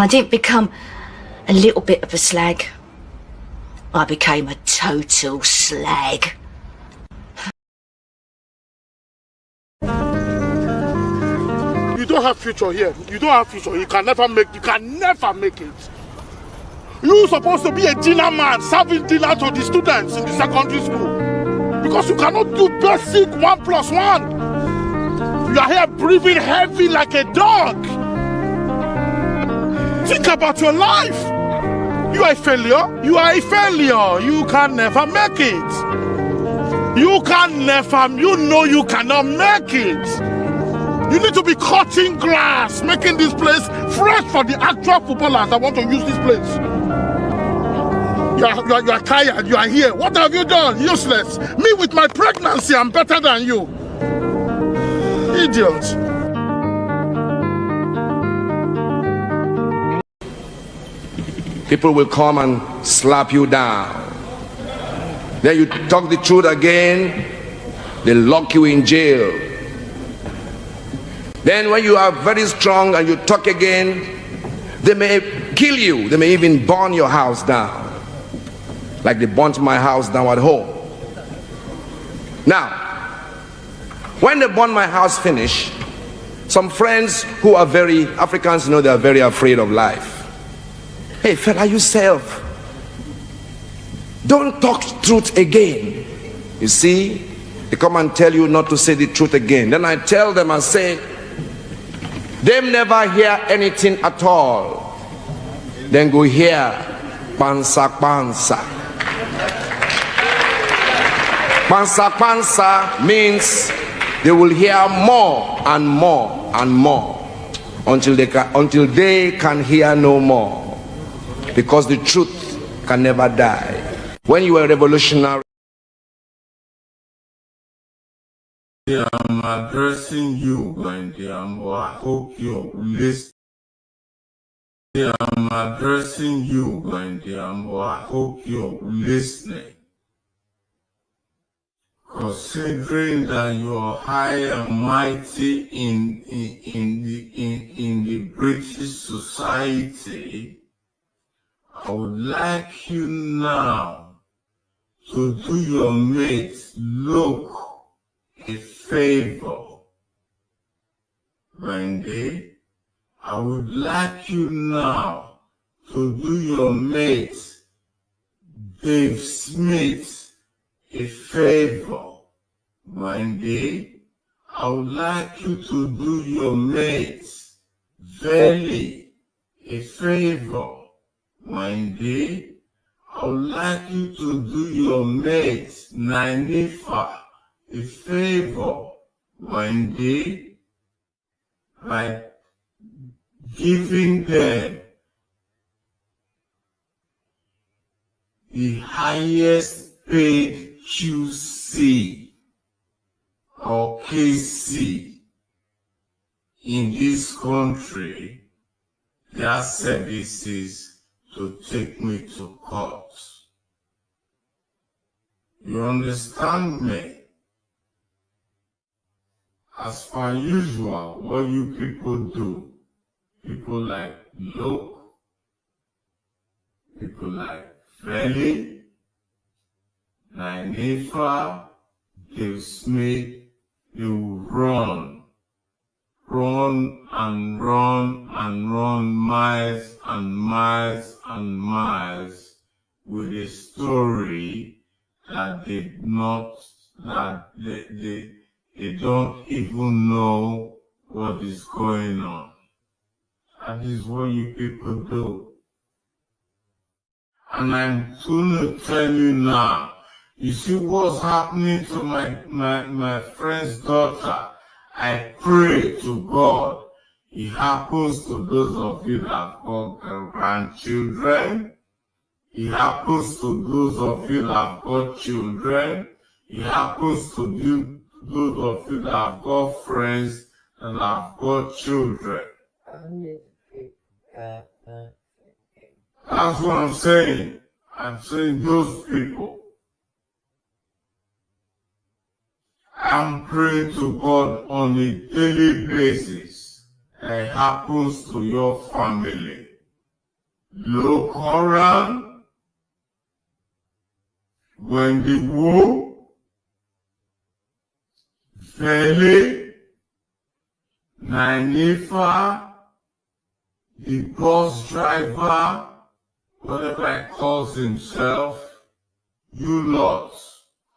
I didn't become a little bit of a slag. I became a total slag. You don't have future here. You don't have future. You can never make it. You're supposed to be a dinner man, serving dinner to the students in the secondary school. Because you cannot do basic 1+1. You are here breathing heavy like a dog. Think about your life. You are a failure. You are a failure. You can never make it. You know you cannot make it. You need to be cutting grass, making this place fresh for the actual footballers that want to use this place. You are tired. You are here. What have you done? Useless. Me with my pregnancy, I'm better than you. Idiot. People will come and slap you down. Then you talk the truth again, they lock you in jail. Then when you are very strong and you talk again, they may kill you. They may even burn your house down, like they burnt my house down at home. Now, when they burn my house finish, some friends who are very Africans, they are very afraid of life. Hey fella, yourself, don't talk truth again. You see, they come and tell you not to say the truth again. Then I tell them and say, them never hear anything at all. Then go hear pansa pansa. Pansa pansa means they will hear more and more and more until they can hear no more. Because the truth can never die. When you are revolutionary, I'm addressing you, Wendy. I hope you're listening. I'm addressing you, Wendy. I hope you're listening. Considering that you're high and mighty in the British society, I would like you now to do your mates look a favor. Wendy, I would like you now to do your mate Dave Smith a favor. Wendy, I would like you to do your mate Veli a favor. Wendy, I would like you to do your mate Nanifa a favor. Wendy, by giving them the highest paid QC or KC in this country, their services to take me to court. You understand me? As per usual, what you people do, people like Luke, people like Feli, Nanifa, Dave Smith, they will run and run miles and miles and miles with a story that they don't even know what is going on. That is what you people do. And I'm going to tell you now, you see what's happening to my friend's daughter. I pray to God it happens to those of you that have got grandchildren. It happens to those of you that have got children. It happens to those of you that have got friends and have got children. That's what I'm saying. I'm saying those people. I'm praying to God on a daily basis that it happens to your family. look around, when the war, Fele, Nanifa, the bus driver, whatever he calls himself, you lot,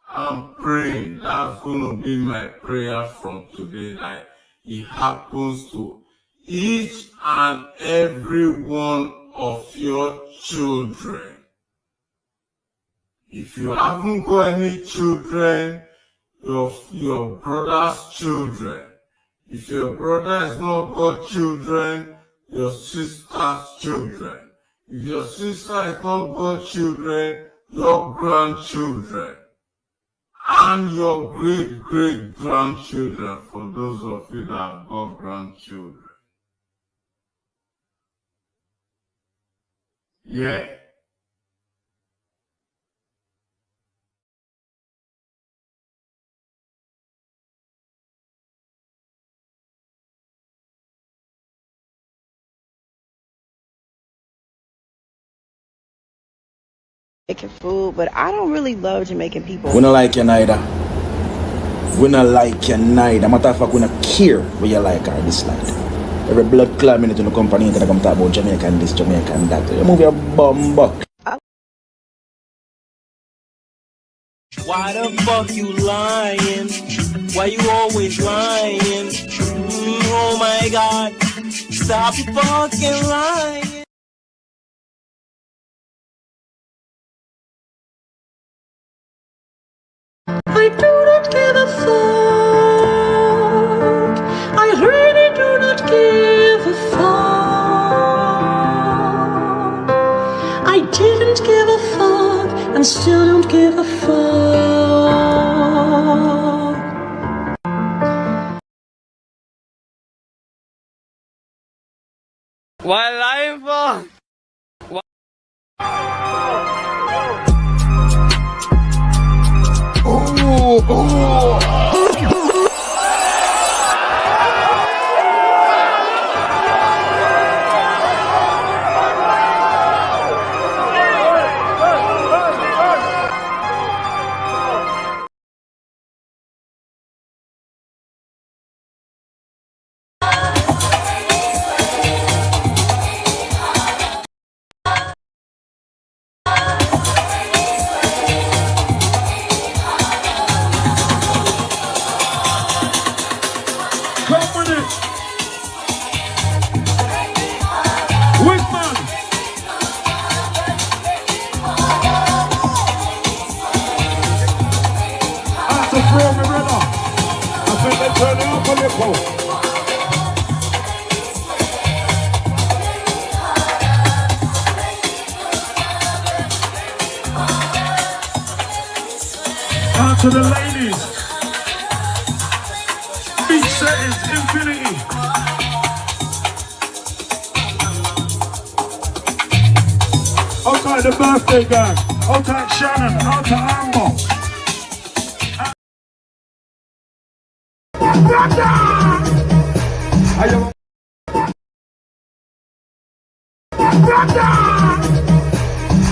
I'm praying that's going to be my prayer from today night. It happens to each and every one of your children. If you haven't got any children, your brother's children. If your brother has not got children, your sister's children. If your sister has not got children, your grandchildren. And your great-great-grandchildren, for those of you that have got grandchildren. Yeah. Jamaican food, but I don't really love Jamaican people. We don't like you neither. We don't like you neither. Matter of fact, we don't care what you like or dislike. Every blood club minute in the company that come talk about Jamaican this, Jamaican that. You move your bum back. Why the fuck you lying? Why you always lying? Oh my God, stop fucking lying. I do not give a fuck. I really do not give a fuck. I didn't give a fuck and still don't give a fuck. Why lying for? Out to the ladies. Beach settings, infinity. Outside the birthday gang. Outside Shannon. Outside Amber.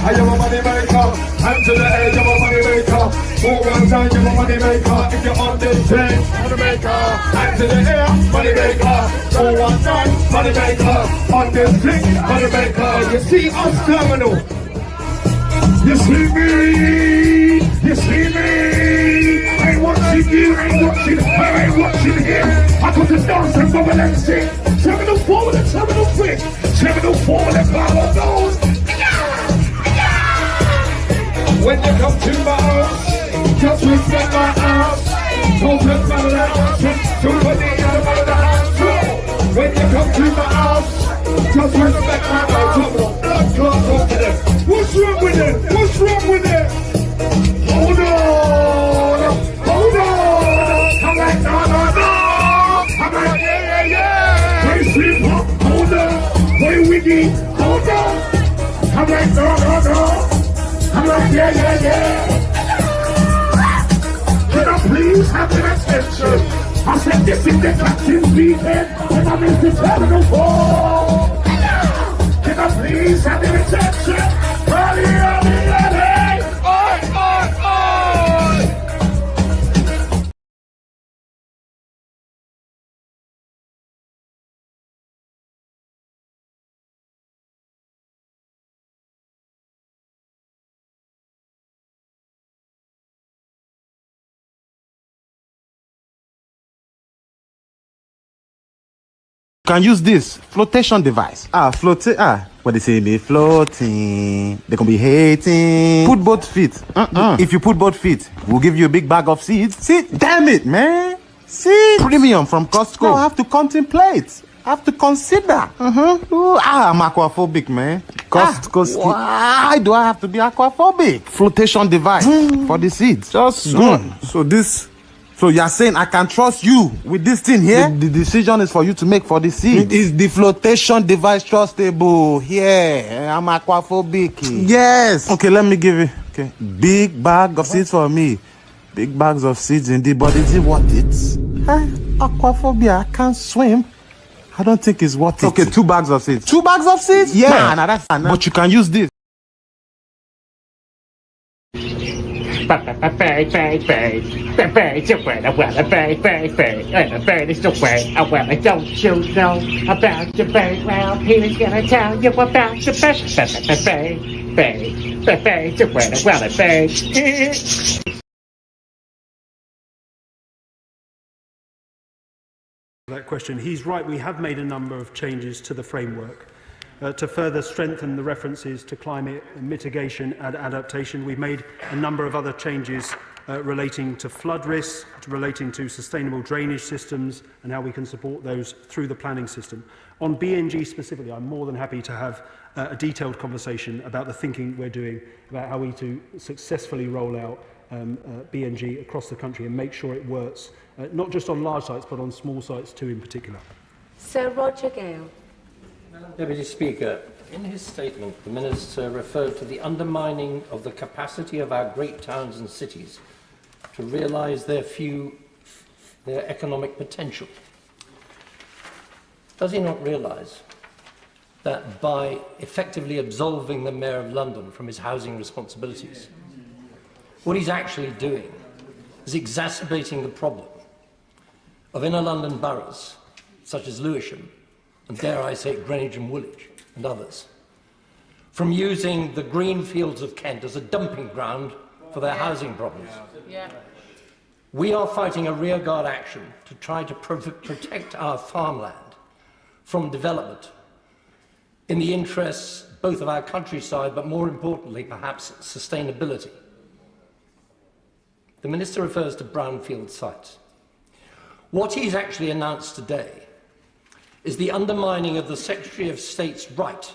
I am a money maker, hands to the edge, I'm a money maker. For one time, you're a money maker. If you're on this train, money maker. Hands to the air, money maker. For one time, money maker. On this thing, money maker. You see us terminal. You see me. You see me. I ain't watching you, I ain't watching her, I ain't watching him. I put the dance and bubble and sing. Terminal 4 with a terminal 3. Terminal 4 with a power goes. When you come to my house, just respect my house. Don't touch my house, somebody out of the house. When you come to my house, just respect my house. Blood clot talk to them. What's wrong with them? What's wrong with them? Hold on, hold on. I'm like, no, no, no. I'm like, yeah, yeah, yeah. Boy, sleep up, hold on. Boy, wiggy, hold on. I'm like, no, no, no. I'm like, yeah, yeah, yeah. Can I please have your attention? I said, this is the captain's weekend, and I'm in the terminal 4. Can I the police and the rejection. Holy, holy, holy. Oi, oi, oi. Can use this flotation device. What they say, be floating. They can be hating. Put both feet. If you put both feet, we'll give you a big bag of seeds. See, damn it, man. See, premium from Costco. Now I have to contemplate. I have to consider. Ooh, I'm aquaphobic, man. Costco. Why do I have to be aquaphobic? Flotation device for the seeds. Just good. So you're saying I can trust you with this thing here? The decision is for you to make for the seed. Is the flotation device trustable? Yeah, I'm aquaphobic. Yes. Okay, let me give you. Okay, big bag of seeds for me. Big bags of seeds indeed, but is it worth it? Aquaphobia, I can't swim. I don't think it's worth it. Okay, 2 bags of seeds. 2 bags of seeds? Yeah. Nah, that's enough. But you can use this. Birds away, well, a bird is away. Well, I don't you know about the bird? Well, Peter's gonna tell you about the bird. Birds away, well, a bird. That question. He's right, we have made a number of changes to the framework to further strengthen the references to climate mitigation and adaptation. We've made a number of other changes relating to flood risks, relating to sustainable drainage systems and how we can support those through the planning system. On BNG specifically, I'm more than happy to have a detailed conversation about the thinking we're doing about how we to successfully roll out BNG across the country and make sure it works, not just on large sites, but on small sites too in particular. Sir Roger Gale. Deputy Speaker, in his statement, the Minister referred to the undermining of the capacity of our great towns and cities to realise their economic potential. Does he not realise that by effectively absolving the Mayor of London from his housing responsibilities, what he's actually doing is exacerbating the problem of inner London boroughs, such as Lewisham, and dare I say Greenwich and Woolwich and others, from using the green fields of Kent as a dumping ground for their housing problems. We are fighting a rearguard action to try to protect our farmland from development in the interests both of our countryside, but more importantly, perhaps, sustainability. The Minister refers to brownfield sites. What he's actually announced today is the undermining of the Secretary of State's right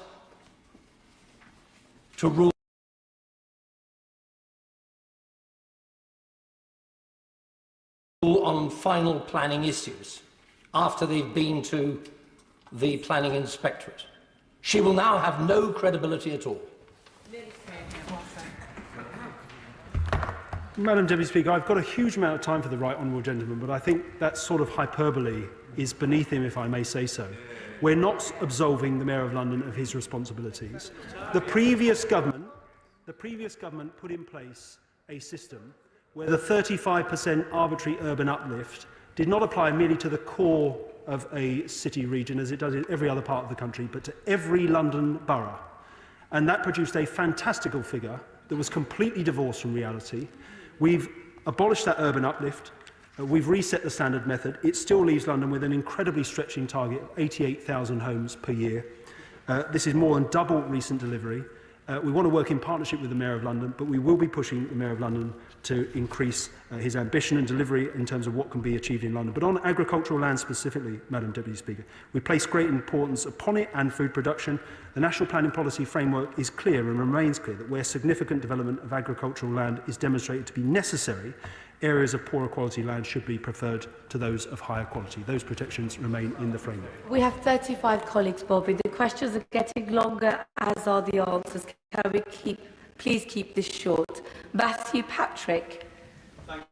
to rule on final planning issues after they've been to the planning inspectorate. She will now have no credibility at all. Madam Deputy Speaker, I've got a huge amount of time for the right honourable gentleman, but I think that sort of hyperbole is beneath him, if I may say so. We're not absolving the Mayor of London of his responsibilities. The previous government put in place a system where the 35% arbitrary urban uplift did not apply merely to the core of a city region, as it does in every other part of the country, but to every London borough. And that produced a fantastical figure that was completely divorced from reality. We've abolished that urban uplift. We've reset the standard method. It still leaves London with an incredibly stretching target of 88,000 homes per year. This is more than double recent delivery. We want to work in partnership with the Mayor of London, but we will be pushing the Mayor of London to increase his ambition and delivery in terms of what can be achieved in London. But on agricultural land specifically, Madam Deputy Speaker, we place great importance upon it and food production. The National Planning Policy Framework is clear and remains clear that where significant development of agricultural land is demonstrated to be necessary, areas of poorer quality land should be preferred to those of higher quality. Those protections remain in the framework. We have 35 colleagues, Bobby. The questions are getting longer, as are the answers. Can we please keep this short? Matthew Patrick. Thank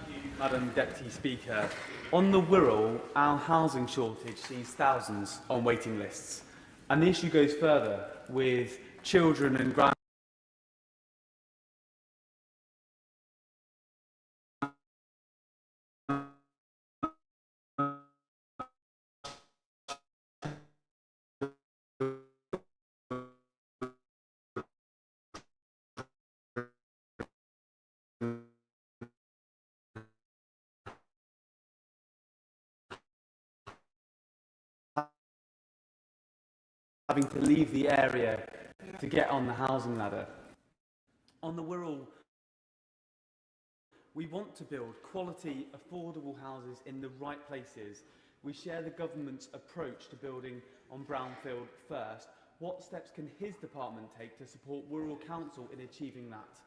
you, Madam Deputy Speaker. On the Wirral, our housing shortage sees thousands on waiting lists. And the issue goes further with children and grand. Having to leave the area to get on the housing ladder. On the Wirral, we want to build quality, affordable houses in the right places. We share the government's approach to building on brownfield first. What steps can his department take to support Wirral Council in achieving that?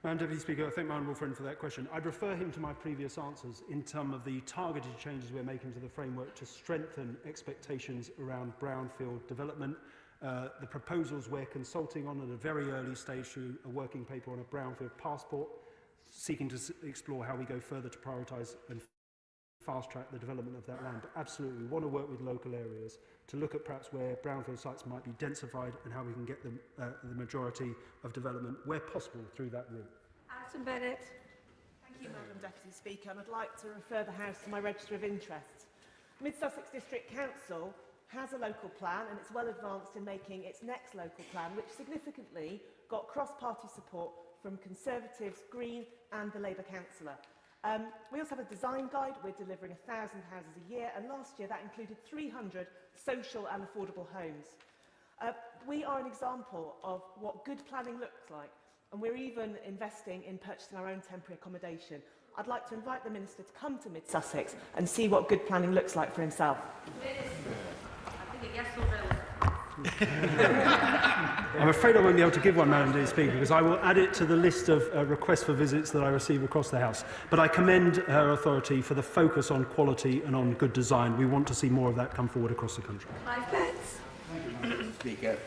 Madam Deputy Speaker, I thank my honourable friend for that question. I'd refer him to my previous answers in terms of the targeted changes we're making to the framework to strengthen expectations around brownfield development. The proposals we're consulting on at a very early stage through a working paper on a brownfield passport, seeking to explore how we go further to prioritise and fast-track the development of that land. But absolutely, we want to work with local areas to look at perhaps where brownfield sites might be densified and how we can get them, the majority of development, where possible, through that route. Alison Bennett. Thank you, Madam Deputy Speaker, and I'd like to refer the House to my register of interests. Mid Sussex District Council has a local plan and it's well advanced in making its next local plan, which significantly got cross-party support from Conservatives, Green and the Labour councillor. We also have a design guide. We're delivering 1,000 houses a year, and last year that included 300 social and affordable homes. We are an example of what good planning looks like, and we're even investing in purchasing our own temporary accommodation. I'd like to invite the Minister to come to Mid Sussex and see what good planning looks like for himself. I think a yes or no. I'm afraid I won't be able to give one, Madam Deputy Speaker, because I will add it to the list of requests for visits that I receive across the House. But I commend her authority for the focus on quality and on good design. We want to see more of that come forward across the country. Clive Betts. Thank you, Madam Speaker.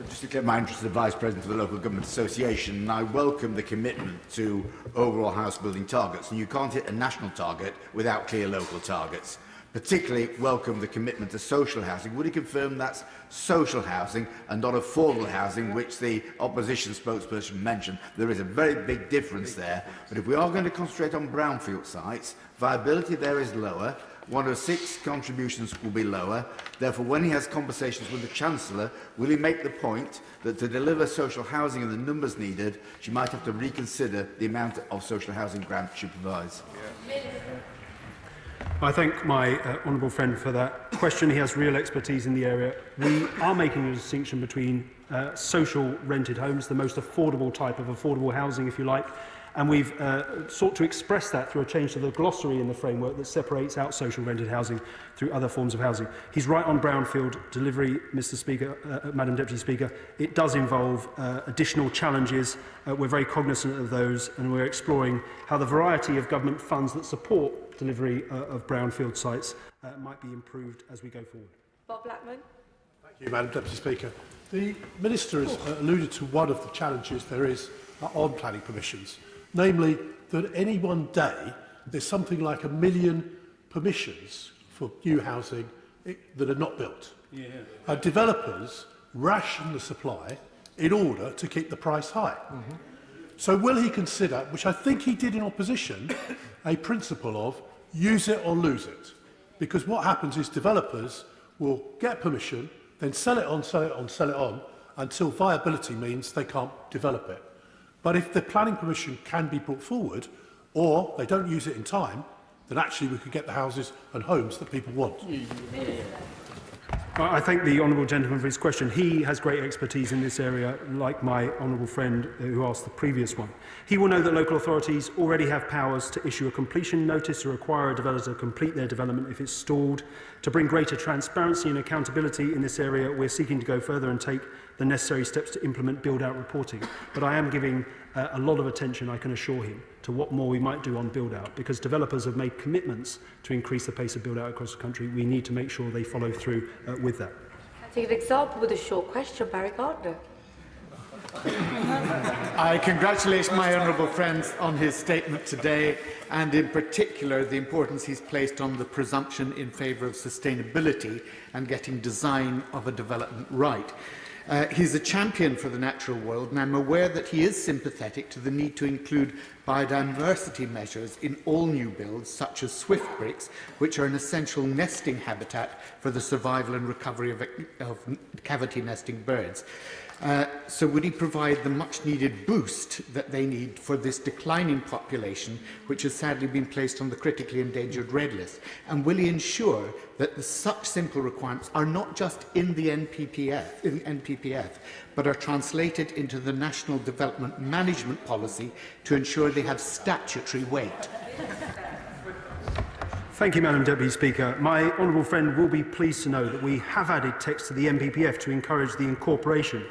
Just to declare my interest as Vice President of the Local Government Association, and I welcome the commitment to overall house building targets. And you can't hit a national target without clear local targets. Particularly welcome the commitment to social housing. Would he confirm that's social housing and not affordable housing, which the opposition spokesperson mentioned? There is a very big difference there. But if we are going to concentrate on brownfield sites, viability there is lower. 1 of 6 contributions will be lower. Therefore, when he has conversations with the Chancellor, will he make the point that to deliver social housing and the numbers needed, she might have to reconsider the amount of social housing grants she provides? Yeah. I thank my honourable friend for that question. He has real expertise in the area. We are making a distinction between social rented homes, the most affordable type of affordable housing, if you like, and we've sought to express that through a change to the glossary in the framework that separates out social rented housing through other forms of housing. He's right on brownfield delivery, Mr. Speaker, Madam Deputy Speaker. It does involve additional challenges. We're very cognizant of those, and we're exploring how the variety of government funds that support delivery of brownfield sites might be improved as we go forward. Bob Blackman. Thank you, Madam Deputy Speaker. The Minister has alluded to one of the challenges there is on planning permissions, namely that any one day there's something like 1 million permissions for new housing that are not built. Yeah. Developers ration the supply in order to keep the price high. Mm-hmm. So will he consider, which I think he did in opposition, a principle of use it or lose it? Because what happens is developers will get permission, then sell it on, sell it on, sell it on, until viability means they can't develop it. But if the planning permission can be brought forward, or they don't use it in time, then actually we could get the houses and homes that people want. I thank the honourable gentleman for his question. He has great expertise in this area, like my honourable friend who asked the previous one. He will know that local authorities already have powers to issue a completion notice to require a developer to complete their development if it's stalled. To bring greater transparency and accountability in this area, we're seeking to go further and take the necessary steps to implement build-out reporting. But I am giving a lot of attention, I can assure him, to what more we might do on build-out, because developers have made commitments to increase the pace of build-out across the country. We need to make sure they follow through with that. I'll take an example with a short question, Barry Gardner. I congratulate my honourable friend on his statement today, and in particular the importance he's placed on the presumption in favour of sustainability and getting design of a development right. He's a champion for the natural world, and I'm aware that he is sympathetic to the need to include biodiversity measures in all new builds, such as swift bricks, which are an essential nesting habitat for the survival and recovery of cavity nesting birds. So would he provide the much-needed boost that they need for this declining population, which has sadly been placed on the critically endangered red list? And will he ensure that such simple requirements are not just in the NPPF, but are translated into the National Development Management Policy to ensure they have statutory weight? Thank you, Madam Deputy Speaker. My honourable friend will be pleased to know that we have added text to the NPPF to encourage the incorporation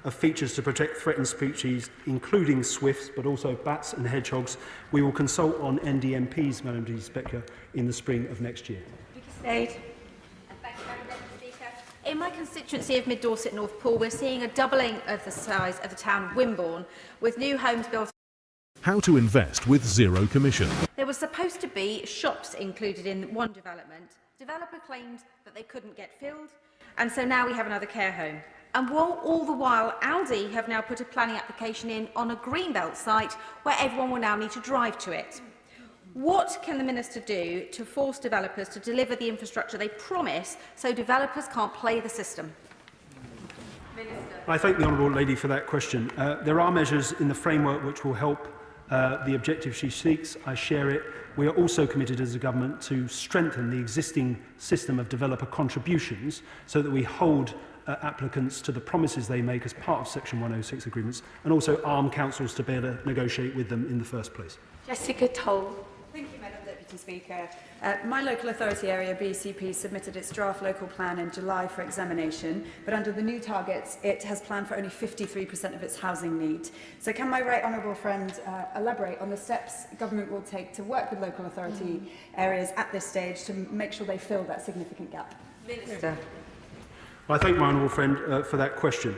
of features to protect threatened species, including swifts, but also bats and hedgehogs. We will consult on NDMPs, Madam Deputy Speaker, in the spring of next year. Thank you, Madam Deputy Speaker. In my constituency of Mid Dorset North Pool, we're seeing a doubling of the size of the town of Wimborne, with new homes built. How to invest with zero commission. There was supposed to be shops included in one development. Developer claimed that they couldn't get filled, and so now we have another care home. And all the while, Aldi have now put a planning application in on a Greenbelt site where everyone will now need to drive to it. What can the Minister do to force developers to deliver the infrastructure they promise so developers can't play the system? I thank the honourable lady for that question. There are measures in the framework which will help the objective she seeks. I share it. We are also committed as a government to strengthen the existing system of developer contributions so that we hold applicants to the promises they make as part of Section 106 agreements, and also arm councils to be able to negotiate with them in the first place. Jessica Toll. Thank you, Madam Deputy Speaker. My local authority area, BCP, submitted its draft local plan in July for examination, but under the new targets, it has planned for only 53% of its housing need. So can my right honourable friend elaborate on the steps government will take to work with local authority areas at this stage to make sure they fill that significant gap? Minister. I thank my honourable friend for that question.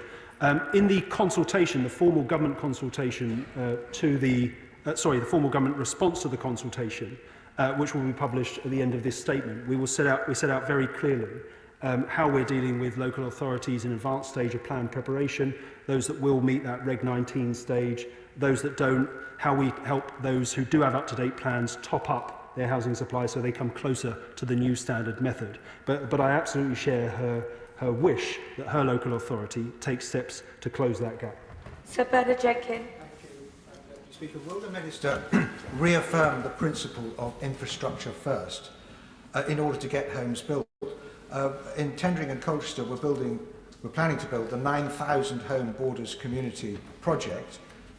In the consultation, the formal government consultation the formal government response to the consultation, which will be published at the end of this statement, we set out very clearly how we're dealing with local authorities in advanced stage of plan preparation, those that will meet that Reg 19 stage, those that don't, how we help those who do have up-to-date plans top up their housing supply so they come closer to the new standard method. But I absolutely share her wish that her local authority takes steps to close that gap. Sir Bernard Jenkins. Speaker, will the Minister reaffirm the principle of infrastructure first in order to get homes built? In Tendring and Colchester, we're planning to build the 9,000 home Borders community project,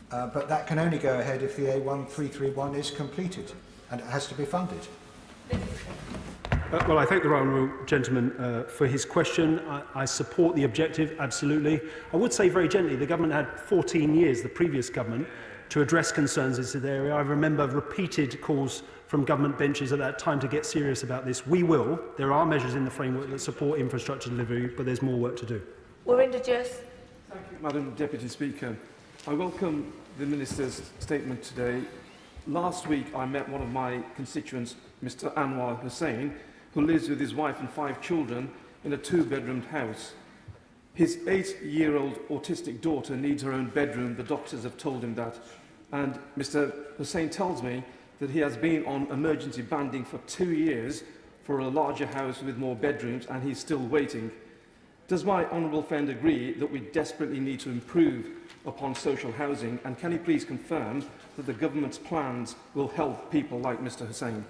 but that can only go ahead if the A1331 is completed, and it has to be funded. Well, I thank the right honourable gentleman for his question. I support the objective, absolutely. I would say very gently, the government had 14 years, the previous government, to address concerns in this area. I remember repeated calls from government benches at that time to get serious about this. We will. There are measures in the framework that support infrastructure delivery, but there's more work to do. Warinder Just. Thank you, Madam Deputy Speaker. I welcome the Minister's statement today. Last week, I met one of my constituents, Mr. Anwar Hussain, who lives with his wife and 5 children in a 2-bedroomed house. His 8-year-old autistic daughter needs her own bedroom. The doctors have told him that. And Mr. Hussain tells me that he has been on emergency banding for 2 years for a larger house with more bedrooms, and he's still waiting. Does my honourable friend agree that we desperately need to improve upon social housing, and can he please confirm that the government's plans will help people like Mr. Hussain?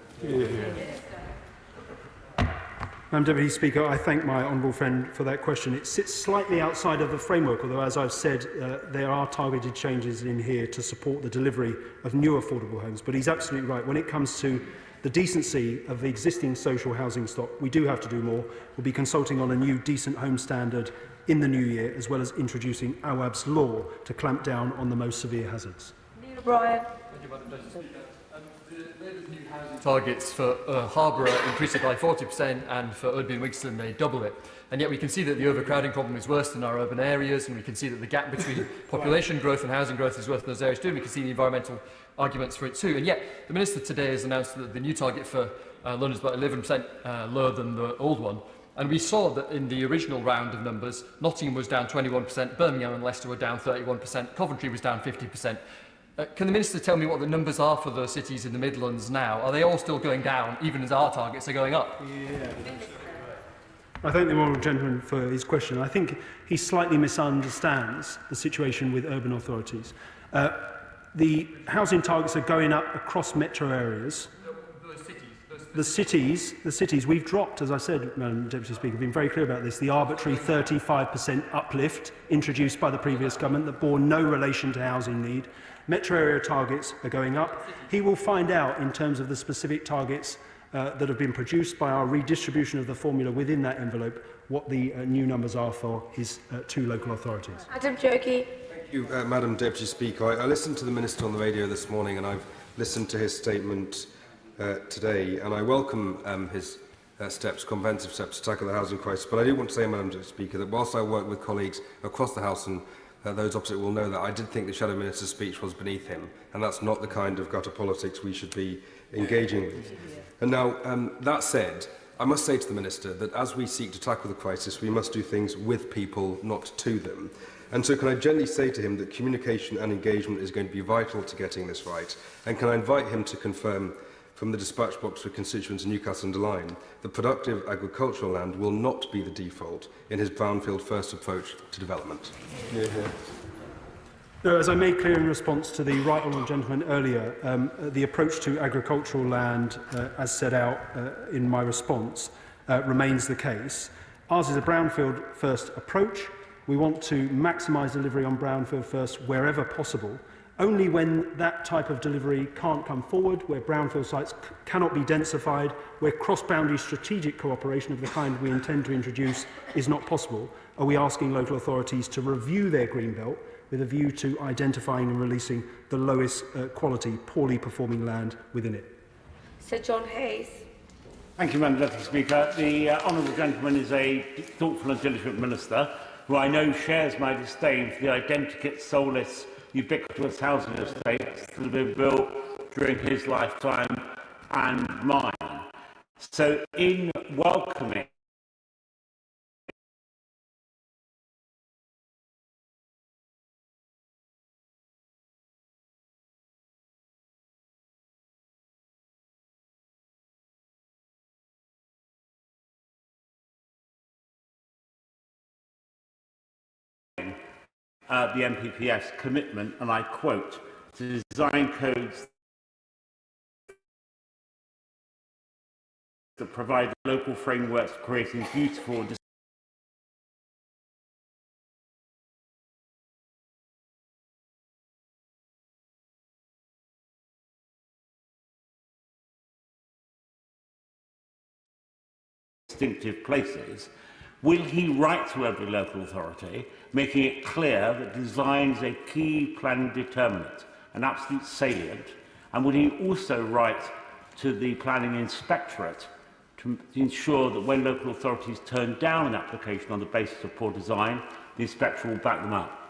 Madam Deputy Speaker, I thank my honourable friend for that question. It sits slightly outside of the framework, although, as I've said, there are targeted changes in here to support the delivery of new affordable homes. But he's absolutely right. When it comes to the decency of the existing social housing stock, we do have to do more. We'll be consulting on a new decent home standard in the new year, as well as introducing AWAB's law to clamp down on the most severe hazards. Neil O'Brien. Thank you, Madam Deputy Speaker. The targets for Harborough increase it by 40% and for Udby and Wigston they double it. And yet we can see that the overcrowding problem is worse in our urban areas, and we can see that the gap between population growth and housing growth is worse in those areas too, and we can see the environmental arguments for it too. And yet the Minister today has announced that the new target for London is about 11% lower than the old one. And we saw that in the original round of numbers, Nottingham was down 21%, Birmingham and Leicester were down 31%, Coventry was down 50%. Can the Minister tell me what the numbers are for those cities in the Midlands now? Are they all still going down, even as our targets are going up? I thank the Honourable Gentleman for his question. I think he slightly misunderstands the situation with urban authorities. The housing targets are going up across metro areas. The cities, we've dropped, as I said, Madam Deputy Speaker, been very clear about this, the arbitrary 35% uplift introduced by the previous government that bore no relation to housing need. Metro area targets are going up. He will find out in terms of the specific targets that have been produced by our redistribution of the formula within that envelope, what the new numbers are for his two local authorities. Adam Jogi. Thank you, Madam Deputy Speaker. I listened to the Minister on the radio this morning, and I've listened to his statement today, and I welcome his comprehensive steps to tackle the housing crisis. But I do want to say, Madam Deputy Speaker, that whilst I work with colleagues across the House, and those opposite will know that I did think the Shadow Minister's speech was beneath him, and that's not the kind of gutter politics we should be engaging with. And now, that said, I must say to the Minister that as we seek to tackle the crisis, we must do things with people, not to them. And so can I gently say to him that communication and engagement is going to be vital to getting this right? And can I invite him to confirm from the dispatch box for constituents in Newcastle and Line that productive agricultural land will not be the default in his brownfield first approach to development? No, as I made clear in response to the right honourable gentleman earlier, the approach to agricultural land, as set out in my response, remains the case. Ours is a brownfield first approach. We want to maximise delivery on brownfield first wherever possible. Only when that type of delivery can't come forward, where brownfield sites cannot be densified, where cross-boundary strategic cooperation of the kind we intend to introduce is not possible, are we asking local authorities to review their greenbelt with a view to identifying and releasing the lowest quality, poorly performing land within it. Sir John Hayes. Thank you, Madam Deputy Speaker. The honourable gentleman is a thoughtful and diligent minister who I know shares my disdain for the identikit, soulless, ubiquitous housing estates that have been built during his lifetime and mine. So in welcoming the MPPS commitment, and I quote, to design codes that provide local frameworks for creating beautiful distinctive places. Will he write to every local authority, making it clear that design is a key planning determinant, an absolute salient? And will he also write to the planning inspectorate to ensure that when local authorities turn down an application on the basis of poor design, the inspector will back them up?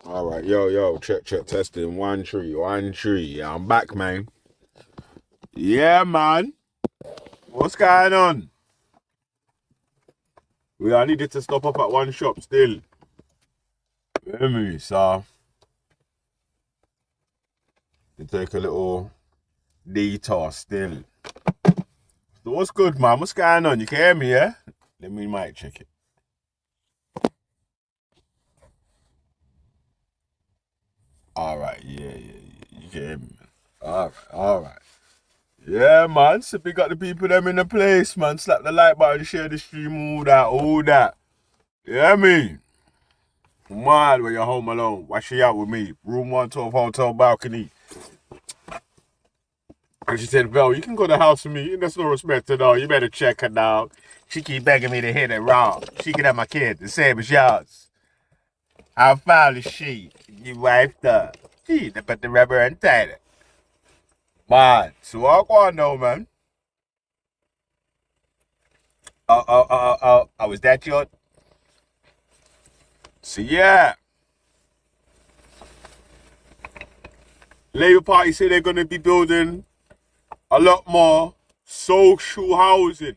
All right, yo, check, testing, 1 3, 1 3. Yeah, I'm back, man. Yeah, man. What's going on? I needed to stop up at one shop still. Hear me, so to take a little detour still. So what's good, man? What's going on? You can hear me, yeah? Let me mic check it. All right, yeah. You can hear me, man. All right. Yeah, man. So we got the people them in the place, man. Slap the like button, share the stream, all that. Yeah, me. Mad when you're home alone. Why she out with me? Room 112, hotel balcony. And she said, Vel, you can go to the house with me. There's no respect at all. You better check her, dog. She keep begging me to hit it raw. She can have my kid, the same as yours. How foul is she? You wifed up. She, but the rubber and tighter. Man, so I go on now, man. Was that your? So yeah. Labour Party say they're going to be building a lot more social housing.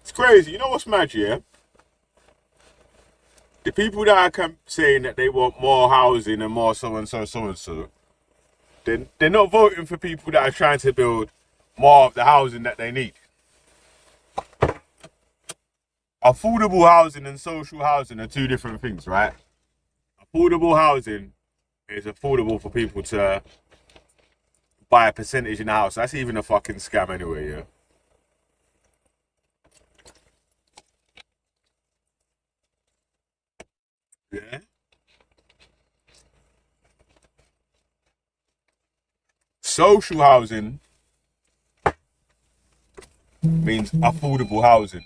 It's crazy. You know what's mad, yeah? The people that are saying that they want more housing and more so-and-so, they're not voting for people that are trying to build more of the housing that they need. Affordable housing and social housing are two different things, right? Affordable housing is affordable for people to buy a percentage in the house. That's even a fucking scam anyway, yeah? Yeah? Social housing means affordable housing.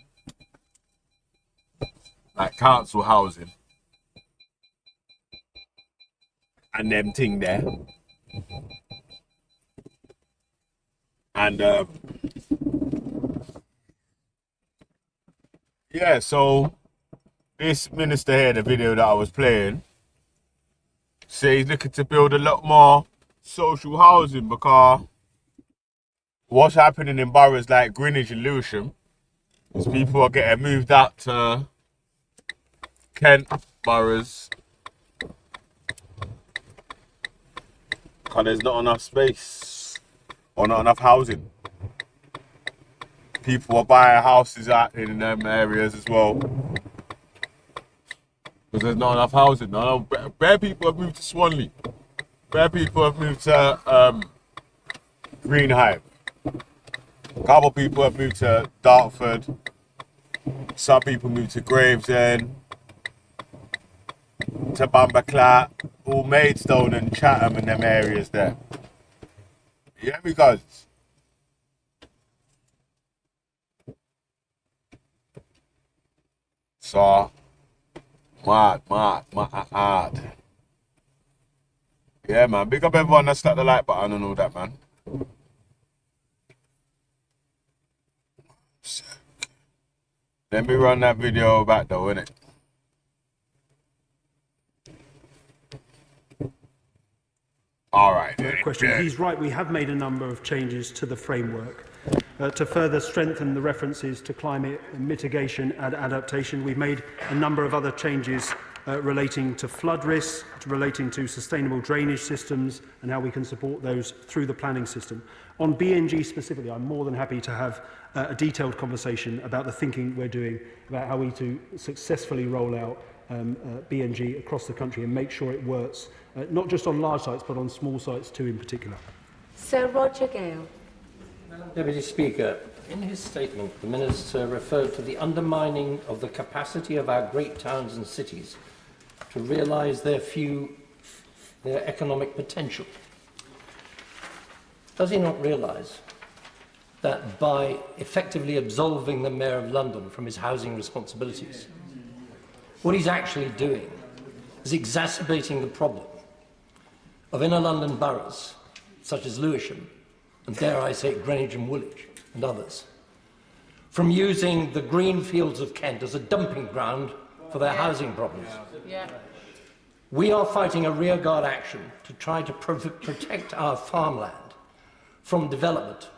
Like council housing. And them thing there. And yeah, so this minister here, the video that I was playing, says he's looking to build a lot more social housing because what's happening in boroughs like Greenwich and Lewisham is people are getting moved out to Kent boroughs because there's not enough space or not enough housing. People are buying houses out in them areas as well because there's not enough housing. No, bare people have moved to Swanley. Bare people have moved to Greenhive. A couple people have moved to Dartford. Some people moved to Gravesend, to Bamberclat, all Maidstone and Chatham and them areas there. Yeah, because so mad. Yeah, man. Big up everyone that stuck the like button and all that, man. Let me run that video back though, innit? All right. Question. He's right. We have made a number of changes to the framework to further strengthen the references to climate mitigation and adaptation. We've made a number of other changes relating to flood risks, relating to sustainable drainage systems and how we can support those through the planning system. On BNG specifically, I'm more than happy to have a detailed conversation about the thinking we're doing about how we to successfully roll out BNG across the country and make sure it works, not just on large sites, but on small sites too in particular. Sir Roger Gale. Deputy Speaker, in his statement, the Minister referred to the undermining of the capacity of our great towns and cities to realise their economic potential. Does he not realise that by effectively absolving the Mayor of London from his housing responsibilities, what he's actually doing is exacerbating the problem of inner London boroughs, such as Lewisham, and dare I say Greenwich and Woolwich, and others, from using the green fields of Kent as a dumping ground for their housing problems. We are fighting a rearguard action to try to protect our farmland from development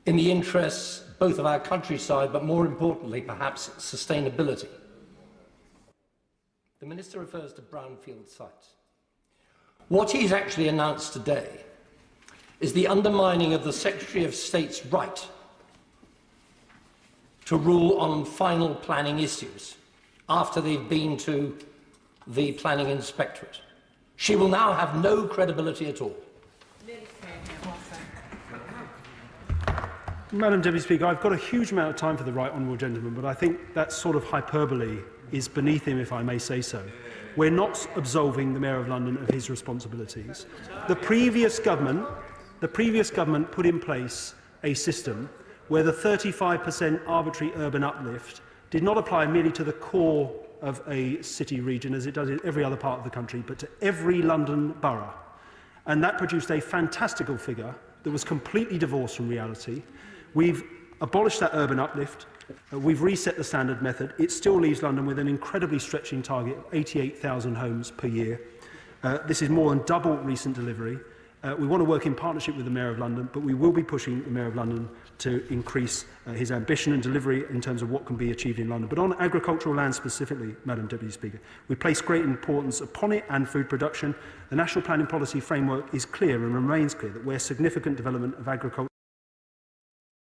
in the interests both of our countryside, but more importantly, perhaps, sustainability. The Minister refers to brownfield sites. What he's actually announced today is the undermining of the Secretary of State's right to rule on final planning issues after they've been to the Planning Inspectorate. She will now have no credibility at all. Madam Deputy Speaker, I've got a huge amount of time for the right honourable gentleman, but I think that sort of hyperbole is beneath him, if I may say so. We're not absolving the Mayor of London of his responsibilities. The previous government put in place a system where the 35% arbitrary urban uplift did not apply merely to the core of a city region, as it does in every other part of the country, but to every London borough. And that produced a fantastical figure that was completely divorced from reality. We've abolished that urban uplift. We've reset the standard method. It still leaves London with an incredibly stretching target of 88,000 homes per year. This is more than double recent delivery. We want to work in partnership with the Mayor of London, but we will be pushing the Mayor of London to increase his ambition and delivery in terms of what can be achieved in London. But on agricultural land specifically, Madam Deputy Speaker, we place great importance upon it and food production. The National Planning Policy Framework is clear and remains clear that where significant development of agriculture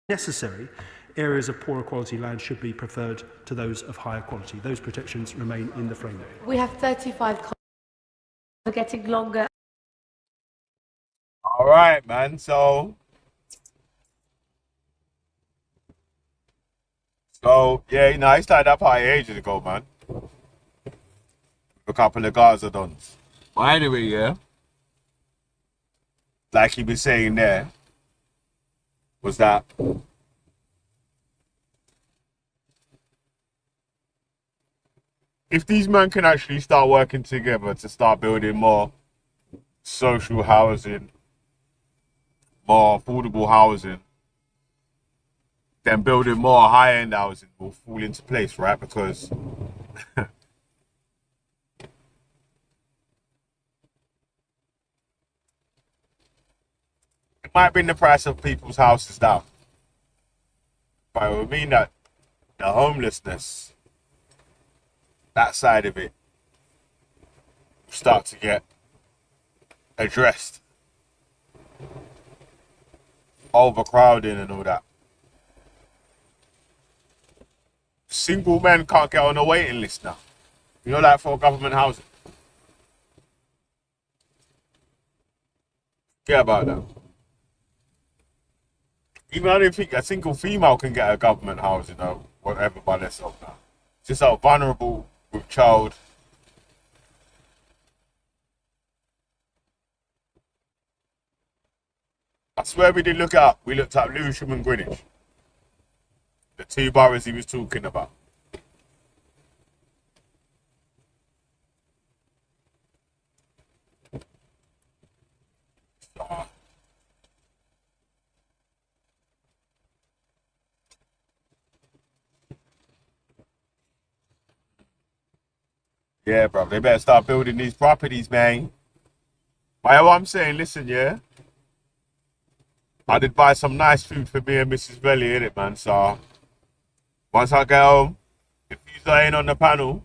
is necessary, areas of poorer quality land should be preferred to those of higher quality. Those protections remain in the framework. We have 35 comments. We're getting longer. All right, man. So yeah, you know, I started that party ages ago, man. A couple of Gaza dons. But anyway, yeah, like he was saying there, was that if these men can actually start working together to start building more social housing, more affordable housing, then building more high-end housing will fall into place, right? Because it might bring the price of people's houses down, but it would mean that the homelessness, that side of it, will start to get addressed. Overcrowding and all that. Single men can't get on a waiting list now. You know, like for government housing. Forget about that. Even I don't think a single female can get a government housing or whatever by themselves now. Just how vulnerable with child. I swear we did look it up. We looked up Lewisham and Greenwich. The two boroughs he was talking about. Yeah, bro. They better start building these properties, man. Why I'm saying, listen, yeah. I did buy some nice food for me and Mrs. Belly, innit, man? So once I get home, if you ain't on the panel,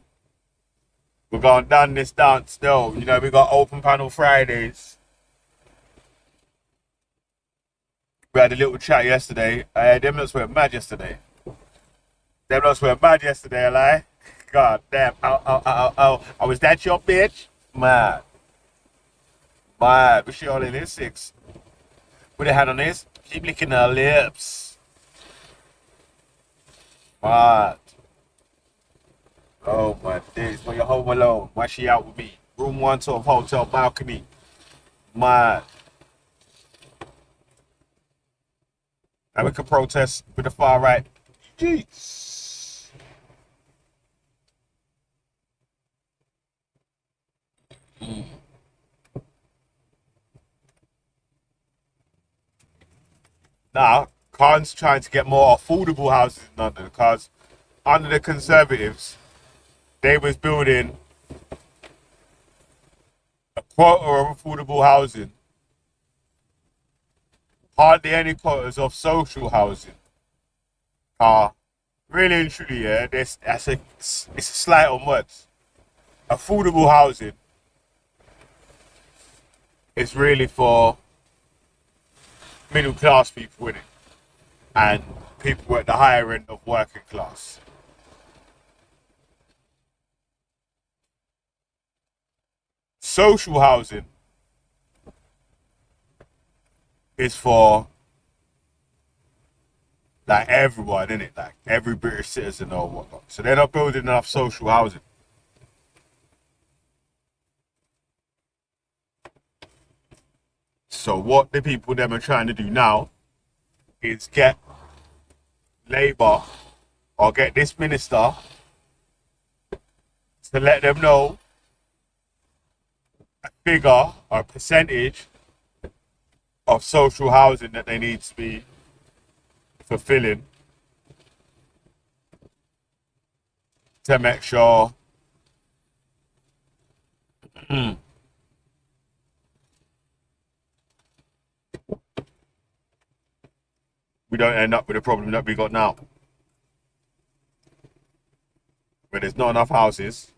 we're going down this dance still. You know, we got open panel Fridays. We had a little chat yesterday. Them lots were mad yesterday. I lie. God damn. Oh. Was that your bitch? Mad. But she only lives 6. With a hand on this, keep licking her lips. Mad. Oh my days, when you're home alone, why she out with me? Room 112 hotel balcony. Mad. And we can protest with the far right. Jeez. Now, Khan's trying to get more affordable houses in London because under the Conservatives, they was building a quota of affordable housing. Hardly any quotas of social housing. Really and truly, yeah, it's a slight on words. Affordable housing is really for middle class people, innit? And people at the higher end of working class. Social housing is for like everyone, innit? Like every British citizen or whatnot. So they're not building enough social housing. So what the people them are trying to do now is get Labour or get this minister to let them know a figure or a percentage of social housing that they need to be fulfilling to make sure we don't end up with the problem that we got now, where there's not enough houses,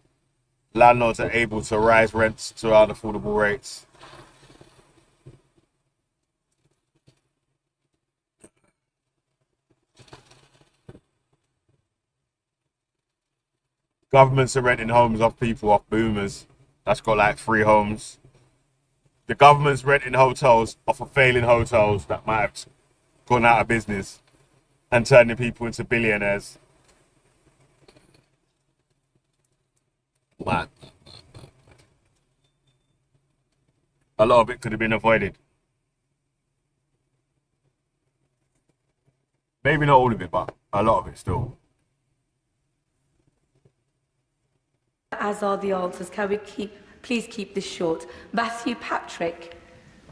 landlords are able to rise rents to unaffordable rates. Governments are renting homes off people, off boomers. That's got like 3 homes. The government's renting hotels off of failing hotels that might have gone out of business and turning people into billionaires. Man. A lot of it could have been avoided. Maybe not all of it, but a lot of it still. As are the answers. Can we please keep this short? Matthew Patrick.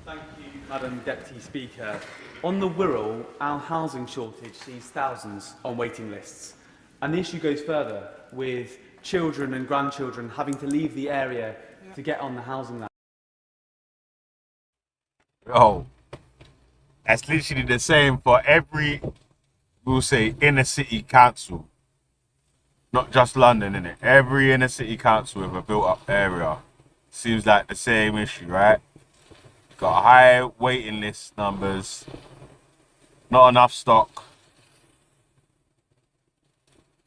Thank you, Madam Deputy Speaker. On the Wirral, our housing shortage sees thousands on waiting lists. And the issue goes further, with children and grandchildren having to leave the area to get on the housing ladder. Oh, that's literally the same for every, we'll say, inner city council. Not just London, innit? Every inner city council with a built-up area seems like the same issue, right? Got high waiting list numbers, not enough stock,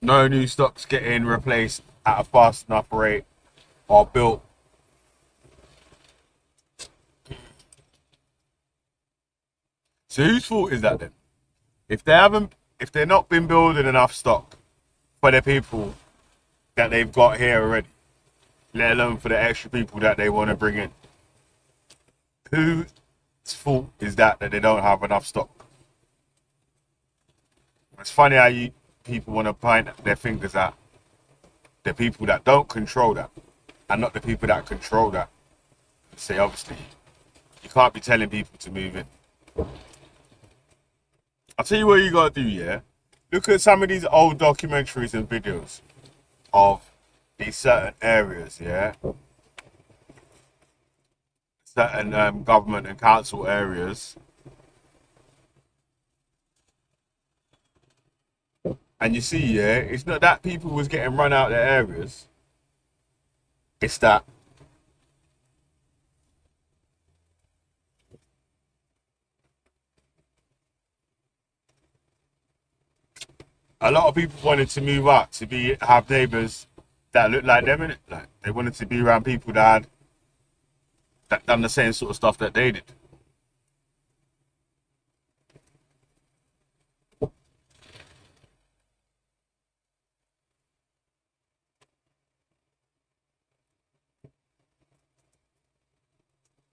no new stocks getting replaced at a fast enough rate or built. So whose fault is that then? If they're not been building enough stock for the people that they've got here already, let alone for the extra people that they want to bring in, whose fault is that they don't have enough stock? It's funny how people want to point their fingers at the people that don't control that and not the people that control that. Say, obviously, you can't be telling people to move in. I'll tell you what you gotta do, yeah? Look at some of these old documentaries and videos of these certain areas, yeah? Certain government and council areas. And you see, yeah, it's not that people was getting run out of their areas. It's that a lot of people wanted to move out to have neighbours that looked like them, innit? Like they wanted to be around people that done the same sort of stuff that they did.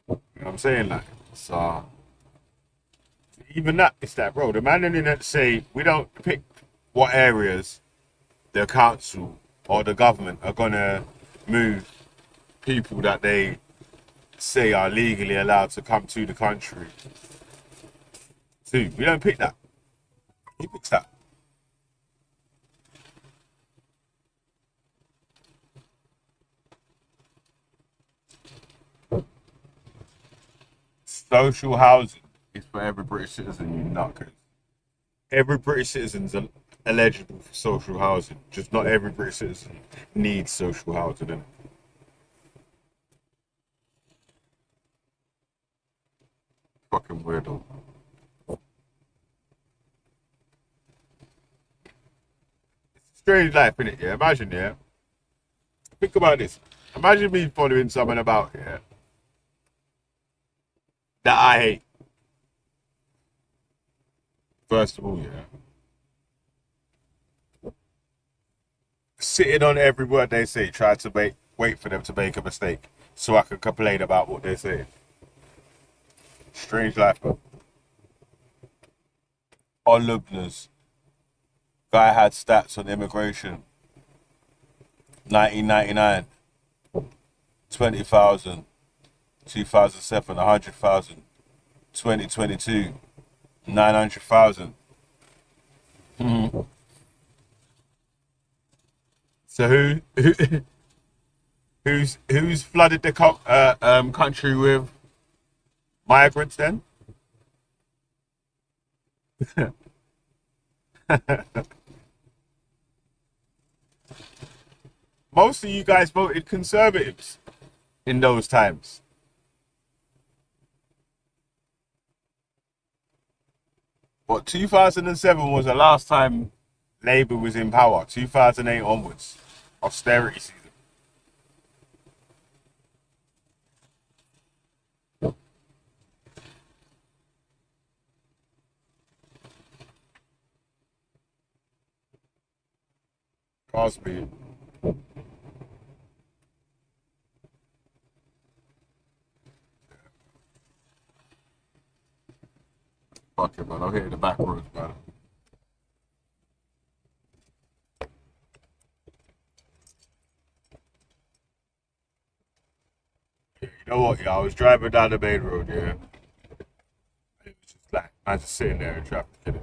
You know what I'm saying? Like, so even that, it's that, bro. The man in that say we don't pick what areas the council or the government are gonna move people that they say are legally allowed to come to the country to. We don't pick that. He picks that. Social housing is for every British citizen, you nutcase. Every British citizen's eligible for social housing. Just not every British citizen needs social housing. Innit? Fucking weirdo. It's a strange life, innit? Yeah. Imagine, yeah. Think about this. Imagine me following someone about here that I hate. First of all, yeah. sitting on every word they say, try to wait for them to make a mistake so I can complain about what they're saying. Strange life, bro. On Lubners, guy had stats on immigration. 1999, 20,000, 2007, 100,000, 2022, 900,000. So who's flooded the country with migrants then? Most of you guys voted Conservatives in those times. But 2007 was the last time Labour was in power. 2008 onwards, austerity season. Cosby. Fuck it, man. I'm hitting the back roads, man. You know what, yeah? I was driving down the main road, yeah. It was just like, I was just sitting there in traffic, you know.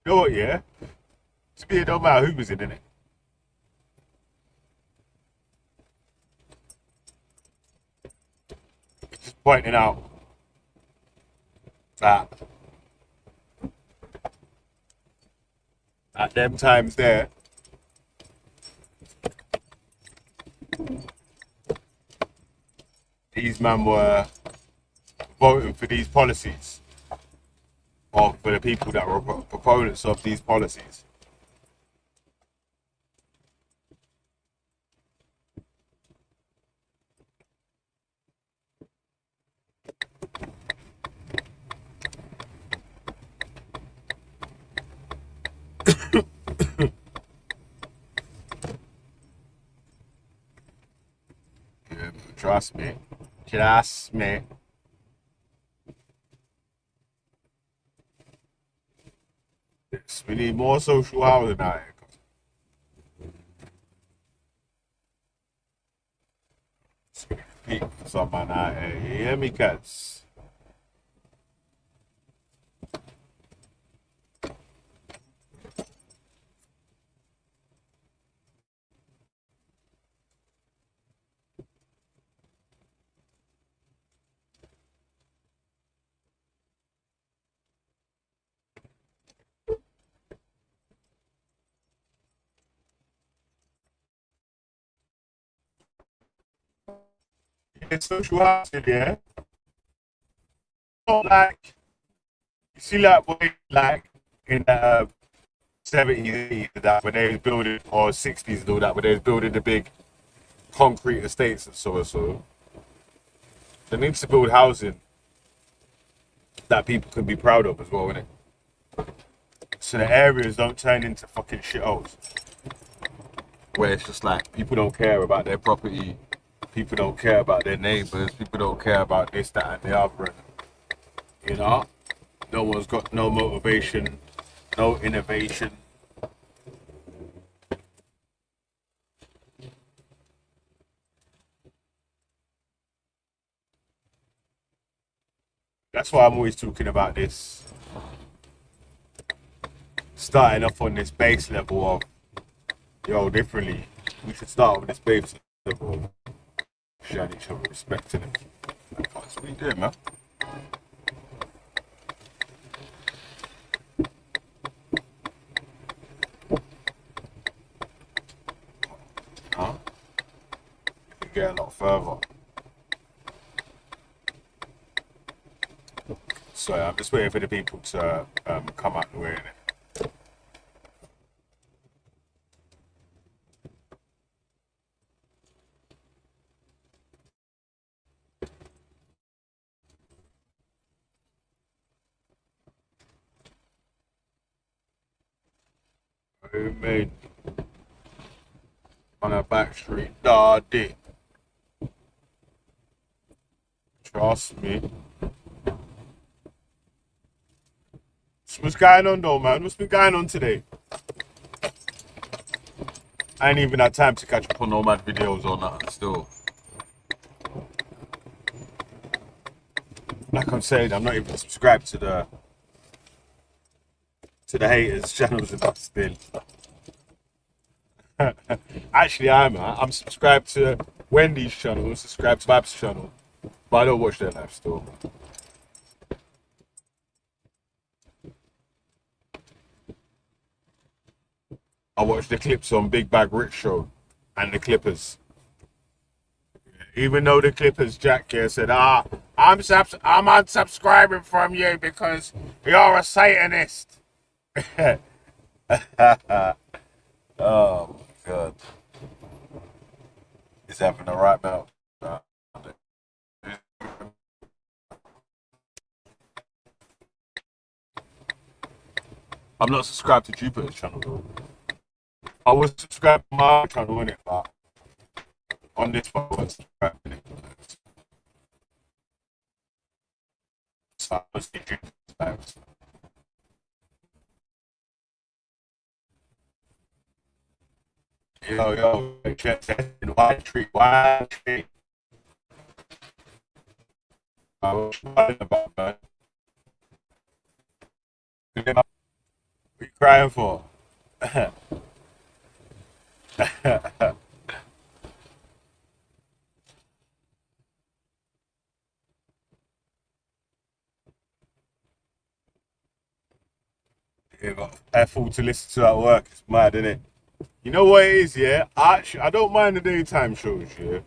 You know what, yeah? To me, it don't matter who was in it. Just pointing out that at them times there, these men were voting for these policies, or for the people that were proponents of these policies. Yeah, trust me. Trust me. Yes, we need more social housing out here. Speak for some man out here. You hear me, cats? It's social housing, yeah. Not like you see, like in the 70s, 80s, that when they was building, or 60s and all that, when they was building the big concrete estates and so. They need to build housing that people can be proud of as well, innit? So the areas don't turn into fucking shitholes where it's just like people don't care about their property, people don't care about their neighbours, people don't care about this, that, and the other. You know, no one's got no motivation, no innovation. That's why I'm always talking about this. Starting off on this base level of, yo, differently. We should start with this base level of showing each other respect in it. That's what we do, man. Huh? You get a lot further. So I'm just waiting for the people to come out the way, innit? you mean? On a back street, daddy. Trust me. What's going on though, man? What's been going on today? I ain't even had time to catch up on no mad videos or nothing still. Like I'm saying, I'm not even subscribed to the haters channels and that still. Actually, I'm subscribed to Wendy's channel, subscribed to Babs' channel, but I don't watch their live still. I watch the clips on Big Bag Rich Show and the Clippers. Even though the Clippers Jack here said, I'm unsubscribing from you because you're a Satanist. Oh my God. He's having a right melt. I'm not subscribed to Jupiter's channel though. I was subscribed to my channel, innit? But on this one, I was subscribed to it. So I was thinking, yo, check white tree. I was worried about, man. What are you crying for? You got F4 to listen to at work. It's mad, isn't it? You know what it is, yeah? I don't mind the daytime shows, yeah?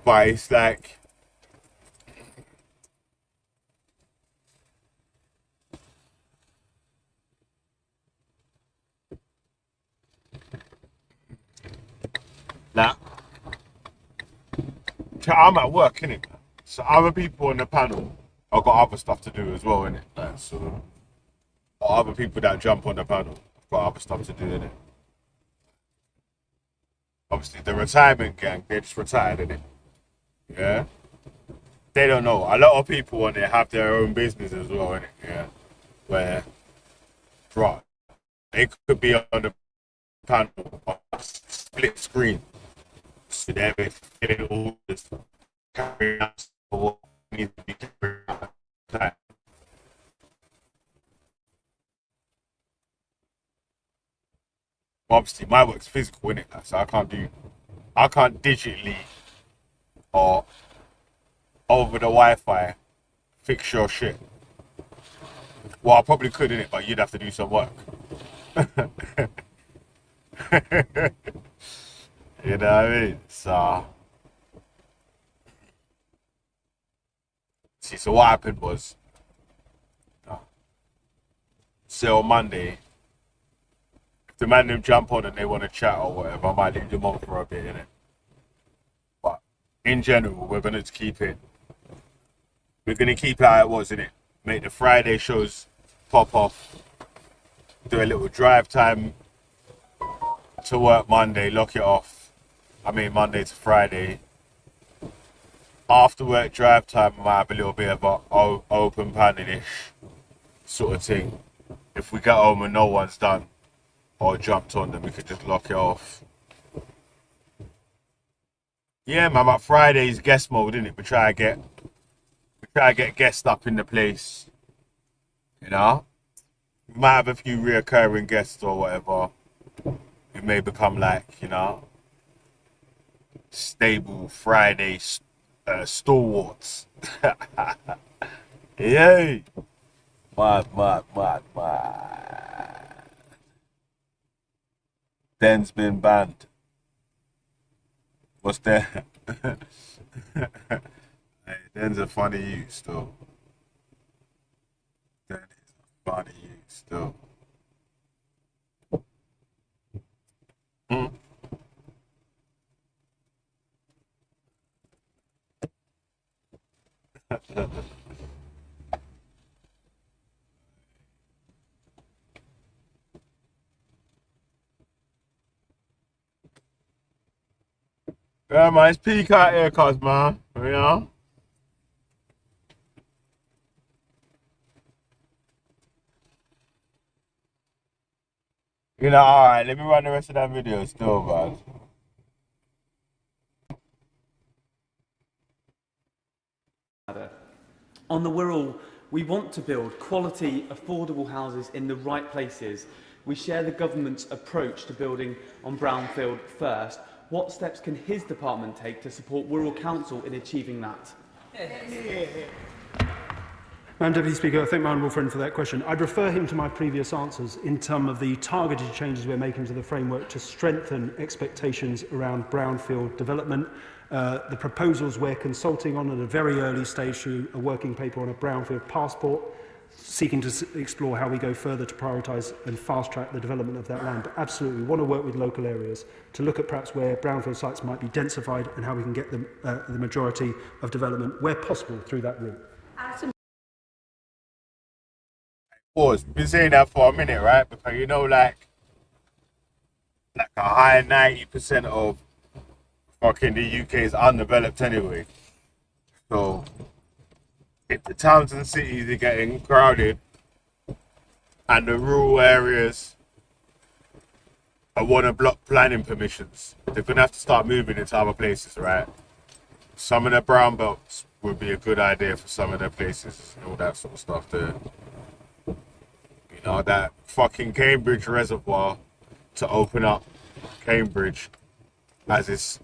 But it's like... Nah. I'm at work, innit? So other people on the panel, I've got other stuff to do as well, innit? Like, so... Other people that jump on the panel, I've got other stuff to do, innit? Obviously, the retirement gang, they're just retired, innit? Yeah? They don't know. A lot of people on there have their own business as well, innit? Yeah? Where, right, they could be on the panel on a split screen. So they're getting all this carrying out what needs to be carried out. Obviously, my work's physical, innit? So I can't digitally or over the Wi-Fi fix your shit. Well, I probably could, innit? But you'd have to do some work. You know what I mean? So, see, so what happened was, say on Monday, if the man them jump on and they want to chat or whatever, I might leave them on for a bit, innit? But in general, we're gonna keep it. We're gonna keep it how it was, innit? Make the Friday shows pop off. Do a little drive time to work Monday, lock it off. I mean Monday to Friday. After work drive time, I might have a little bit of a open planning-ish sort of thing. If we get home and no one's done or jumped on, then we could just lock it off. Yeah, man, but Friday's guest mode, innit? We try to get guests up in the place. You know? We might have a few reoccurring guests or whatever. It may become like, you know, stable Friday stalwarts. Yay! Mad. Den's been banned. What's that? Hey, Den's a funny youth still. Den is a funny youth still. Yeah, man, it's peacock haircuts, man. You know? You know, alright, let me run the rest of that video still, man. On the Wirral, we want to build quality, affordable houses in the right places. We share the government's approach to building on brownfield first. What steps can his department take to support Wirral Council in achieving that? Madam Deputy Speaker, I thank my honourable friend for that question. I'd refer him to my previous answers in terms of the targeted changes we're making to the framework to strengthen expectations around brownfield development. The proposals we're consulting on at a very early stage through a working paper on a brownfield passport, seeking to explore how we go further to prioritise and fast-track the development of that land. But absolutely, we want to work with local areas to look at perhaps where brownfield sites might be densified and how we can get them, the majority of development, where possible, through that route. Pause. Been saying that for a minute, right? Because you know, like a high 90% of fucking the UK is undeveloped anyway. So if the towns and cities are getting crowded and the rural areas want to block planning permissions, they're gonna have to start moving into other places, right? Some of the brown belts would be a good idea for some of their places and all that sort of stuff there. You know, that fucking Cambridge reservoir to open up Cambridge as it's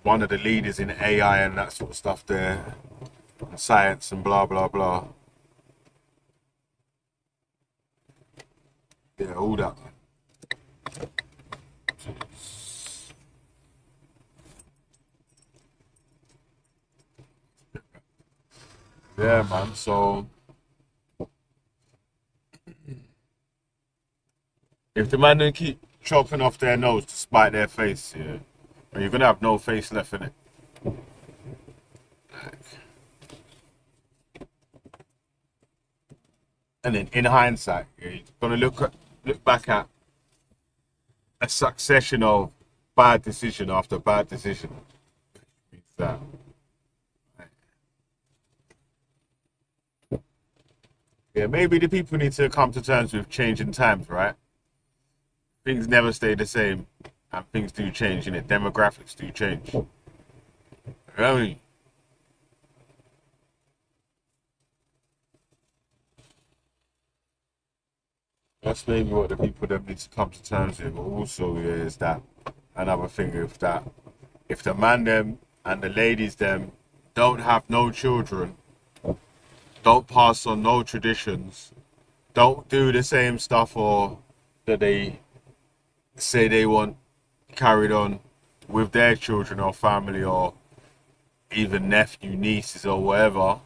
one of the leaders in AI and that sort of stuff there, and science and blah blah blah. Yeah, all that. Yeah, man. So if the man don't keep chopping off their nose to spite their face, yeah, and you're gonna have no face left in it. And then in hindsight, you're gonna look back at a succession of bad decision after bad decision. Means that yeah, maybe the people need to come to terms with changing times, right? Things never stay the same, and things do change, and demographics do change. Really? That's maybe what the people that need to come to terms with. But also, yeah, is that another thing with that? If the man them and the ladies them don't have no children, don't pass on no traditions, don't do the same stuff or that they say they want carried on with their children or family or even nephew, nieces or whatever,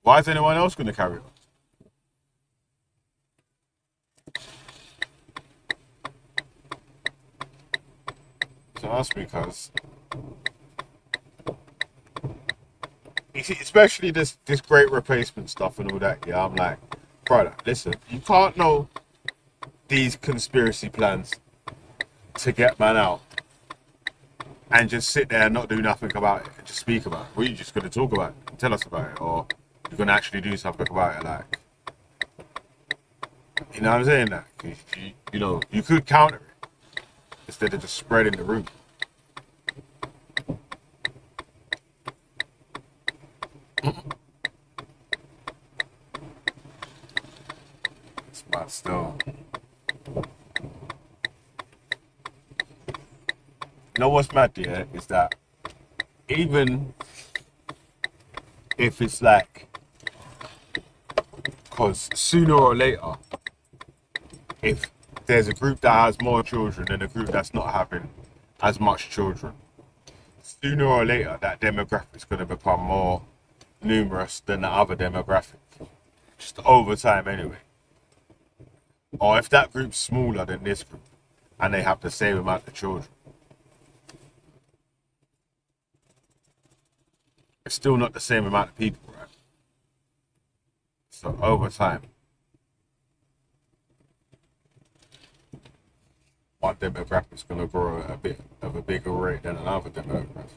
why is anyone else going to carry on? So that's because, you see, especially this great replacement stuff and all that, yeah, I'm like, brother, listen, you can't know these conspiracy plans to get man out and just sit there and not do nothing about it and just speak about it. Well, you're just going to talk about it and tell us about it, or you're going to actually do something about it, like, you know what I'm saying? That you know, you could counter it instead of just spreading the rumor. But still, you know what's mad here is that even if it's like, because sooner or later, if there's a group that has more children than a group that's not having as much children, sooner or later that demographic is going to become more numerous than the other demographic, just over time anyway. Or if that group's smaller than this group and they have the same amount of children, it's still not the same amount of people, right? So over time, one demographic's going to grow at a bit of a bigger rate than another demographic.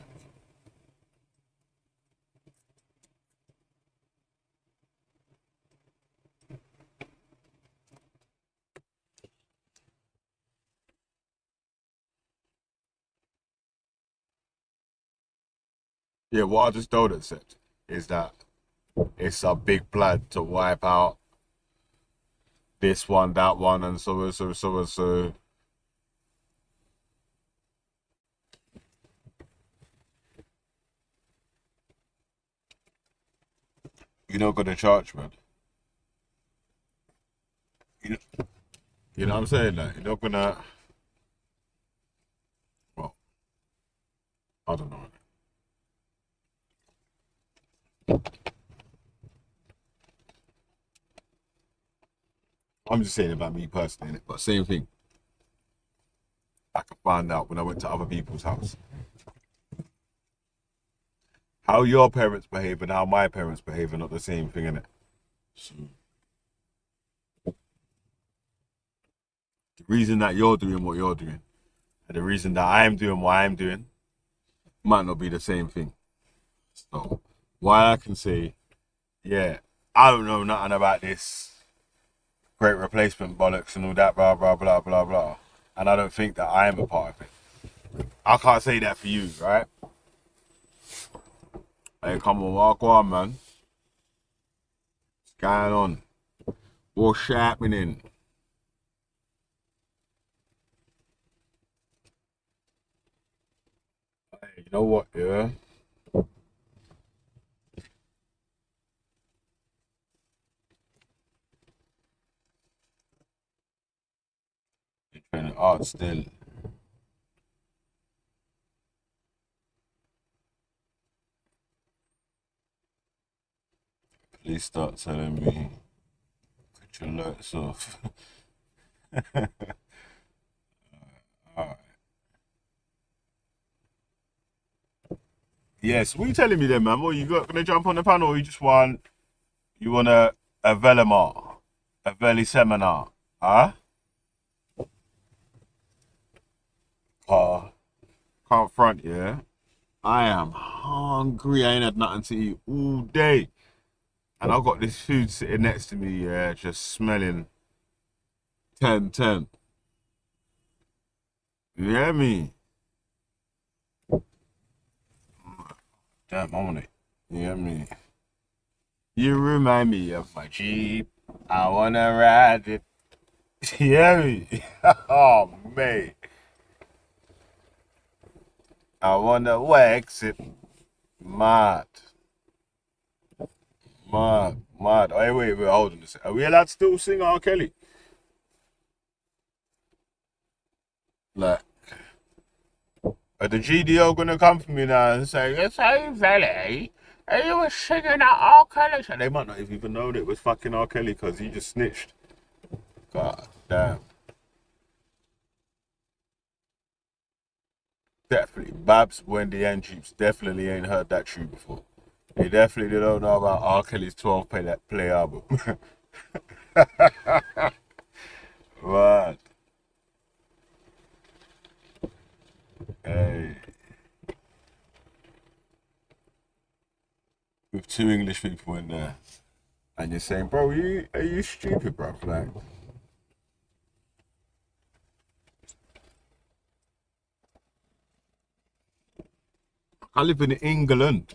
Yeah, what I just don't accept is that it's a big plan to wipe out this one, that one, and so and so, so and so. You're not gonna charge, man. You know what I'm saying? Like, you're not gonna. Well, I don't know. I'm just saying about me personally, but same thing. I could find out when I went to other people's house. How your parents behave and how my parents behave are not the same thing, innit? So, the reason that you're doing what you're doing and the reason that I'm doing what I'm doing might not be the same thing. So, why I can say, yeah, I don't know nothing about this great replacement bollocks and all that, blah, blah, blah, blah, blah. And I don't think that I am a part of it. I can't say that for you, right? Hey, come on, walk on, man. What's going on? What's happening? Hey, you know what, yeah? You're training art still. Please start telling me, put your alerts off. Alright. Yes, what are you telling me then, man? What, you gonna jump on the panel or you just want a Velimar? A Veli seminar? Huh? Can't front, yeah? I am hungry. I ain't had nothing to eat all day. And I've got this food sitting next to me, yeah, just smelling 10-10. You hear me? Damn, I want it. You hear me? You remind me of my Jeep. I wanna ride it. You hear me? Oh, man. I wanna wax it. Mad. Mad. Hey, wait, hold on a second. Are we allowed to still sing R. Kelly? Like, are the GDO gonna come for me now and say, yes, hey, Valley, you were singing that R. Kelly? And they might not have even known it was fucking R. Kelly because he just snitched. God damn. Definitely. Babs, Wendy, and Jeeps definitely ain't heard that tune before. They definitely don't know about R. Kelly's 12 play album. What? Hey. With two English people in there. And you're saying, bro, are you stupid, bro? Like, I live in England.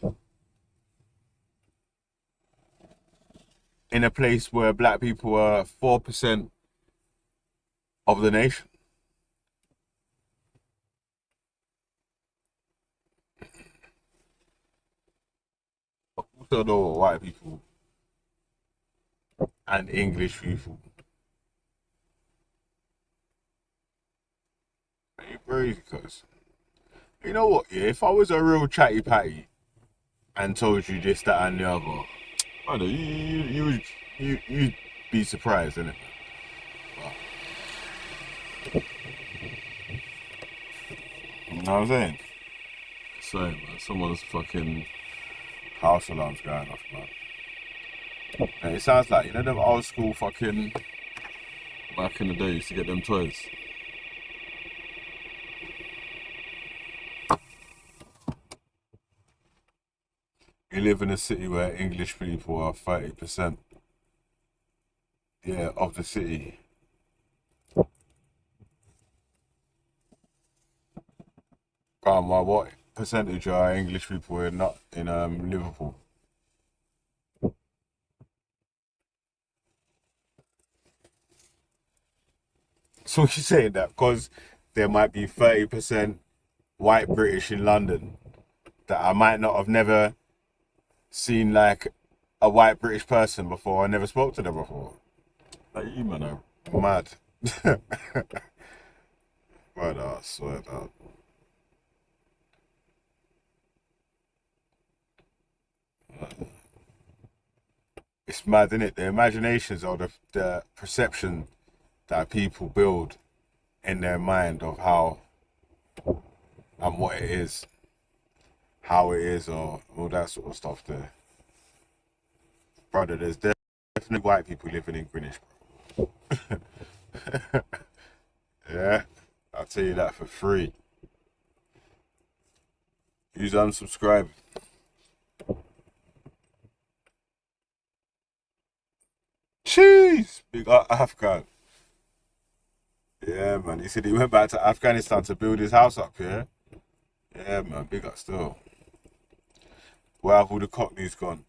In a place where black people are 4% of the nation. I also know white people and English people. Hey, bro, because you know what? Yeah, if I was a real chatty patty and told you this, that, and the other, I know you'd be surprised, innit? You know what I'm saying? Sorry, man. Someone's fucking house alarm's going off, man. And it sounds like, you know, them old school fucking back in the day used to get them toys. live in a city where English people are 30%, yeah, of the city. What percentage are English people in not in Liverpool? So you're saying that because there might be 30% white British in London, that I might not have never seen like a white British person before, I never spoke to them before. Like, you man are mad. But I swear that. It's mad, isn't it? The imaginations or the perception that people build in their mind of how and what it is, how it is, or all that sort of stuff there. Brother, there's definitely white people living in Greenwich, bro. Yeah, I'll tell you that for free. Who's unsubscribing? Jeez, big Afghan. Yeah, man. He said he went back to Afghanistan to build his house up, yeah? Yeah, man. Big up still. Where have all the cockneys gone?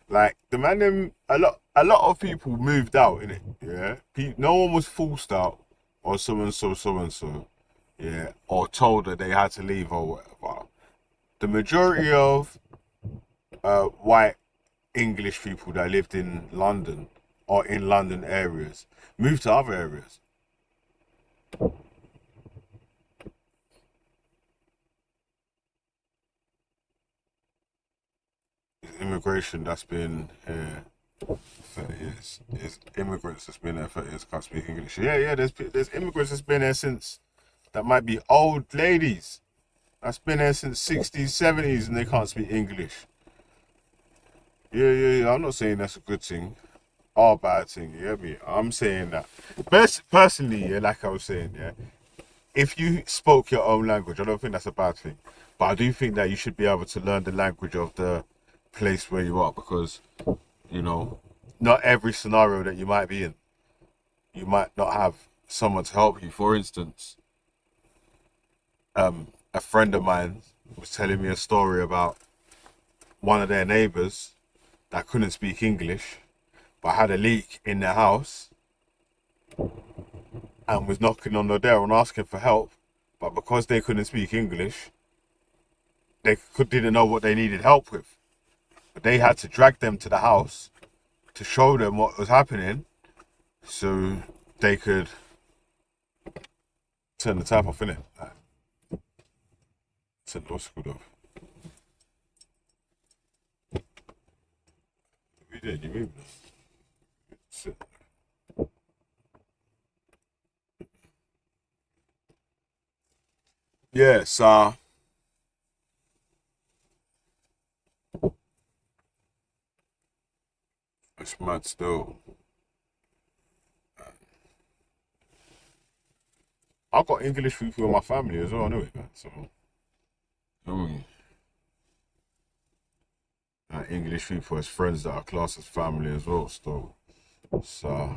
Like, the man, them, a lot of people moved out, innit? Yeah? No one was forced out, or so-and-so, yeah? Or told that they had to leave or whatever. The majority of white English people that lived in London or in London areas moved to other areas. Immigration that's been here 30 years. It's immigrants that's been there 30 years can't speak English. Yeah, there's immigrants that's been there since, that might be old ladies that's been there since 60s, 70s and they can't speak English. Yeah. I'm not saying that's a good thing or a bad thing, you get me? I'm saying that personally, yeah, like I was saying, yeah, if you spoke your own language, I don't think that's a bad thing. But I do think that you should be able to learn the language of the place where you are, because, you know, not every scenario that you might be in, you might not have someone to help you. For instance, a friend of mine was telling me a story about one of their neighbours that couldn't speak English but had a leak in their house and was knocking on the door and asking for help, but because they couldn't speak English, they didn't know what they needed help with. But they had to drag them to the house to show them what was happening so they could turn the tap off, innit? Turn what's it called off. What you doing? You moving? Sit. Yeah, so it's mad still. I've got English people in my family as well, anyway, man. So, English people as friends that are classed as family as well, still. So,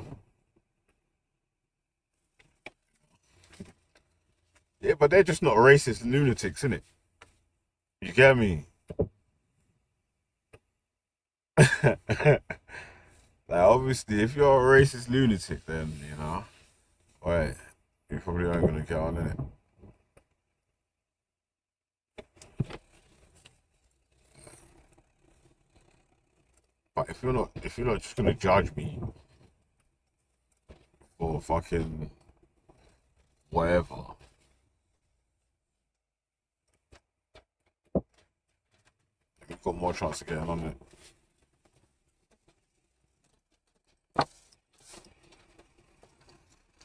yeah, but they're just not racist lunatics, innit? You get me? Like, obviously, if you're a racist lunatic, then, you know, wait, you probably aren't going to get on, innit? But if you're not just going to judge me for fucking whatever, you've got more chance of getting on it.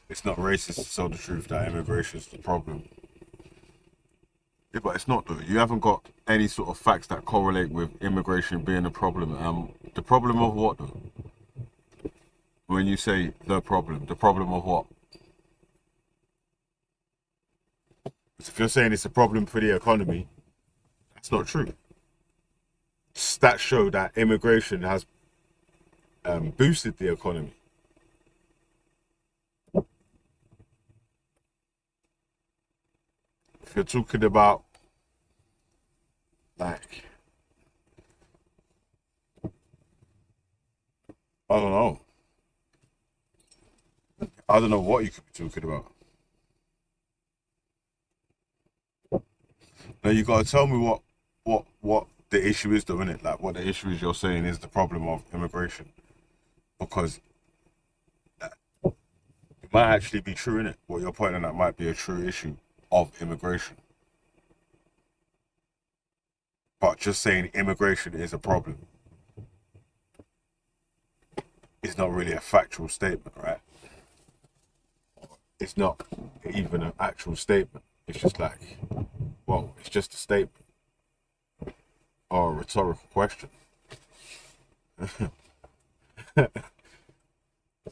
It's not racist to tell the truth that immigration is the problem. Yeah, but it's not though. You haven't got any sort of facts that correlate with immigration being a problem. The problem of what though? When you say the problem of what? If you're saying it's a problem for the economy, that's not true. stats show that immigration has boosted the economy. If you're talking about like, I don't know what you could be talking about. Now you gotta tell me what the issue is, though, innit? Like what the issue is you're saying is the problem of immigration, because it might actually be true, innit? What you're pointing at might be a true issue of immigration, but just saying immigration is a problem is not really a factual statement, right? It's not even an actual statement. It's just like, well, it's just a statement or a rhetorical question. How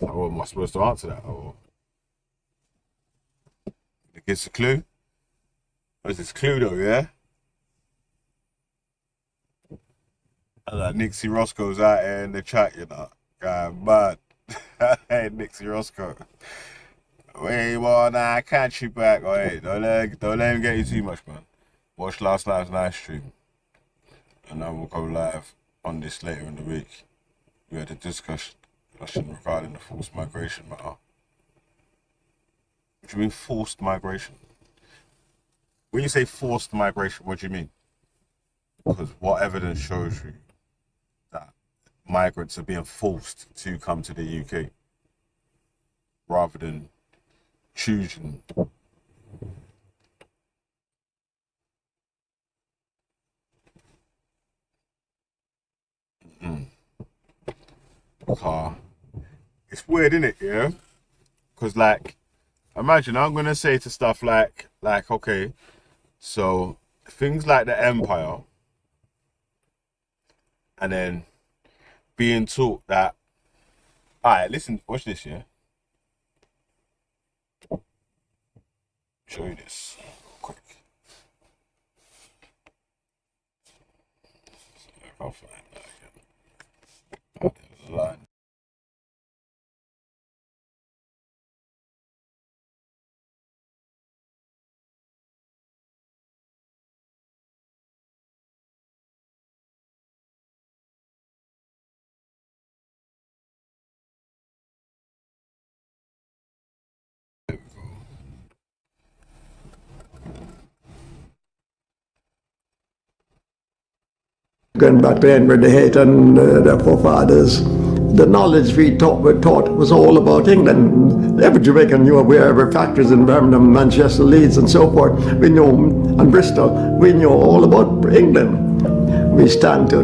am I supposed to answer that? Or it gives a clue. What's this clue though? Yeah. And like Nixie Roscoe's out here in the chat, you know. Mad. Hey, Nixie Roscoe. Wait, well, nah, I catch you back. Wait, don't let him get you too much, man. Watch last night's live stream, and then we'll go live on this later in the week. We had a discussion regarding the forced migration matter. What do you mean forced migration? When you say forced migration, what do you mean? Because what evidence shows you that migrants are being forced to come to the UK rather than choosing? Car. It's weird, isn't it? Yeah. Because like, imagine I'm gonna say to stuff like, okay, so things like the empire, and then being taught that. All right, listen, watch this, yeah. Show you this real quick. I'll find that again. Line. Going back to Edward the Eighth and their forefathers, the knowledge we were taught was all about England. Every Jamaican knew where were factories in Birmingham, Manchester, Leeds, and so forth. We knew, and Bristol, we knew all about England. We stand to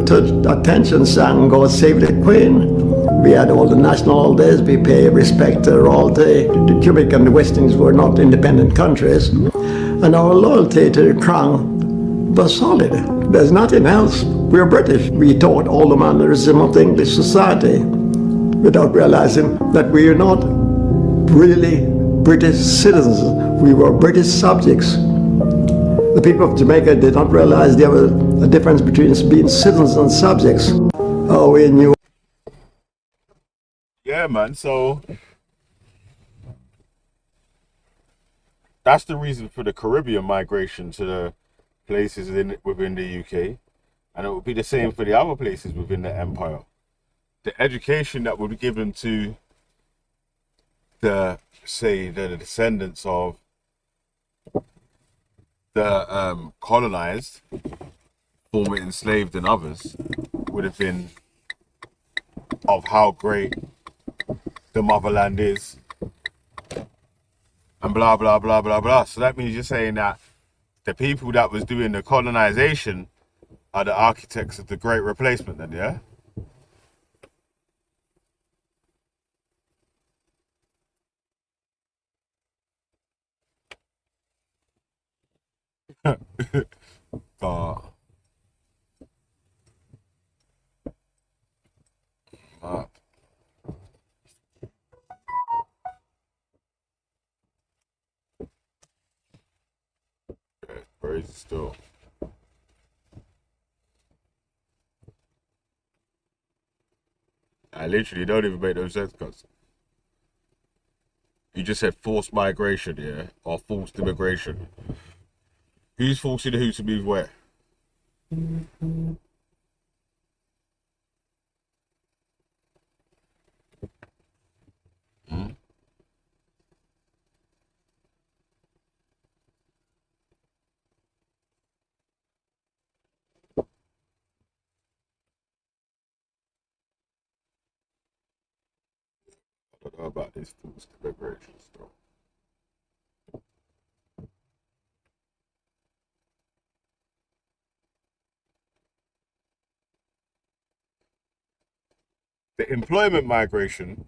attention, sang God Save the Queen. We had all the national holidays, we pay respect to her all day. The Quebec and the West Indies were not independent countries. And our loyalty to the crown was solid. There's nothing else. We're British. We taught all the mannerism of the English society without realizing that we are not really British citizens. We were British subjects. The people of Jamaica did not realize there was a difference between being citizens and subjects. Oh, we knew. Yeah, man. So that's the reason for the Caribbean migration to the places within the UK. And it would be the same for the other places within the empire. The education that would be given to the descendants of the colonized, formerly enslaved and others, would have been of how great the motherland is, and blah, blah, blah, blah, blah. So that means you're saying that the people that was doing the colonization are the architects of the Great Replacement then, yeah? God. Mad. Yeah, crazy still. I literally don't even make no sense, cuz. You just said forced migration, yeah? Or forced immigration. Who's forcing who to move where? I don't know about this forced immigration stuff. The employment migration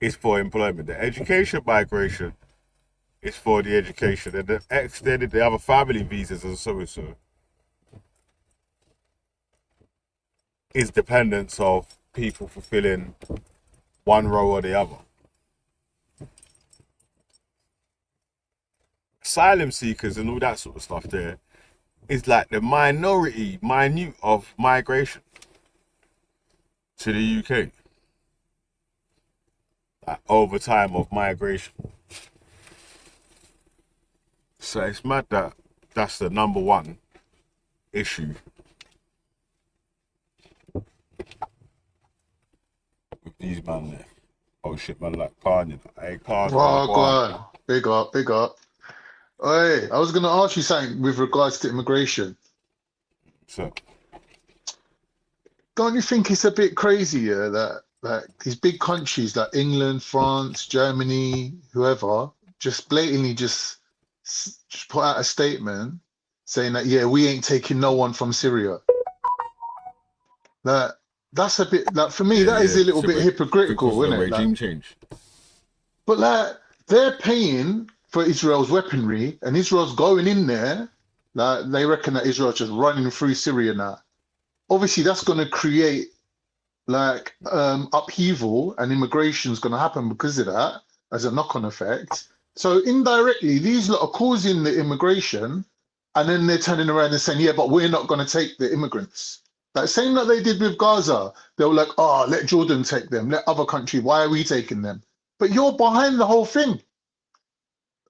is for employment. The education migration is for the education. And the extended, the other family visas and so is dependence of people fulfilling one role or the other. Asylum seekers and all that sort of stuff there is like the minute of migration to the UK. Like over time of migration. So it's mad that that's the number one issue with these man there. Oh shit, man, like Kanye. Hey, Kanye. Well, go on. Big up, big up. Hey, I was going to ask you something with regards to immigration. So, don't you think it's a bit crazy here that these big countries like England, France, Germany, whoever, just blatantly just put out a statement saying that, yeah, we ain't taking no one from Syria. That's a bit, like, for me, that is a little bit hypocritical, isn't it? Regime change. But like, they're paying for Israel's weaponry, and Israel's going in there. Like, they reckon that Israel's just running through Syria now. Obviously, that's going to create like upheaval, and immigration's going to happen because of that as a knock-on effect. So indirectly, these lot are causing the immigration, and then they're turning around and saying, yeah, but we're not going to take the immigrants. Like, same like they did with Gaza. They were like, oh, let Jordan take them, let other country, why are we taking them? But you're behind the whole thing.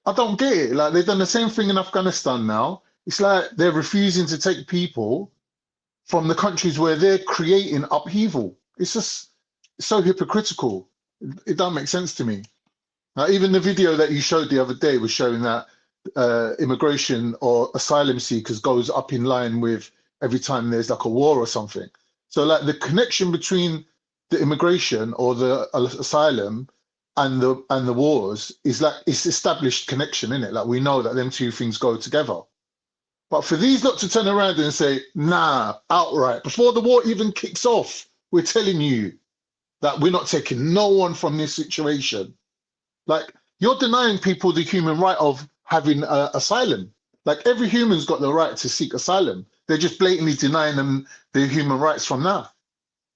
I don't get it. Like, they've done the same thing in Afghanistan now. It's like they're refusing to take people from the countries where they're creating upheaval. It's just so hypocritical. It don't make sense to me. Even the video that you showed the other day was showing that immigration or asylum seekers goes up in line with every time there's like a war or something. So like the connection between the immigration or the asylum and the wars is like, it's established connection, isn't it? Like, we know that them two things go together. But for these lot to turn around and say, nah, outright, before the war even kicks off, we're telling you that we're not taking no one from this situation. Like, you're denying people the human right of having asylum. Like, every human's got the right to seek asylum. They're just blatantly denying them their human rights from now.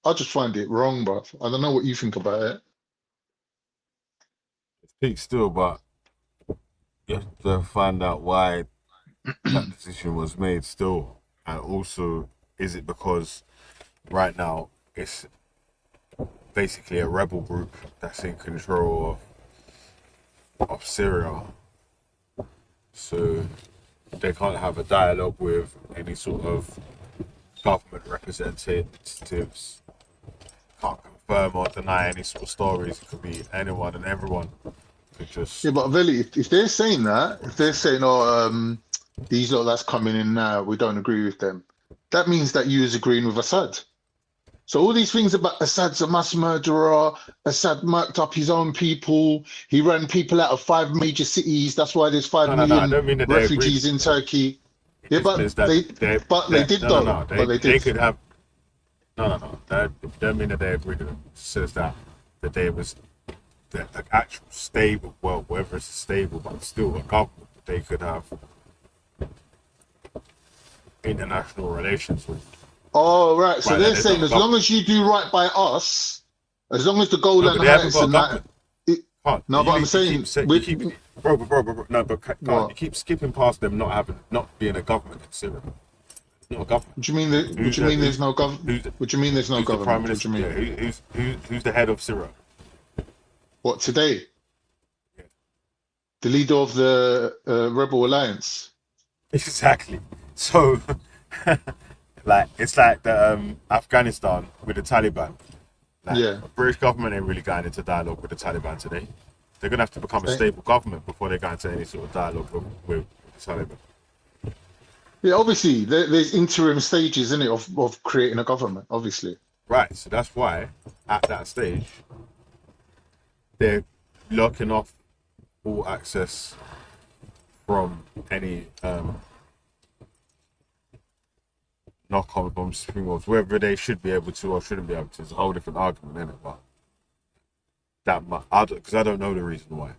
I just find it wrong, bro. I don't know what you think about it. It's peak still, but you have to find out why that decision was made still. And also, is it because right now it's basically a rebel group that's in control of Syria? So they can't have a dialogue with any sort of government representatives. Can't confirm or deny any sort of stories. It could be anyone and everyone. Could just... Yeah, but Veli, if they're saying that, if they're saying, oh, these lot that's coming in now, we don't agree with them, that means that you is agreeing with Assad. So all these things about Assad's a mass murderer, Assad murked up his own people, he ran people out of 5 major cities, that's why there's 5 million refugees in Turkey. Yeah, but they did though. They could have... No. That doesn't mean that they agreed with it. It says that they was the actual stable, well, whether it's stable, but still a government that they could have international relations with. Oh, right. So they're saying as long as you do right by us, as long as the Golan Heights and that... No, but I'm saying... Bro, no, but you keep skipping past them not being a government in Syria. No government. What do you mean? What do you mean? There's no government. What do you mean? There's no Who's the prime government? What do minister? you mean? Yeah, who's the head of Syria? What today? The leader of the Rebel Alliance. Exactly. So, like, it's like the Afghanistan with the Taliban. Like, Yeah. the British government ain't really going into dialogue with the Taliban today. They're gonna have to become a Same. stable government before they go into any sort of dialogue with the Taliban. Yeah, obviously there's interim stages in it of creating a government. Obviously. Right. So that's why at that stage they're locking off all access from any knock-on from Supreme Court, whether they should be able to or shouldn't be able to. It's a whole different argument, isn't it? But that because I don't know the reason why.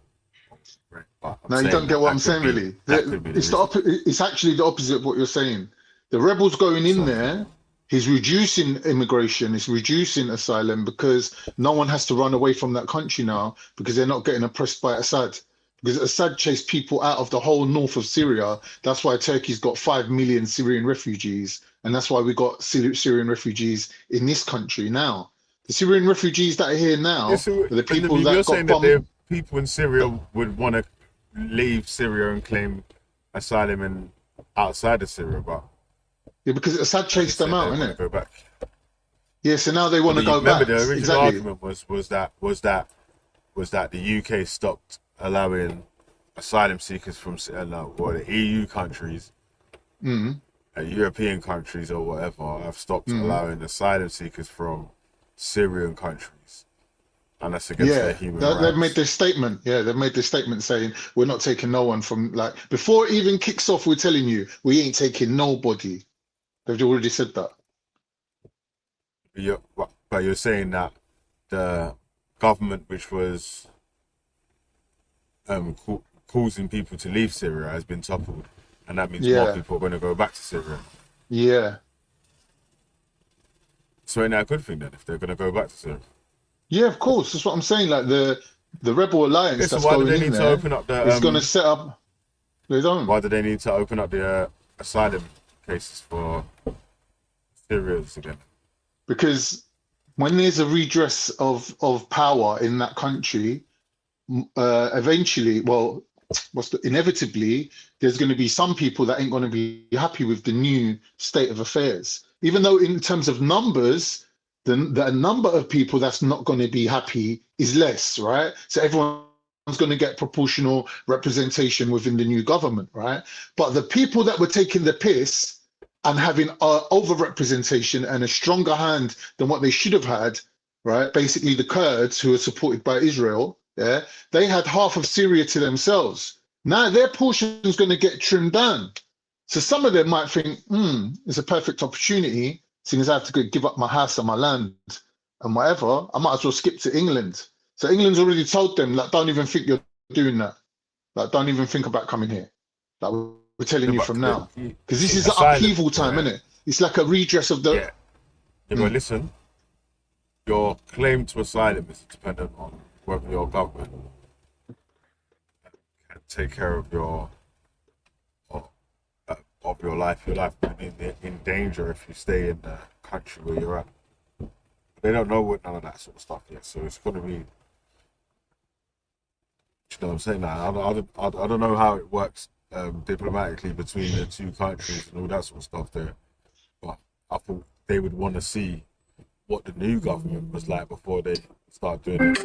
Right. But No, you don't get what I'm saying, really. It's actually the opposite of what you're saying. The rebels going in there, he's reducing immigration, he's reducing asylum because no one has to run away from that country now because they're not getting oppressed by Assad. Because Assad chased people out of the whole north of Syria. That's why Turkey's got 5 million Syrian refugees. And that's why we got Syrian refugees in this country now. The Syrian refugees that are here now Yeah, so are the people you're that saying got that bombed. people in Syria would want to leave Syria and claim asylum in outside of Syria, but Yeah, because Assad chased them out, they want innit? to go back. Yeah, so now they want to go Remember, back. the original Exactly. argument was that the UK stopped allowing asylum seekers from or the EU countries, Mm. European countries or whatever have stopped allowing asylum seekers from Syrian countries, and that's against their human rights. They've made this statement. Yeah, they've made this statement saying we're not taking no one from, like, before it even kicks off, we're telling you we ain't taking nobody. They've already said that. But you're saying that the government, which was causing people to leave Syria, has been toppled, and that means more people are going to go back to Syria. Yeah. So ain't that a good thing then, if they're going to go back to Syria? Yeah, of course. That's what I'm saying. Like the Rebel Alliance Listen, that's why do going they in need to there open up the? is going to set up. They don't. Why do they need to open up the asylum cases for Syrians again? Because when there's a redress of power in that country, eventually, inevitably, there's going to be some people that ain't going to be happy with the new state of affairs. Even though in terms of numbers, the number of people that's not going to be happy is less, right? So everyone's going to get proportional representation within the new government, right? But the people that were taking the piss and having over-representation and a stronger hand than what they should have had, right? Basically, the Kurds, who are supported by Israel, yeah, they had half of Syria to themselves. Now their portion is going to get trimmed down. So some of them might think, it's a perfect opportunity, seeing as I have to go give up my house and my land and whatever, I might as well skip to England. So England's already told them, like, don't even think you're doing that. Like, don't even think about coming here. Like, we're telling you from now. Because this is an upheaval time, isn't it? It's like a redress of the... Yeah, but listen, your claim to asylum is dependent on whether your government can take care of your life. Your life will be in danger if you stay in the country where you're at. They don't know what none of that sort of stuff yet, so it's going to be. You know what I'm saying? Like, I don't know how it works diplomatically between the two countries and all that sort of stuff there, but I thought they would want to see what the new government was like before they start doing it.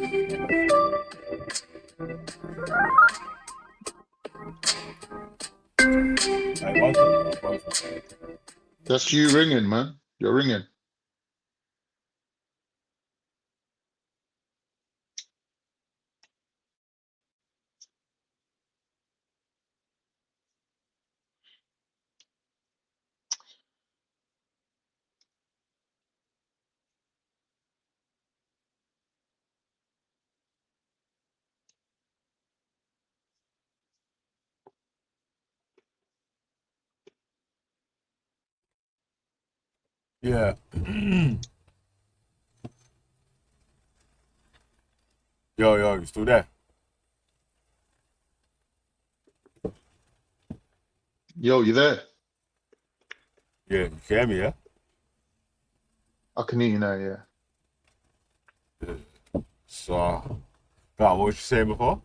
That's you ringing, man. You're ringing. Yeah. Yo, you still there? Yo, you there? Yeah, you can hear me, yeah? I can hear you now, yeah. So, what was you saying before?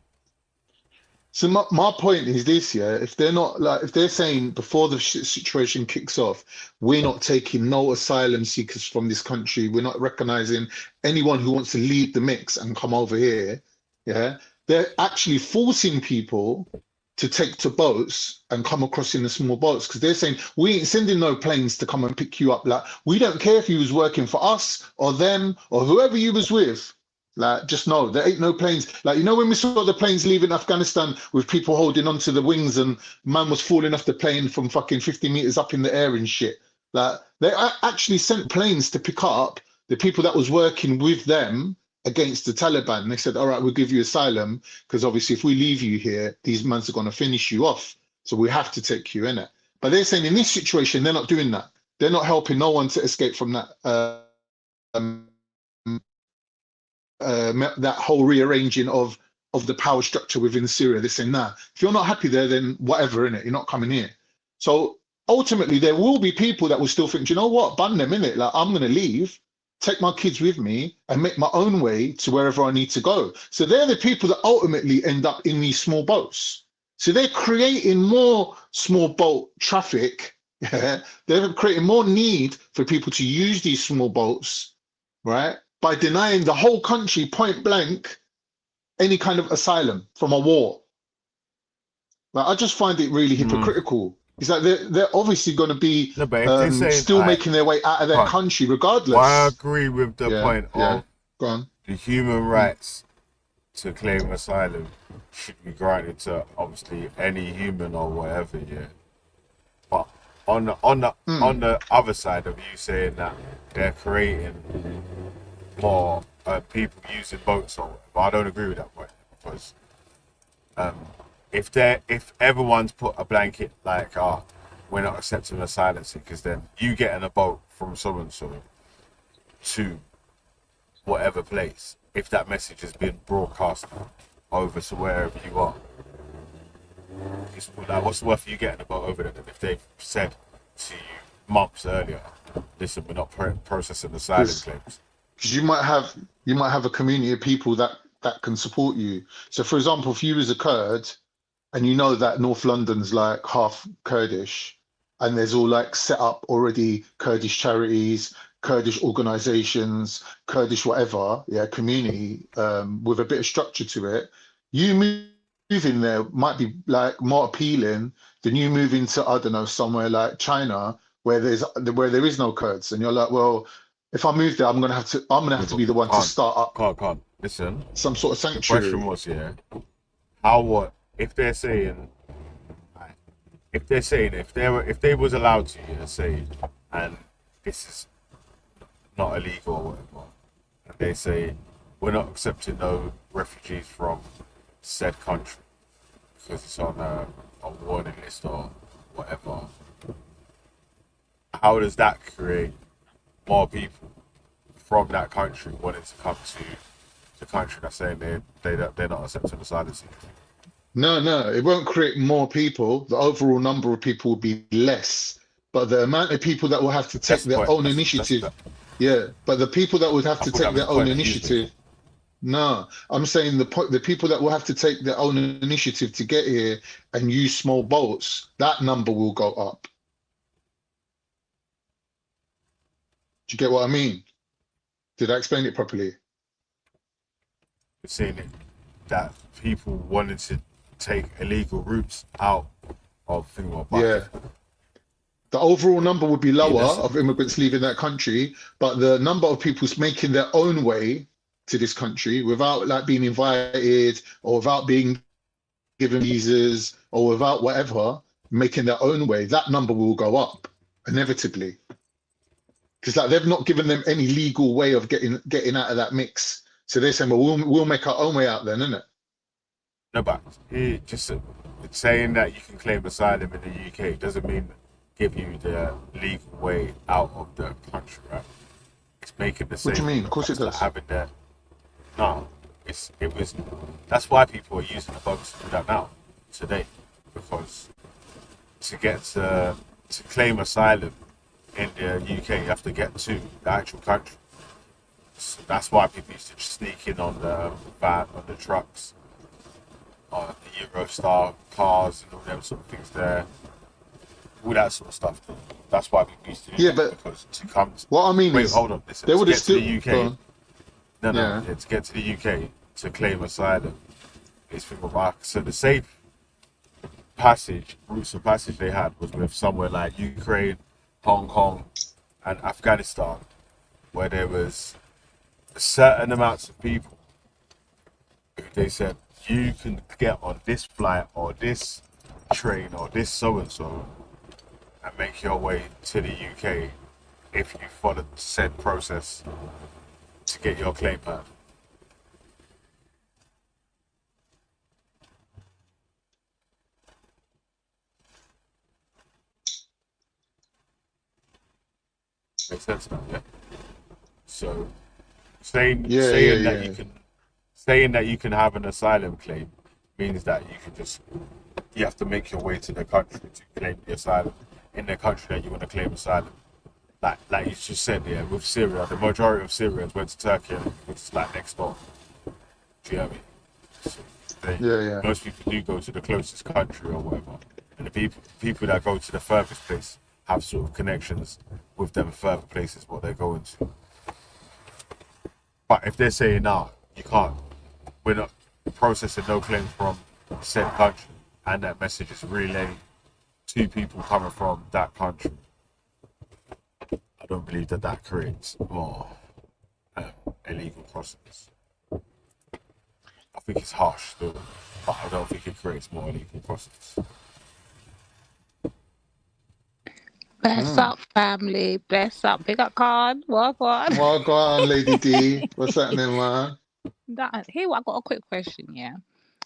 So my point is this, yeah, if they're not like, if they're saying before the situation kicks off, we're not taking no asylum seekers from this country, we're not recognizing anyone who wants to leave the mix and come over here, yeah, they're actually forcing people to take to boats and come across in the small boats because they're saying we ain't sending no planes to come and pick you up. Like, we don't care if you was working for us or them or whoever you was with. Like, just know there ain't no planes. Like, you know, when we saw the planes leaving Afghanistan with people holding onto the wings and man was falling off the plane from fucking 50 meters up in the air and shit. Like, they actually sent planes to pick up the people that was working with them against the Taliban. They said, all right, we'll give you asylum because obviously if we leave you here, these mans are going to finish you off. So we have to take you in it. But they're saying in this situation, they're not doing that. They're not helping no one to escape from that that whole rearranging of the power structure within Syria. They're saying, nah, if you're not happy there, then whatever, innit? You're not coming here. So ultimately, there will be people that will still think, you know what, ban them, innit? Like, I'm going to leave, take my kids with me, and make my own way to wherever I need to go. So they're the people that ultimately end up in these small boats. So they're creating more small boat traffic. Yeah? They're creating more need for people to use these small boats, right? By denying the whole country point blank any kind of asylum from a war. Like, I just find it really hypocritical. It's like they're obviously going to be still making their way out of their country regardless. I agree with the point of Go on. the human rights to claim asylum should be granted to obviously any human or whatever, yeah. But on the other side of you saying that they're creating more people using boats or whatever, I don't agree with that point because if everyone's put a blanket like, we're not accepting asylum seekers, then you get in a boat from so and so to whatever place, if that message has been broadcast over to wherever you are, it's like, what's the worth of you getting a boat over there then if they've said to you months earlier, listen, we're not processing asylum claims? Because you might have a community of people that can support you. So for example, if you was a Kurd and you know that North London's like half Kurdish and there's all like set up already Kurdish charities, Kurdish organizations, Kurdish whatever, community with a bit of structure to it, you moving there might be like more appealing than you moving to, I don't know, somewhere like China where there is no Kurds, and you're like, well, if I move there, I'm gonna have to be the one to start up. Can't. Listen. Some sort of sanctuary. The question was, if they was allowed to say, and this is not illegal or whatever, and they say we're not accepting no refugees from said country because it's on a warning list or whatever, how does that create more people from that country wanting to come to the country that's saying they're not accepting asylum seekers? No, it won't create more people. The overall number of people will be less, but the amount of people that will have to take their own initiative, but the people that would have to take their own initiative. No, I'm saying the people that will have to take their own initiative to get here and use small boats, that number will go up. Do you get what I mean? Did I explain it properly? You're saying that people wanted to take illegal routes out of the overall number would be lower of immigrants leaving that country, but the number of people making their own way to this country without like being invited or without being given visas or without whatever, making their own way, that number will go up inevitably. Because like they've not given them any legal way of getting out of that mix. So they're saying, well, we'll make our own way out then, isn't it? No, but just saying that you can claim asylum in the UK doesn't mean give you the legal way out of the country, right? It's making the same. What do you mean? Of course it does. Having that. No, that's why people are using the boats to do that now, today, because to claim asylum, in the UK. You have to get to the actual country. So that's why people used to just sneak in on the van, on the trucks, on the Eurostar cars and all them sort of things there. All that sort of stuff. That's why people used to do that, but because to come to, what I mean wait, is, hold on, listen, they to would get have to still. the UK, to get to the UK to claim asylum is through Iraq. So the safe routes of passage they had was with somewhere like Ukraine, Hong Kong, and Afghanistan, where there was certain amounts of people who they said you can get on this flight or this train or this so-and-so and make your way to the UK if you follow the said process to get your claim back. Makes sense now, yeah? So saying that you can have an asylum claim means that you have to make your way to the country to claim the asylum in the country that you want to claim asylum. Like you just said, yeah, with Syria, the majority of Syrians went to Turkey, which is like next door. Do you know what I mean? So most people do go to the closest country or whatever, and the people that go to the furthest place have sort of connections with them further places what they're going to. But if they're saying, no, you can't, we're not processing no claims from said country, and that message is relayed to people coming from that country, I don't believe that creates more illegal crossings. I think it's harsh still, but I don't think it creates more illegal crossings. Bless up, family. Bless up. Big up, Khan. What? Well, go on, Lady D. What's happening, man? Here, I got a quick question, yeah.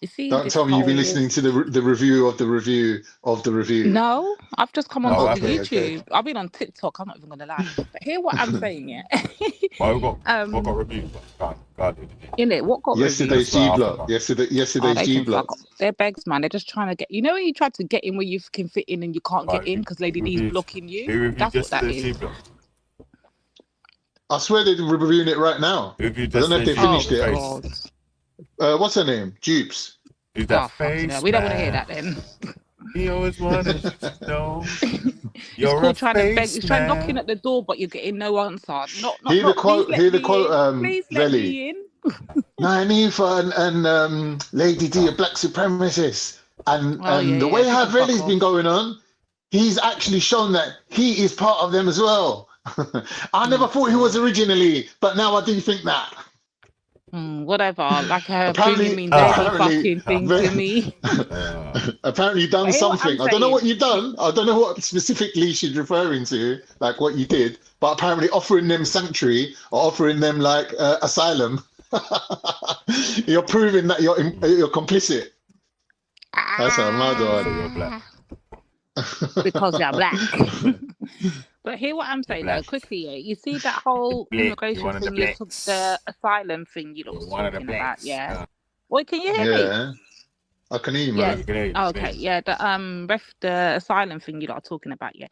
You see Don't this tell me you've been whole... listening to the review of the review of the review. No, I've just come on the Okay, YouTube. okay. I've been on TikTok, I'm not even going to lie. But hear what I'm saying, yeah. What got reviewed? Innit, what got Yesterday's reviewed? G-Block. Yesterday's G-Block. They're begs, man. They're just trying to get... You know when you try to get in where you can fit in and you can't get in because Lady D's blocking you? That's what that is. I swear they're reviewing it right now. I don't know if they finished it. What's her name? Dupes. Is that face? No, we don't want to hear that then. He always wanted to know. It's called trying to beg. He's trying knocking at the door, but you're getting no answer. Hear the quote, Please let Velly. me in. Nyanifa and Lady D are black supremacists. And the way how Velly's been going on, he's actually shown that he is part of them as well. I never thought he was originally, but now I do think that. Whatever, like her bringing me fucking thing to me. Apparently you've done something. I don't know what you've done. I don't know what specifically she's referring to, like what you did, but apparently offering them sanctuary or offering them like asylum, you're proving that you're complicit. That's how mad you're black. Because you're black. But hear what I'm saying though, quickly, yeah. You see that whole immigration thing, the asylum thing you lot was talking about, yeah. Well, can you hear me? Yeah, I can hear you, man. Okay, yeah. The asylum thing you lot are talking about, yeah.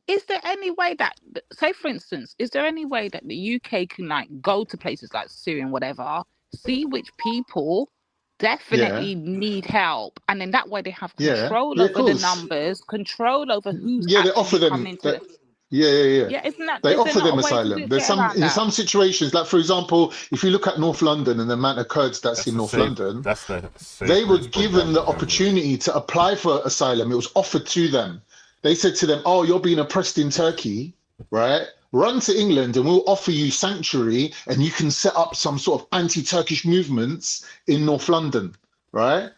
Is there any way that, say for instance, is there any way that the UK can like go to places like Syria and whatever, see which people definitely need help, and then that way they have control over the numbers, control over who's they offer them coming to Yeah, isn't that, they is there offer not them a way to asylum. There's get around in that? some situations, like for example, if you look at North London and the amount of Kurds that's in North London, they were given the opportunity to apply for asylum. It was offered to them. They said to them, "Oh, you're being oppressed in Turkey, right? Run to England and we'll offer you sanctuary, and you can set up some sort of anti-Turkish movements in North London, right?"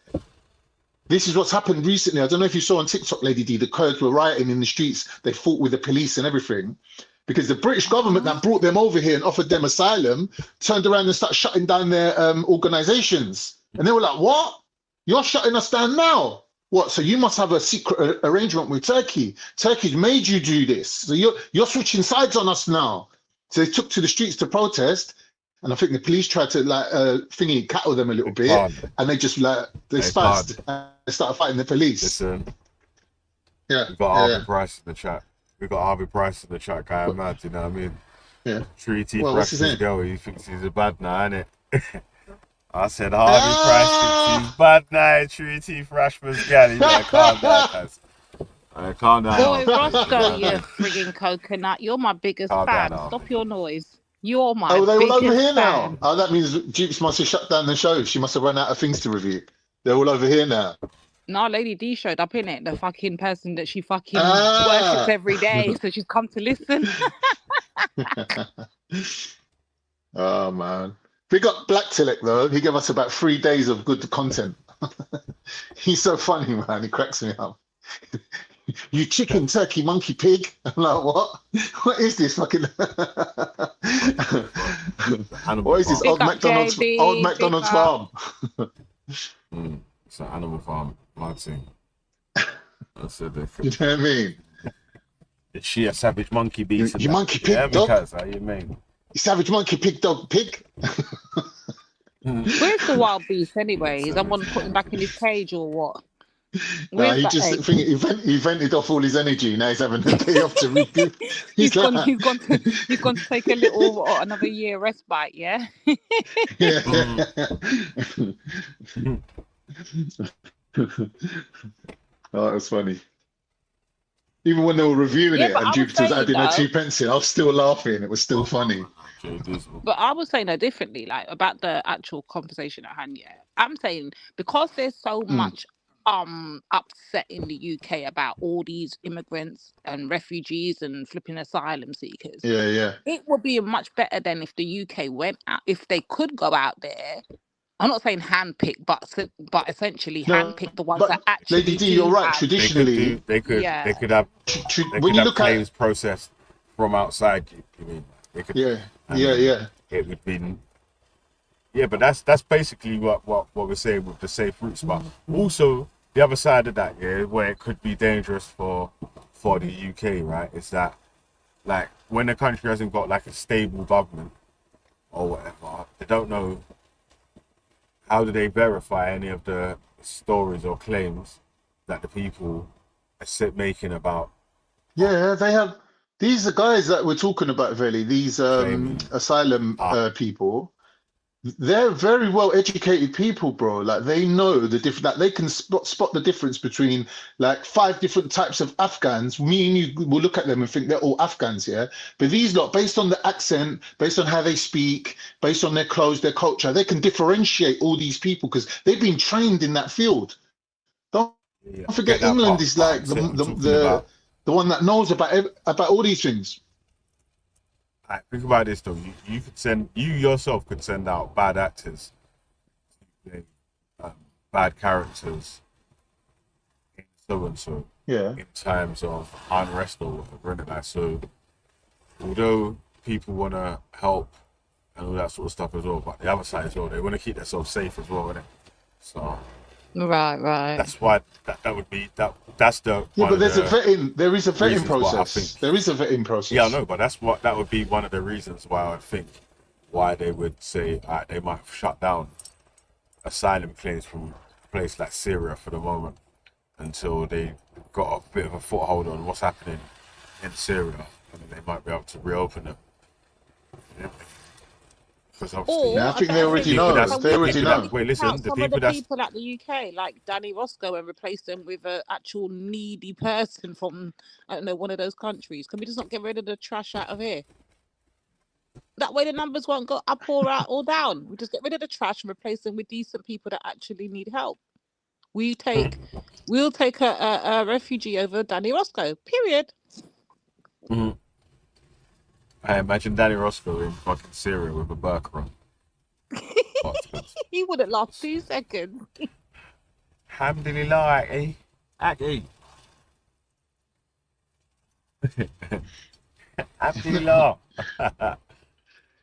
This is what's happened recently. I don't know if you saw on TikTok, Lady D, the Kurds were rioting in the streets. They fought with the police and everything because the British government that brought them over here and offered them asylum turned around and started shutting down their organizations. And they were like, "What? You're shutting us down now? What? So you must have a secret arrangement with Turkey. Turkey's made you do this. So you're switching sides on us now." So they took to the streets to protest. And I think the police tried to cattle them a little bit, and they just they spazzed and they started fighting the police. Listen, yeah, we've got Arthur Price in the chat. We got Harvey Price in the chat guy, mad, you know what I mean? Yeah. Treaty Well, what's his Freshman's name? girl, he thinks he's a bad now, innit? I said Harvey Price thinks he's bad now, Treaty Freshman's girl. He better calm down, guys. Calm down. Boy, Roscoe, you frigging coconut. You're my biggest Calm down fan. now. Stop your noise. You're my Oh, they all biggest over here fan. now. Oh, that means Dukes must have shut down the show. She must have run out of things to review. They're all over here now. No, Lady D showed up in it. The fucking person that she fucking worships every day. So she's come to listen. Oh, man. We got Black Tillich, though. He gave us about 3 days of good content. He's so funny, man. He cracks me up. You chicken, turkey, monkey, pig. I'm like, what? What is this fucking... What is this? Old McDonald's farm. It's an animal farm, mad thing. That's it. You know what I mean? Is she a savage monkey beast? You monkey pig, yeah, dog? Because, how you mean? You savage monkey, pig, dog, pig. Where's the wild beast anyway? Is someone put him back in his cage or what? No, he just he vented off all his energy. Now he's having a day off to regroup. He's gone to take a little another year respite, yeah? Yeah. Oh, that's funny. Even when they were reviewing it and Jupiter was adding her 2 pence in, I was still laughing. It was still funny. But I was saying differently, like about the actual conversation at hand. Yeah, I'm saying because there's so much upset in the UK about all these immigrants and refugees and flipping asylum seekers. Yeah. It would be much better than if the UK went out, if they could go out there. I'm not saying handpick, but essentially handpick the ones that actually. Lady D, you're right. Traditionally, they could have when you look claims processed from outside. You mean? They could, yeah. It would be. Yeah, but that's basically what we're saying with the safe routes. But also the other side of that, yeah, where it could be dangerous for the UK, right? Is that like when the country hasn't got like a stable government or whatever, they don't know. How do they verify any of the stories or claims that the people are making about? Yeah, they have. These are guys that we're talking about, Veli. These asylum people. They're very well educated people, bro. Like they know the different. Like they can spot the difference between like 5 different types of Afghans. Me and you will look at them and think they're all Afghans, yeah. But these lot, based on the accent, based on how they speak, based on their clothes, their culture, they can differentiate all these people because they've been trained in that field. Don't forget, England is like the one that knows about all these things. Right, think about this though. You yourself could send out bad actors, bad characters, so and so. Yeah. In times of unrest or whatever. So, although people want to help and all that sort of stuff as well, but the other side as well, they want to keep themselves safe as well, innit? So. Right. That's why that would be that. That's the. Yeah, but there's there is a vetting process. There is a vetting process. Yeah, I know, but that would be one of the reasons why I think why they would say they might shut down asylum claims from a place like Syria for the moment until they got a bit of a foothold on what's happening in Syria, and they might be able to reopen them. Yeah. I think they already know. They already know. Wait, listen. The people at the UK, like Danny Roscoe, and replace them with an actual needy person from, I don't know, one of those countries. Can we just not get rid of the trash out of here? That way the numbers won't go up or out or down. We just get rid of the trash and replace them with decent people that actually need help. We'll take a refugee over Danny Roscoe. Period. Mm-hmm. I imagine Danny Roscoe in fucking Syria with a burqa on. He wouldn't last 2 seconds. Alhamdulillah, Aki. Alhamdulillah.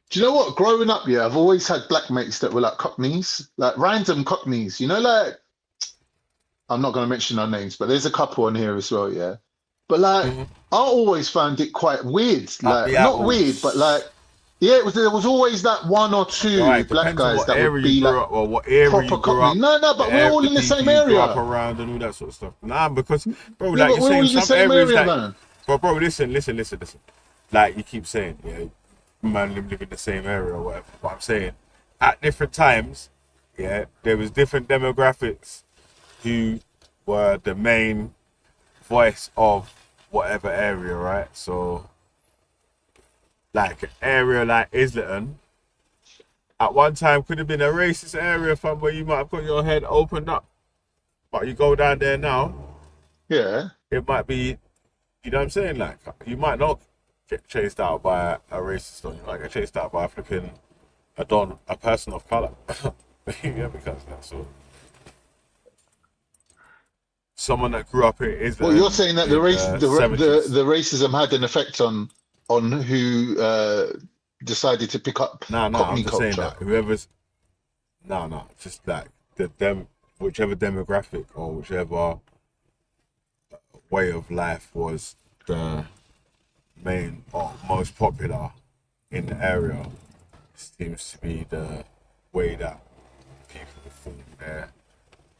Do you know what? Growing up, yeah, I've always had black mates that were like Cockneys, like random Cockneys. You know, like I'm not going to mention our names, but there's a couple on here as well, yeah. But like, I always found it quite weird. Like, not weird, but like, yeah, there was always that 1 or 2 black guys that would be like proper Cockney. No, but we're all in the same area. Up around and all that sort of stuff. Nah, because bro, yeah, like we're all in the same area, man. But bro, listen. Like you keep saying, yeah, man live in the same area or whatever. But I'm saying, at different times, yeah, there was different demographics who were the main voice of whatever area, right? So, like an area like Islington, at one time could have been a racist area from where you might have got your head opened up. But you go down there now, Yeah. it might be, you know what I'm saying? Like, you might not get chased out by a racist, or you might get chased out by a flipping, a person of colour. Yeah, because that's all. Someone that grew up in Israel. Well, you're saying that the 70s. the racism had an effect on who decided to pick up No, I'm Cockney just saying culture. that whoever's just like whichever demographic or whichever way of life was the main or most popular in the area seems to be the way that people form their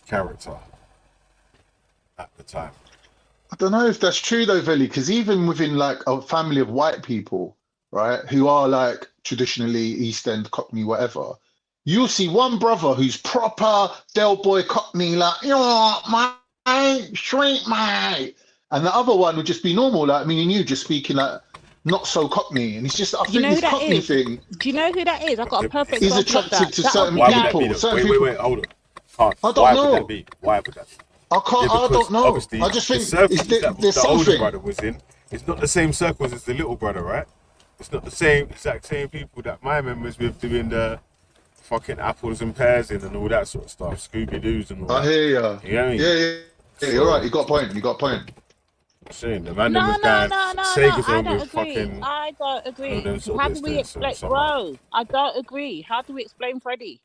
character at the time. I don't know if that's true though, Veli, because even within like a family of white people, right, who are like traditionally East End Cockney, whatever, you'll see one brother who's proper Del Boy Cockney, like, you know, mate, sweet mate. And the other one would just be normal, like me and you, just speaking like not so Cockney. And it's just, I Do you think know who this that Cockney is? thing Do you know who that is? I've got a perfect is example of attractive that. to That would certain be Why would like, that be? people. Wait, hold on. I don't Why know. would that be? Why would that be? I can't. Yeah, I because don't know. obviously I just the think circles that there's the older something. brother was in, it's not the same circles as the little brother, right? It's not the exact same people that my members with doing the fucking apples and pears in and all that sort of stuff, Scooby Doo's and all I that. hear ya. You know what I mean? Yeah. You're right. You got a point. You got a point. Saying the man no, them was no, going no, no, no. Sega's I on don't with agree. fucking I don't all agree. them sort How of do we distance explain, and something. bro? I don't agree. How do we explain Freddie?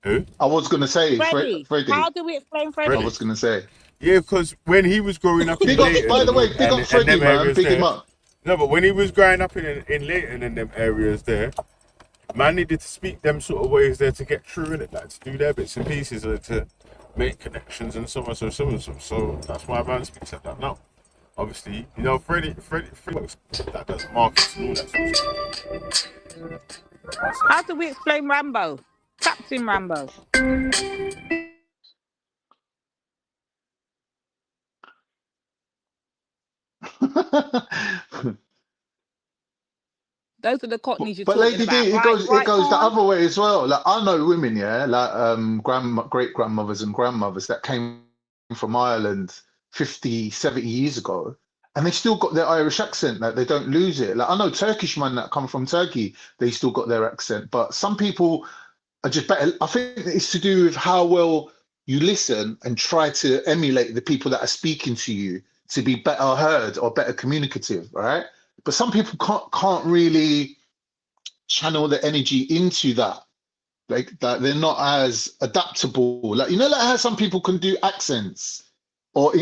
Who? I was gonna say Freddie. Freddie. How do we explain I Freddie? was gonna say. Yeah, because when he was growing up in Big up, Leighton by the way, big up and Freddie, them man. areas Big him there. up. No, but when he was growing up in Leighton and them areas there, man needed to speak them sort of ways there to get through in it, like to do their bits and pieces, or to make connections and so on. So that's why man speaks like that now. Obviously, you know, Freddie that does markets and all that sort of stuff. How do we explain Rambo? Captain Rambo. Those are the Cockneys you're But talking Lady D, about, it right? goes Right, the Con? other way as well. Like I know women, yeah, like great grandmothers and grandmothers that came from Ireland 50, 70 years ago, and they still got their Irish accent, like they don't lose it. Like I know Turkish men that come from Turkey, they still got their accent. But some people are just better. I think it's to do with how well you listen and try to emulate the people that are speaking to you to be better heard or better communicative, right? But some people can't really channel the energy into that, like that they're not as adaptable, like you know, like how some people can do accents or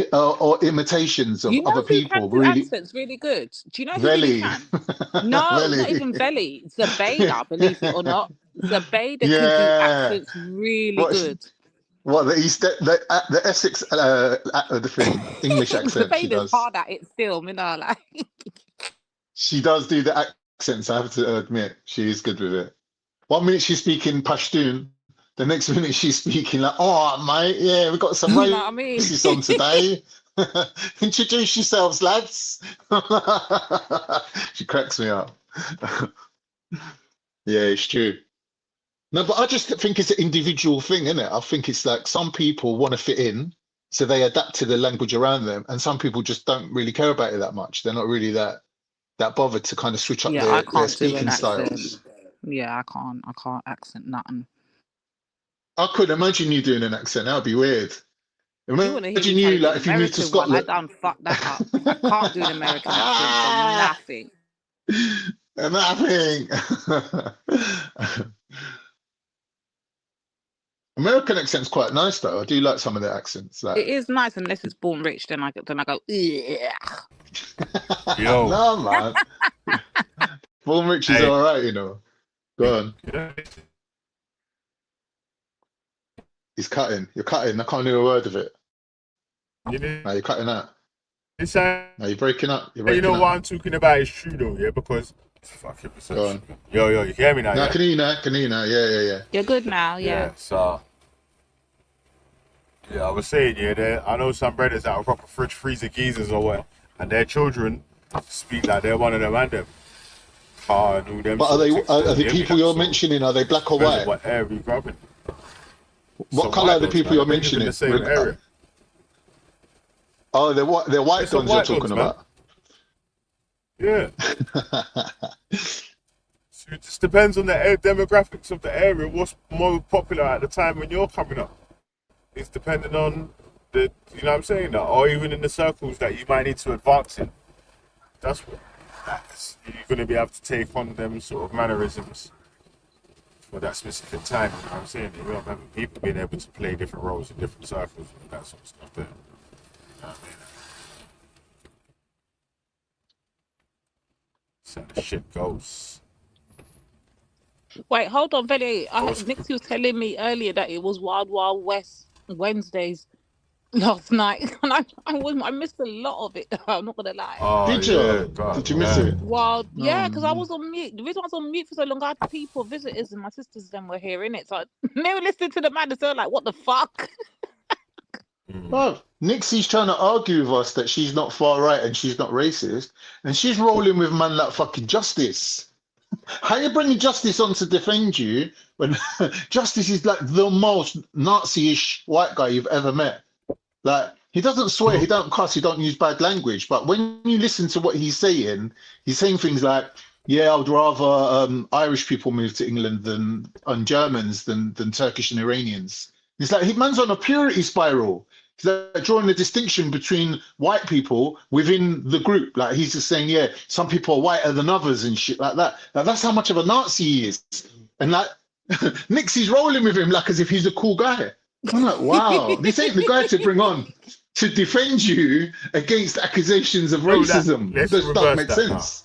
imitations of You know other who can people do really. accents really good? Do you know who really Veli. can? No, not Veli. even Veli. Zabeda, believe it or not. Zabeda can do Yeah, accents really what good. the Essex the thing English accent she Zabeda's does. hard at it still, you know, like. She does do the accents, I have to admit. She is good with it. 1 minute she's speaking Pashtun, the next minute she's speaking like, oh, mate, yeah, we've got some You know what I mean? races on today. Introduce yourselves, lads. She cracks me up. Yeah, it's true. No, but I just think it's an individual thing, isn't it? I think it's like some people want to fit in, so they adapt to the language around them, and some people just don't really care about it that much. They're not really that bothered to kind of switch up Yeah, I their can't do an speaking accent. styles. Yeah, I can't accent nothing. I couldn't imagine you doing an accent. That would be weird. You want to hear me Imagine try to you, do like, an if you moved to American one? I Scotland. done fucked that up. I can't do an American accent for nothing. Nothing. American accent's quite nice, though. I do like some of their accents. Like, It is nice unless it's born rich. Then I go, yeah. Yo. no, man. Born Rich is Hey. all right, you know. Go on. He's cutting. You're cutting. I can't hear a word of it. No, you're cutting out. It's no, you're breaking up. You're you breaking know up. what I'm talking about is true though, yeah, because it's fucking Go perception. on. Yo, you hear me now? No, I Yeah, can hear you now. Can hear you now. Yeah. You're good now, yeah. So yeah, I was saying, yeah, I know some brothers that are proper fridge freezer geezers or what, and their children speak like they're one of them and them. And all them But are sort of they things, are the you hear me, people like, you're so mentioning? Are they black or depends on white? what area you grew up in. What So colour white are the dogs, people man, you're they live in mentioning? the same area. Oh, they're white It's some dons you're white talking dogs, man. about. Yeah. So it just depends on the demographics of the area. What's more popular at the time when you're coming up? It's depending on the, you know what I'm saying, or even in the circles that you might need to advance in. That's you're going to be able to take on them sort of mannerisms for that specific time. You know what I'm saying? You remember people being able to play different roles in different circles and that sort of stuff there. You know what I mean? So the shit goes. Wait, hold on, Veli. Nixie was telling me earlier that it was Wild Wild West Wednesdays last night, and I missed a lot of it. I'm not gonna lie. Oh, Did yeah, you? God, Did you miss it? Wild, yeah, because I No. was on mute. The reason I was on mute for so long, I had people, visitors, and my sisters then were hearing it. So they were listening to the madness. They were like, "What the fuck?" Oh, Nixie's trying to argue with us that she's not far right and she's not racist, and she's rolling with man like fucking Justice. How you bringing Justice on to defend you when Justice is like the most Nazi-ish white guy you've ever met? Like, he doesn't swear, he don't cuss, he don't use bad language, but when you listen to what he's saying things like, yeah, I would rather Irish people move to England than Germans than Turkish and Iranians. It's like, man's on a purity spiral. He's like drawing a distinction between white people within the group. Like, he's just saying, yeah, some people are whiter than others and shit like that. Like, that's how much of a Nazi he is. And like, Nixie's rolling with him like as if he's a cool guy. I'm like, wow, this ain't the guy to bring on to defend you against accusations of racism. Let's This don't reverse make that sense.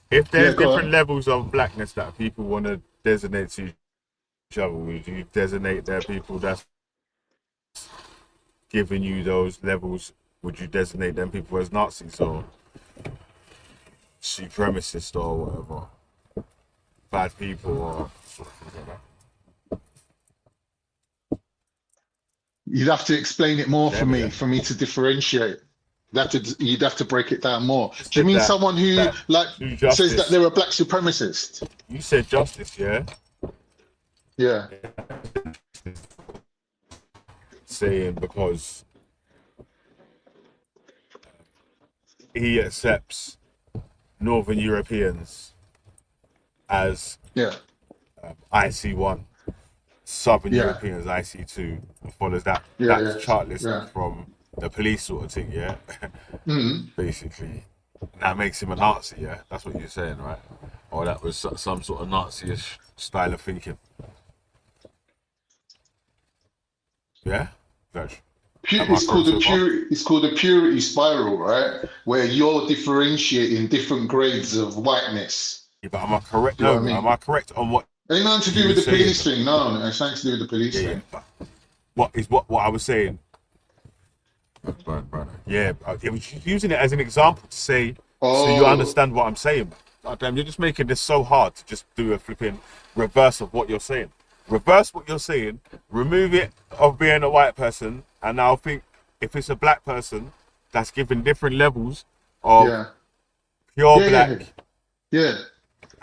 now. If there's Yeah, go different on. levels of blackness that people want to designate to each other, would you designate their people that's giving you those levels? Would you designate them people as Nazis or supremacists or whatever? Bad people or sort of things like that? You'd have to explain it more for Yeah. me to differentiate. You'd have to break it down more. Do you said mean that- someone who that like through says that justice. they're a black supremacist? You said Justice, yeah? Yeah. Saying because he accepts Northern Europeans as Yeah. IC1, Southern Yeah. Europeans IC2, follows that Yeah, chart list yeah. from the police sort of thing, yeah? Mhm. Basically. That makes him a Nazi, yeah? That's what you're saying, right? Or that was some sort of Nazi-ish style of thinking. Yeah? That's, am I It's called correct so far? it's called a purity spiral, right? Where you're differentiating different grades of whiteness. Yeah, but am I correct? Do you know No, what I mean? am I correct on what Ain't nothing to you do with were the police saying? thing. No, it's nothing to do with the police Yeah, thing. but what I was saying? Brother. Yeah, it was using it as an example to say, so you Oh. understand what I'm saying. God damn, you're just making this so hard to just do a flipping reverse of what you're saying. Reverse what you're saying, remove it of being a white person, and now think if it's a black person that's given different levels of Yeah. pure Yeah, black, Yeah.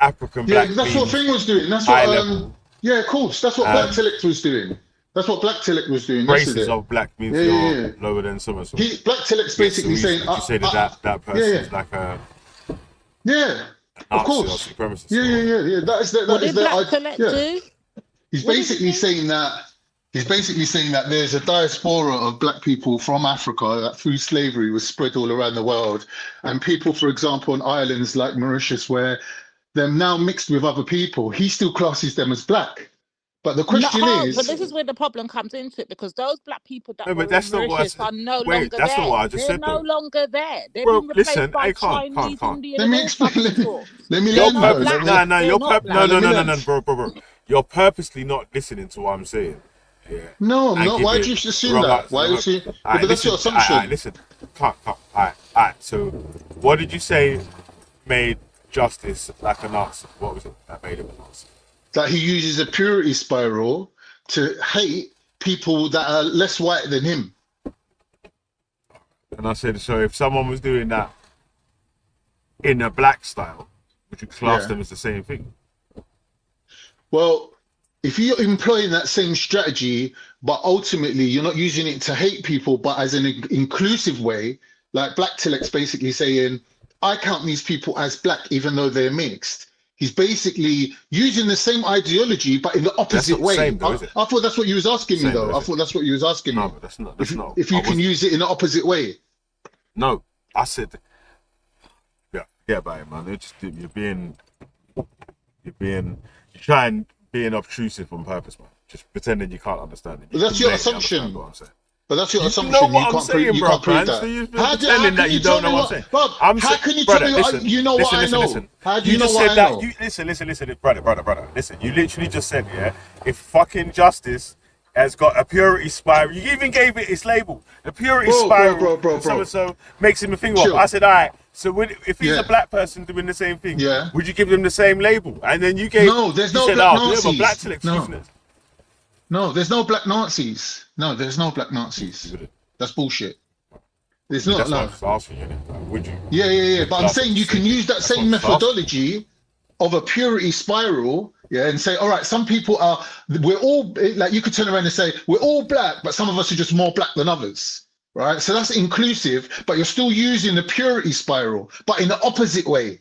African Yeah, black. that's what means Thing was doing. That's high what level. yeah, of course. That's what Black Um, Tillix was doing. That's what Black Tillix was doing Races yesterday. of black means Yeah, you're yeah, yeah. lower than so and so. Black Tillix Yeah, basically so saying, would you say that yeah, person's like a yeah, of Nazi or course. supremacist? Yeah. That is What did Black that. Collect Yeah. do? He's What did he basically saying that. He's basically saying that there's a diaspora of black people from Africa that through slavery was spread all around the world, and people, for example, on islands like Mauritius, where they're now mixed with other people, he still classes them as black. But the question But is, this is where the problem comes into it, because those black people that No, were but that's in not what I Mauritius said. are no Wait, longer that's there. not what I just They're said, no though. longer there. They've Bro, been replaced listen, by hey, can't. Chinese, Indian, let and me all explain. fucking sorts. Let me They're learn not though. black. You're not black. bro. You're purposely not listening to what I'm saying. Yeah. No, I'm And not. Why do giving you assume wrong that? answers. Why do you assume? Alright, But that's your assumption. listen. Alright. So, what did you say made justice like a Nazi? What was it that made him a Nazi? That he uses a purity spiral to hate people that are less white than him. And I said, so if someone was doing that in a black style, would you class them as the same thing? Well, if you're employing that same strategy, but ultimately you're not using it to hate people, but as an inclusive way, like Black Tilak's basically saying, I count these people as black even though they're mixed. He's basically using the same ideology, but in the opposite way. Same, though, is it? I thought that's what you was asking me, Same, though. though, I thought that's what you was asking me. No, but that's not. If you can use it in the opposite way. No, I said, yeah, about it, man. You're trying being obtrusive on purpose, man. Just pretending you can't understand it. But that's your assumption. What I'm saying. But that's your assumption. You know what you I'm can't saying, prove, you bro, can't prove man. that. So you're pretending that you don't know what I'm saying. Bob, how can you tell me what you know what I know? Listen. How do You you know just what said I that. know? Listen, brother. Listen, you literally just said, yeah, if fucking justice has got a purity spiral, you even gave it its label. The purity spiral, so makes him a thing. I said, all right. So if he's a black person doing the same thing, would you give him the same label? And then you gave there's you no said, black oh, Nazis. Black Tilak's No, there's no black Nazis. No, there's no black Nazis. That's bullshit. There's not. That's No. what I was asking you. Would you? Yeah. But I'm saying you can use that same methodology of a purity spiral, and say, all right, some people we're all, like you could turn around and say, we're all black, but some of us are just more black than others, right? So that's inclusive, but you're still using the purity spiral, but in the opposite way.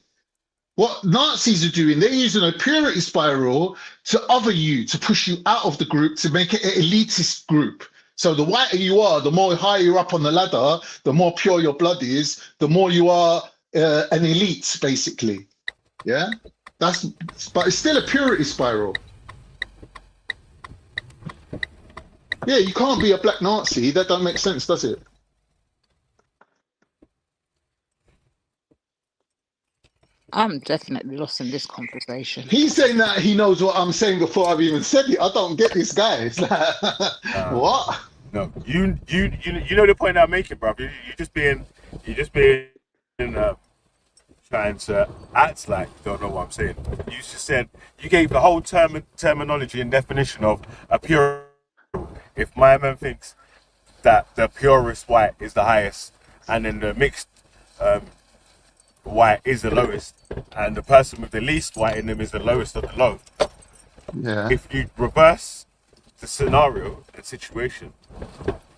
What Nazis are doing, they're using a purity spiral to other you, to push you out of the group, to make it an elitist group. So the whiter you are, the more higher you're up on the ladder, the more pure your blood is, the more you are an elite, basically. Yeah? But it's still a purity spiral. Yeah, you can't be a black Nazi. That don't make sense, does it? I'm definitely lost in this conversation. He's saying that he knows what I'm saying before I've even said it. I don't get this guy. It's like, what? No, you know the point I'm making, bro. You're just being trying to act like you don't know what I'm saying. You just said you gave the whole terminology and definition of a pure. If my man thinks that the purest white is the highest, and then the mixed white is the lowest, and the person with the least white in them is the lowest of the low. Yeah. If you reverse the scenario and situation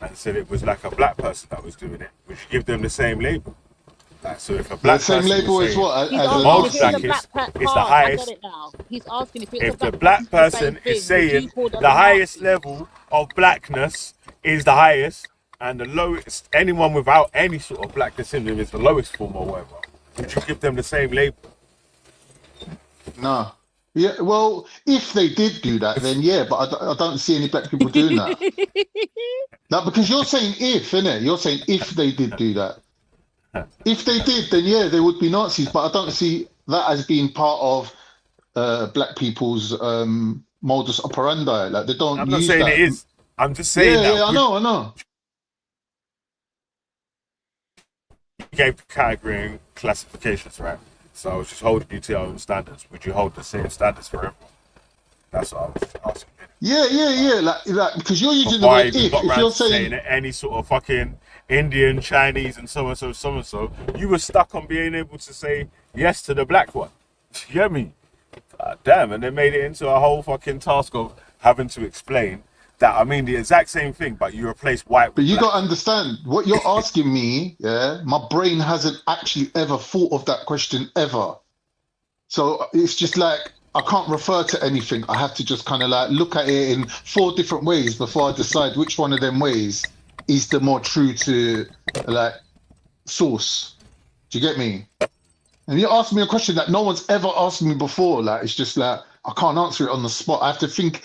and said it was like a black person that was doing it, would you give them the same label? Like, so if a black the same person label was is saying what? most blackest is the highest. I get it now. He's asking If the black person is saying the highest level of blackness is the highest, and the lowest, anyone without any sort of blackness in them is the lowest form or whatever, would you give them the same label? No. Yeah, well, if they did do that, then yeah, but I don't see any black people doing that. Now, because you're saying if, innit? You're saying if they did do that. If they did, then yeah, they would be Nazis, but I don't see that as being part of black people's modus operandi. Like, they don't I'm not use saying that. it is. I'm just saying that. Yeah, I know. You gave the category and classifications, right? So I was just holding you to your own standards. Would you hold the same standards for everyone? That's what I was asking. Yeah. Like because you're using the word if you're saying any sort of fucking Indian, Chinese, and so and so, you were stuck on being able to say yes to the black one. You get me? Damn, and they made it into a whole fucking task of having to explain that I mean the exact same thing, but you replace white with But you black. got to understand what you're asking me. Yeah, my brain hasn't actually ever thought of that question ever. So it's just like I can't refer to anything. I have to just kind of like look at it in 4 different ways before I decide which one of them ways is the more true to like source. Do you get me? And you asked me a question that no one's ever asked me before. Like it's just like I can't answer it on the spot. I have to think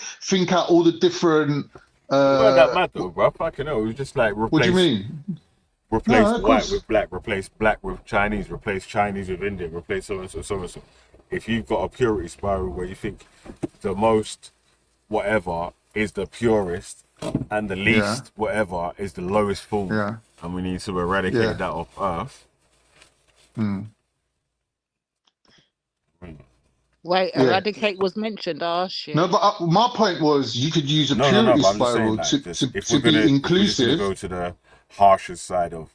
out all the different. Not that mad though, bro. Fucking hell, it was just like replace. What do you mean? Replace No, of white course. with black. Replace black with Chinese. Replace Chinese with Indian. Replace so and so. If you've got a purity spiral where you think the most whatever is the purest and the least whatever is the lowest form, and we need to eradicate that off Earth. Wait, eradicate was mentioned. Oh shit. No, but my point was you could use a No, purity but I'm just saying, spiral like, to be inclusive. If we're just gonna go to the harshest side of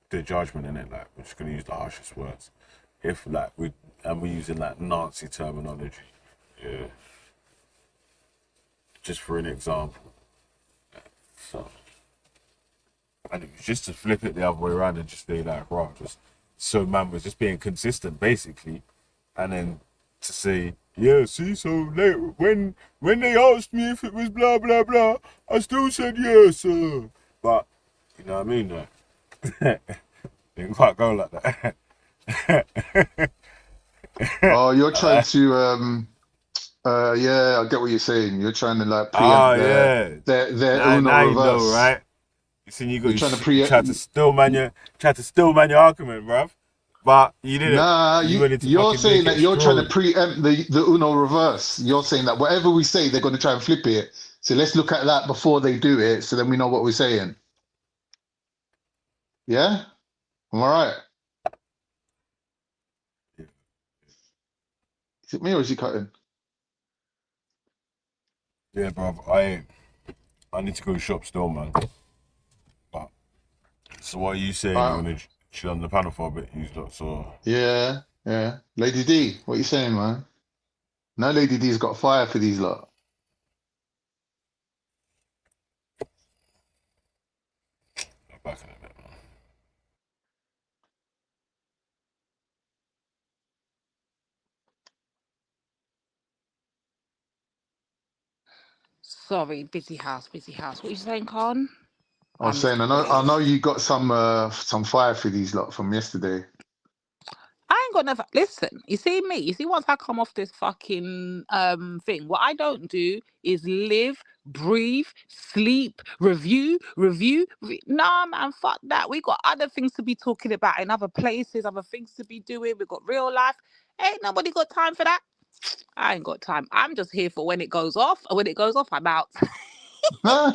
the judgment, in it, like we're just gonna use the harshest words. If like we're using like Nazi terminology, yeah. Just for an example. So, and it was just to flip it the other way around and just be like, right, so man was just being consistent basically, and then to say, yeah, see, so later when they asked me if it was blah blah blah, I still said yes, but you know what I mean, didn't quite go like that. Oh, you're trying to yeah, I get what you're saying. You're trying to like preempt their Uno now reverse. You know, right? You see, you trying to try to steal man your argument, bruv. But you didn't. Nah, you're saying that you're trying to to preempt the Uno reverse. You're saying that whatever we say, they're going to try and flip it. So let's look at that before they do it, so then we know what we're saying. Yeah, am I right? Is it me or is he cutting? Yeah, bruv. I need to go shop still, man. But so what are you saying? You're gonna chill on the panel for a bit, you lot, so Yeah. Lady D, what you saying, man? No, Lady D's got fire for these lot. back in a bit, man. Sorry, busy house. What you saying, Khan? I was saying, I know you got some fire for these lot from yesterday. I ain't got nothing. Listen, you see me. You see, once I come off this fucking thing, what I don't do is live, breathe, sleep, review. Nah, man, fuck that. We got other things to be talking about in other places, other things to be doing. We got real life. Ain't nobody got time for that. I ain't got time. I'm just here for when it goes off. And when it goes off, I'm out. I'm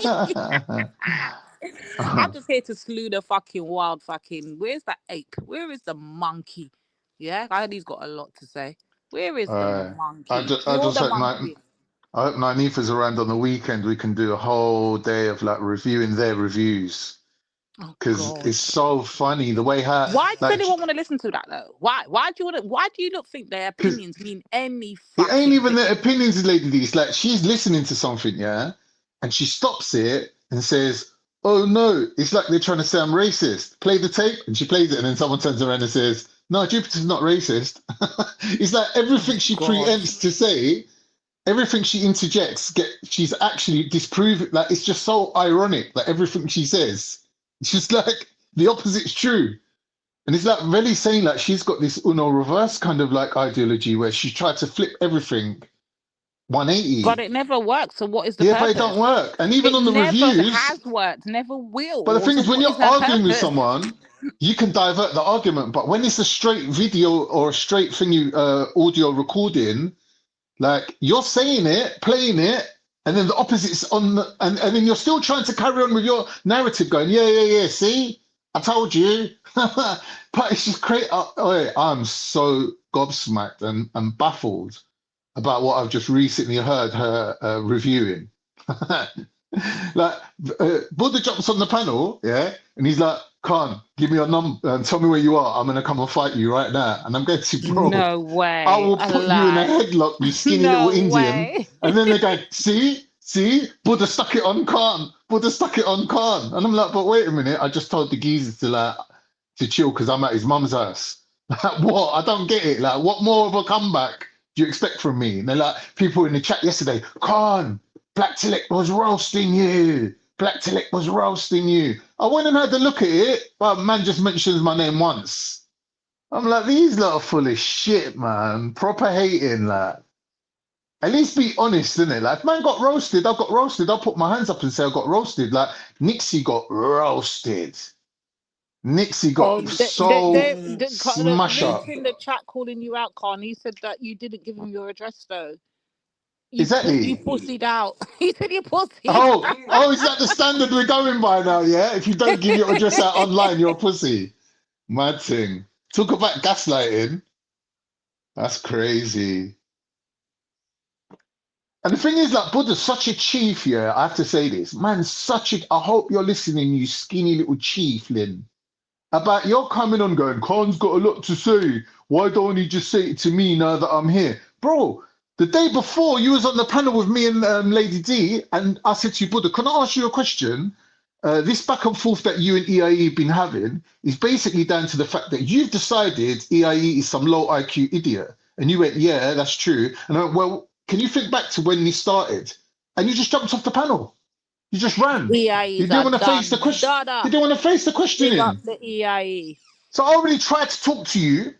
just here to slew the fucking wild fucking. Where's that ape? Where is the monkey? Yeah, I heard he's got a lot to say. Where is the monkey? I just The hope monkey. I hope Nanifa's around on the weekend. We can do a whole day of like reviewing their reviews because it's so funny the way how. Why does like, anyone want to listen to that though? Why? Why do you not think their opinions mean any It fucking ain't even thing? their opinions, Lady D. It's like she's listening to something, yeah, and she stops it and says, "Oh no!" It's like they're trying to say I'm racist. Play the tape, and she plays it, and then someone turns around and says, "No, Jupiter's not racist." It's like everything she preempts to say, everything she interjects, she's actually disproving. Like it's just so ironic that everything she says, it's just like the opposite's true. And it's like really saying like she's got this Uno reverse kind of like ideology where she tried to flip everything 180. But it never works. So what is the Yeah, purpose? but it don't work. And even it on the never reviews. has worked, never will. But the thing So is, when what you're is her arguing with purpose? someone, you can divert the argument. But when it's a straight video or a straight thing, audio recording, like you're saying it, playing it, and then the opposite's on, and then you're still trying to carry on with your narrative, going, yeah. See, I told you. But it's just crazy. I'm so gobsmacked and baffled about what I've just recently heard her reviewing. Like Buddha jumps on the panel, yeah, and he's like, Khan, give me your number and tell me where you are. I'm gonna come and fight you right now. And I'm going to, bro, No way. I will put you in a headlock, you skinny little Indian. Way. And then they go, see, Buddha stuck it on Khan. And I'm like, but wait a minute, I just told the geezers to chill because I'm at his mum's house. Like, what? I don't get it. Like, what more of a comeback do you expect from me? And they're like, people in the chat yesterday, Khan, Black Tilek was roasting you. I went and had a look at it, but man just mentions my name once. I'm like, these lot are full of shit, man. Proper hating, like. At least be honest, innit? Like, if man got roasted, I got roasted. I'll put my hands up and say I got roasted. Like, Nixie got roasted. Nixie got smash Luke up. in the chat calling you out, Khan. He said that you didn't give him your address though. Exactly. pussied out. He said you pussied Oh, is that the standard we're going by now, yeah? If you don't give your address out online, you're a pussy. Mad thing. Talk about gaslighting. That's crazy. And the thing is, like, Buddha's such a chief, yeah, I have to say this. Man, I hope you're listening, you skinny little chiefling. About you're coming on going, Khan's got a lot to say. Why don't he just say it to me now that I'm here? Bro, the day before you was on the panel with me and Lady D, and I said to you, Buddha, can I ask you a question? This back and forth that you and EIE have been having is basically down to the fact that you've decided EIE is some low IQ idiot. And you went, yeah, that's true. And I went, well, can you think back to when this started? And you just jumped off the panel. You just ran. EIEs You didn't are want to face the done. question. Dada. You didn't want to face the Big questioning. up the EIE. So I already tried to talk to you.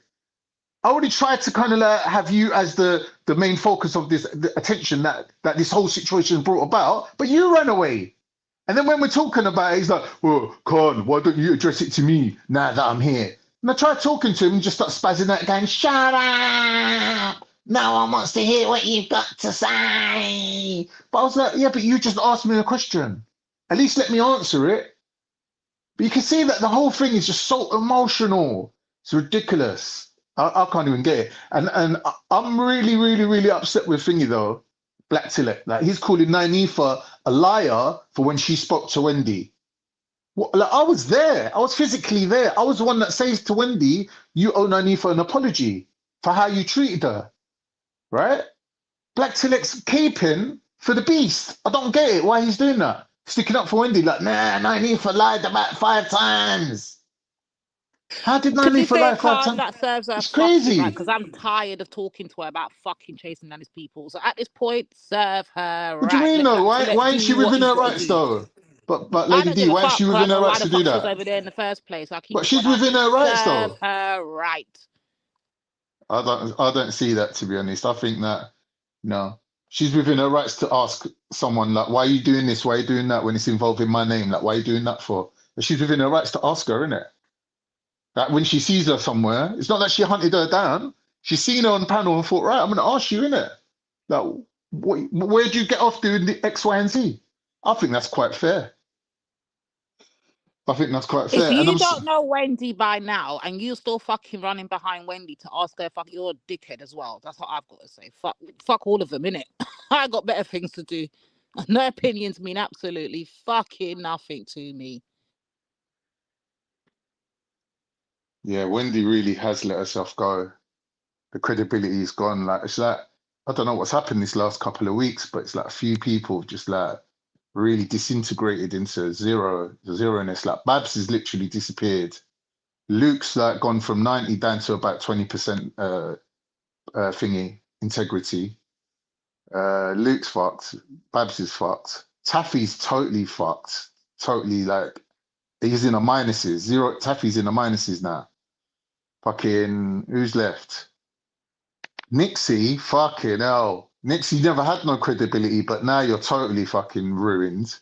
I already tried to kind of have you as the main focus of this the attention that this whole situation brought about, but you ran away. And then when we're talking about it, he's like, well, Khan, why don't you address it to me now that I'm here? And I tried talking to him and just start spazzing out going, shut up! No one wants to hear what you've got to say. But I was like, yeah, but you just asked me a question. At least let me answer it. But you can see that the whole thing is just so emotional. It's ridiculous. I can't even get it. And I'm really, really, really upset with Thingy though. Black Tillet. Like he's calling Nyanifa a liar for when she spoke to Wendy. What, like, I was there. I was physically there. I was the one that says to Wendy, you owe Nyanifa an apology for how you treated her. Right? Black Tillet's keeping for the beast. I don't get it. Why he's doing that. Sticking up for Wendy like, nah, Nyanifa lied about 5 times. How did To be Nyanifa fair, lie 5 Khan, times? that serves her It's fucking crazy. right because I'm tired of talking to her about fucking chasing down his people. So at this point, serve her What do you right. mean Let though? Black Why Tillet ain't she do what within he's her got to rights do. though? But I Lady don't D, give a why ain't fuck she because I within don't her know why rights the to do fuck she was that? over there in the first place. I keep But it she's 100. within her rights Serve though. her right. I don't see that, to be honest. I think that no. She's within her rights to ask someone like, why are you doing this? Why are you doing that when it's involving my name? Like, why are you doing that for? But she's within her rights to ask her, innit? That when she sees her somewhere, it's not that she hunted her down. She's seen her on panel and thought, right, I'm gonna ask you, innit? Like, where'd you get off doing the X, Y, and Z? I think that's quite fair. I think that's quite If fair. And you don't know Wendy by now and you're still fucking running behind Wendy to ask her, fuck, you're a dickhead as well. That's what I've got to say. Fuck all of them, innit? I got better things to do. No opinions mean absolutely fucking nothing to me. yeah, Wendy really has let herself go. The credibility is gone. Like it's like I don't know what's happened this last couple of weeks, but it's like a few people just like really disintegrated into zeroness. Like Babs has literally disappeared. Luke's like gone from 90 down to about 20% thingy integrity. Luke's fucked. Babs is fucked. Taffy's totally fucked. Totally like he's in the minuses. Taffy's in the minuses now. Fucking who's left? Nixie, fucking hell. Nixie never had no credibility, but now you're totally fucking ruined.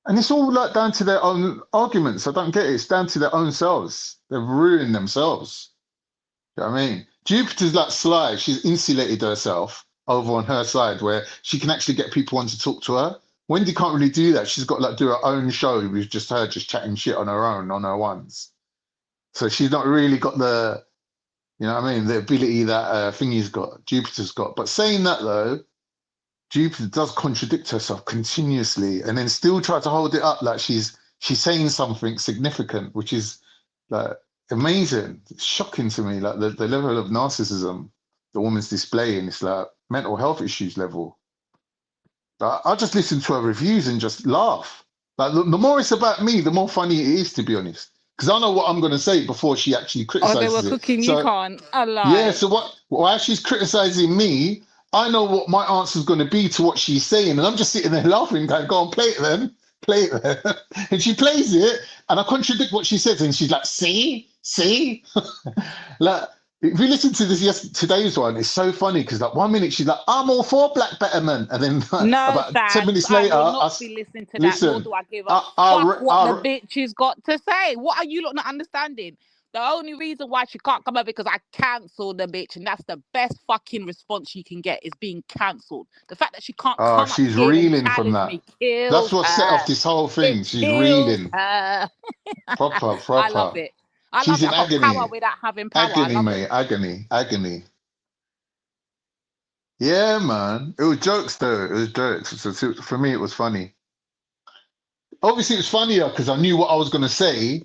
And it's all like down to their own arguments. I don't get it. It's down to their own selves. They've ruined themselves. You know what I mean? Jupiter's like sly. She's insulated herself over on her side where she can actually get people on to talk to her. Wendy can't really do that. She's got to like do her own show with just her just chatting shit on her own, on her ones. So she's not really got the, you know what I mean, the ability that Thingy's got, Jupiter's got. But saying that though, Jupiter does contradict herself continuously and then still try to hold it up like she's saying something significant, which is like amazing. It's shocking to me, like the level of narcissism the woman's displaying. It's like mental health issues level. But I just listen to her reviews and just laugh. Like the more it's about me, the more funny it is, to be honest. Because I know what I'm going to say before she actually Oh, they were criticizes it. cooking you, So can't. I lie. yeah, so while she's criticizing me, I know what my answer's going to be to what she's saying. And I'm just sitting there laughing, going, go on, play it then. Play it then. And she plays it, and I contradict what she says. And she's like, see? Like, if you listen to today's one, it's so funny because like 1 minute she's like, I'm all for black betterment. And then No, about 10 thanks. minutes I later, will not be listening to that, nor listen, do I give a fuck what the bitch has got to say. What are you lot not understanding? The only reason why she can't come over because I cancelled the bitch, and that's the best fucking response you can get is being cancelled. The fact that she can't Oh, come up she's here and reeling from challenge that. me That's kills what set off her. this whole It thing. She's kills reeling. her. Proper, I love proper. it. I love She's it. in I got power agony. without having power. I Agony, love it. mate. Agony. Agony. Yeah, man. It was jokes, though. It was jokes. So for me, it was funny. Obviously, it was funnier because I knew what I was going to say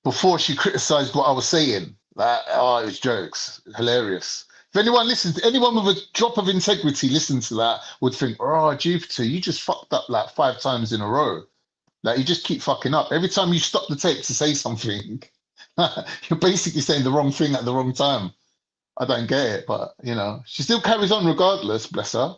before she criticized what I was saying. Like, oh, it was jokes. Hilarious. If anyone listens, anyone with a drop of integrity listens to that would think, oh, Jupiter, you just fucked up like 5 times in a row. Like, you just keep fucking up. Every time you stop the tape to say something, you're basically saying the wrong thing at the wrong time. I don't get it, but, you know, she still carries on regardless, bless her.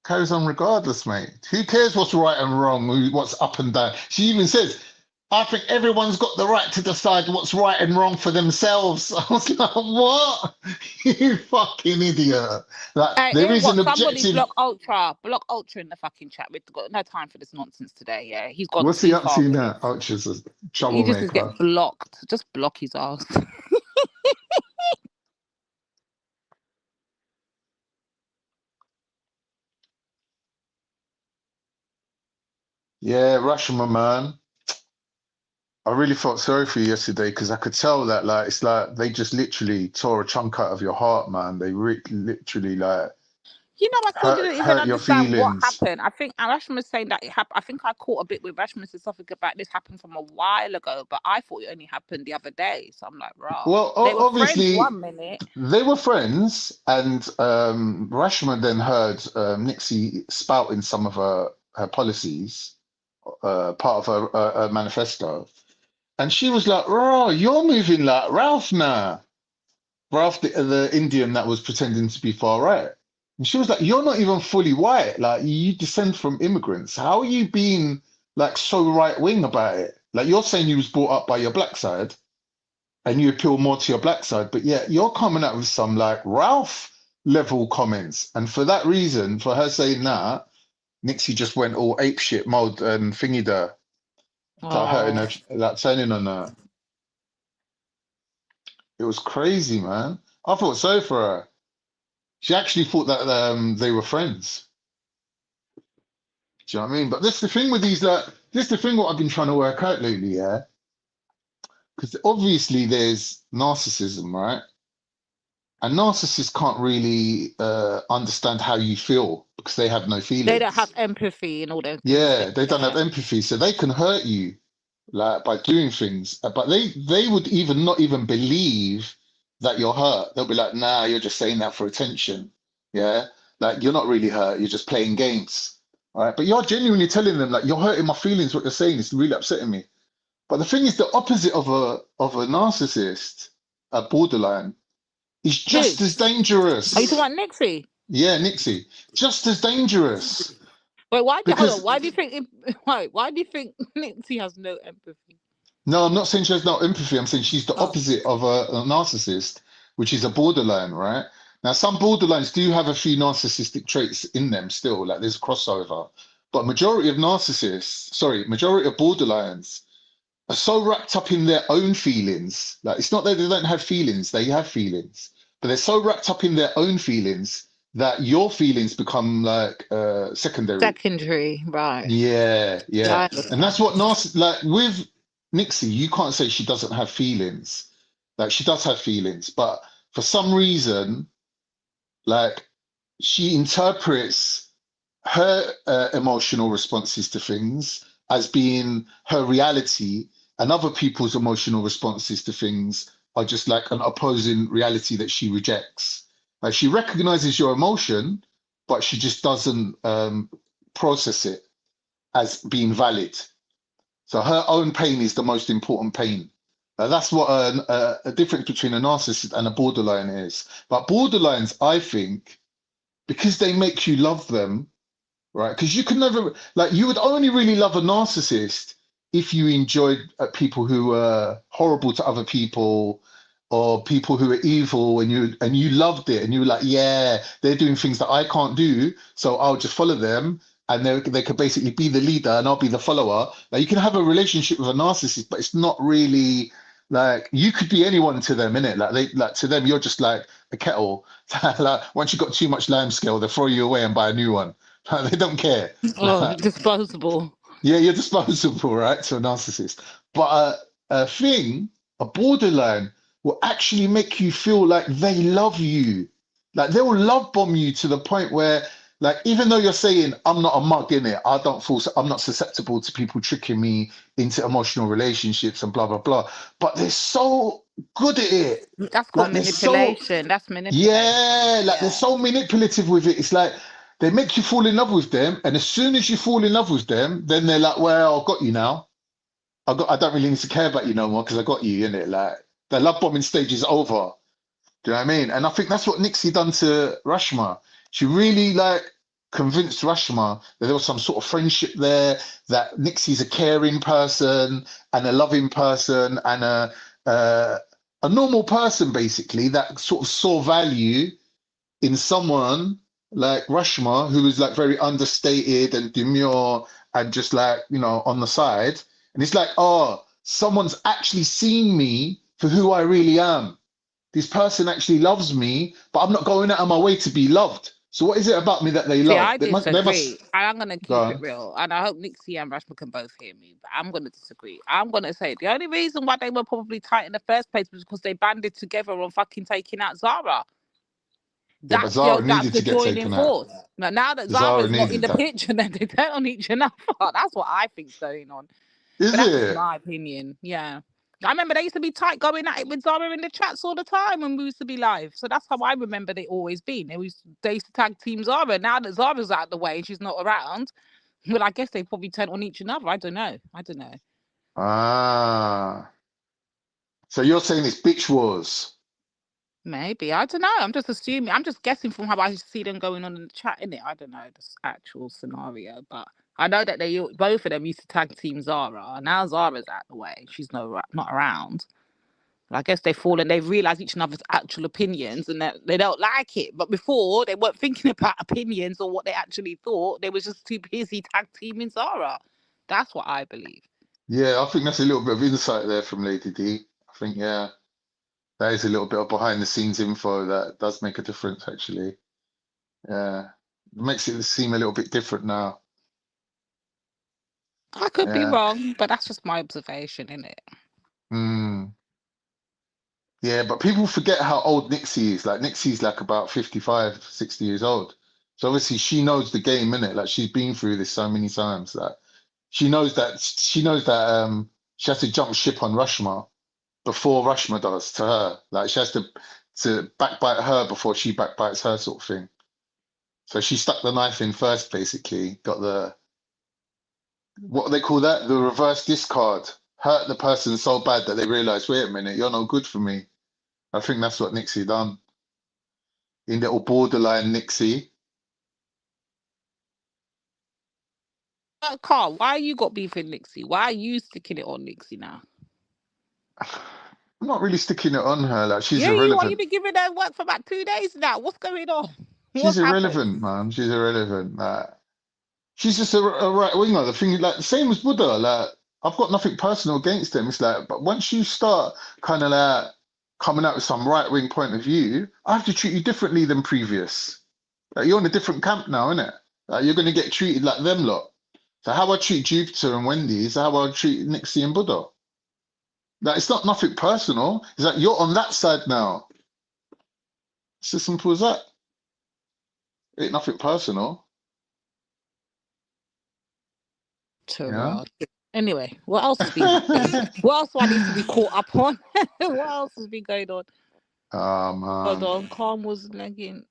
Carries on regardless, mate. Who cares what's right and wrong, what's up and down? She even says, I think everyone's got the right to decide what's right and wrong for themselves. I was like, what? You fucking idiot. Like, there Hear is an what? Somebody objective. block Ultra in the fucking chat. We've got no time for this nonsense today. Yeah, he's gone What's he too up far to with now? it. Ultra's a He just needs to troublemaker. get blocked. Just block his ass. Yeah, Rashomon, man. I really felt sorry for you yesterday because I could tell that, like, it's like they just literally tore a chunk out of your heart, man. They literally, like, You know, I still didn't even hurt your understand what feelings. happened. I think Rashmi was saying that it happened. I think I caught a bit with Rashmi and something about this happened from a while ago, but I thought it only happened the other day. So I'm like, raw. Well, They were friends obviously, 1 minute. they were friends, and Rashomon then heard Nixie spouting some of her policies, part of her manifesto. And she was like, "Raw, you're moving like Ralph now." Ralph, the Indian that was pretending to be far right. And she was like, "You're not even fully white. Like, you descend from immigrants. How are you being like so right wing about it? Like, you're saying you was brought up by your black side and you appeal more to your black side, but yeah, you're coming out with some like Ralph level comments. And for that reason, for her saying that, Nixie just went all ape shit mode and thingied her, start hurting her, like turning on her. It was crazy, man. I felt sorry for her. She actually thought that they were friends. Do you know what I mean? But this is the thing with these, like, this is the thing what I've been trying to work out lately, yeah? Because obviously there's narcissism, right? And narcissists can't really understand how you feel because they have no They don't have feelings. empathy and all those things. Yeah, they don't have empathy, so they can hurt you like by doing things. But they would even not even believe that you're hurt. They'll be like, nah, you're just saying that for attention. Yeah. Like you're not really hurt, you're just playing games. All right. But you're genuinely telling them, like, you're hurting my feelings, what you're saying is really upsetting me. But the thing is, the opposite of a narcissist, a borderline, is just as Are you talking dangerous. about Nixie? Yeah, Nixie. Just as dangerous. Wait, hold on? Because Why do you think? Why do you think Nixie has no empathy? no, I'm not saying she has no empathy. I'm saying she's the opposite of a narcissist, which is a borderline, right? Now, some borderlines do have a few narcissistic traits in them still, like there's crossover. But majority of majority of borderlines are so wrapped up in their own feelings. Like, it's not that they don't have feelings, they have feelings, but they're so wrapped up in their own feelings that your feelings become like secondary. Secondary, right? Yeah, yeah. I And that's understand. what like with Nixie, you can't say she doesn't have feelings. Like, she does have feelings, but for some reason, like, she interprets her emotional responses to things as being her reality, and other people's emotional responses to things are just like an opposing reality that she rejects. Like, she recognizes your emotion, but she just doesn't process it as being valid. So her own pain is the most important pain. That's what a difference between a narcissist and a borderline is. But borderlines, I think, because they make you love them, right? Because you can never, like, you would only really love a narcissist if you enjoyed people who are horrible to other people, or people who are evil, and you loved it, and you were like, yeah, they're doing things that I can't do, so I'll just follow them, and they could basically be the leader and I'll be the follower. Like, you can have a relationship with a narcissist, but it's not really Like you could be anyone to them, innit? Like to them, you're just like a kettle. Like once you got too much limescale, they throw you away and buy a new one. Like, they don't care. Oh, disposable. Yeah, you're disposable, right? To a narcissist. But a borderline will actually make you feel like they love you. Like they will love bomb you to the point where, like, even though you're saying, I'm not a mug in it, I'm not susceptible to people tricking me into emotional relationships and blah, blah, blah. But they're so good at it. That's called Like they're so, manipulation. That's manipulation. yeah, like they're so manipulative with it. It's like they make you fall in love with them, and as soon as you fall in love with them, then they're like, "Well, I got you now. I don't really need to care about you no more because I got you." In it, like the love bombing stage is over. Do you know what I mean? And I think that's what Nixie done to Rashma. She really like convinced Rashma that there was some sort of friendship there. That Nixie's a caring person and a loving person and a normal person, basically, that sort of saw value in someone like Rashma, who was like very understated and demure and just like, on the side. And it's like, oh, someone's actually seen me for who I really am. This person actually loves me, but I'm not going out of my way to be loved. So what is it about me that they See, love? I They disagree. must I'm gonna go keep it on. real, and I hope Nixie and Rashma can both hear me. But I'm gonna disagree. I'm gonna say the only reason why they were probably tight in the first place was because they banded together on fucking taking out Zara. Yeah, but That's Zara that's needed the to get joining taken out. force. Now that Zara Zara's not in needed the that. picture, then they turn on each other. That's what I think's going on. Is But that's just it? my opinion. Yeah. I remember they used to be tight going at it with Zara in the chats all the time when we used to be live. So that's how I remember they always been. They used to tag team Zara. Now that Zara's out of the way and she's not around, well, I guess they probably turn on each other. I don't know. Ah. So you're saying it's bitch wars? Maybe. I don't know. I'm just assuming. I'm just guessing from how I see them going on in the chat, innit? I don't know the actual scenario, but I know that both of them used to tag team Zara. Now Zara's out the way. She's not around. I guess they've realised each other's actual opinions and that they don't like it. But before, they weren't thinking about opinions or what they actually thought. They was just too busy tag teaming Zara. That's what I believe. Yeah, I think that's a little bit of insight there from Lady D. I think, yeah, that is a little bit of behind the scenes info that does make a difference, actually. Yeah, it makes it seem a little bit different now. I could be Yeah. wrong, but that's just my observation, innit? Yeah, but people forget how old Nixie is. Like Nixie's like about 55, 60 years old. So obviously she knows the game, innit? Like she's been through this so many times. Like she knows that she has to jump ship on Rushmore before Rushmore does to her. Like she has to backbite her before she backbites her, sort of thing. So she stuck the knife in first, basically. Got what do they call that? The reverse discard. Hurt the person so bad that they realize, wait a minute, you're no good for me. I think that's what Nixie done. In little borderline Nixie. Carl, why you got beef with Nixie? Why are you sticking it on Nixie now? I'm not really sticking it on her. Like she's Yeah, you are. You've irrelevant. been giving her work for about 2 days now. What's going on? She's irrelevant, man. She's irrelevant. She's just a right winger. The thing, like the same as Buddha. Like I've got nothing personal against them. It's like, but once you start kind of like coming out with some right wing point of view, I have to treat you differently than previous. Like you're in a different camp now, innit? Like you're going to get treated like them lot. So how I treat Jupiter and Wendy is how I treat Nixie and Buddha. Like it's not nothing personal. It's like you're on that side now. It's as simple as that. Ain't nothing personal. Yeah? Anyway, what else has been happening? What else do I need to be caught up on? What else has been going on? Hold on, Calm was lagging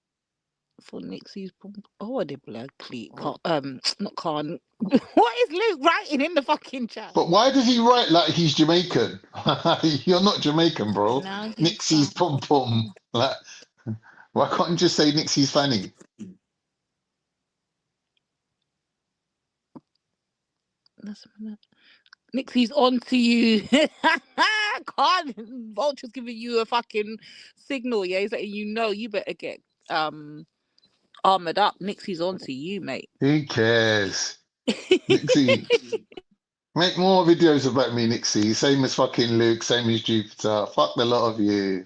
for Nixie's. Oh, the blood cleat. Not Khan. What is Luke writing in the fucking chat? But why does he write like he's Jamaican? You're not Jamaican, bro. Nixie's pom pom. Like, why can't you just say Nixie's fanny? Nixie's on to you. Khan, Vulture's giving you a fucking signal. Yeah, he's letting you know you better get armored up. Nixie's on to you, mate. Who cares? Nixie. Make more videos about me, Nixie. Same as fucking Luke, same as Jupiter. Fuck the lot of you.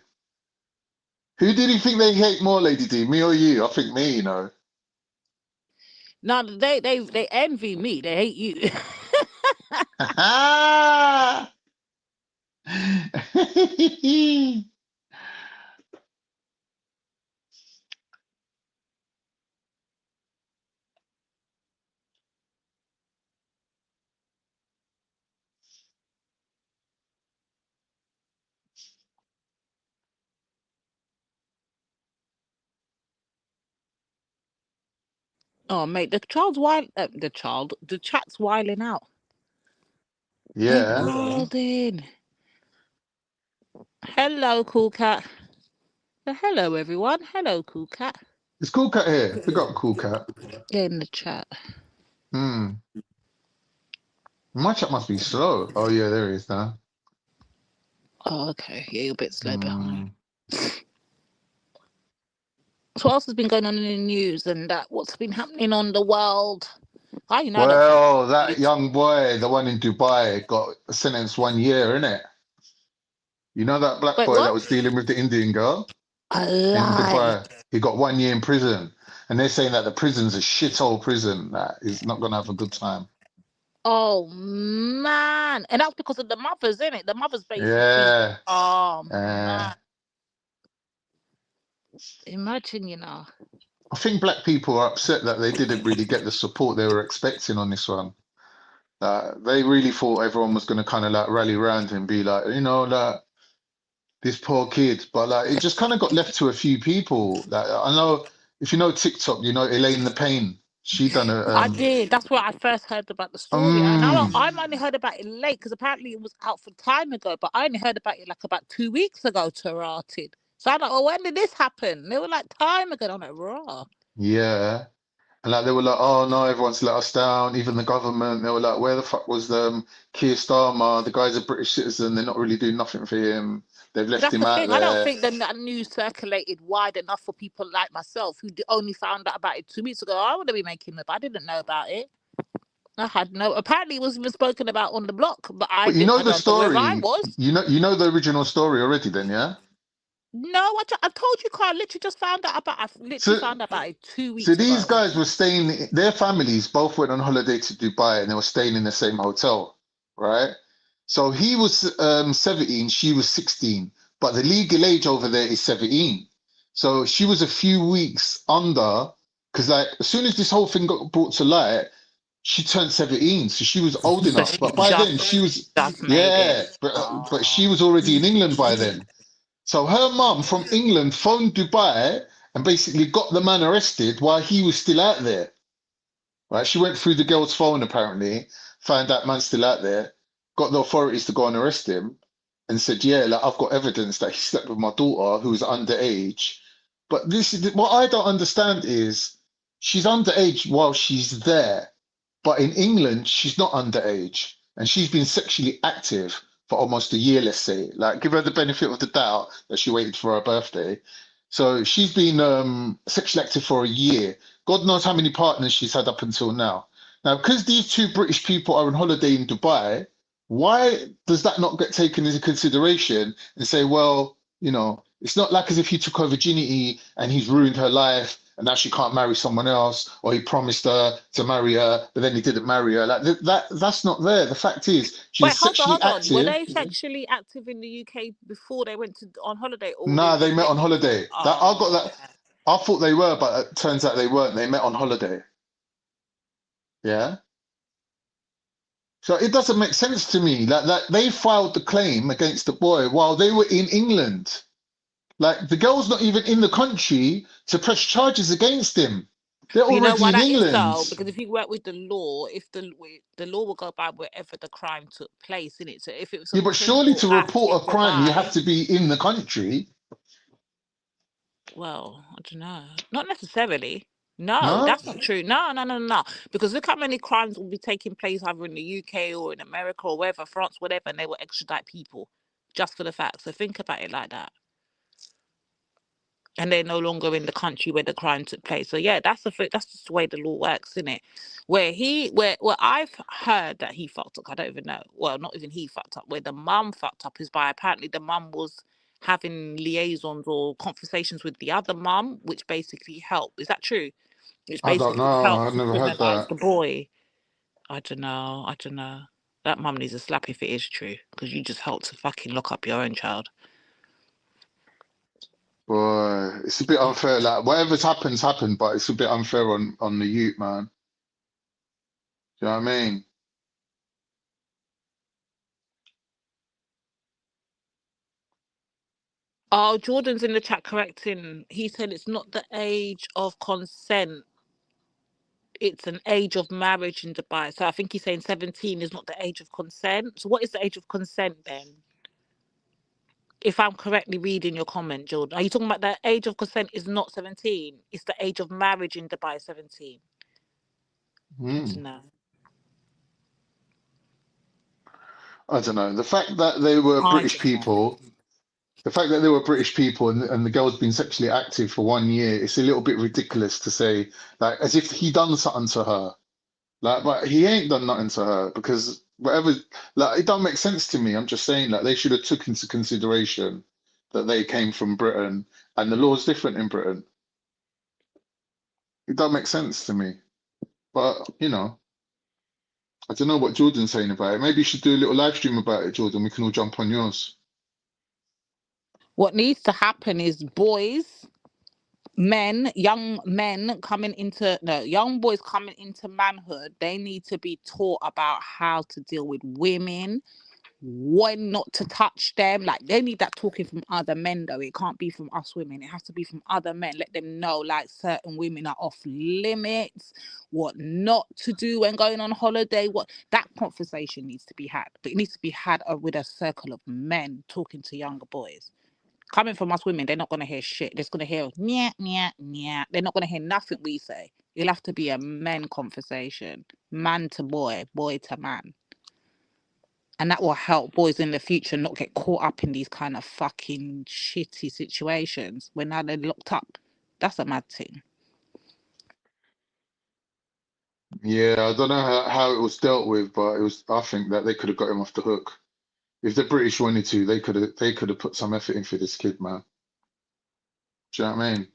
Who did you think they hate more, Lady D? Me or you? I think me, you know. No, they envy me. They hate you. Oh, mate, the child's wild. The chat's wiling out. They're Yeah. wilding. Hello, cool cat. Hello, everyone. Hello, cool cat. It's Cool Cat here. Big up Cool Cat. Get in the chat. My chat must be slow. Oh yeah, there he is now. Oh, okay. Yeah, you're a bit slow behind. So what else has been going on in the news and what's been happening on the world? I don't Well, that young boy, the one in Dubai, got sentenced 1 year, innit? You know that black Wait, boy that what? was dealing with the Indian girl A in lie. Dubai? He got 1 year in prison. And they're saying that the prison's a shithole prison, that he's not gonna have a good time. Oh man. And that's because of the mothers, isn't it? The mothers basically. Yeah. Oh man. Imagine, you know. I think black people are upset that they didn't really get the support they were expecting on this one. They really thought everyone was going to kind of like rally around and be like, you know, like this poor kid. But like it just kind of got left to a few people. Like I know if you know TikTok, you know Elaine the Pain. She done a I did. That's where I first heard about the story. And I've only heard about it late because apparently it was out for time ago. But I only heard about it like about 2 weeks ago. Tarated. So I'm like, well, when did this happen? They were like time ago. I'm like, raw. yeah. And like they were like, oh no, everyone's let us down, even the government. They were like, where the fuck was Keir Starmer? The guy's a British citizen. They're not really doing nothing for him. They've But left that's him the out thing. I don't there. think that news circulated wide enough for people like myself who only found out about it 2 weeks ago. I would have been making up. I didn't know about it. I had no. Apparently, it was even spoken about on the block, but I But you didn't. know I the don't know where I story. was. You know the original story already, then, yeah? No, I told you, Carl. I literally just found out about. I literally So found out about it 2 So weeks these ago. guys were staying, their families both went on holiday to Dubai and they were staying in the same hotel, right? So he was 17, she was 16, but the legal age over there is 17. So she was a few weeks under, because like as soon as this whole thing got brought to light, she turned 17, so she was old So enough. she But by then she was, just made yeah, it. but she was already in England by then. So her mum from England phoned Dubai and basically got the man arrested while he was still out there. Right? She went through the girl's phone apparently, found that man's still out there, got the authorities to go and arrest him, and said, "Yeah, like I've got evidence that he slept with my daughter who was underage." But this is what I don't understand is she's underage while she's there, but in England she's not underage, and she's been sexually active for almost a year, let's say. Like give her the benefit of the doubt that she waited for her birthday. So she's been sexually active for a year. God knows how many partners she's had up until now. Now, because these two British people are on holiday in Dubai, why does that not get taken into consideration and say, well, you know, it's not like as if he took her virginity and he's ruined her life and now she can't marry someone else, or he promised her to marry her, but then he didn't marry her. Like that's not there. The fact is, Wait, she's hold on, sexually hold on. Were active. they sexually active in the UK before they went on holiday, or were they Nah, just they met on holiday. That I got that. I thought they were, but it turns out they weren't. They met on holiday. Yeah. So it doesn't make sense to me that they filed the claim against the boy while they were in England. Like the girl's not even in the country to press charges against him. They're But you know already why in that is England. though? Because if you work with the law, if the law will go by wherever the crime took place, in it. So if it was a Yeah, but surely criminal to act report in a crime, you have Dubai, to be in the country. well, I don't know. Not necessarily. No, No? that's not true. No, no, no, no. Because look how many crimes will be taking place either in the UK or in America or wherever, France, whatever, and they will extradite people just for the fact. So think about it like that. and they're no longer in the country where the crime took place. So yeah, that's that's just the way the law works, isn't it? Where I've heard that he fucked up, I don't even know. Well, not even he fucked up. Where the mum fucked up is by apparently the mum was having liaisons or conversations with the other mum, which basically helped. Is that true? Which I don't basically know. helped I've to never heard criminalize that. the boy. I don't know. I don't know. That mum needs a slap if it is true, because you just helped to fucking lock up your own child. Boy, it's a bit unfair. Like whatever's happened, but it's a bit unfair on the youth, man. Do you know what I mean? Oh, Jordan's in the chat correcting. He said it's not the age of consent. It's an age of marriage in Dubai. So I think he's saying 17 is not the age of consent. So what is the age of consent then? If I'm correctly reading your comment, Jordan. Are you talking about the age of consent is not 17? It's the age of marriage in Dubai, 17. I don't know. I don't know. The fact that they were I British don't know. people, the fact that they were British people and the girl's been sexually active for 1 year, it's a little bit ridiculous to say, like, as if he done something to her. Like, but he ain't done nothing to her because whatever, like, it don't make sense to me. I'm just saying, like, they should have took into consideration that they came from Britain and the law's different in Britain. It don't make sense to me. But, you know, I don't know what Jordan's saying about it. Maybe you should do a little live stream about it, Jordan. We can all jump on yours. What needs to happen is young boys coming into manhood, they need to be taught about how to deal with women, when not to touch them. Like, they need that talking from other men, though. It can't be from us women. It has to be from other men. Let them know, like, certain women are off limits, what not to do when going on holiday. What that conversation needs to be had, but it needs to be had with a circle of men talking to younger boys. Coming from us women, they're not going to hear shit. They're just going to hear, nya, nya, nya. They're not going to hear nothing we say. It'll have to be a men conversation. Man to boy, boy to man. And that will help boys in the future not get caught up in these kind of fucking shitty situations when now they're locked up. That's a mad thing. Yeah, I don't know how it was dealt with, but it was. I think that they could have got him off the hook. If the British wanted to, they could have put some effort in for this kid, man. Do you know what I mean?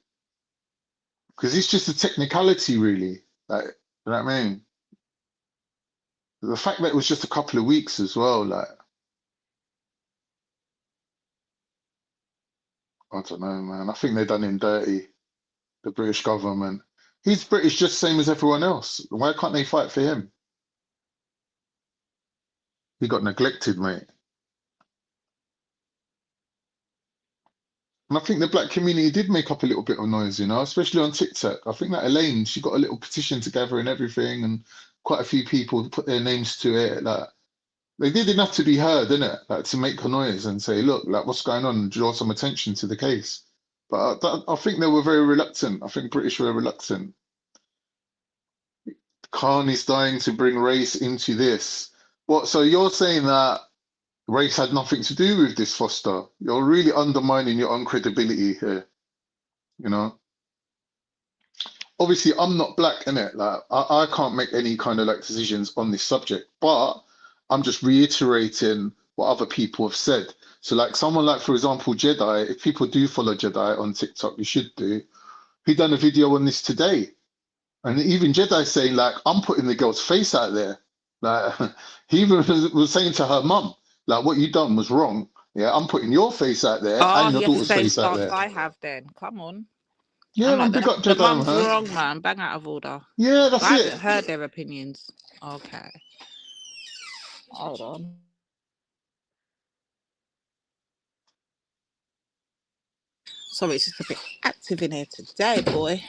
Because it's just a technicality, really. Like, you know what I mean? The fact that it was just a couple of weeks as well, like, I don't know, man. I think they done him dirty, the British government. He's British just same as everyone else. Why can't they fight for him? He got neglected, mate. And I think the black community did make up a little bit of noise, you know, especially on TikTok. I think that Elaine, she got a little petition together and everything, and quite a few people put their names to it. Like, they did enough to be heard, innit? Like, to make a noise and say, look, like, what's going on? Draw some attention to the case. But I think they were very reluctant. I think British were reluctant. Khan is dying to bring race into this. What? So you're saying that race had nothing to do with this, Foster? You're really undermining your own credibility here. You know. Obviously, I'm not black, innit? Like, I can't make any kind of like decisions on this subject, but I'm just reiterating what other people have said. So, like someone like, for example, Jedi. If people do follow Jedi on TikTok, you should do. He done a video on this today. And even Jedi saying, like, I'm putting the girl's face out there. Like, he even was saying to her mum, like, what you done was wrong. Yeah, I'm putting your face out there Oh, and your he has the daughter's same face out stance there. I have then. Come on. Yeah, I'm like, man, big up the Jedi, mum's man. wrong, man. Bang out of order. Yeah, that's I it. haven't heard their opinions. Okay. Hold on. Sorry, it's just a bit active in here today, boy.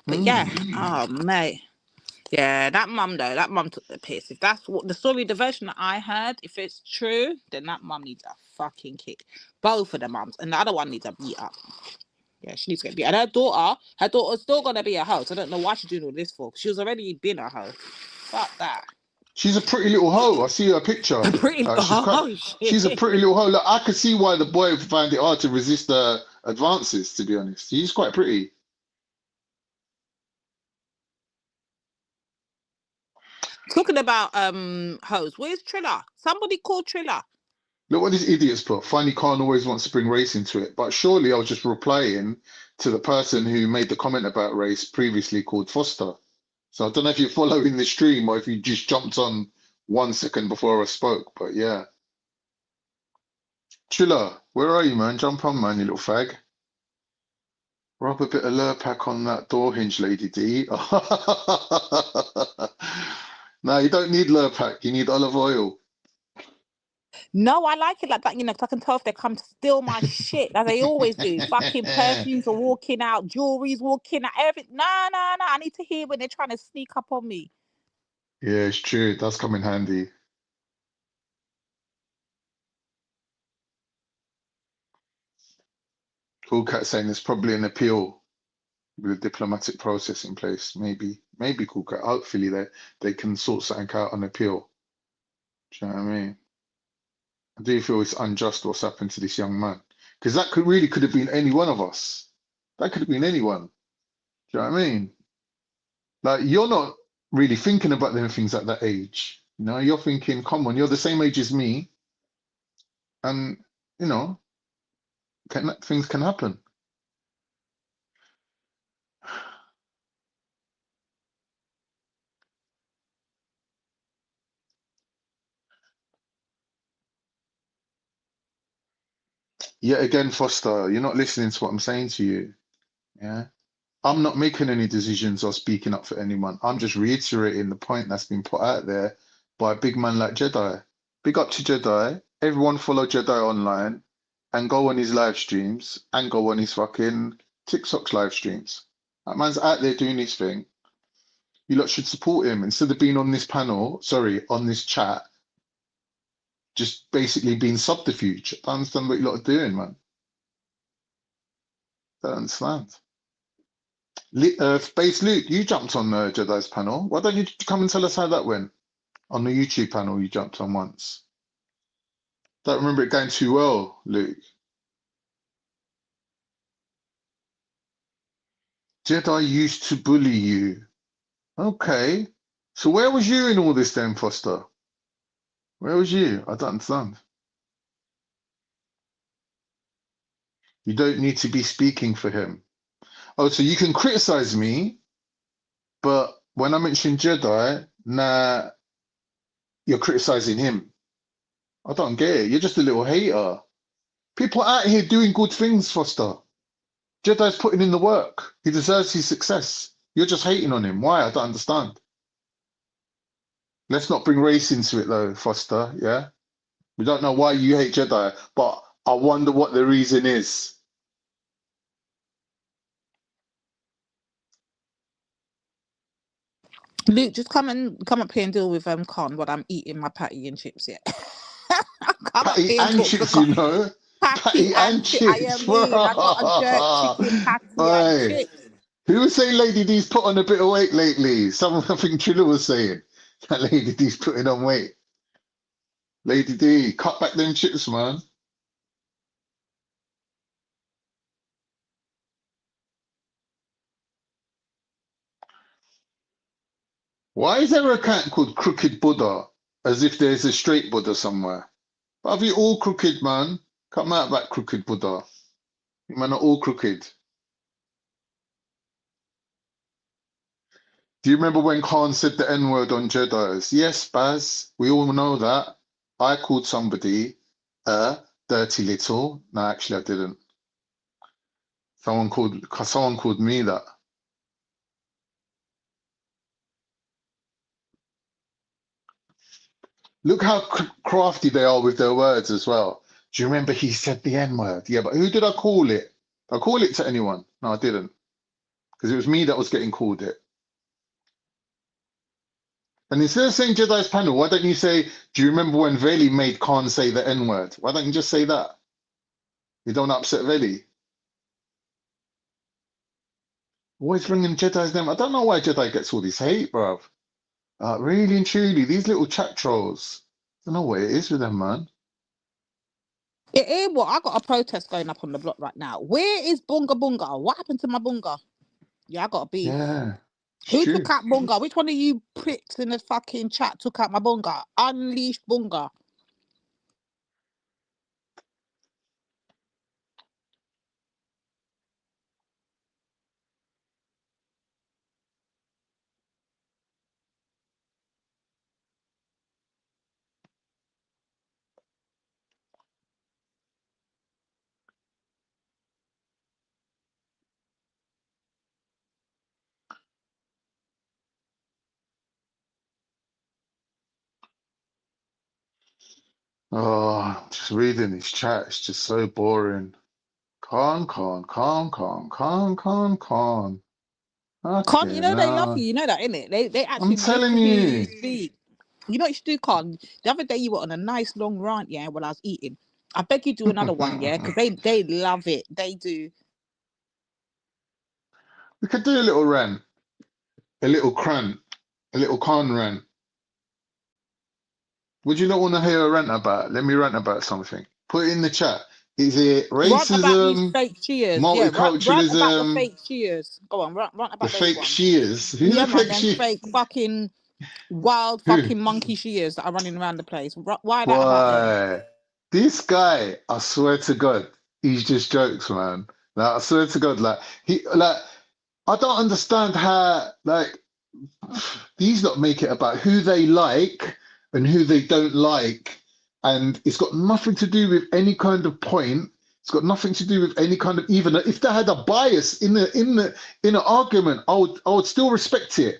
But yeah, oh, mate. Yeah, that mum took the piss. If that's what the version that I heard, if it's true, then that mum needs a fucking kick. Both of the mums, and the other one needs a beat up. Yeah, she needs to get beat. And her daughter's still gonna be a hoe. So I don't know why she's doing all this for. She was already been a hoe. Fuck that. She's a pretty little hoe. I see her picture. Pretty She's a pretty little hoe. Like, I could see why the boy found it hard to resist a advances, to be honest. He's quite pretty. Talking about hoes, where's Triller? Somebody call Triller. Look what these idiots put. Funny Khan always wants to bring race into it. But surely I was just replying to the person who made the comment about race previously called Foster. So I don't know if you're following the stream or if you just jumped on 1 second before I spoke. But yeah. Triller, where are you, man? Jump on, man, you little fag. Rub a bit of Lurpak on that door hinge, Lady D. No, you don't need Lurpak. You need olive oil. No, I like it like that, you know, 'cause I can tell if they come to steal my shit, as they always do. Fucking perfumes are walking out, jewelry's walking out, everything. No. I need to hear when they're trying to sneak up on me. Yeah, it's true. It does come in handy. Cool Cat saying there's probably an appeal with a diplomatic process in place. Maybe Cool Cat. Hopefully they can sort something out on appeal. Do you know what I mean? I do feel it's unjust what's happened to this young man. Because that could have been any one of us. That could have been anyone. Do you know what I mean? Like, you're not really thinking about them things at that age. You know, you're thinking, come on, you're the same age as me. And, you know, things can happen. Yet again, Foster, you're not listening to what I'm saying to you. Yeah. I'm not making any decisions or speaking up for anyone. I'm just reiterating the point that's been put out there by a big man like Jedi. Big up to Jedi. Everyone follow Jedi online and go on his live streams and go on his fucking TikTok's live streams. That man's out there doing his thing. You lot should support him instead of being on this panel, on this chat, just basically being subterfuge. I don't understand what you lot are doing, man. I don't understand. Space Luke, you jumped on Jedi's panel. Why don't you come and tell us how that went? On the YouTube panel, you jumped on once. Don't remember it going too well, Luke. Jedi used to bully you. Okay. So where was you in all this then, Foster? Where was you? I don't understand. You don't need to be speaking for him. Oh, so you can criticize me, but when I mention Jedi, nah, you're criticizing him. I don't get it. You're just a little hater. People out here doing good things, Foster. Jedi's putting in the work. He deserves his success. You're just hating on him. Why? I don't understand. Let's not bring race into it, though, Foster, yeah? We don't know why you hate Jedi, but I wonder what the reason is. Luke, just come up here and deal with Con while I'm eating my patty and chips, yeah. Come up Patty here and and talk to chips, Con. you know? Patty and chips. I chips. mean, I got a jerk chicken patty and Oi. chips. Who was saying Lady D's put on a bit of weight lately? Someone, I think Triller was saying that Lady D's putting on weight. Lady D, cut back them chips, man. Why is there a cat called Crooked Buddha? As if there's a straight Buddha somewhere. But have you all crooked, man? Come out of that crooked Buddha. You man are all crooked. Do you remember when Khan said the N-word on Jedis? Yes, Baz, we all know that. I called somebody dirty little. No, actually I didn't. Someone called me that. Look how crafty they are with their words as well. Do you remember he said the N-word? Yeah, but who did I call it? Did I call it to anyone? No, I didn't. Because it was me that was getting called it. And instead of saying Jedi's panel, why don't you say, do you remember when Veli made Khan say the N-word? Why don't you just say that? You don't upset Veli. Always bringing Jedi's name. I don't know why Jedi gets all this hate, bruv. Really and truly, these little chat trolls. I don't know what it is with them, man. It is what I got a protest going up on the block right now. Where is Bunga Bunga? What happened to my Bunga? Yeah, I got a beef. Yeah, it's Who true. took out Bunga? Which one of you pricks in the fucking chat took out my Bunga? Unleash Bunga. Oh, just reading this chat, it's just so boring. Calm, calm, calm, calm, calm, calm, calm. Con, you Okay, know they love now you. You know that, innit? They I'm actually live telling to hear you you. speak. You know what you should do, Con? The other day you were on a nice long rant, yeah, while I was eating. I beg you do another one, yeah, because they love it. They do. We could do a little rant, a little crant, a little con rant. Would you not want to hear a rant about? Let me rant about something. Put it in the chat. Is it Rant about these racism, fake Shias. Yeah, rant about the multiculturalism, fake Shias. Go on, rant the about those fake ones. Shias? Who's Yeah, the man, fake them Shia? fake fucking wild Who? fucking monkey Shias that are running around the place. Why that about them? Why? This guy, I swear to God, he's just jokes, man. Like, I swear to God, I don't understand how, these lot make it about who they like and who they don't like, and it's got nothing to do with any kind of point. It's got nothing to do with any kind of, even if they had a bias in an argument, I would still respect it.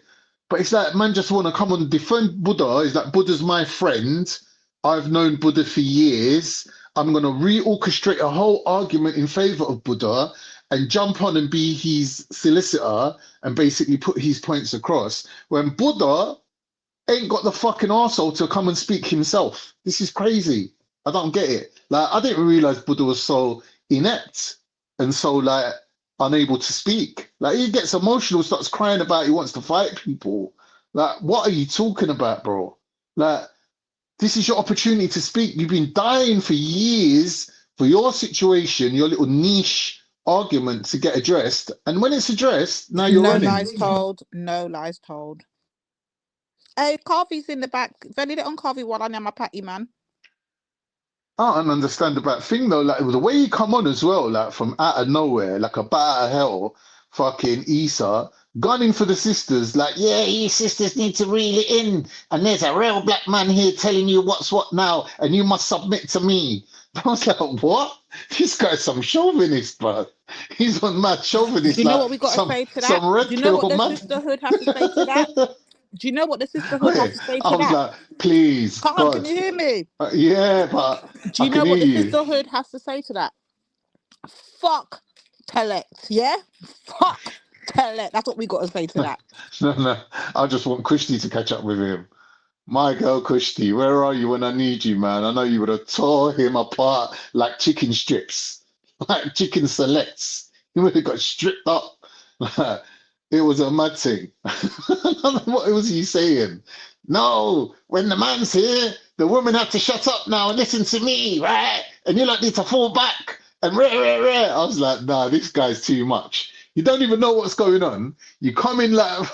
But it's like man just want to come and defend Buddha. It's like Buddha's my friend. I've known Buddha for years. I'm gonna reorchestrate a whole argument in favor of Buddha and jump on and be his solicitor and basically put his points across. When Buddha ain't got the fucking arsehole to come and speak himself. This is crazy. I don't get it. Like, I didn't realize Buddha was so inept and so, like, unable to speak. Like, he gets emotional, starts crying about he wants to fight people. Like, what are you talking about, bro? Like, this is your opportunity to speak. You've been dying for years for your situation, your little niche argument to get addressed. And when it's addressed, now you're No running. lies told. No lies told. Hey, Carvy's in the back. Venny it on Carvey while I know my patty, man. I don't understand about thing though, like the way he come on as well, like from out of nowhere, like a bat out of hell, fucking Issa, gunning for the sisters, like, yeah, you sisters need to reel it in, and there's a real black man here telling you what's what now, and you must submit to me. I was like, what? This guy's some chauvinist, bro. He's on mad Do chauvinist, you know like what we got to say to that? some Do red you know what pill the man. sisterhood has to say to that? Do you know what the sisterhood has Wait, to say I to was that? like, please, Come on, can God. you hear me? Yeah, but Do I you can know hear what the you. sisterhood has to say to that? Fuck Telect, yeah? Fuck Telect. That's what we got to say to that. No, I just want Kushti to catch up with him. My girl Kushti, where are you when I need you, man? I know you would have tore him apart like chicken strips, like chicken selects. He would have got stripped up. It was a mad thing. What was he saying? No, when the man's here, the women have to shut up now and listen to me, right? And you like need to fall back and rah, rah, rah. I was like, nah, this guy's too much. You don't even know what's going on. You come in like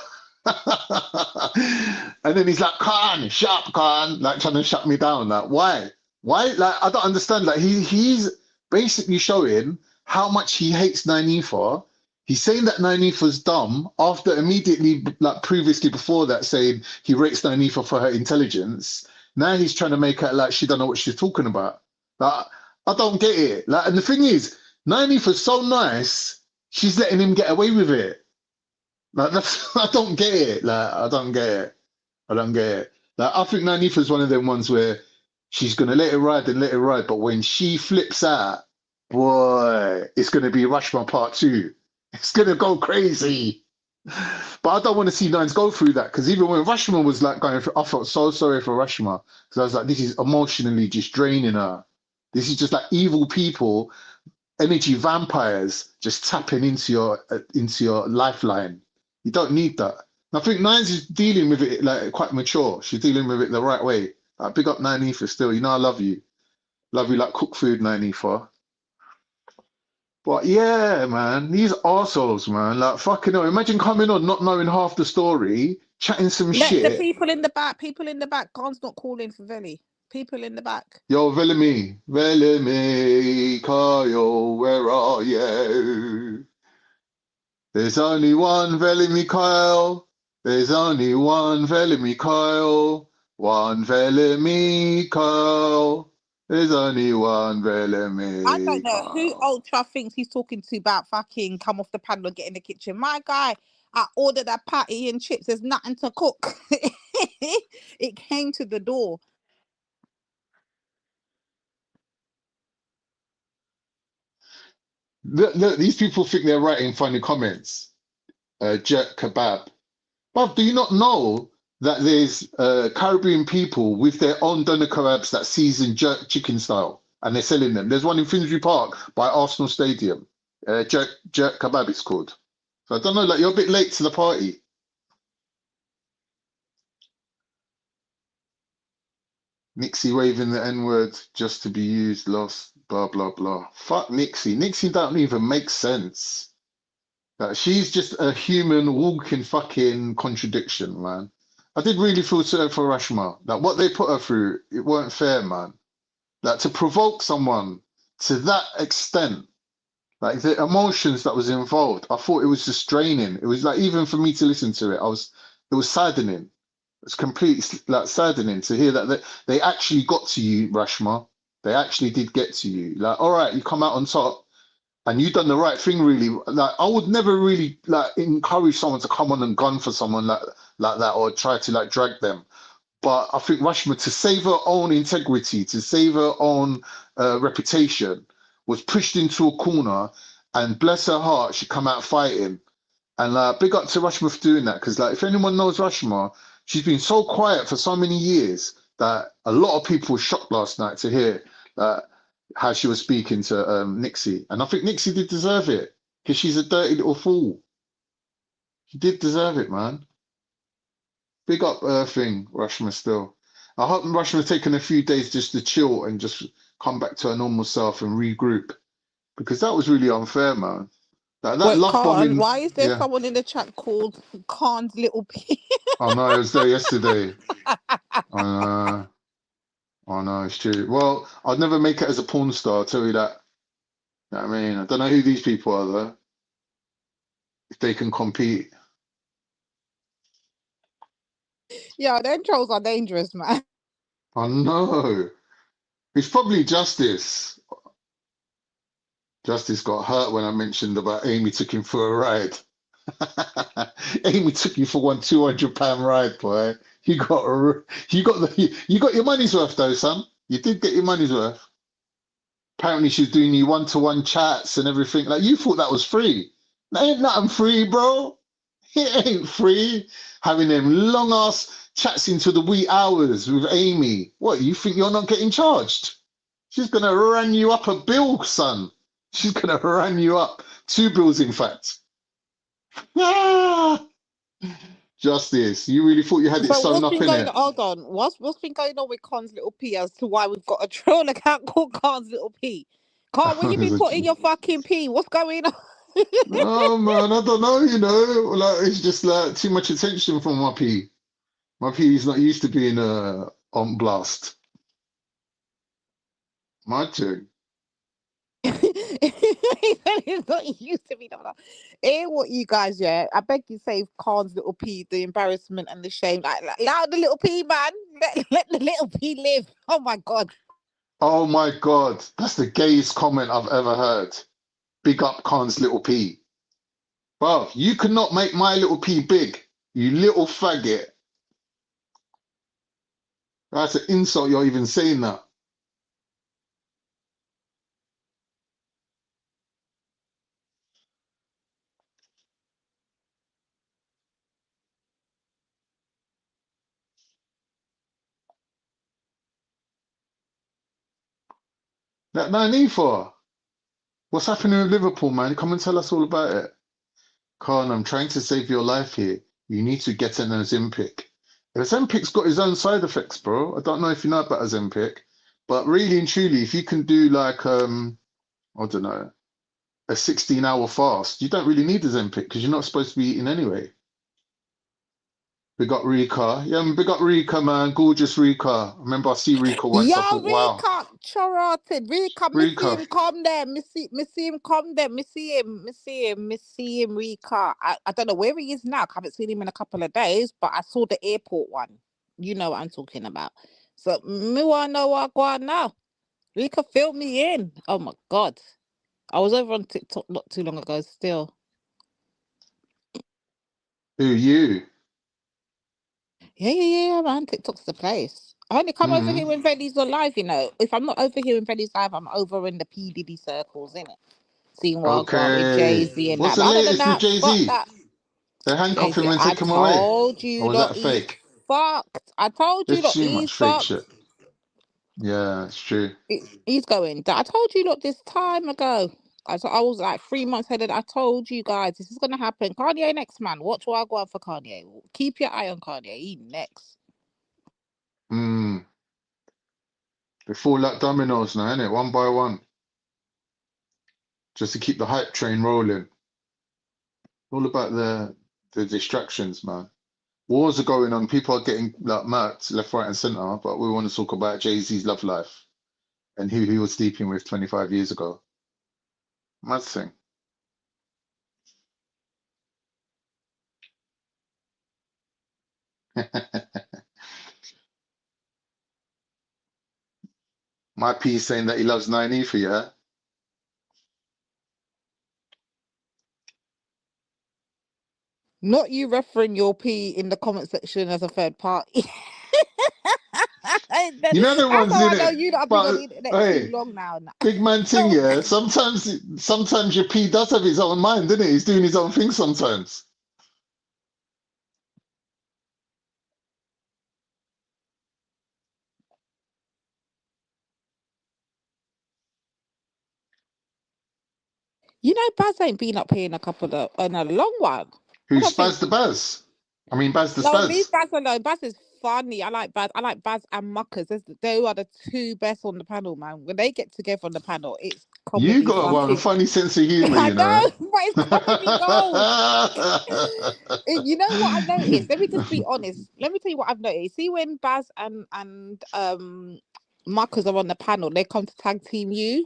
and then he's like, Khan, shut up, Khan, like trying to shut me down. Like, why? Why? Like, I don't understand. Like, he's basically showing how much he hates Nynaeve. He's saying that Nynaeve's dumb after immediately, like previously before that, saying he rates Nynaeve for her intelligence. Now he's trying to make her like she don't know what she's talking about. Like, I don't get it. Like, and the thing is, Nynaeve is so nice, she's letting him get away with it. Like, that's, I don't get it. Like, I don't get it. I don't get it. Like, I think Nynaeve is one of them ones where she's gonna let it ride and let it ride, but when she flips out, boy, it's gonna be Rushmore Part 2. It's gonna go crazy. But I don't want to see Nines go through that because even when Rushmore was like going through, I felt so sorry for Rushmore because I was like, this is emotionally just draining her. This is just like evil people, energy vampires, just tapping into your lifeline. You don't need that. And I think Nines is dealing with it like quite mature. She's dealing with it the right way. Big up Nynaeve still. You know I love you. Love you like cook food, Nanifa. But yeah, man, these arseholes, man. Like, fucking hell. Imagine coming on not knowing half the story, chatting some Let the shit. people in the back, Khan's not calling for Veli. People in the back. Yo, Velimi, Kyle, where are you? There's only one Velimi Kyle. There's only one Velimi Kyle. One Velimi Kyle. There's only one I don't Velimi know who Kyle. Ultra thinks he's talking to about fucking come off the panel and get in the kitchen. My guy, I ordered a patty and chips. There's nothing to cook. It came to the door. Look, these people think they're writing funny comments. Jerk kebab. But do you not know that there's Caribbean people with their own doner kebabs that season jerk chicken style, and they're selling them? There's one in Finsbury Park by Arsenal Stadium. Jerk kebab it's called. So I don't know, like you're a bit late to the party. Nixie waving the N-word just to be used, lost, blah, blah, blah. Fuck Nixie. Nixie don't even make sense. Like, she's just a human walking fucking contradiction, man. I did really feel sorry for Rashma. Like, what they put her through, it weren't fair, man. Like, to provoke someone to that extent, like, the emotions that was involved, I thought it was just draining. It was like, even for me to listen to it, it was saddening. It's completely like saddening to hear that they actually got to you, Rashma. They actually did get to you. Like, all right, you come out on top and you done the right thing, really. Like, I would never really like encourage someone to come on and gun for someone like that or try to like drag them. But I think Rashma, to save her own integrity, to save her own reputation, was pushed into a corner, and bless her heart, she come out fighting. And big up to Rashma for doing that, because like if anyone knows Rashma, she's been so quiet for so many years that a lot of people were shocked last night to hear how she was speaking to Nixie. And I think Nixie did deserve it, because she's a dirty little fool. She did deserve it, man. Big up thing, Rashma still. I hope Rashma's taken a few days just to chill and just come back to her normal self and regroup, because that was really unfair, man. That Wait, love Khan, bombing, why is there yeah. someone in the chat called Khan's little pea? I know, I was there yesterday. I know, it's true. Well, I'd never make it as a porn star, I'll tell you that. You know what I mean? I don't know who these people are, though. If they can compete. Yeah, them trolls are dangerous, man. I know. It's probably Justice. Justice got hurt when I mentioned about Amy took him for a ride. Amy took you for one £200 ride, boy. You got your money's worth, though, son. You did get your money's worth. Apparently, she's doing you one-to-one chats and everything. Like, you thought that was free. That ain't nothing free, bro. It ain't free. Having them long-ass chats into the wee hours with Amy. What, you think you're not getting charged? She's going to run you up a bill, son. She's going to run you up. 2 bills, in fact. Ah! Justice, you really thought you had it So sewn what's up been in going it? on? Hold on. What's been going on with Khan's little P as to why we've got a troll account called Khan's little P? Khan, where you been putting your fucking P? What's going on? Oh man, I don't know, like it's just like too much attention from my P. My P is not used to being on blast. My turn. It's not used to be done. Hear what you guys, yeah. I beg you, save Khan's little P, the embarrassment and the shame. Like, allow the little P, man. Let the little P live. Oh my god. Oh my God, that's the gayest comment I've ever heard. Big up Khan's little P. Well, you cannot make my little P big, you little faggot. That's an insult you're even saying that. That no need for. What's happening with Liverpool, man? Come and tell us all about it. Khan, I'm trying to save your life here. You need to get an Ozempic. Ozempic's got his own side effects, bro. I don't know if you know about Ozempic, But really and truly, if you can do like I don't know, a 16-hour fast, you don't really need a Zempic because you're not supposed to be eating anyway. We got Rika. Yeah, we got Rika, man. Gorgeous Rika. I remember I see Rika once. I Yo, thought, wow. Rika, choroted. Rika, me see Rika. him come there. Me see him come there. Me see him, Rika. I don't know where he is now. I haven't seen him in a couple of days, but I saw the airport one. You know what I'm talking about. So me wanna know what go on now. Rika filled me in. Oh my God. I was over on TikTok not too long ago still. Who, you? Yeah, man. TikTok's the place. I only come over here when Velly's on live, you know. If I'm not over here when Velly's live, I'm over in the P. Diddy circles, innit? Seeing what I got with Jay-Z and What's that. the But other than latest with that, fuck Jay-Z? that. They handcuff him Jay-Z, and I take him away. told Or you, was lot, that he's fake? fucked. I told you, There's lot, too he's much fake fucked. shit. Yeah, it's true. He's going down. I told you, lot, this time ago. I was like 3 months ahead. I told you guys, this is going to happen. Kanye next, man. Watch what I go on for Kanye. Keep your eye on Kanye. He next. They fall like dominoes now, innit? One by one. Just to keep the hype train rolling. All about the distractions, man. Wars are going on. People are getting like murked left, right, and center. But we want to talk about Jay-Z's love life and who he was sleeping with 25 years ago. Mad thing. My piece saying that he loves 9E for you. Not you referring your P in the comment section as a third party. You know the That's ones how in I know it. you not been on But the internet too hey, long now. big man thing, yeah. Sometimes your P does have his own mind, doesn't it? He's doing his own thing sometimes. You know, Baz ain't been up here in a long while. Who's Spaz the Baz? I mean, Baz the No, leave Spaz. Baz alone. Baz is funny. I like Baz. I like Baz and Muckers. They are the two best on the panel, man. When they get together on the panel, it's You comedy got one fucking. funny sense of humor, I you know. know, but it's comedy gold. You know what I've noticed? Let me just be honest. Let me tell you what I've noticed. See, when Baz and Muckers are on the panel, they come to tag team you.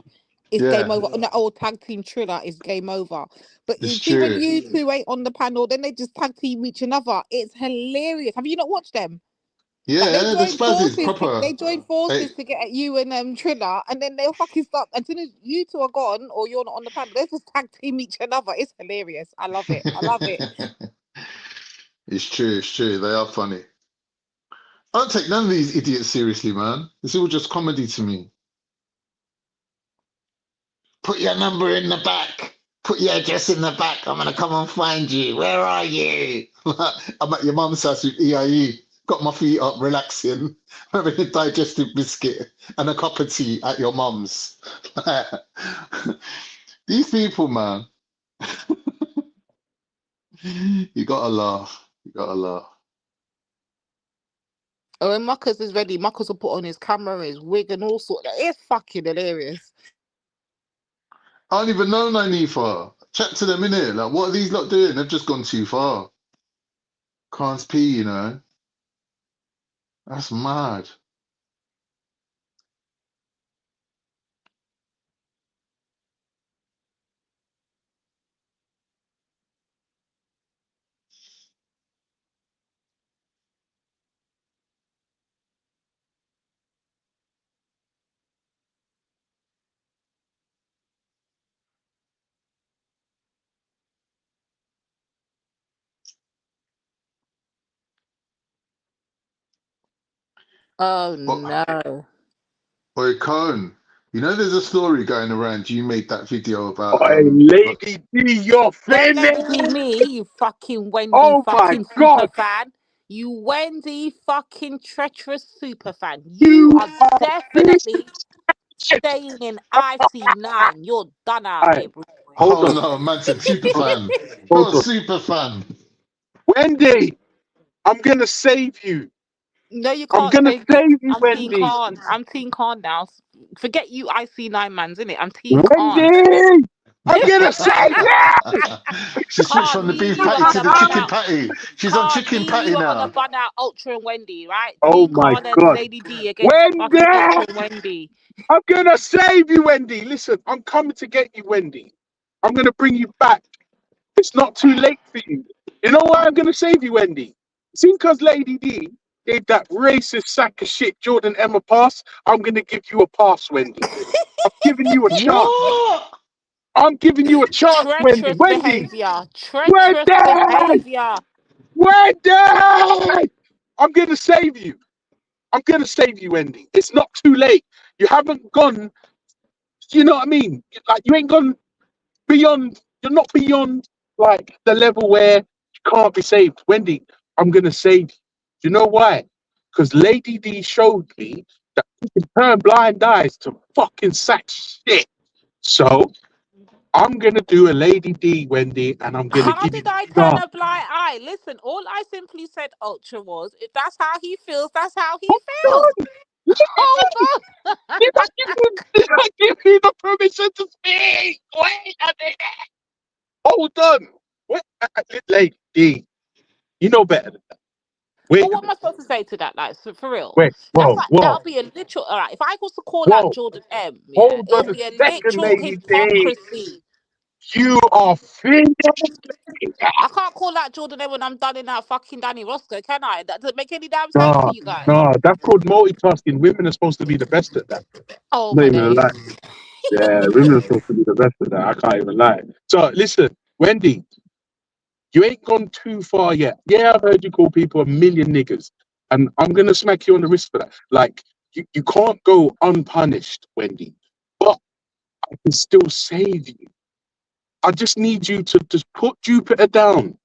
It's game Yeah, over. On the old tag team Triller, it's game over. But you it's see, when true. you two ain't on the panel, then they just tag team each another. It's hilarious. Have you not watched them? Like Yeah, the Spaz is proper. they join Hey, forces to get at you and Triller, and then they'll fucking stop. As soon as you two are gone or you're not on the panel, they just tag team each another. It's hilarious. I love it. I love it. it's true. It's true. They are funny. I don't take none of these idiots seriously, man. It's all just comedy to me. Put your number in the back. Put your address in the back. I'm gonna come and find you. Where are you? I'm at your mum's house with EIE. Got my feet up, relaxing, having a digestive biscuit and a cup of tea at your mum's. These people, man. You gotta laugh. You gotta laugh. Oh, when Muckers is ready, Muckers will put on his camera, his wig, and all sorts. It's fucking hilarious. I don't even know Nanifa. Chat to them in here. Like, what are these lot doing? They've just gone too far. Can't pee, you know. That's mad. Oh But, no. boy, Cone, you know there's a story going around. You made that video about Hey, Lady D, you're Don't Lady finished. D me, you fucking Wendy Oh my fucking super God, fan. You Wendy fucking treacherous super fan. You you are are finished. definitely staying in IC9. You're done out Hey, here, boy. hold Oh on, no, man said super fan. hold You're a on. super fan. Wendy, I'm gonna save you. No, you I'm can't gonna save me. save you, I'm Team Wendy. Khan. I'm Team Khan now. Forget you, IC9 mans, innit? I'm Team Khan. Wendy! I'm gonna save you! She switched Khan, from the me, beef you are patty on to a the bun chicken out. patty. She's on Khan, chicken me, patty you are on a now. bun out Ultra and Wendy, right? Oh Team my Khan and God. Lady D against Wendy! fucking Ultra and Wendy. I'm gonna save you, Wendy. Listen, I'm coming to get you, Wendy. I'm gonna bring you back. It's not too late for you. You know why I'm gonna save you, Wendy? See, because Lady D gave that racist sack of shit Jordan M a pass, I'm gonna give you a pass, Wendy. I'm giving you a chance. What? I'm giving you a chance, Wendy. Treacherous Wendy! behavior. Treacherous Wendy! behavior. Wendy! I'm gonna save you. I'm gonna save you, Wendy. It's not too late. You haven't gone. You know what I mean? Like you ain't gone beyond. You're not beyond like the level where you can't be saved, Wendy. I'm gonna save you. Do you know why? Because Lady D showed me that you can turn blind eyes to fucking sack shit. So I'm gonna do a Lady D, Wendy, and I'm gonna How give you did I a turn chance. a blind eye? Listen, all I simply said, Ultra, was if that's how he feels, that's how he feels. Hold on. Did I give you the permission to speak? Wait a minute. Hold on. What? Lady D, you know better than that. But Wait a what am I minute. supposed to say to that? Like, so for real, Wait. that's Whoa, like whoa, that'll be a literal. All right, if I was to call out whoa. Jordan M, yeah, Hold it'll on a be a second, literal Lady D. hypocrisy. You are finished. I can't call out Jordan M when I'm done in that fucking Danny Roscoe, can I? That doesn't make any damn sense No, to you guys. no, that's called multitasking. Women are supposed to be the best at that. Oh Not my even a days. lie. Yeah, women are supposed to be the best at that. I can't even lie. So listen, Wendy, you ain't gone too far yet. Yeah, I've heard you call people a million niggas, and I'm gonna smack you on the wrist for that. Like, you can't go unpunished, Wendy. But I can still save you. I just need you to just put Jupiter down.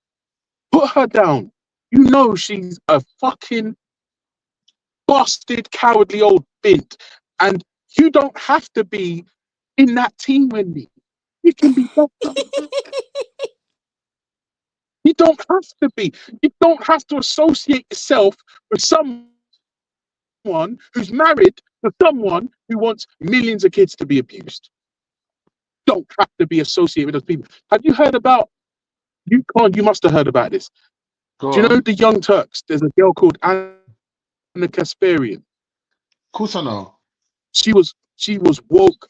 Put her down. You know she's a fucking busted, cowardly old bint. And you don't have to be in that team, Wendy. You can be better. You don't have to be. You don't have to associate yourself with someone who's married to someone who wants millions of kids to be abused. Don't have to be associated with those people. Have you heard about, you must have heard about this. Go Do you know on. the Young Turks? There's a girl called Anna Kasparian. Of course I know. She was woke.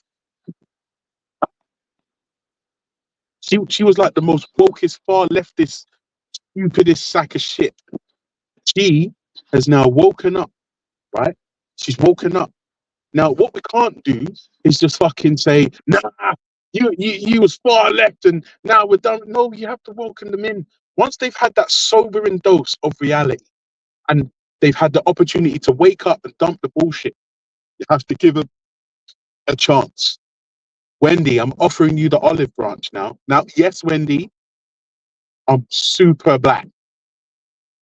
She was like the most wokest, far leftist, stupidest sack of shit. She has now woken up, right? She's woken up. Now, what we can't do is just fucking say, nah, you was far left and now we're done. No, you have to welcome them in. Once they've had that sobering dose of reality and they've had the opportunity to wake up and dump the bullshit, you have to give them a chance. Wendy, I'm offering you the olive branch now. Now, yes, Wendy, I'm super black.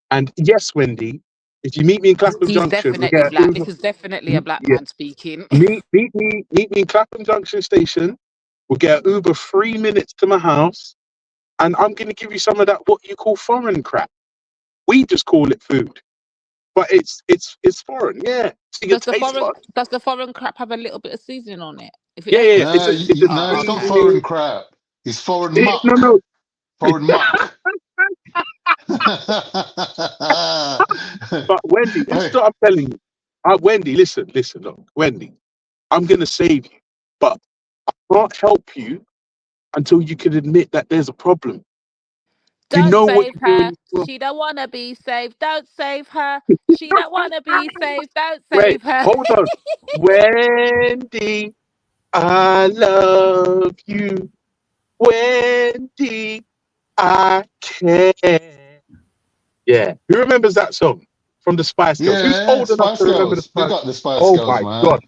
And yes, Wendy, if you meet me in Clapham He's Junction, we definitely get black. Uber. This is definitely a black Yeah, man speaking. meet me in Clapham Junction Station. We'll get Uber 3 minutes to my house, and I'm going to give you some of that what you call foreign crap. We just call it food, but it's foreign. Yeah, to your taste buds. Does the foreign crap have a little bit of seasoning on it? If it Yeah, ain't yeah. got It's a seasoning, No, it's not okay. foreign crap. It's foreign No, muck. no. Foreign muck. But Wendy, this is Hey, what I'm telling you. Wendy, listen, look, Wendy, I'm going to save you, but I can't help you until you can admit that there's a problem. You Don't know what save you're her. doing. Well, She don't wanna be saved. Don't save her. She don't wanna be saved. Don't wait, save her. hold on. Wendy, I love you. Wendy, I care. Yeah. Who remembers that song from the Spice Girls? Who's yeah, old enough Spice to remember the Girls. Spice? Big up the Spice Oh Girls, my God.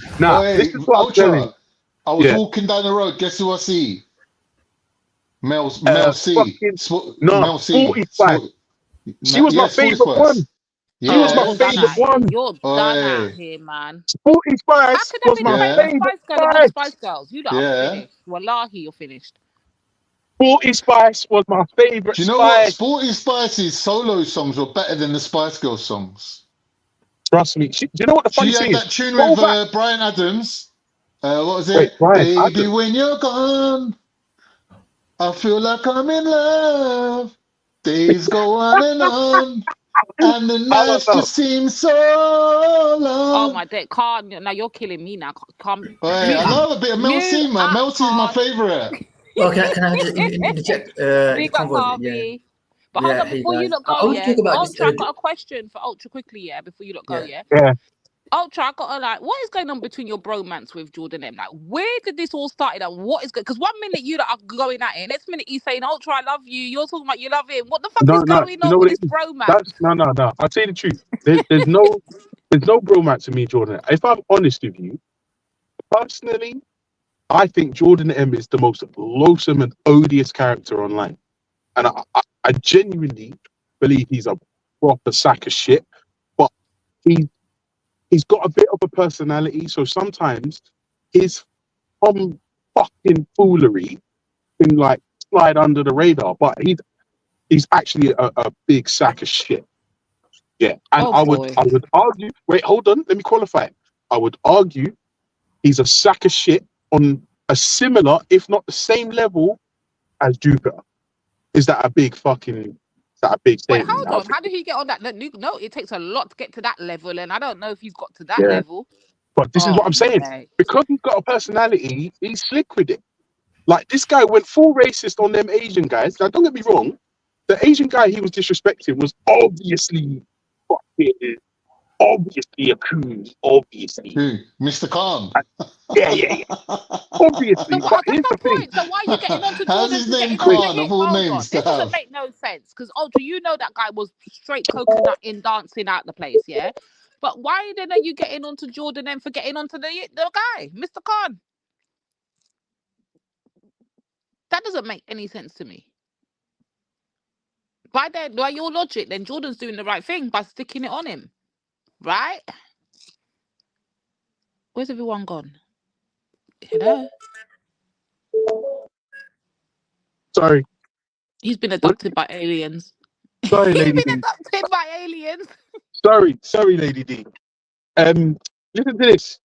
man. Now, this Oi, is what I'm telling you. Ultra. I was Yeah. walking down the road. Guess who I see? Mel C. Fucking, no, Mel C. 40 Spice. She was my Yes, 40 favorite Spice. one. She was Oh, my you're Yeah. done favorite out here. one. You're done out Oi. here, man. 40 How Spice could that was be the my Yeah. favourite favorite Spice Girl of all the Spice. Spice Girls? You lot are Yeah. finished. Wallahi, you're finished. 40 Spice was my favorite Do you know what? Spice. Sporty Spice's solo songs were better than the Spice Girls songs. Trust me. Do you know what the She funny had thing is? that tune Go with back. Brian Adams. What was Wait, it? Brian Baby, Adams. when you're gone, I feel like I'm in love. Days go on, and the I don't nights know. just seem so Oh long. my day, Khan. Now you're killing me now. Calm. Hey, Mute I up. love a bit of Mel Mute C, man. up, Mel C is my Khan. favorite. Well, can I just interject in the Big up, convo? Yeah, Harvey. But hold yeah. on, Hey before you guys, lot I go, want to yeah. talk about this. Ultra, I got a question for Ultra quickly, yeah. Before you lot go, Yeah. yeah. Yeah. Ultra, I got a like, what is going on between your bromance with Jordan M? Like, where did this all start? And what is good? Because 1 minute you lot are going at it, next minute he's saying, Ultra, I love you. You're talking about you love him. What the fuck is No. going You on know with what it this is? bromance? No. I'll tell you the truth. There's no bromance in me, Jordan. If I'm honest with you, personally, I think Jordan M is the most loathsome and odious character online. And I genuinely believe he's a proper sack of shit. But he's got a bit of a personality, so sometimes his fucking foolery can like slide under the radar. But he's actually a big sack of shit. Yeah. And Oh I boy. would argue, wait, hold on, let me qualify it. I would argue he's a sack of shit on a similar, if not the same level as Jupiter. Is that a big Wait, statement? hold on. How did he get on that? No, it takes a lot to get to that level, and I don't know if he's got to that Yeah. level. But this is what Oh I'm my saying. day. Because he's got a personality, he's slick with it. Like this guy went full racist on them Asian guys. Now don't get me wrong, the Asian guy he was disrespecting was obviously a coon, obviously. Who? Mr. Khan. Yeah. Obviously, So but that's here's my the thing. point. So why are you getting on to How's Jordan his for name getting on to Khan him? of all Hold on. names to This doesn't have? make no sense. Because Ultra, you know that guy was straight coconut in dancing out the place, yeah? But why then are you getting on to Jordan and for getting on to the guy, Mr. Khan? That doesn't make any sense to me. By your logic, then Jordan's doing the right thing by sticking it on him. Right? Where's everyone gone? Hello? Sorry. He's been abducted by aliens. Sorry, He's Lady been D. abducted by aliens. Sorry, Lady D. Listen to this.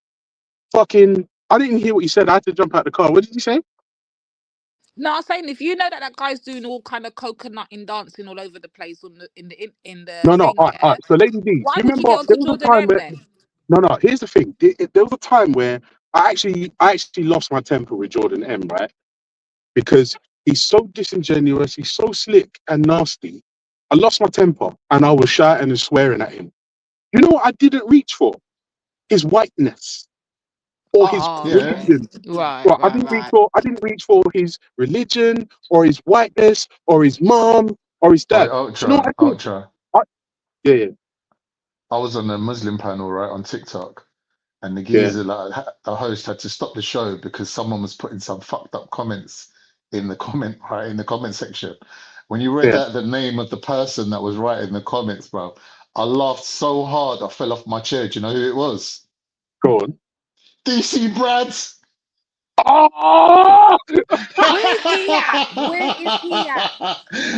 Fucking, I didn't hear what you said. I had to jump out the car. What did you say? No, I'm saying if you know that guy's doing all kind of coconut and dancing all over the place on the in the No. thing, All yeah. right. So, Lady D, Why you would you remember get onto there was a Jordan time M where then? no. Here's the thing. There was a time where I actually lost my temper with Jordan M. Right, because he's so disingenuous. He's so slick and nasty. I lost my temper and I was shouting and swearing at him. You know what I didn't reach for? His whiteness or his Oh, Yeah. okay. religion. Right. Well, I didn't reach for his religion or his whiteness or his mom or his Oi, dad. You know what I did? Ultra. Yeah. I was on a Muslim panel, right, on TikTok, and the Yeah. geezer, like, the host had to stop the show because someone was putting some fucked up comments in the comment section. When you read Yeah. out the name of the person that was writing the comments, bro, I laughed so hard I fell off my chair. Do you know who it was? Go on. DC Brads. Oh! Where's he at? Where is he at?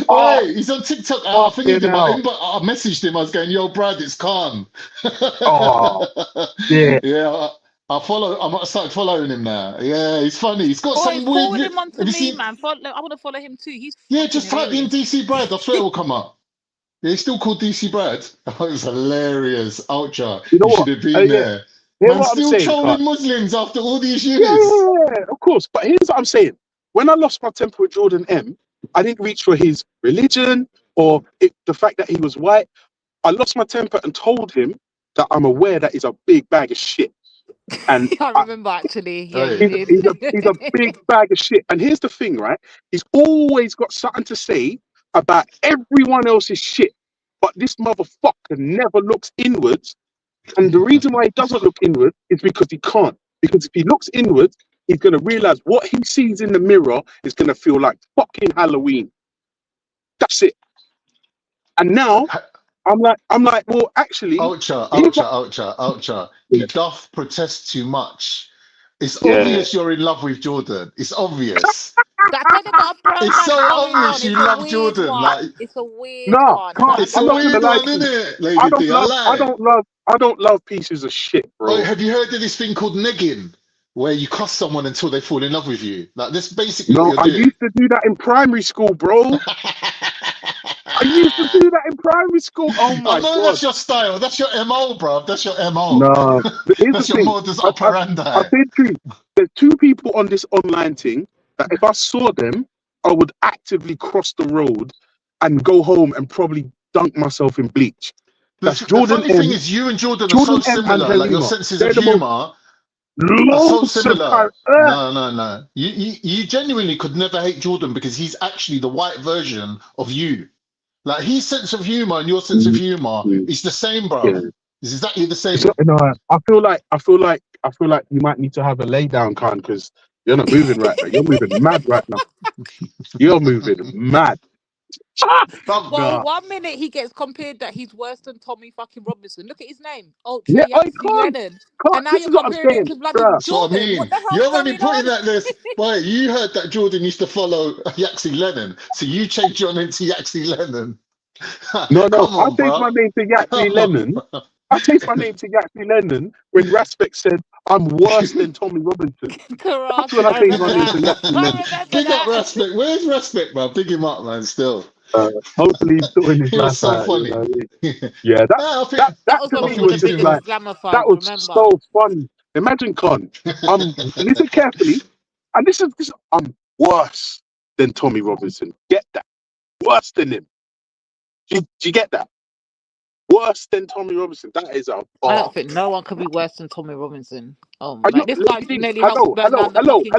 Oh, Wait, he's on TikTok. I fucking figured him. hell. I messaged him. I was going, "Yo, Brad, it's Khan." Oh, yeah. Yeah, I started following him now. Yeah, he's funny. He's got Boy, some weird. forward him on to Have you me, seen? man. I want to follow him too. He's Yeah, fucking just type in hilarious. DC Brad. I swear it will come up. Yeah, he's still called DC Brad. Oh, it was hilarious. Ultra. You know You should what? have been Yeah. there. Hear Man, what I'm still saying, Carl. trolling Muslims after all these years. Yeah, of course. But here's what I'm saying. When I lost my temper with Jordan M, I didn't reach for his religion or the fact that he was white. I lost my temper and told him that I'm aware that he's a big bag of shit. And I remember actually. Yeah, Hey. you did. he's a big bag of shit. And here's the thing, right? He's always got something to say about everyone else's shit. But this motherfucker never looks inwards. And the reason why he doesn't look inward is because he can't. Because if he looks inward, he's going to realize what he sees in the mirror is going to feel like fucking Halloween. That's it. And now I'm like, well, actually, Ultra. Yeah. You doth protest too much. It's Yeah. obvious you're in love with Jordan. It's obvious. I said they got a It's so bromance going on. obvious you It's a love weird Jordan. one. Like, It's a weird Nah, one. can't. it's I'm a not gonna weird lie one, to isn't you. it, Lady D? I lie. I don't love pieces of shit, Oh, bro. have you heard of this thing called negging, where you cuss someone until they fall in love with you? Like, that's basically what No, you're I doing. used to do that in primary school, bro. I used to do that in primary school. Oh I my know god. that's your style. That's your MO, bro. That's your MO. No, but here's the That's your thing. modus I operandi. say the truth. There's two people on this online thing that if I saw them, I would actively cross the road and go home and probably dunk myself in bleach. That's The Jordan funny thing M, is, you and Jordan are so Jordan M, and similar. Like, your Helena. senses They're of the most humor are so loathsome similar. No. You genuinely could never hate Jordan because he's actually the white version of you. Like, his sense of humor and your sense of humor is the same, bruv. Yeah. It's exactly the It's same. not, I feel like you might need to have a lay down, Khan, because you're not moving right now. You're moving mad right now. You're moving mad. Well, Nah. 1 minute he gets compared that he's worse than Tommy fucking Robinson. Look at his name, Ultra Yeah, I Yaxi can't. Lennon. And now This you're is what I'm comparing him saying, to bloody bruh. That's what I Jordan. mean. What the hell's You're only going on? putting that this. Wait, you heard that Jordan used to follow Yaxi Lennon, so you changed your name to Yaxi Lennon. No, Come I on, changed my bro. name to Yaxley Come on, Lennon. bro. I changed my name to Yaxley Lennon when Raspek said I'm worse than Tommy Robinson. That's when Karate, I I changed my remember name that. to Yaxley I Lennon. remember Big up that. Respect. Where's Respect, bro? Big him up, man. Still, Hopefully he's sorting his he was life so out. You funny. know what I mean? Yeah, Yeah, I think That was to when I we me were think the was he's just doing. like biggest that Islamophones, was remember? so funny. Imagine Con. Listen carefully, and this I'm worse than Tommy Robinson. Get that? Worse than him. Do you get that? Worse than Tommy Robinson. That is a I bar. don't think no one could be worse than Tommy Robinson. Oh Are my! you, This Lady guy's D? nearly helped Hello, burn down the fucking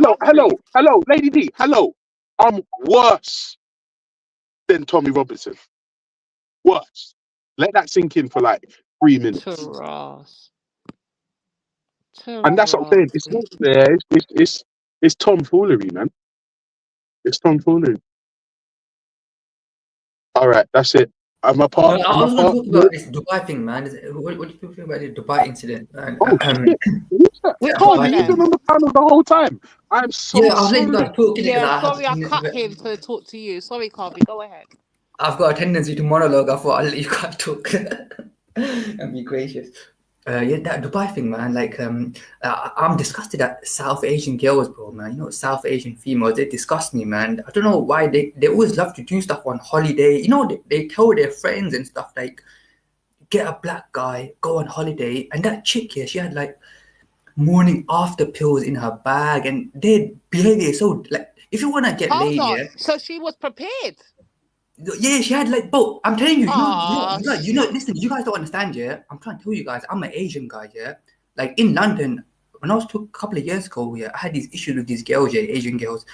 country. Lady D. Hello. I'm worse than Tommy Robinson. Worse. Let that sink in for like 3 minutes. Taras. And that's what I'm saying. It's not there. It's tomfoolery, man. It's tomfoolery. All right, that's it. I'm a part. I I'm a was going to part. talk about this Dubai thing, man. What do you think about the Dubai incident? And, Oh shit! Who's that? Which God, one you've been then? on the panel the whole time. I'm so yeah, I was letting you sorry. guys talk because Yeah, I have a sorry, I cut tendency. him to talk to you. Sorry, Carvey, go ahead. I've got a tendency to monologue. I thought I'll let you guys talk and be gracious. Yeah, that Dubai thing, man. Like, I'm disgusted at South Asian girls, bro, man. You know, South Asian females, they disgust me, man. I don't know why they always love to do stuff on holiday. You know, they tell their friends and stuff like, get a black guy, go on holiday. And that chick here, she had like morning after pills in her bag, and their behavior is so like, if you want to get Hold laid, on. yeah. So she was prepared. Yeah, she had like, bro. I'm telling you, Oh, listen, you guys don't understand, yeah. I'm trying to tell you guys, I'm an Asian guy, yeah. Like in London, when I was a couple of years ago, yeah, I had these issues with these girls, yeah, Asian girls.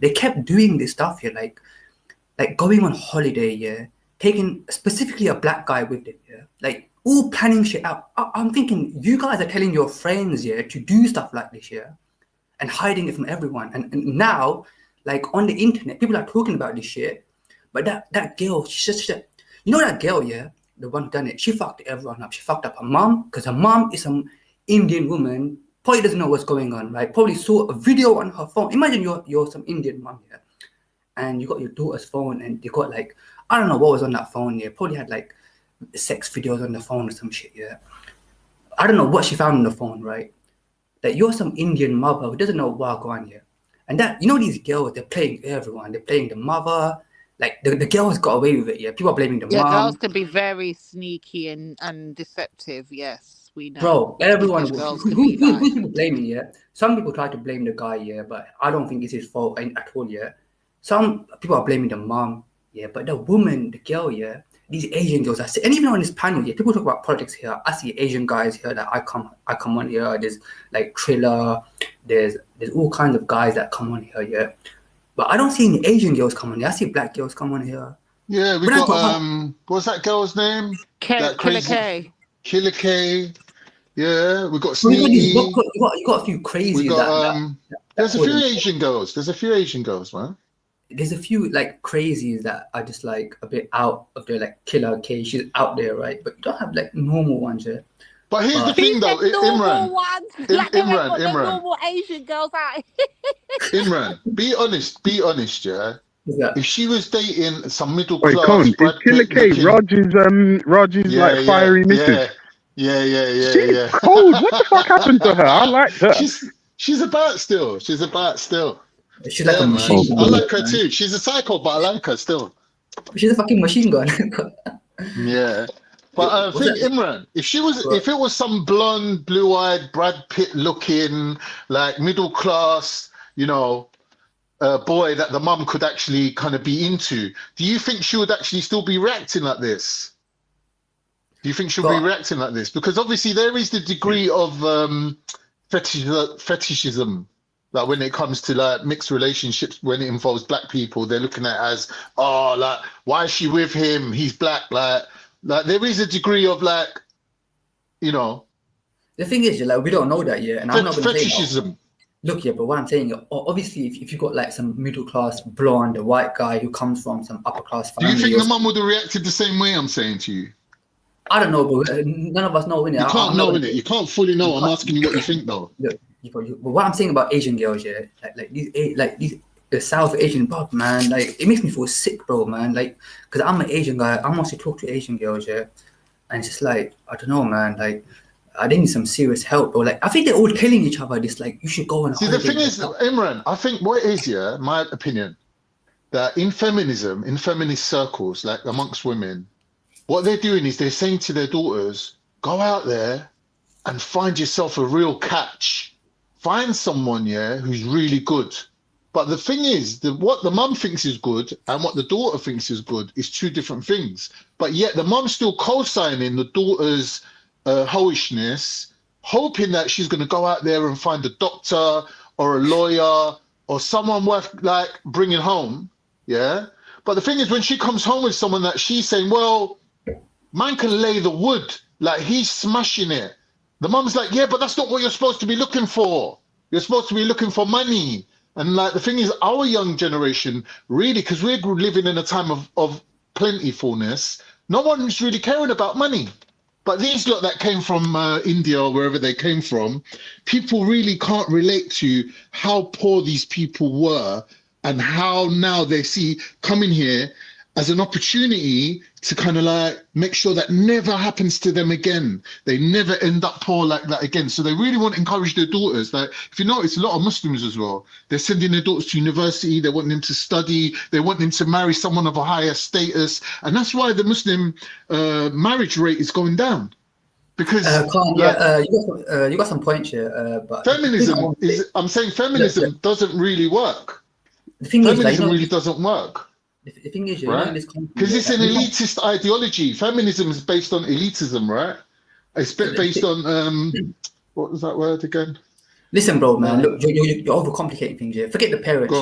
They kept doing this stuff, yeah, like going on holiday, yeah, taking specifically a black guy with them, yeah, like all planning shit out. I'm thinking, you guys are telling your friends, yeah, to do stuff like this, yeah, and hiding it from everyone. And now, like on the internet, people are talking about this shit. But that girl, she's just, you know that girl, yeah, the one who done it, she fucked everyone up. She fucked up her mom, because her mom is some Indian woman, probably doesn't know what's going on, right? Probably saw a video on her phone. Imagine you're some Indian mom, yeah, and you got your daughter's phone, and they got like, I don't know what was on that phone, yeah, probably had like sex videos on the phone or some shit, yeah. I don't know what she found on the phone, right? That you're some Indian mother who doesn't know what's going on here. And that, you know, these girls, they're playing everyone. They're playing the mother. Like, the girls got away with it, yeah. People are blaming the yeah, girls mom. can be very sneaky and deceptive. Yes, we know. Bro, everyone, British girls can who's be like. people blaming, yeah? Some people try to blame the guy, yeah, but I don't think it's his fault at all, yeah. Some people are blaming the mom, yeah, but the woman, the girl, yeah, these Asian girls, and even on this panel, yeah, people talk about politics here. I see Asian guys here that I come on here. There's like Triller, there's all kinds of guys that come on here, yeah. But I don't see any Asian girls come on here. I see black girls come on here. Yeah, we got what's that girl's name? That Killer crazy K. Killer K. Yeah, we got You Sneaky. got a few crazies. We got there's a call few them- Asian girls. There's a few Asian girls, man. There's a few like crazies that are just like a bit out of there, like Killer K. She's out there, right? But you don't have like normal ones, yeah. But here's the He thing, though, said normal Imran. ones, like they ain't got them Imran. normal Asian girls out. Imran, be honest, yeah. If she was dating some middle Wait, class Con, Brad is Killer Pitt Kate looking, Raj's like fiery missus? yeah. Cold. What the fuck happened to her? I liked her. She's about still. She's about still. She's like a man. machine I gun, like her man. too. She's a psycho, but I like her still. She's a fucking machine gun. Yeah. But I think Imran, if it was some blonde, blue-eyed, Brad Pitt looking, like middle class, boy that the mum could actually kind of be into, do you think she would actually still be reacting like this? Do you think she'll be reacting like this? Because obviously there is the degree of fetishism. Like when it comes to like mixed relationships, when it involves black people, they're looking at it as, oh, like, why is she with him? He's black. Like there is a degree of like, The thing is, like, we don't know that yet, and I'm not going to say fetishism. Look, yeah, but what I'm saying, obviously, if you've got like some middle class blonde, a white guy who comes from some upper class Do family, you think the mum would have reacted the same way? I'm saying to you. I don't know, but none of us know, innit? You can't know, innit? You can't fully know. I'm asking you what you think, though. Look, but what I'm saying about Asian girls, yeah, like these the South Asian pop, man, like it makes me feel sick, bro, man. Like, cause I'm an Asian guy, I mostly talk to Asian girls, yeah, and it's just like I don't know, man. Like, I need some serious help, bro. Like, I think they're all telling each other this, like, you should go on. See, the thing is, Imran, I think what it is, yeah, my opinion, that in feminism, in feminist circles, like amongst women, what they're doing is they're saying to their daughters, go out there and find yourself a real catch. Find someone, yeah, who's really good. But the thing is, what the mum thinks is good and what the daughter thinks is good is two different things. But yet the mum's still co-signing the daughter's hoishness, hoping that she's going to go out there and find a doctor or a lawyer or someone worth like bringing home, yeah? But the thing is, when she comes home with someone that she's saying, well, man can lay the wood, like he's smashing it. The mum's like, yeah, but that's not what you're supposed to be looking for. You're supposed to be looking for money. And like the thing is, our young generation, really, because we're living in a time of plentifulness, no one's really caring about money. But these lot that came from India or wherever they came from, people really can't relate to how poor these people were and how now they see coming here as an opportunity to kind of like make sure that never happens to them again. They never end up poor like that again. So they really want to encourage their daughters. Like, if you notice, a lot of Muslims as well, they're sending their daughters to university. They want them to study. They want them to marry someone of a higher status. And that's why the Muslim marriage rate is going down. Because you got some points here. But feminism I'm saying feminism doesn't really work. The thing feminism is, really doesn't work. The thing is, right? Because it's an elitist ideology. Feminism is based on elitism, right? It's based on what was that word again? Listen, bro, man. Look, you're overcomplicating things here. Forget the parents.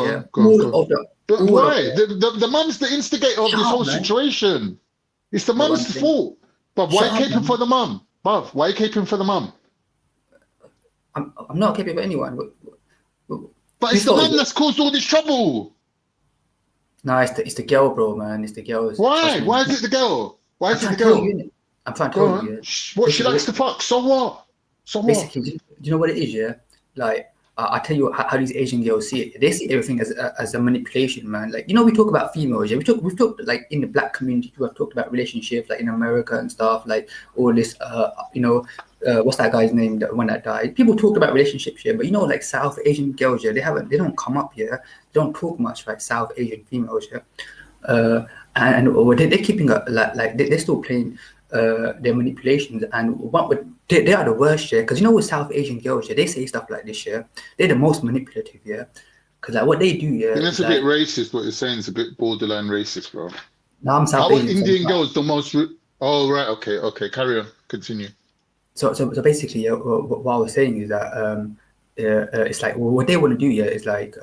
But why? The mum's the instigator of this whole situation. It's the mum's fault. But why caping for the mum? Bruv, why caping for the mum? I'm not caping for anyone. But it's the mum that's caused all this trouble. No, it's the girl, bro, man. It's the girl. Why? Why is it the girl? Why is it the girl? I'm trying to tell you. What, she likes to fuck? So what? So what? Basically, do you know what it is, yeah? Like, I tell you how these Asian girls see it. They see everything as a manipulation, man. Like, we talk about females, yeah. We've talked like in the black community, we've talked about relationships, like in America and stuff, like all this, what's that guy's name, the one that died? People talk about relationships here, but like South Asian girls, yeah, they don't come up here. They don't talk much like South Asian females, yeah. And they're keeping they're still playing their manipulations, and they are the worst, yeah. Because with South Asian girls, yeah, they say stuff like this, yeah. They're the most manipulative, yeah. Because like what they do, yeah. And that's a bit racist. What you're saying is a bit borderline racist, bro. No, I'm South Asian. Indian girls the most? Oh right, okay. Carry on. Continue. So basically, yeah, what I was saying is that it's like what they want to do, yeah, is like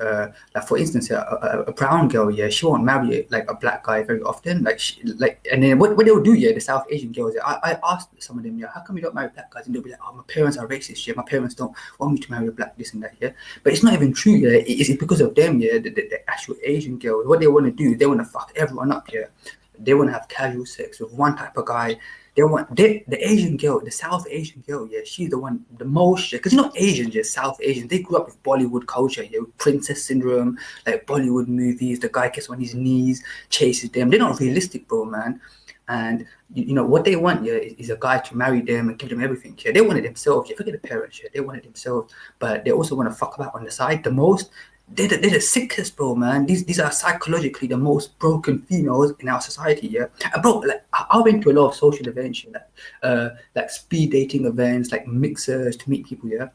for instance, a brown girl, yeah, she won't marry like a black guy very often, and then what they'll do, yeah, the South Asian girls, yeah, I asked some of them, yeah, how come you don't marry black guys? And they'll be like, oh, my parents are racist, yeah, my parents don't want me to marry a black this and that, yeah. But it's not even true, yeah. It's because of them, yeah. The actual Asian girls, what they want to do, they want to fuck everyone up, yeah. They want to have casual sex with one type of guy. They want the Asian girl, the South Asian girl, yeah, she's the one the most, because you know Asians, yeah, South Asians, they grew up with Bollywood culture, yeah, with princess syndrome, like Bollywood movies, the guy gets on his knees, chases them. They're not realistic, bro, man. And you know what they want, yeah, is a guy to marry them and give them everything. Yeah, they want it themselves. Yeah, forget the parents. Yeah, they want it themselves, but they also want to fuck about on the side the most. They're the sickest, bro, man. These are psychologically the most broken females in our society. Yeah, and bro, like I went to a lot of social events, yeah, like speed dating events, like mixers to meet people. Yeah,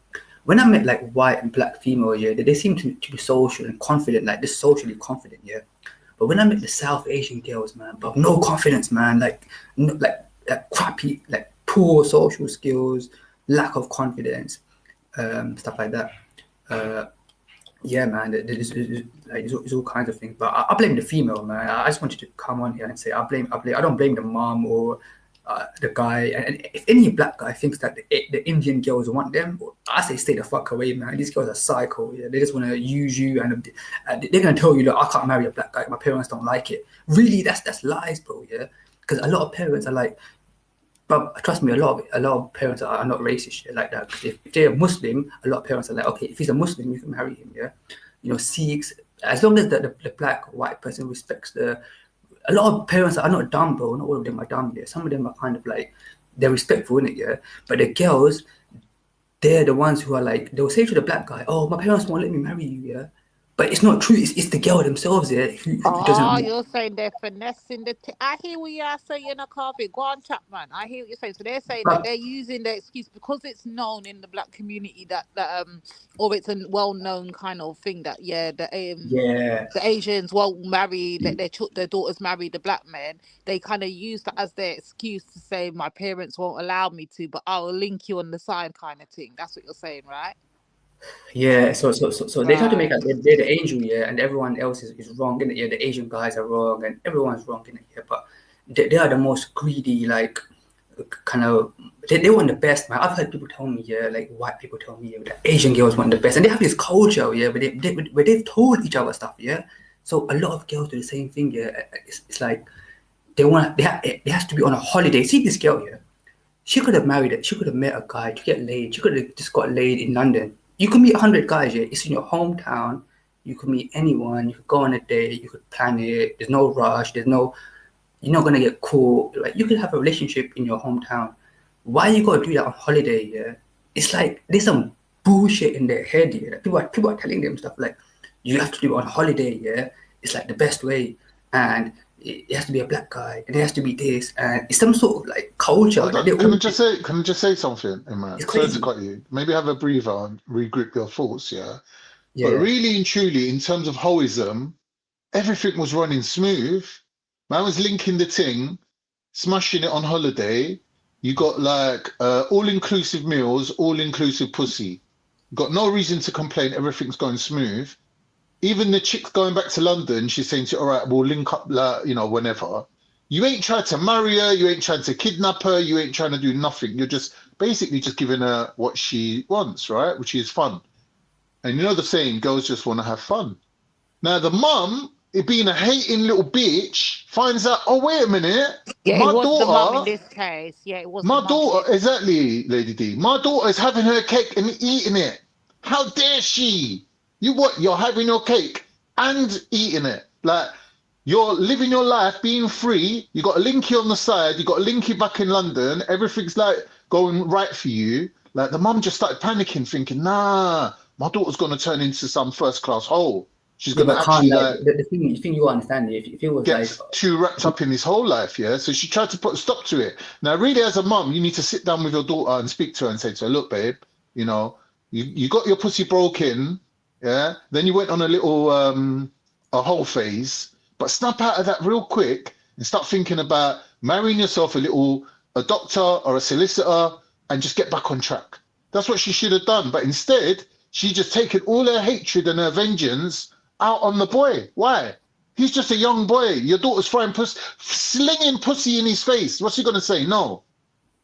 when I met like white and black females, yeah, they seem to be social and confident, like this socially confident. Yeah. But when I met the South Asian girls, man, but no confidence, man, like crappy, like poor social skills, lack of confidence, stuff like that. Yeah, man, it's all kinds of things. But I blame the female, man. I just wanted to come on here and say I don't blame the mom or the guy. And if any black guy thinks that the Indian girls want them, I say stay the fuck away, man. These girls are psycho. Yeah, they just want to use you, and they're gonna tell you, look, I can't marry a black guy. My parents don't like it. Really, that's lies, bro. Yeah, because a lot of parents are like, but trust me, a lot of parents are not racist, yeah, like that. If they're Muslim, a lot of parents are like, okay, if he's a Muslim, you can marry him. Yeah, you know, Sikhs, as long as the black or white person respects the. A lot of parents are not dumb, bro. Not all of them are dumb. Yeah, some of them are kind of like they're respectful in it. Yeah, but the girls, they're the ones who are like they'll say to the black guy, "Oh, my parents won't let me marry you." Yeah, but it's not true. It's the girl themselves. Yeah, who Oh, doesn't. you're saying they're finessing the. I hear what you are saying, a coffee. Go on, Chapman. I hear what you're saying. So they're saying that they're using the excuse because it's known in the black community that or it's a well-known kind of thing that Yeah. the Asians won't marry their daughters marry the black men. They kind of use that as their excuse to say my parents won't allow me to, but I'll link you on the side, kind of thing. That's what you're saying, right? Yeah, so they try to make out they're the angel, yeah, and everyone else is wrong, innit? Yeah, the Asian guys are wrong, and everyone's wrong, innit? Yeah, but they are the most greedy, like kind of they want the best, man. I've heard people tell me, yeah, like white people tell me, yeah, that Asian girls want the best, and they have this culture, yeah, where they've told each other stuff, yeah. So a lot of girls do the same thing, yeah. It's like it has to be on a holiday. See this girl, yeah. She could have married it. She could have met a guy to get laid. She could have just got laid in London. You could meet 100 guys, yeah. It's in your hometown. You could meet anyone. You could go on a date. You could plan it. There's no rush. You're not gonna get caught. Like you could have a relationship in your hometown. Why you gotta do that on holiday? Yeah, it's like there's some bullshit in their head. Yeah, people are telling them stuff like you have to do it on holiday. Yeah, it's like the best way, and it has to be a black guy, and it has to be this, and it's some sort of like culture. Can I just say something, Imran? Sorry to cut you. Maybe have a breather and regroup your thoughts, yeah? But really and truly, in terms of hoism, everything was running smooth. Man was linking the thing, smashing it on holiday. You got like all-inclusive meals, all-inclusive pussy. Got no reason to complain. Everything's going smooth. Even the chick going back to London, she's saying to, all right, we'll link up, whenever. You ain't trying to marry her. You ain't trying to kidnap her. You ain't trying to do nothing. You're just basically just giving her what she wants, right? Which is fun. And you know the saying, girls just want to have fun. Now the mum, it being a hating little bitch, finds out, oh, wait a minute. Yeah, my it was daughter, the mum in this case. Yeah, it was my the mum. daughter, exactly, Lady D. My daughter is having her cake and eating it. How dare she? You're having your cake and eating it. Like, you're living your life being free. You got a linky on the side. You got a linky back in London. Everything's like going right for you. Like, the mum just started panicking, thinking, nah, my daughter's going to turn into some first-class hole. She's going to actually, the thing you understand, if it was get like too wrapped up in this whole life, yeah? So she tried to put a stop to it. Now, really, as a mum, you need to sit down with your daughter and speak to her and say to her, look, babe, you got your pussy broken, yeah? Then you went on a little, a whole phase, but snap out of that real quick and start thinking about marrying yourself a doctor or a solicitor and just get back on track. That's what she should have done. But instead, she just taken all her hatred and her vengeance out on the boy. Why? He's just a young boy. Your daughter's throwing slinging pussy in his face. What's he going to say? No.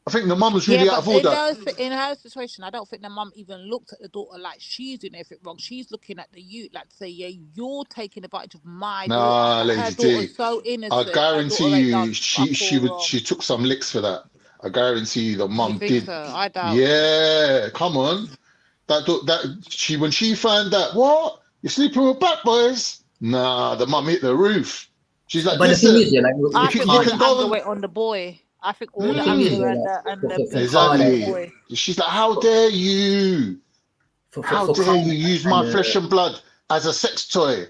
I think the mum was really out of order. In her situation, I don't think the mum even looked at the daughter like she's doing everything wrong. She's looking at the youth like to say, yeah, you're taking advantage of my daughter. Lady Her D. daughter's so innocent. I guarantee you, she took some licks for that. I guarantee you the You mum think did. so? I doubt. Yeah, come on. When she found out, what? You're sleeping with black boys? Nah, the mum hit the roof. She's like, But the thing is, listen, yeah, like I if you think you all can't, can the go anger and went on the boy. I think all the the thing is, anger yeah, and like the for thing came from the exactly. boy. She's like, how dare you? How for dare you Carmen use and my flesh and blood as a sex toy,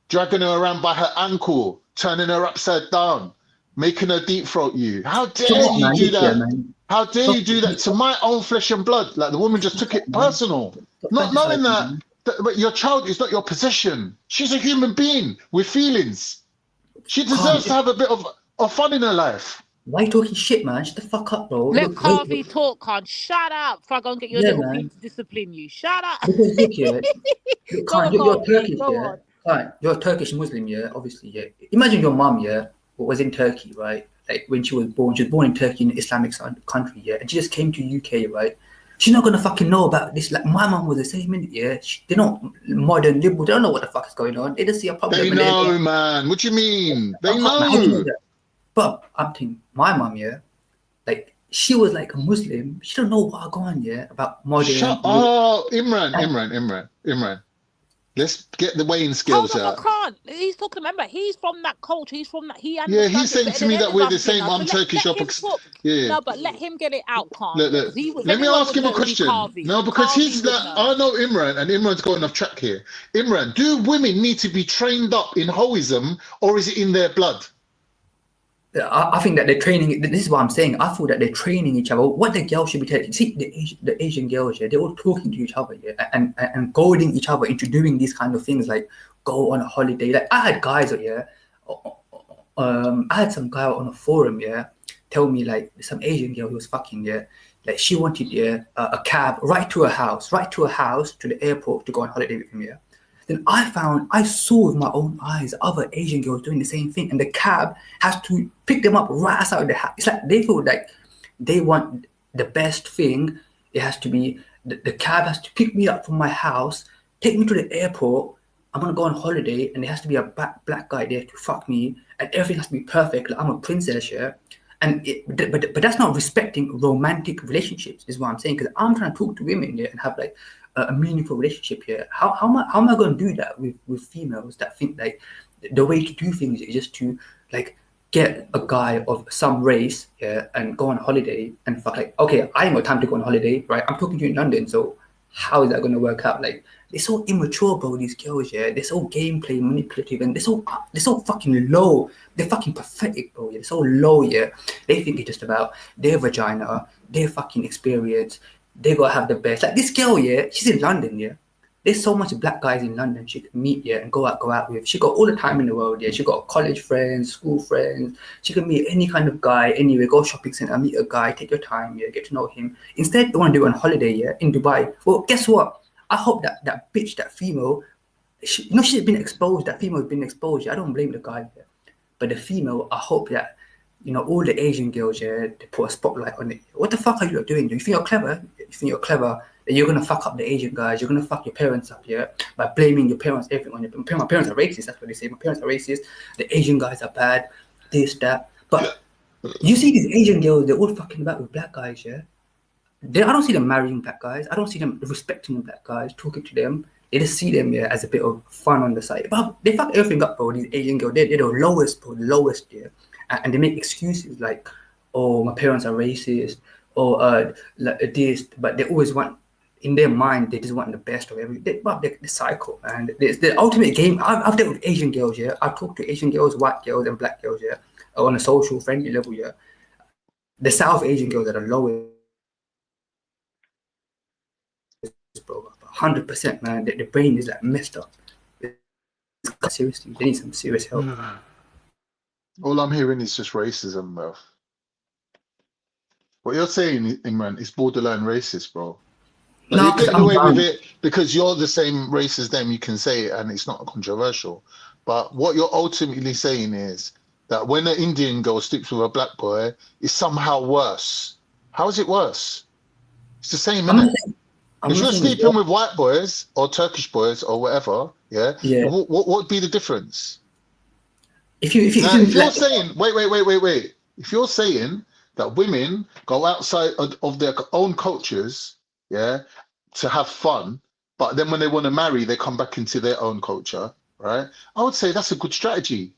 dragging her around by her ankle, turning her upside down, making her deep throat you? How so dare what, you man? do Look here, that? man. How dare Stop, you do that to my own flesh and blood? Like the woman just took it man. personal, Stop not knowing fantasizing, that, man. but your child is not your possession. She's a human being with feelings. She Carmen, deserves to have a bit of fun in her life. why you talking shit, man? Shut the fuck up, bro. Let Look, wait, Carvey talk, Con. Shut up. If I go and get your yeah, little man. P to discipline you. Shut up. Because look here, look, Go Khan, on, you're Carvey. Turkish, Go yeah. on. Khan, you're a Turkish Muslim, yeah. Obviously, yeah. Imagine your mum, yeah, was in Turkey, right? Like when she was born in Turkey, in an Islamic country, yeah, and she just came to UK, right? She's not gonna fucking know about this. Like my mum was the same minute, yeah. They're not modern liberal. They don't know what the fuck is going on. They just see a problem. They And they're know, like, man. What do you mean? They how do you know know. that? But I'm thinking, my mum, yeah, like she was like a Muslim. She don't know what going on, yeah, about Shut modern. up, Imran. Let's get the weighing Hold scales on, I out. can't. He's talking. Remember, he's from that culture. He's from that. He Yeah, he's understands it saying better to than me any that of we're us the get same. now. So I'm Turkish. let him talk. Yeah. No, but let him get it out, Khan. Look, Yeah, look. because he would. Let me Anyone ask would him a know. It'd be question. Carvey. No, because Carvey he's would like, know. I know Imran, and Imran's going off track here. Imran, do women need to be trained up in hoism, or is it in their blood? I think that they're training. This is what I'm saying. I feel that they're training each other. What the girls should be taking. See, the Asian girls, yeah, they're all talking to each other, yeah, and goading each other into doing these kind of things, like go on a holiday. Like I had guys, yeah, I had some guy on a forum, yeah, tell me like some Asian girl who was fucking, yeah, like she wanted, yeah, a cab right to her house, to the airport to go on holiday with him, yeah. Then I saw with my own eyes other Asian girls doing the same thing, and the cab has to pick them up right outside the house. It's like they feel like they want the best thing. It has to be the cab has to pick me up from my house, take me to the airport. I'm gonna go on holiday, and there has to be a black guy there to fuck me, and everything has to be perfect. Like I'm a princess, yeah. But that's not respecting romantic relationships, is what I'm saying. Because I'm trying to talk to women here and have like a meaningful relationship here. How am I going to do that with females that think like the way to do things is just to like get a guy of some race, yeah, and go on holiday and fuck? Like, okay, I ain't got time to go on holiday, right? I'm talking to you in London, so how is that going to work out? Like, they're so immature, bro, these girls, yeah. They're so gameplay manipulative, and they're so fucking low. They're fucking pathetic, bro. Yeah? They're so low, yeah. They think it's just about their vagina, their fucking experience. They gotta have the best. Like this girl, yeah, she's in London, yeah. There's so much black guys in London she can meet, yeah, and go out with. She got all the time in the world, yeah. She got college friends, school friends. She can meet any kind of guy anywhere. Go shopping center, meet a guy, take your time, yeah, get to know him. Instead, they want to do it on holiday, yeah, in Dubai. Well, guess what? I hope that bitch, that female, she's been exposed. That female has been exposed. Yeah? I don't blame the guy, yeah. But the female, I hope that, you know, all the Asian girls, yeah, they put a spotlight on it. What the fuck are you doing? You think you're clever? You think you're clever? That you're gonna fuck up the Asian guys? You're gonna fuck your parents up, yeah, by blaming your parents everything on your. My parents are racist. That's what they say. My parents are racist. The Asian guys are bad. This, that. But you see these Asian girls, they're all fucking about with black guys, yeah. I don't see them marrying black guys. I don't see them respecting the black guys, talking to them. They just see them, yeah, as a bit of fun on the side. But they fuck everything up, bro. These Asian girls, they're the lowest, bro, the lowest, yeah. And they make excuses like, oh, my parents are racist, or like this. But they always want, in their mind, they just want the best of everything. They're psycho, man. It's the ultimate game. I've dealt with Asian girls, yeah. I've talked to Asian girls, white girls, and black girls, yeah, on a social friendly level, yeah. The South Asian girls are the lowest, bro. 100%, man. The brain is like messed up. Seriously, they need some serious help. All I'm hearing is just racism, bro. What you're saying, Imran, is borderline racist, bro. Like, No, you're getting I'm away down. with it because you're the same race as them. You can say it, and it's not controversial. But what you're ultimately saying is that when an Indian girl sleeps with a black boy, it's somehow worse. How is it worse? It's the same, innit? If you're sleeping with white boys or Turkish boys or whatever, yeah, what would be the difference? If you're saying, like, wait. If you're saying that women go outside of their own cultures, yeah, to have fun, but then when they want to marry, they come back into their own culture, right? I would say that's a good strategy.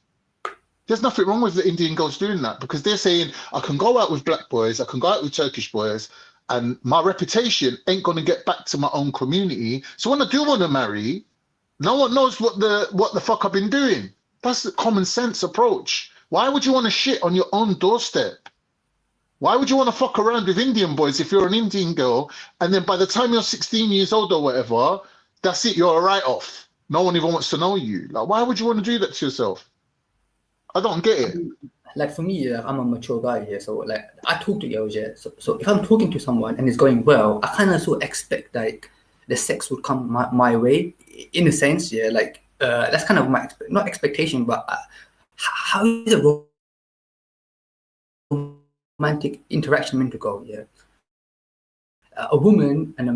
There's nothing wrong with the Indian girls doing that because they're saying, I can go out with black boys, I can go out with Turkish boys, and my reputation ain't going to get back to my own community. So when I do want to marry, no one knows what the fuck I've been doing. That's the common sense approach. Why would you want to shit on your own doorstep? Why would you want to fuck around with Indian boys if you're an Indian girl, and then by the time you're 16 years old or whatever, that's it, you're a write-off. No one even wants to know you. Like, why would you want to do that to yourself? I don't get it. Like for me, I'm a mature guy here, so like I talk to girls, yeah. So if I'm talking to someone and it's going well, I kind of sort of expect like the sex would come my way, in a sense, yeah. Like that's kind of my not expectation, but how is a romantic interaction meant to go? Yeah, a woman and a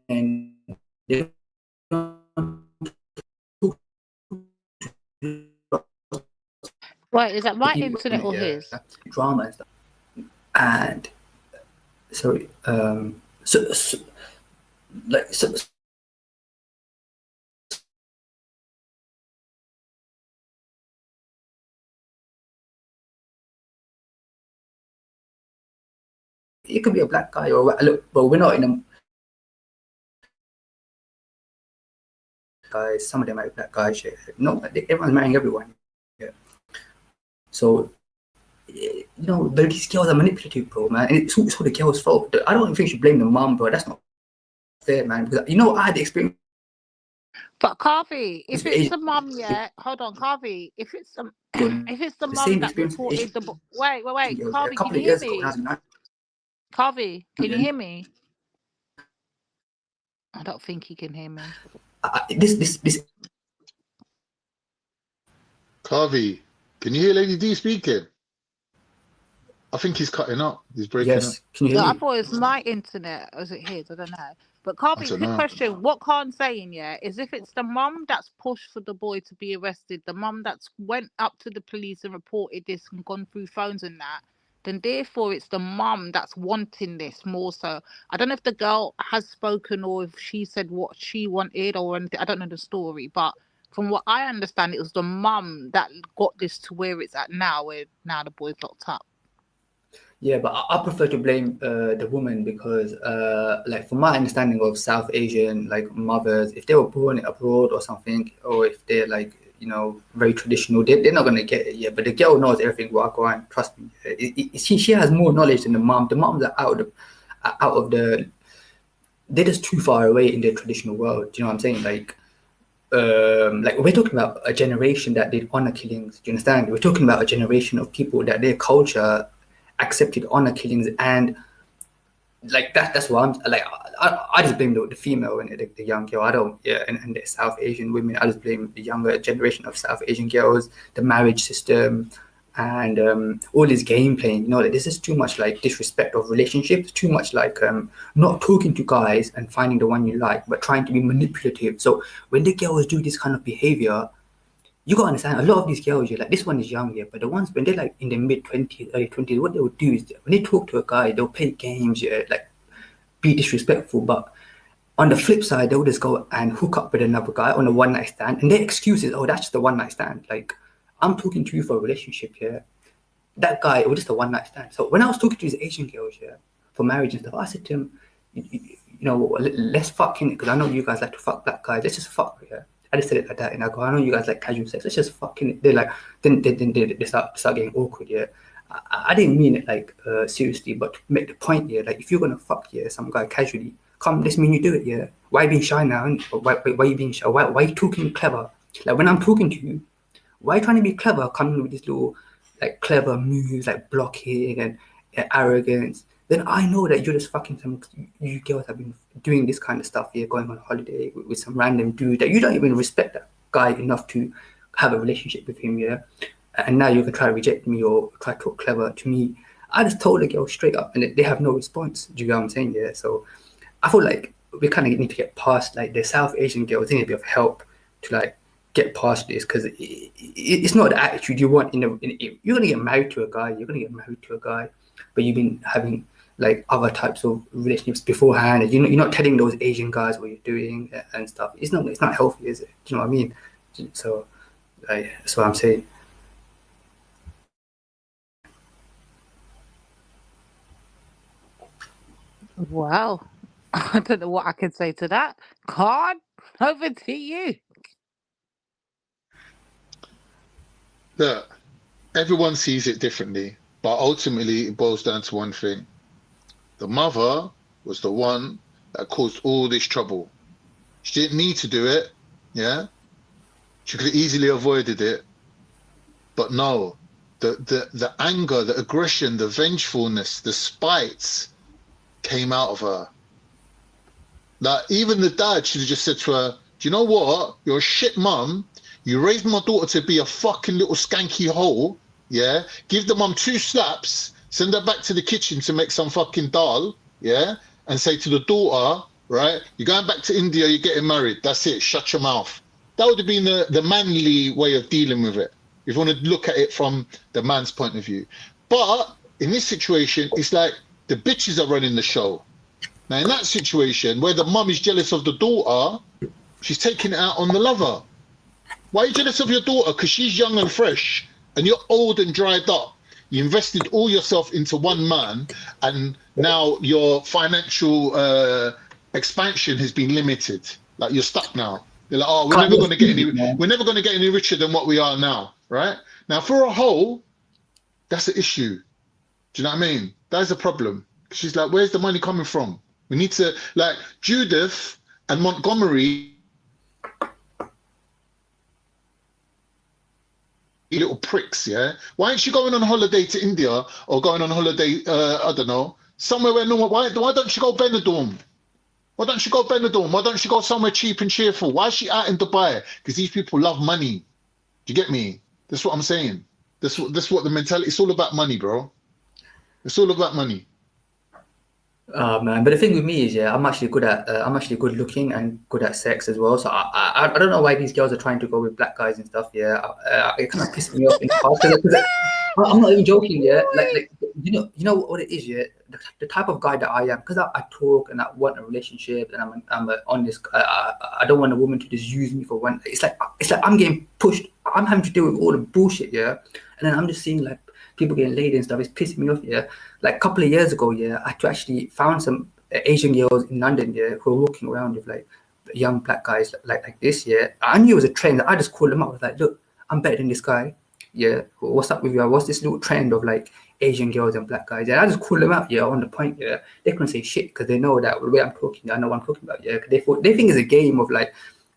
man, they Right, is that my internet or his? drama and stuff. And so it could be a black guy or look, but we're not in a guys. Some of them are black guys. Yeah. No, everyone's marrying everyone. Yeah. So you know, these girls are manipulative, bro, man. And it's all the girls' fault. I don't think you should blame the mom, bro. That's not fair, man. Because you know, I had the experience. But Carvey, if it's the mum, yeah, hold on, Carvey. If it's the mum that reported the wait, Carvey, can you hear me? Carvey, can you hear me? I don't think he can hear me. This. Carvey, can you hear Lady D speaking? I think he's cutting up. He's breaking up. Can you hear I me? thought it was my internet. Or was it his? I don't know. But Carvey, quick question. What Khan's saying, yeah, is if it's the mum that's pushed for the boy to be arrested, the mum that's went up to the police and reported this and gone through phones and that, then therefore it's the mum that's wanting this more so. I don't know if the girl has spoken or if she said what she wanted or anything. I don't know the story, but from what I understand, it was the mum that got this to where it's at now, where now the boy's locked up. Yeah, but I prefer to blame the woman because, like, from my understanding of South Asian like mothers, if they were born abroad or something, or if they're like, you know, very traditional, they're not gonna get it. Yeah, but the girl knows everything. Walk on, trust me. She has more knowledge than the mom. The moms are out of the. They're just too far away in their traditional world. Do you know what I'm saying? Like we're talking about a generation that did honor killings. Do you understand? We're talking about a generation of people that their culture accepted honor killings, and like that's why I'm like I just blame the female and the young girl. I don't, yeah, and the South Asian women. I just blame the younger generation of South Asian girls, the marriage system, and all this game playing. You know, like, this is too much like disrespect of relationships. Too much like not talking to guys and finding the one you like, but trying to be manipulative. So when the girls do this kind of behavior, you gotta understand, a lot of these girls, like this one is young, yeah, but the ones when they're like in their mid-20s, early 20s, what they would do is when they talk to a guy, they'll play games, yeah, like be disrespectful. But on the flip side, they'll just go and hook up with another guy on a one-night stand, and their excuse is, oh, that's just a one-night stand. Like, I'm talking to you for a relationship here. That guy, it was just a one-night stand. So when I was talking to these Asian girls, yeah, for marriage and stuff, I said to them, you know, let's fuck in it, because I know you guys like to fuck black guys. Let's just fuck, yeah. I just said it like that, and I go, I know you guys like casual sex. Let's just fucking it. They're like, then they start getting awkward. Yeah, I didn't mean it like seriously, but to make the point. Yeah, like if you're gonna fuck some guy casually, come, this mean you do it. Yeah, why being shy now? Why you being shy? Why you talking clever? Like when I'm talking to you, why you trying to be clever? Coming with this little like clever moves, like blocking and arrogance. Then I know that you're just fucking you girls have been doing this kind of stuff here, going on holiday with some random dude that you don't even respect that guy enough to have a relationship with him, yeah? And now you can try to reject me or try to talk clever to me. I just told the girl straight up and they have no response. Do you know what I'm saying? Yeah. So I feel like we kind of need to get past like the South Asian girls. They need a bit of help to like get past this, because it's not the attitude you want. You're gonna get married to a guy. But you've been having like other types of relationships beforehand, and you're not telling those Asian guys what you're doing and stuff. It's not healthy, is it? Do you know what I mean? So that's what I'm saying. Wow. I don't know what I can say to that. Card, over to you. Look, everyone sees it differently, but ultimately it boils down to one thing. The mother was the one that caused all this trouble. She didn't need to do it, yeah? She could have easily avoided it. But no, the anger, the aggression, the vengefulness, the spite came out of her. Like, even the dad should have just said to her, do you know what? You're a shit mum. You raised my daughter to be a fucking little skanky hole, yeah? Give the mum 2 slaps, send her back to the kitchen to make some fucking dal, yeah? And say to the daughter, right, you're going back to India, you're getting married. That's it, shut your mouth. That would have been the manly way of dealing with it, if you want to look at it from the man's point of view. But in this situation, it's like the bitches are running the show. Now, in that situation, where the mum is jealous of the daughter, she's taking it out on the lover. Why are you jealous of your daughter? Because she's young and fresh, and you're old and dried up. You invested all yourself into one man, and now your financial expansion has been limited. Like, you're stuck now. You're like, oh, we're never going to get any richer than what we are now, right? Now, for a whole, that's an issue. Do you know what I mean? That's a problem. She's like, where's the money coming from? We need to, like, Judith and Montgomery, little pricks, yeah? Why aren't you going on holiday to India or going on holiday, I don't know, somewhere where no one, why don't you go Benidorm? Why don't you go Benidorm? Why don't you go somewhere cheap and cheerful? Why is she out in Dubai? Because these people love money. Do you get me? That's what I'm saying. That's what the mentality, it's all about money, bro. It's all about money. Oh man, but the thing with me is, I'm actually good looking and good at sex as well. So I don't know why these girls are trying to go with black guys and stuff. It kind of pissed me off in the past. Because I'm not even joking. Like you know what it is. The type of guy that I am, because I talk and I want a relationship, and I'm honest. I don't want a woman to just use me for one. It's like I'm getting pushed. I'm having to deal with all the bullshit. And then I'm just seeing like people getting laid and stuff. It's pissing me off. Like a couple of years ago, I actually found some Asian girls in London, who were walking around with like young black guys like this. I knew it was a trend. I just called them up. I was like, look, I'm better than this guy. What's up with you? What's this little trend of like Asian girls and black guys? I just called them out. On the point. They couldn't say shit because they know that the way I'm talking, I know what I'm talking about. They think it's a game of like,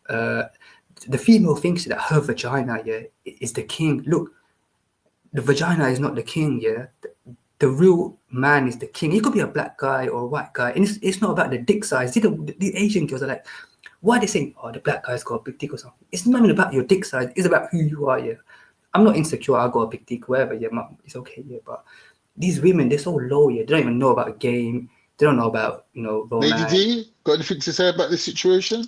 the female thinks that her vagina, is the king. Look, the vagina is not the king. The real man is the king. He could be a black guy or a white guy, and it's not about the dick size. The Asian girls are like, why are they saying, oh, the black guy's got a big dick or something? It's not even about your dick size. It's about who you are. I'm not insecure. I got a big dick, whatever. It's okay. But these women, they're so low. They don't even know about a game. They don't know about romance. Lady D, got anything to say about this situation?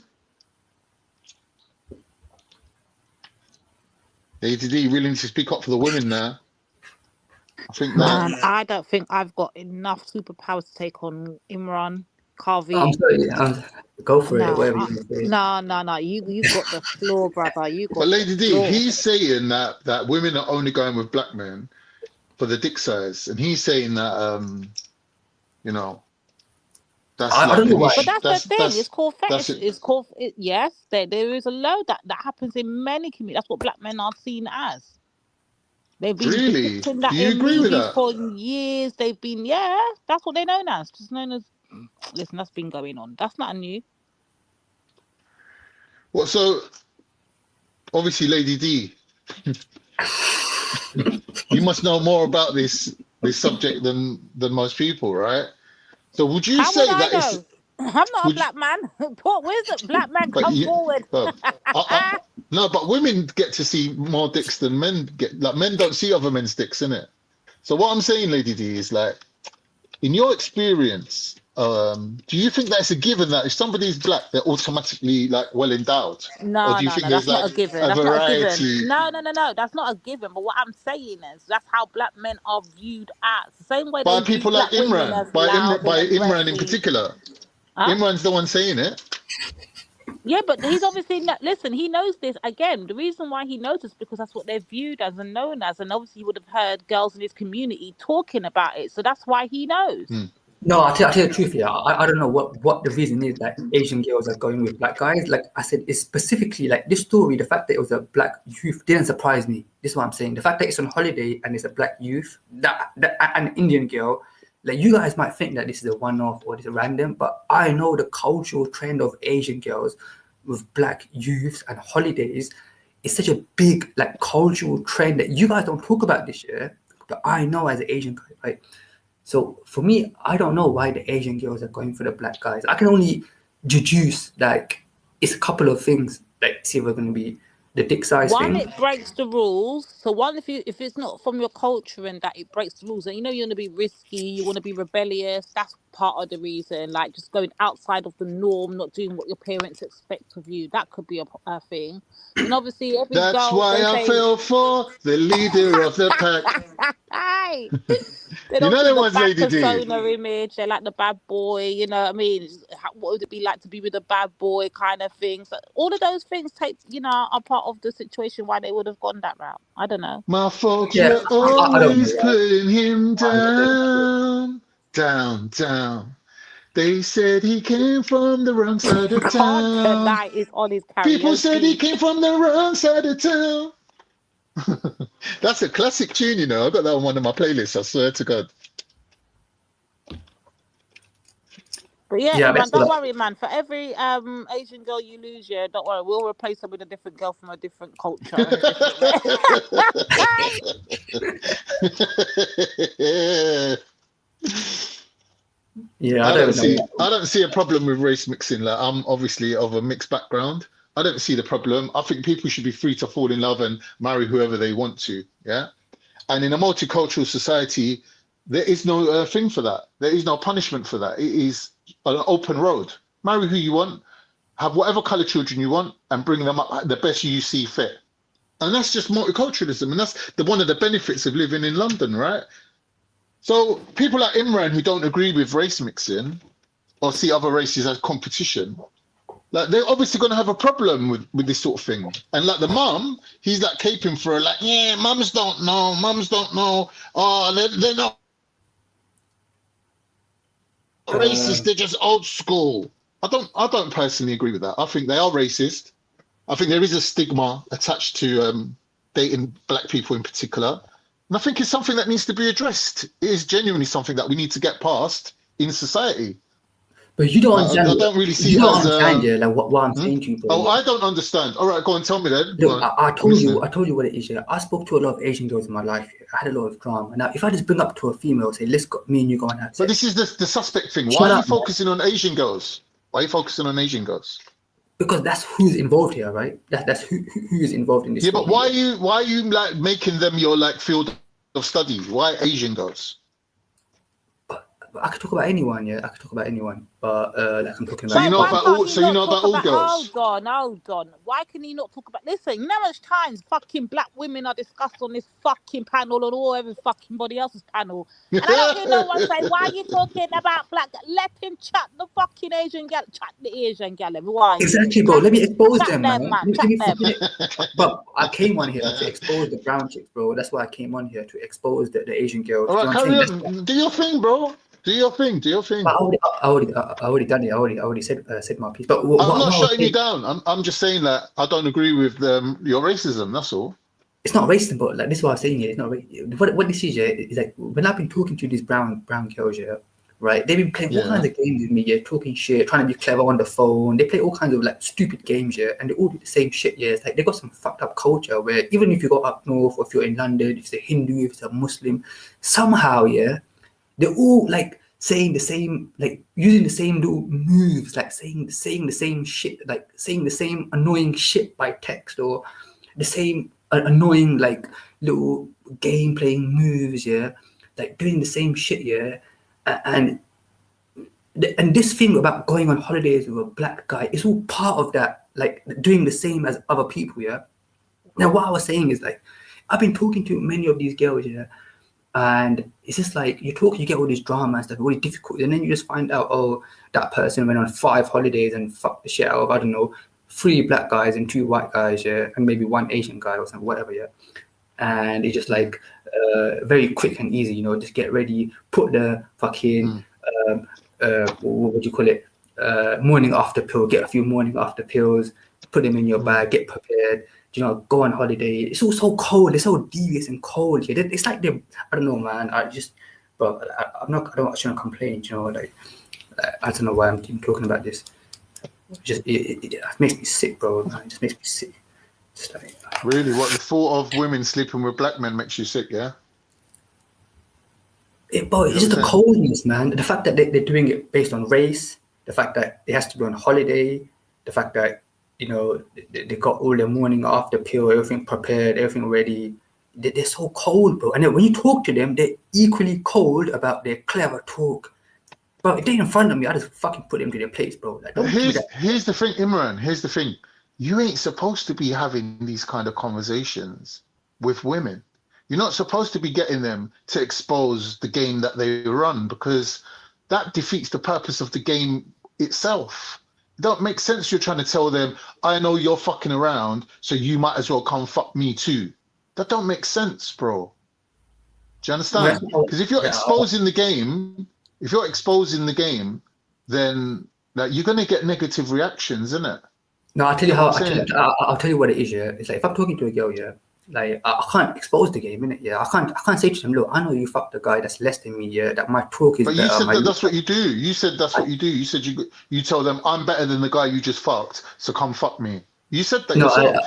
Lady D, really need to speak up for the women now. I think that. I don't think I've got enough superpowers to take on Imran, Karvi. I'm sorry. Go for it. Whatever you want to say. No. You've got the floor, brother. But Lady D, he's saying that women are only going with black men for the dick size, and he's saying that that's I don't know why. But that's the thing. It's called fetish. It's called yes. There is a load that happens in many communities. That's what black men are seen as. They've been depicting that in movies for years. They've been, that's what they're known as. Just known as, listen, that's been going on. That's not new. Well, so obviously, Lady D, you must know more about this subject than most people, right? So would you say that it's... I'm not a black man. Where's the black man? Come forward. No, but women get to see more dicks than men get. Like, men don't see other men's dicks, innit? So what I'm saying, Lady D, is like, in your experience, Do you think that's a given that if somebody's black, they're automatically like well endowed, or No, do you no, think no, there's that's not like a given. a That's not a given. variety? No, no, no, no, that's not a given. But what I'm saying is that's how black men are viewed as. The same way By they view people like black women Imran, as loud and by Imran in aggressive. particular. Huh? Imran's the one saying it. Yeah, but he's obviously listen. He knows this again. The reason why he knows this because that's what they're viewed as and known as, and obviously he would have heard girls in his community talking about it. So that's why he knows. No, I tell you the truth, yeah. I don't know what the reason is that Asian girls are going with black guys. Like I said, it's specifically like this story, the fact that it was a black youth didn't surprise me. This is what I'm saying. The fact that it's on holiday and it's a black youth, that an Indian girl, like you guys might think that this is a one-off or this is random, but I know the cultural trend of Asian girls with black youths and holidays is such a big like cultural trend that you guys don't talk about this year, but I know as an Asian guy, right? So for me, I don't know why the Asian girls are going for the black guys. I can only deduce like it's a couple of things. Like, see, we're going to be the dick size One, thing. it breaks the rules. So one, if it's not from your culture and that it breaks the rules, and you know you want to be risky, you want to be rebellious. That's part of the reason. Like just going outside of the norm, not doing what your parents expect of you. That could be a thing. And obviously, every That's girl why they I say, fell for the leader of the pack. "Hey." They You don't know see that the one's bad Lady D. persona image. They like the bad boy. You know what I mean? What would it be like to be with a bad boy kind of thing? So all of those things are part of the situation why they would have gone that route. I don't know. My folks Yeah, were I don't know always why. putting him down, down, down. They said he came from the wrong side of Can't town. deny it's on his People said he karaoke. came from the wrong side of town. That's a classic tune, you know. I got that on one of my playlists, I swear to God. But yeah, Yeah, Imran, that's don't what worry, man. For every Asian girl you lose, yeah, don't worry. We'll replace her with a different girl from a different culture. And a different yeah, I I don't don't even see know. I don't see a problem with race mixing. Like I'm obviously of a mixed background. I don't see the problem. I think people should be free to fall in love and marry whoever they want to. Yeah. And in a multicultural society, there is no thing for that. There is no punishment for that. It is an open road. Marry who you want, have whatever color children you want, and bring them up the best you see fit. And that's just multiculturalism, and that's one of the benefits of living in London, right? So people like Imran who don't agree with race mixing or see other races as competition, like they're obviously going to have a problem with this sort of thing. And like the mum, he's like caping for her, like, yeah, mums don't know. Oh, they're not racist. They're just old school. I don't personally agree with that. I think they are racist. I think there is a stigma attached to dating black people in particular. And I think it's something that needs to be addressed. It is genuinely something that we need to get past in society. But you don't I understand. don't really see You it don't as understand, yeah. Like what I'm saying to you, bro. Oh, I don't understand. All right, go on, tell me then. Go Look, on. I I'm told listening. you what it is. Yeah, I spoke to a lot of Asian girls in my life. Yeah. I had a lot of drama. Now, if I just bring up to a female, say, "Let's go, me and you go and have sex." But this is the suspect thing. Shut Why are you up, man. focusing on Asian girls? Why are you focusing on Asian girls? Because that's who's involved here, right? That's who is involved in this. Yeah, but story. why are you like making them your like field of study? Why Asian girls? I could talk about anyone, yeah. I could talk about anyone, but like I'm talking So you about. know why about can't all. he So you not know talk about all about? girls. Hold on. Why can he not talk about? Listen, you know how much times fucking black women are discussed on this fucking panel and all every fucking body else's panel, and I don't hear no one say, "Why are you talking about black?" Let him chat the fucking Asian gal, chat the Asian gal. Why? Exactly, bro. Let me expose Chat them, them, man. man. Let Chat me them. fucking. But I came on here to expose the brown chicks, bro. That's why I came on here to expose the Asian girls. All Do you right, know what I'm carry saying? on. Do your thing, bro. Do your thing. Do your thing. But I already done it. I already said my piece. But I'm what not I was shutting you saying, down. I'm just saying that I don't agree with your racism. That's all. it's not racist, but like this is what I'm saying here. It's not what this is. Yeah, is like when I've been talking to these brown girls, yeah, right? They've been playing all Yeah. kinds of games with me, yeah, talking shit, trying to be clever on the phone. They play all kinds of like stupid games, yeah, and they all do the same shit, yeah. It's like they got some fucked up culture where even if you go up north, or if you're in London, if it's a Hindu, if it's a Muslim, somehow, yeah, they're all like saying the same, like using the same little moves, like saying the same shit, like saying the same annoying shit by text, or the same annoying like little game playing moves, yeah, like doing the same shit, yeah, and And this thing about going on holidays with a black guy is all part of that, like doing the same as other people, yeah. Now, what I was saying is like, I've been talking to many of these girls, yeah, and it's just like you talk, you get all this drama and stuff, really difficult, and then you just find out, oh, that person went on 5 holidays and fucked the shit out of, I don't know, 3 black guys and 2 white guys, yeah, and maybe 1 Asian guy or something, whatever, yeah. And it's just like very quick and easy, you know, just get ready, put the fucking what do you call it, morning after pill, get a few morning after pills, put them in your bag, get prepared, you know, go on holiday. It's all so cold, it's so devious and cold. Yeah, it's like they, I don't know, man. I shouldn't complain, you know, like I don't know why I'm even talking about this. It makes me sick, bro. Man. It just makes me sick. Just like, really, what the thought of women sleeping with black men makes you sick, yeah? But it's just the coldness, man. The fact that they're doing it based on race, the fact that it has to be on holiday, the fact that, you know, they got all their morning after pill, everything prepared, everything ready. They're so cold, bro. And then when you talk to them, they're equally cold about their clever talk. But if they're in front of me, I just fucking put them to their place, bro. Like, here's the thing, Imran. Here's the thing. You ain't supposed to be having these kind of conversations with women. You're not supposed to be getting them to expose the game that they run, because that defeats the purpose of the game itself. It don't make sense you're trying to tell them, I know you're fucking around, so you might as well come fuck me too. That don't make sense, bro. Do you understand? Because if you're exposing the game, then like, you're going to get negative reactions, isn't it? No, I'll tell you I'll tell you what it is, yeah. It's like, if I'm talking to a girl, yeah, like I can't expose the game, innit? Yeah, I can't say to them, look, I know you fucked a guy that's less than me, yeah, that my talk is better. But you said that's what you do. You said that's what you do. You said you tell them, I'm better than the guy you just fucked, so come fuck me. You said that yourself.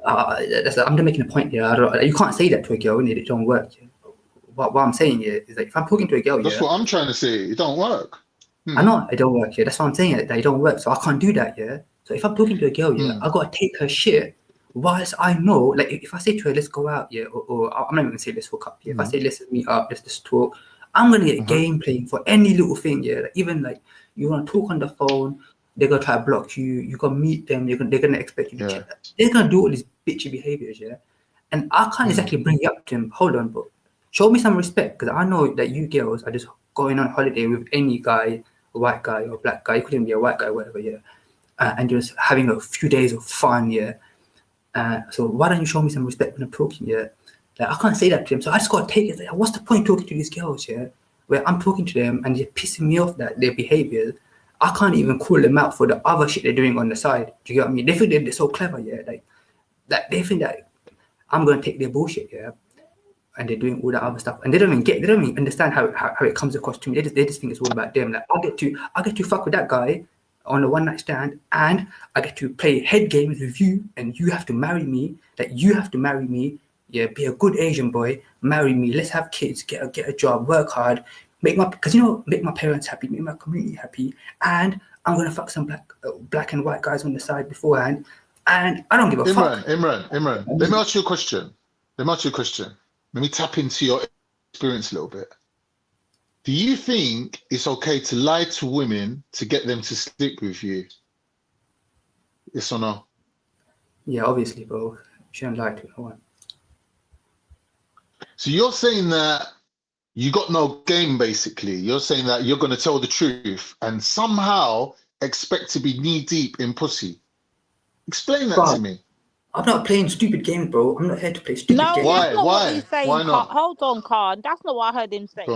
I'm just making a point here. You can't say that to a girl, innit? It don't work. Yeah. What I'm saying here is like, if I'm talking to a girl, that's what I'm trying to say. It don't work. I know it don't work. Yeah, that's what I'm saying. That it don't work. So I can't do that. Yeah. So if I'm talking to a girl, yeah, I gotta take her shit. Whilst I know, like, if I say to her, let's go out, yeah, or I'm not even gonna say let's hook up. Yeah. If I say let's meet up, let's just talk, I'm gonna get game playing for any little thing. Yeah. Like, even like you wanna talk on the phone, they're gonna try to block you. You gotta meet them. They're gonna expect you to check that. They're gonna do all these bitchy behaviors. Yeah. And I can't exactly bring it up to them. Hold on, but show me some respect, because I know that you girls are just going on holiday with any guy, a white guy or black guy. You couldn't be a white guy, whatever, yeah. And just having a few days of fun, yeah. So why don't you show me some respect when I'm talking, yeah? Like, I can't say that to them, so I just gotta take it. Like, what's the point talking to these girls, yeah? Where I'm talking to them and they're pissing me off, that their behaviors. I can't even call them out for the other shit they're doing on the side. Do you get what I mean? They think they're so clever, yeah. Like they think that I'm gonna take their bullshit, yeah. And they're doing all that other stuff, and they don't even understand how it comes across to me. They just think it's all about them. Like, I get to fuck with that guy on a one night stand, and I get to play head games with you, and you have to marry me. That you have to marry me. Yeah, be a good Asian boy, marry me. Let's have kids, get a job, work hard, make my parents happy, make my community happy, and I'm gonna fuck some black and white guys on the side beforehand, and I don't give a fuck. Imran, let me ask you a question. Let me tap into your experience a little bit. Do you think it's okay to lie to women to get them to sleep with you? Yes or no? Yeah, obviously, bro. You shouldn't lie to no one. So you're saying that you got no game, basically. You're saying that you're going to tell the truth and somehow expect to be knee deep in pussy. Explain that to me. I'm not playing stupid games, bro. I'm not here to play stupid games. No, that's not what he's saying. Why not? Hold on, Khan. That's not what I heard him saying.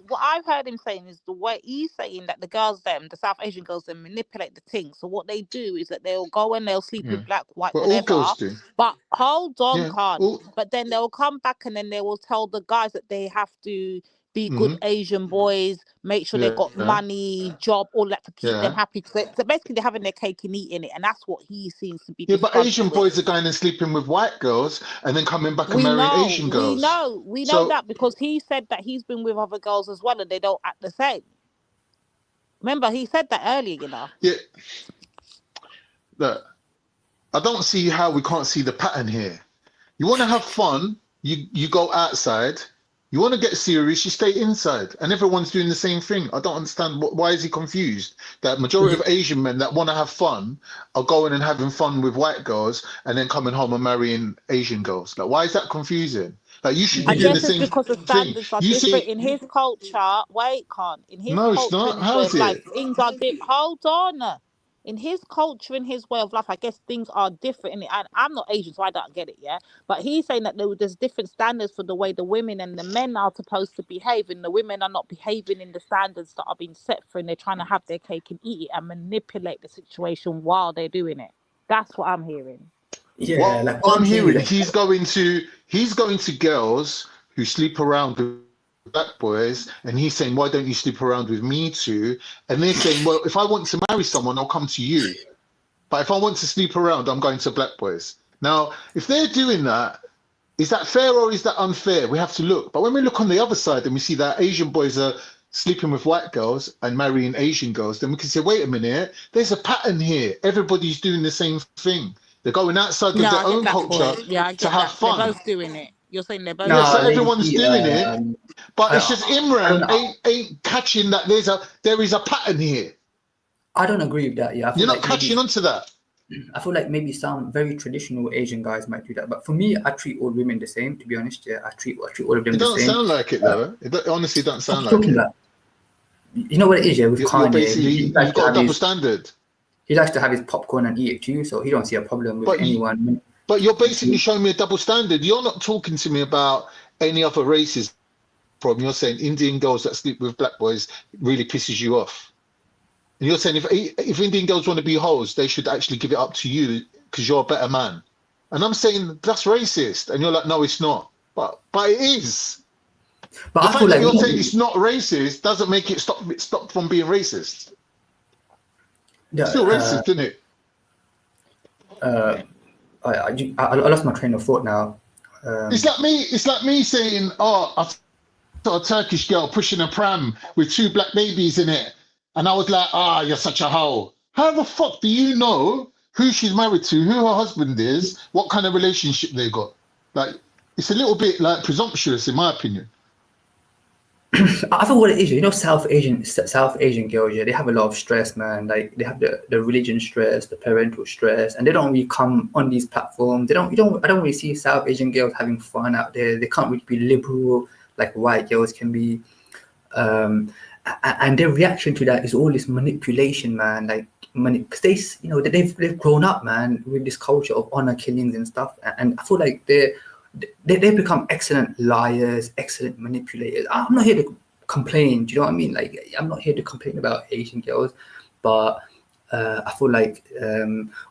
What I've heard him saying is the way he's saying that the girls, the South Asian girls, manipulate the thing. So what they do is that they'll go and they'll sleep with black, white, Well, whatever. all girls do. But hold on, Khan. But then they'll come back and then they will tell the guys that they have to be good Asian boys, make sure they've got money, job, all that to keep them happy. So basically, they're having their cake and eating it, and that's what he seems to be. Yeah, but Asian boys are going and sleeping with white girls and then coming back and marrying Asian girls. We know that because he said that he's been with other girls as well, and they don't act the same. Remember, he said that earlier, you know. Yeah. Look, I don't see how we can't see the pattern here. You want to have fun, you go outside, You want to get serious, you stay inside. And everyone's doing the same thing. I don't understand. Why is he confused? That majority of Asian men that want to have fun are going and having fun with white girls and then coming home and marrying Asian girls. Like, why is that confusing? Like, you should I be doing the guess it's same because the thing. standards are You different see, in his culture. Wait, Con. In his no, it's culture not. and his way How of is life, it? things are different. Hold on. In his culture and his way of life, I guess things are different. And I'm not Asian, so I don't get it, yeah? But he's saying that there's different standards for the way the women and the men are supposed to behave, and the women are not behaving in the standards that are being set for, and they're trying to have their cake and eat it and manipulate the situation while they're doing it. That's what I'm hearing. Yeah, What like I'm I'm saying, hearing, like, he's going to girls who sleep around with black boys, and he's saying, why don't you sleep around with me too? And they're saying, well, if I want to marry someone, I'll come to you. But if I want to sleep around, I'm going to black boys. Now, if they're doing that, is that fair or is that unfair? We have to look. But when we look on the other side and we see that Asian boys are sleeping with white girls and marrying Asian girls, then we can say, wait a minute, there's a pattern here. Everybody's doing the same thing. They're going outside of No, their I get own that culture point. Yeah, I to get have that. They're fun. both doing it. You're saying they're both Yeah, so nah, doing it. everyone's he, doing it, but it's just I don't Imran know. ain't catching that there is a pattern here. I don't agree with that. Yeah, I feel You're not like maybe catching onto that. I feel like maybe some very traditional Asian guys might do that, but for me, I treat all women the same. To be honest, yeah, I treat all of them It the don't same. sound like it though. It honestly don't What sound you like talking it. about? You know what it is, yeah, with You're Kanye, basically he likes you've to got a have double his standard. he likes to have his popcorn and eat it too, so he don't see a problem with But anyone. you're basically showing me a double standard. You're not talking to me about any other races problem. You're saying Indian girls that sleep with black boys really pisses you off. And you're saying if Indian girls want to be hoes, they should actually give it up to you because you're a better man. And I'm saying that's racist. And you're like, no, it's not. But it is. But The I fact feel that like you're saying it's not racist doesn't make it stop from being racist. It's still racist, isn't it? I lost my train of thought now. It's like me saying, oh, I saw a Turkish girl pushing a pram with 2 black babies in it. And I was like, you're such a hoe. How the fuck do you know who she's married to, who her husband is, what kind of relationship they got? Like, it's a little bit like presumptuous in my opinion. I feel what it is, you know, South Asian girls, yeah, they have a lot of stress, man. Like they have the religion stress, the parental stress, and they don't really come on these platforms. I don't really see South Asian girls having fun out there. They can't really be liberal like white girls can be. And their reaction to that is all this manipulation, man. Like because they've grown up, man, with this culture of honor killings and stuff. And I feel like they become excellent liars, excellent manipulators. I'm not here to complain. Do you know what I mean? Like, I'm not here to complain about Asian girls, but I feel like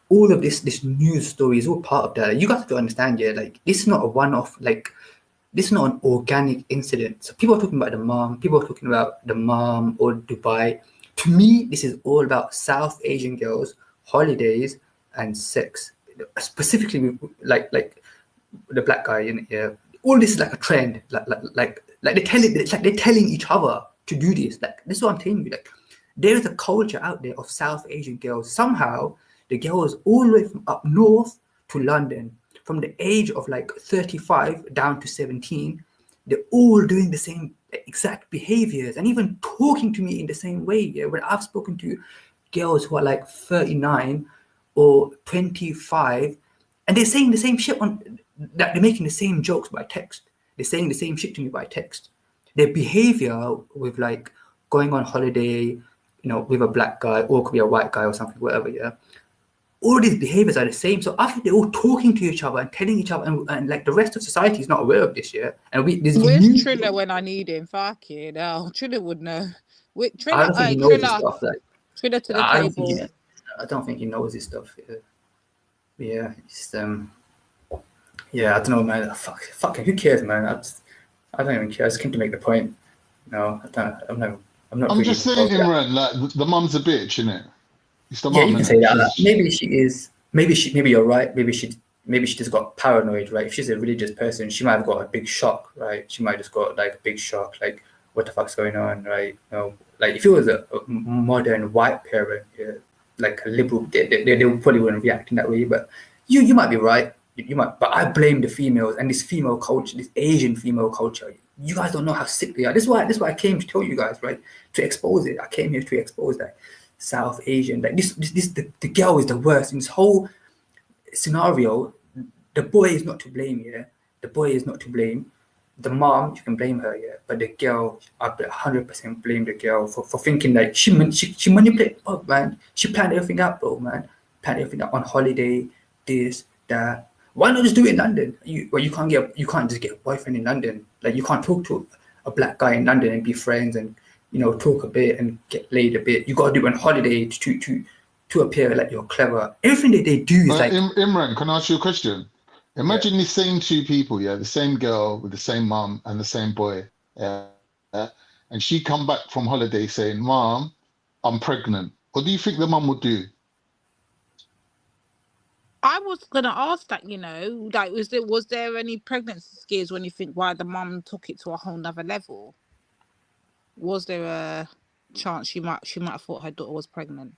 all of this news story is all part of that. You guys have to understand, yeah. Like, this is not a one-off. Like, this is not an organic incident. So people are talking about the mom. People are talking about the mom or Dubai. To me, this is all about South Asian girls, holidays, and sex. Specifically, like the black guy in here. All this is like a trend. Like they're telling each other to do this. Like, this is what I'm telling you. Like, there is a culture out there of South Asian girls. Somehow the girls all the way from up north to London, from the age of like 35 down to 17, they're all doing the same exact behaviors and even talking to me in the same way. Yeah, when I've spoken to girls who are like 39 or 25, and they're saying the same shit that they're making the same jokes by text. They're saying the same shit to me by text. Their behavior with like going on holiday, with a black guy, or it could be a white guy or something, whatever, yeah. All these behaviors are the same. So I think they're all talking to each other and telling each other, and like the rest of society is not aware of this, yeah. And Where's Triller when I need him? Fuck it. Oh, Triller would know. I don't think he knows this stuff. Like, Triller to the table. I don't think he knows this stuff. Yeah, it's yeah, I don't know, man. Fuck it. Who cares, man? I don't even care. I just came to make the point. No, I'm not. I'm really just saying, Imran, like the mum's a bitch, innit? It's the mum. Yeah, you can say that. Maybe she is. Maybe you're right. Maybe she just got paranoid, right? If she's a religious person, she might have got a big shock, right? She might just got like a big shock, like what the fuck's going on, right? Like if it was a modern white parent, yeah, like a liberal, they probably wouldn't react in that way. But you might be right. You might, but I blame the females and this female culture, this Asian female culture. You guys don't know how sick they are. This is why I came to tell you guys, right? To expose it. I came here to expose that South Asian, like the girl is the worst in this whole scenario. The boy is not to blame, yeah. The boy is not to blame. The mom, you can blame her, yeah. But the girl, I 100% blame the girl for thinking like she manipulated, oh man. She planned everything out, bro, man. Planned everything out on holiday, this, that. Why not just do it in London? You can't just get a boyfriend in London. Like you can't talk to a black guy in London and be friends and talk a bit and get laid a bit. You gotta do it on holiday to appear like you're clever. Everything that they do is like. Imran, can I ask you a question? Imagine the same two people, yeah, the same girl with the same mum and the same boy, yeah, and she come back from holiday saying, "Mom, I'm pregnant." What do you think the mum would do? I was gonna ask that, like, was there any pregnancy scares when you think why the mum took it to a whole nother level? Was there a chance she might have thought her daughter was pregnant?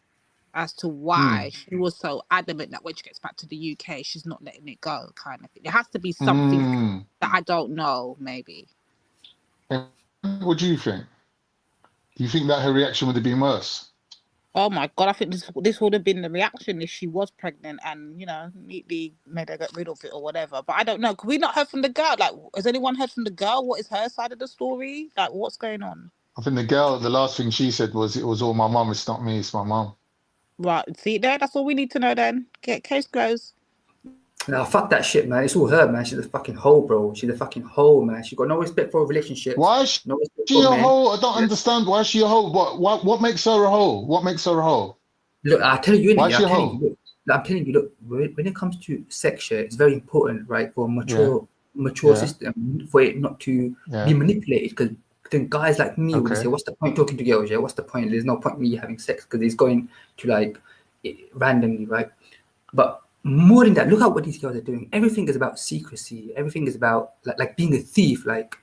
As to why she was so adamant that when she gets back to the UK, she's not letting it go, kind of thing. There has to be something that I don't know, maybe. What do you think? Do you think that her reaction would have been worse? Oh my God, I think this would have been the reaction if she was pregnant and, neatly made her get rid of it or whatever. But I don't know. Could we not heard from the girl? Like, has anyone heard from the girl? What is her side of the story? Like, what's going on? I think the girl, the last thing she said was, "It was all my mum. It's not me. It's my mum." Right, see there? That's all we need to know then. Case closed. Nah, fuck that shit, man. It's all her, man. She's a fucking hoe, bro. She's a fucking hoe, man. She got no respect for a relationship. Why is she a hoe? I don't understand. Why is she a hoe? What makes her a hoe? What makes her a hoe? Look, I tell you, why is she a hoe? I'm telling you, look, when it comes to sex share, it's very important, right, for a mature system, for it not to be manipulated. Because then guys like me will say, "What's the point talking to girls? Yeah, what's the point? There's no point me having sex because it's going to like randomly, right?" But more than that, look at what these girls are doing. Everything is about secrecy. Everything is about like being a thief. Like,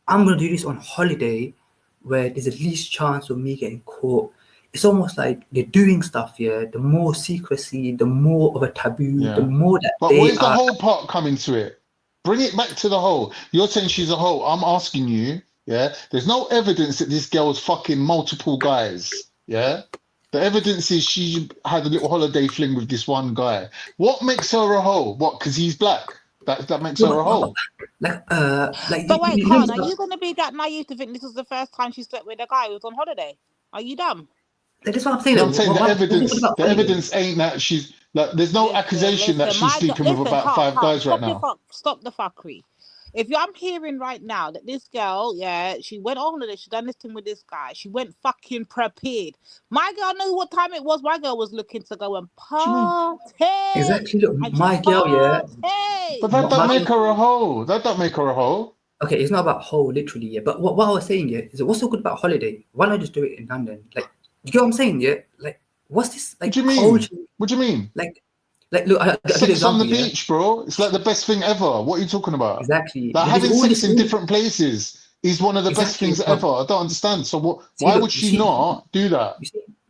I'm gonna do this on holiday, where there's the least chance of me getting caught. It's almost like they're doing stuff. Yeah, the more secrecy, the more of a taboo. The more that. But where's the whole part coming to it? Bring it back to the whole. You're saying she's a hoe. I'm asking you. Yeah, there's no evidence that this girl's fucking multiple guys. Yeah. The evidence is she had a little holiday fling with this one guy. What makes her a hoe? What? Because he's black. That makes her a hoe. But wait, Khan, are you gonna be that naive to think this was the first time she slept with a guy who was on holiday? Are you dumb? That's what I'm saying. I'm saying the evidence ain't that she's like. There's no accusation that she's sleeping with about five guys right now. Stop the fuckery. If I'm hearing right now that this girl, she went on holiday, she done this thing with this guy, she went fucking prepared. My girl knew what time it was. My girl was looking to go and party. Exactly. Look, my girl, But that don't make her a hoe. That don't make her a hoe. Okay, it's not about hoe, literally, yeah. But what I was saying, is what's so good about holiday? Why not just do it in London? Like, you get what I'm saying, yeah? Like, what's this? Like, what do you mean? What do you mean? Like, look, sex on the beach, bro. It's like the best thing ever. What are you talking about? Exactly. Like having sex in different places is one of the best things ever. I don't understand. So why would she not do that?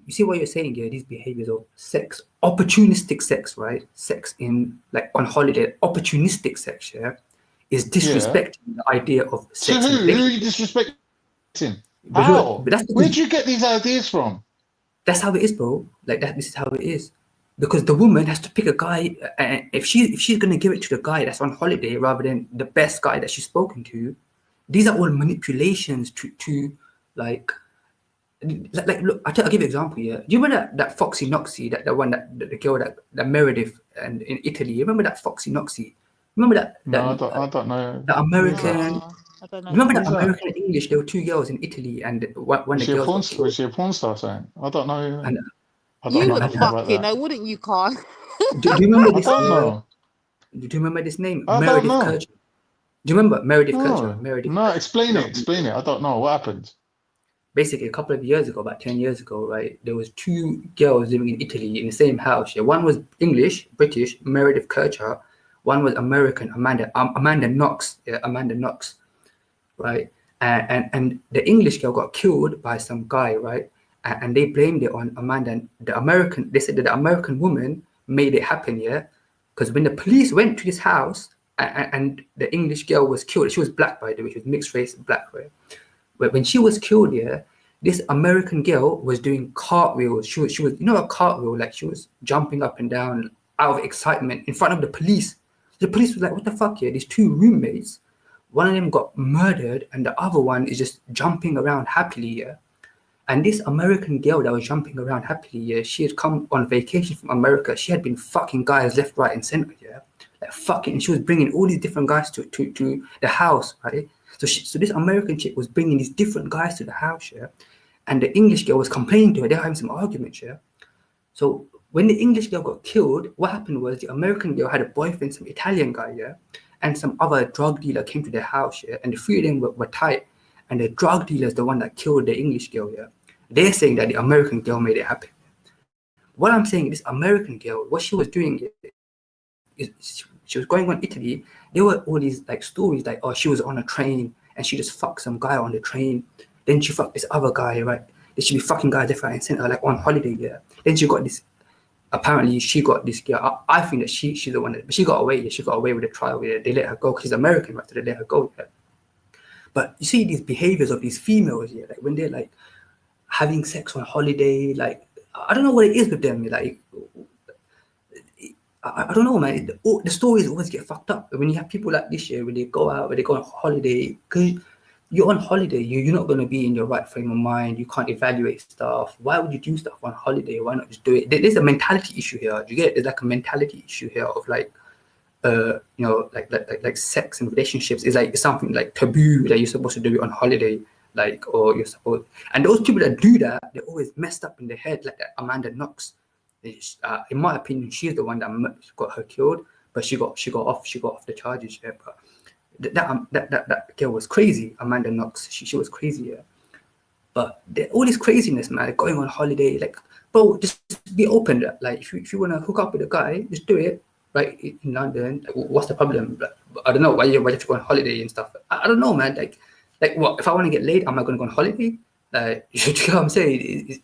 You see what you're saying, yeah? These behaviors of sex, opportunistic sex, right? Sex in like on holiday, opportunistic sex, is disrespecting the idea of sex. To who? Who are you disrespecting? How? Where do you get these ideas from? That's how it is, bro. Like that. This is how it is. Because the woman has to pick a guy, and if she's gonna give it to the guy that's on holiday rather than the best guy that she's spoken to, these are all manipulations to like look. I'll give you an example. Yeah, do you remember that Foxy Noxy, the one that the girl that Meredith and in Italy? You remember that Foxy Noxy? Remember that? No, I don't know. The American. I don't know. Remember that American and English? There were two girls in Italy, and one of the girls. Was she a porn star? Saying I don't know. You would fucking know, wouldn't you, Carl? Do you remember this? I don't know. Do you remember this name? I Meredith don't know. Kircher. Do you remember Meredith No. Kircher? Meredith. No, explain it. Explain it. I don't know what happened. Basically, a couple of years ago, about 10 years ago, right, there was two girls living in Italy in the same house. Yeah, one was English, British, Meredith Kircher. One was American, Amanda Knox. Yeah, Amanda Knox, right? And the English girl got killed by some guy, right? And they blamed it on Amanda. And the American, they said that the American woman made it happen, yeah. Because when the police went to his house and the English girl was killed, she was black, by the way, she was mixed race black, right? But when she was killed, yeah, this American girl was doing cartwheels. She was, you know, a cartwheel, like she was jumping up and down out of excitement in front of the police. The police was like, what the fuck, yeah? These two roommates, one of them got murdered and the other one is just jumping around happily, yeah? And this American girl that was jumping around happily, yeah, she had come on vacation from America. She had been fucking guys left, right, and center, yeah? Like fucking, and she was bringing all these different guys to the house, right? So this American chick was bringing these different guys to the house, yeah? And the English girl was complaining to her. They were having some arguments, yeah? So when the English girl got killed, what happened was the American girl had a boyfriend, some Italian guy, yeah? And some other drug dealer came to their house, yeah? And the three of them were tight. And the drug dealer is the one that killed the English girl, yeah? They're saying that the American girl made it happen. What I'm saying, this American girl, what she was doing is she was going on Italy. There were all these like stories like, oh, she was on a train and she just fucked some guy on the train. Then she fucked this other guy, right? Then she be fucking guys left, right, and center, like on holiday, yeah. Then she got this, apparently she got this girl. I think that she's the one that, but she got away, yeah. She got away with the trial, yeah. They let her go because she's American, right? So they let her go, yeah. But you see these behaviors of these females, yeah, like when they're like having sex on holiday, like, I don't know what it is with them, like, I don't know, man. The stories always get fucked up. When you have people like this year, when they go out, when they go on holiday, because you're on holiday, you're not going to be in your right frame of mind. You can't evaluate stuff. Why would you do stuff on holiday? Why not just do it? There's a mentality issue here. Do you get it? There's like a mentality issue here of like, you know, like sex and relationships is like something like taboo that you're supposed to do it on holiday, like, or you're supposed. And those people that do that, they're always messed up in the head, like that Amanda Knox. In my opinion, she's the one that got her killed, but she got off the charges. Yeah, but that girl was crazy. Amanda Knox, she was crazy. Yeah, but all this craziness, man, going on holiday, like, bro, just be open. Like, if you wanna hook up with a guy, just do it. Right in London, like, what's the problem? Like, I don't know why you have to go on holiday and stuff. I don't know, man. Like what? If I want to get laid, am I going to go on holiday? Like, you know what I'm saying?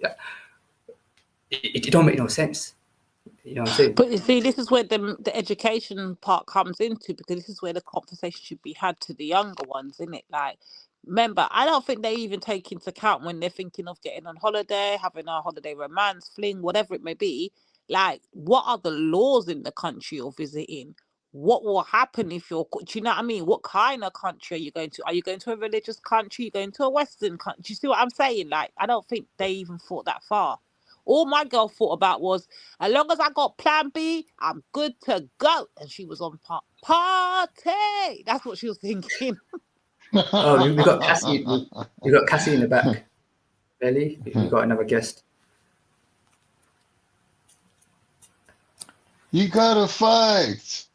It don't make no sense. You know what I'm saying? But you see, this is where the education part comes into, because this is where the conversation should be had to the younger ones, isn't it? Like, remember, I don't think they even take into account when they're thinking of getting on holiday, having a holiday romance, fling, whatever it may be. Like, what are the laws in the country you're visiting? What will happen if you're, do you know what I mean? What kind of country are you going to? Are you going to a religious country? Are you going to a Western country? Do you see what I'm saying? Like, I don't think they even thought that far. All my girl thought about was, as long as I got plan B, I'm good to go. And she was on party. That's what she was thinking. Oh, we got Cassie. We got Cassie in the back. Belly, we got another guest. You gotta fight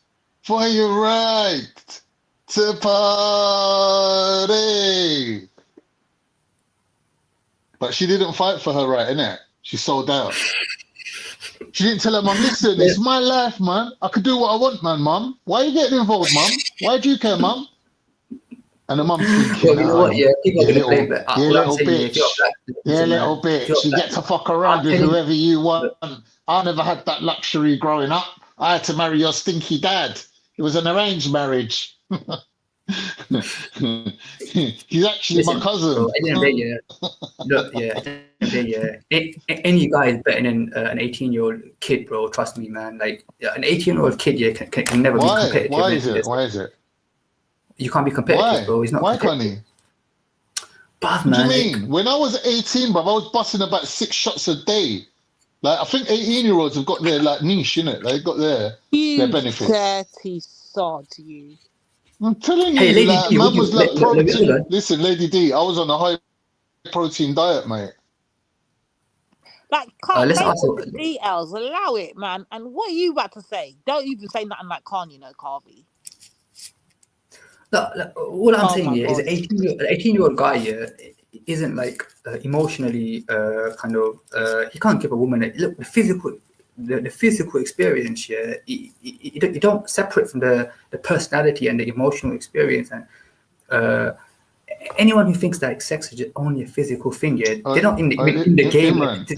for your right to party. But she didn't fight for her right, innit? She sold out. She didn't tell her mum, listen, it's my life, man. I could do what I want, man, mum. Why are you getting involved, mum? Why do you care, mum? And the mum's thinking, well, you know what? Yeah, people little bitch. Yeah, little bitch. You get to fuck around with whoever you want. I never had that luxury growing up. I had to marry your stinky dad. It was an arranged marriage. He's actually my cousin. Bro, at the end of the day, look, at the end of the day, any guy is better than an 18-year-old kid, bro. Trust me, man. Like, an 18-year-old kid, can never be competitive. Why is it? Why is it? You can't be competitive, bro. He's not. Why can't he? But, what man, do you mean? When I was 18, bro, I was busting about 6 shots a day. Like, I think 18-year-olds have got their like niche, innit? They've got their benefits. Dirty sod, you. I'm telling you, Lady like, D, man was like protein. Listen, Lady D, I was on a high protein diet, mate. Like, can't let's make also the details, allow it, man. And what are you about to say? Don't even say nothing like Khan, you know, Carvey. Look, all I'm saying here is an 18-year-old guy here isn't like emotionally kind of he can't give a woman look, the physical experience here, you don't separate from the personality and the emotional experience. And anyone who thinks that sex is just only a physical thing, they're not in the game. Do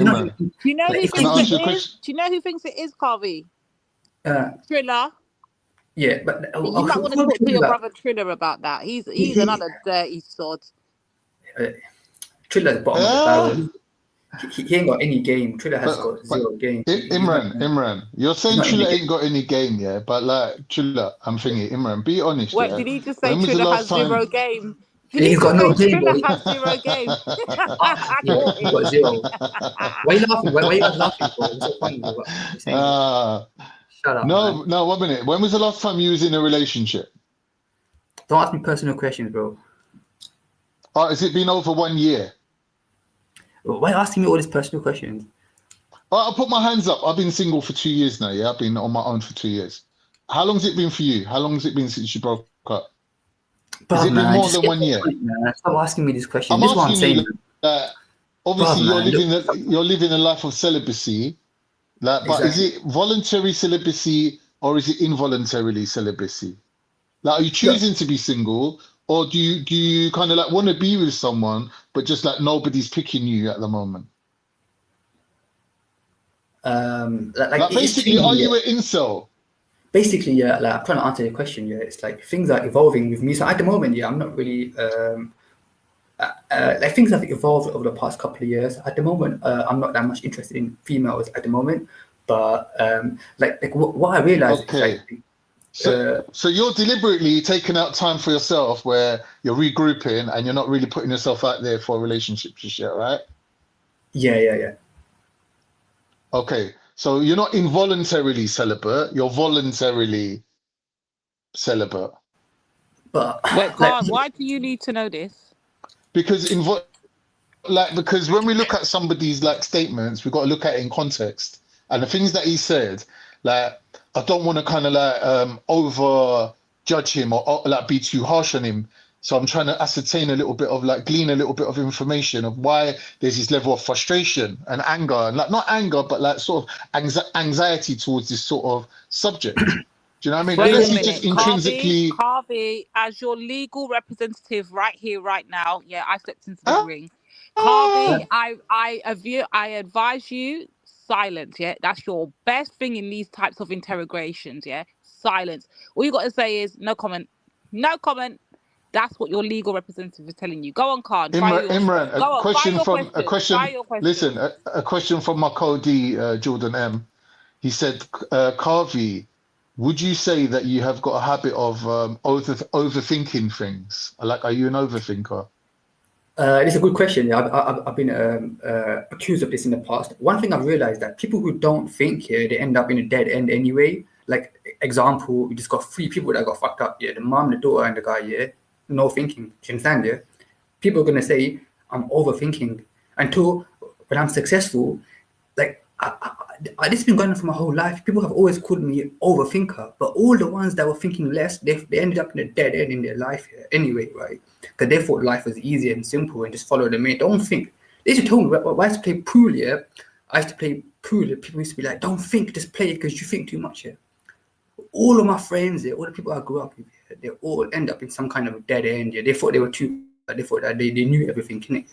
you know who thinks it is? Do you know who thinks it is, Carvey? Triller. Yeah, but You might want to talk to your brother Triller about that. He's another dirty sod. Triller's bottom of the barrel. He ain't got any game. Triller has got zero game. Imran, you're saying not in the Triller game. ain't got any game, yeah? But like Triller, I'm thinking, Imran, be honest, What yeah? did he just say? When was the Triller has last time? zero game. Did He's he got just no say game, Triller bro. has zero game? Yeah, he got zero. Why are you laughing? Why are you guys laughing for? It's so funny. Shut up. No, Man. no, 1 minute. When was the last time you was in a relationship? Don't ask me personal questions, bro. Has it been over 1 year? Why are you asking me all these personal questions? I'll put my hands up. I've been single for 2 years now, yeah? I've been on my own for 2 years. How long's it been for you? How long has it been since you broke up? Has it been more than 1 year? Stop asking me this question. I'm This is what I'm asking saying. you, obviously Bruv, you're living a life of celibacy, like, but is it voluntary celibacy or is it involuntarily celibacy? Like, are you choosing to be single, or do you kind of like want to be with someone, but just like nobody's picking you at the moment? Like basically, are you an incel? Basically, yeah, like I'm trying to answer your question. Yeah, it's like things are evolving with me. So at the moment, yeah, I'm not really like things have evolved over the past couple of years. At the moment, I'm not that much interested in females at the moment. But what I realized is like, so you're deliberately taking out time for yourself where you're regrouping and you're not really putting yourself out there for a relationship just yet, right? Yeah. Okay, so you're not involuntarily celibate, you're voluntarily celibate. But wait, Khan, why do you need to know this? Because because when we look at somebody's like statements, we've got to look at it in context. And the things that he said, like, I don't want to kind of like over judge him or like be too harsh on him. So I'm trying to ascertain glean a little bit of information of why there's this level of frustration and anger, and like not anger, but like sort of anxiety towards this sort of subject. Do you know what I mean? Wait Unless a he's minute, just intrinsically. Carvey, as your legal representative right here, right now. Yeah, I stepped into the ring. Carvey, I advise you, silence. Yeah, that's your best thing in these types of interrogations. Yeah, silence. All you got to say is no comment. No comment. That's what your legal representative is telling you. Go on, Khan. Imran, Listen, a question from my Cody, Jordan M. He said, Carvey, would you say that you have got a habit of overthinking things? Like, are you an overthinker? It's a good question. I've been accused of this in the past. One thing I've realized that people who don't think here, they end up in a dead end anyway. Like, example, we just got 3 people that got fucked up. Yeah, the mom, the daughter, and the guy. Yeah, no thinking. Do you understand? Yeah, people are gonna say I'm overthinking until when I'm successful. Like, this has been going on for my whole life. People have always called me overthinker, but all the ones that were thinking less, they ended up in a dead end in their life here anyway, right? Because they thought life was easy and simple and just follow the main. Don't think. They used to tell me when I used to play pool, yeah. I used to play pool. People used to be like, "Don't think, just play because you think too much." Yeah. All of my friends, all the people I grew up with, they all end up in some kind of dead end. Yeah. They thought they were they thought that they knew everything, innit?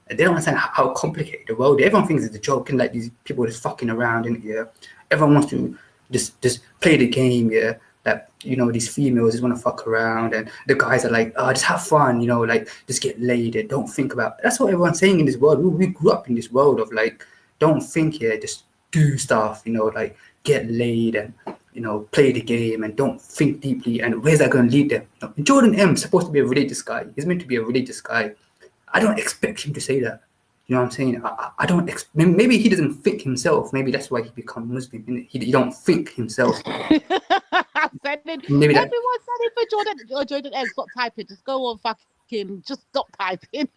They don't understand how complicated the world is. Everyone thinks it's a joke, and like these people just fucking around, innit? Yeah. Everyone wants to just play the game, yeah. That, you know, these females just want to fuck around, and the guys are like, oh, just have fun, you know, like just get laid and don't think about. That's what everyone's saying in this world. We grew up in this world of like, don't think, yeah, just do stuff, you know, like get laid and, you know, play the game and don't think deeply. And where's that going to lead them? You know, Jordan M is supposed to be a religious guy. He's meant to be a religious guy. I don't expect him to say that. You know what I'm saying? I don't. Maybe he doesn't think himself. Maybe that's why he become Muslim. He don't think himself. Maybe everyone said it for Jordan. Jordan M, stop typing. Just go on fucking. Just stop typing.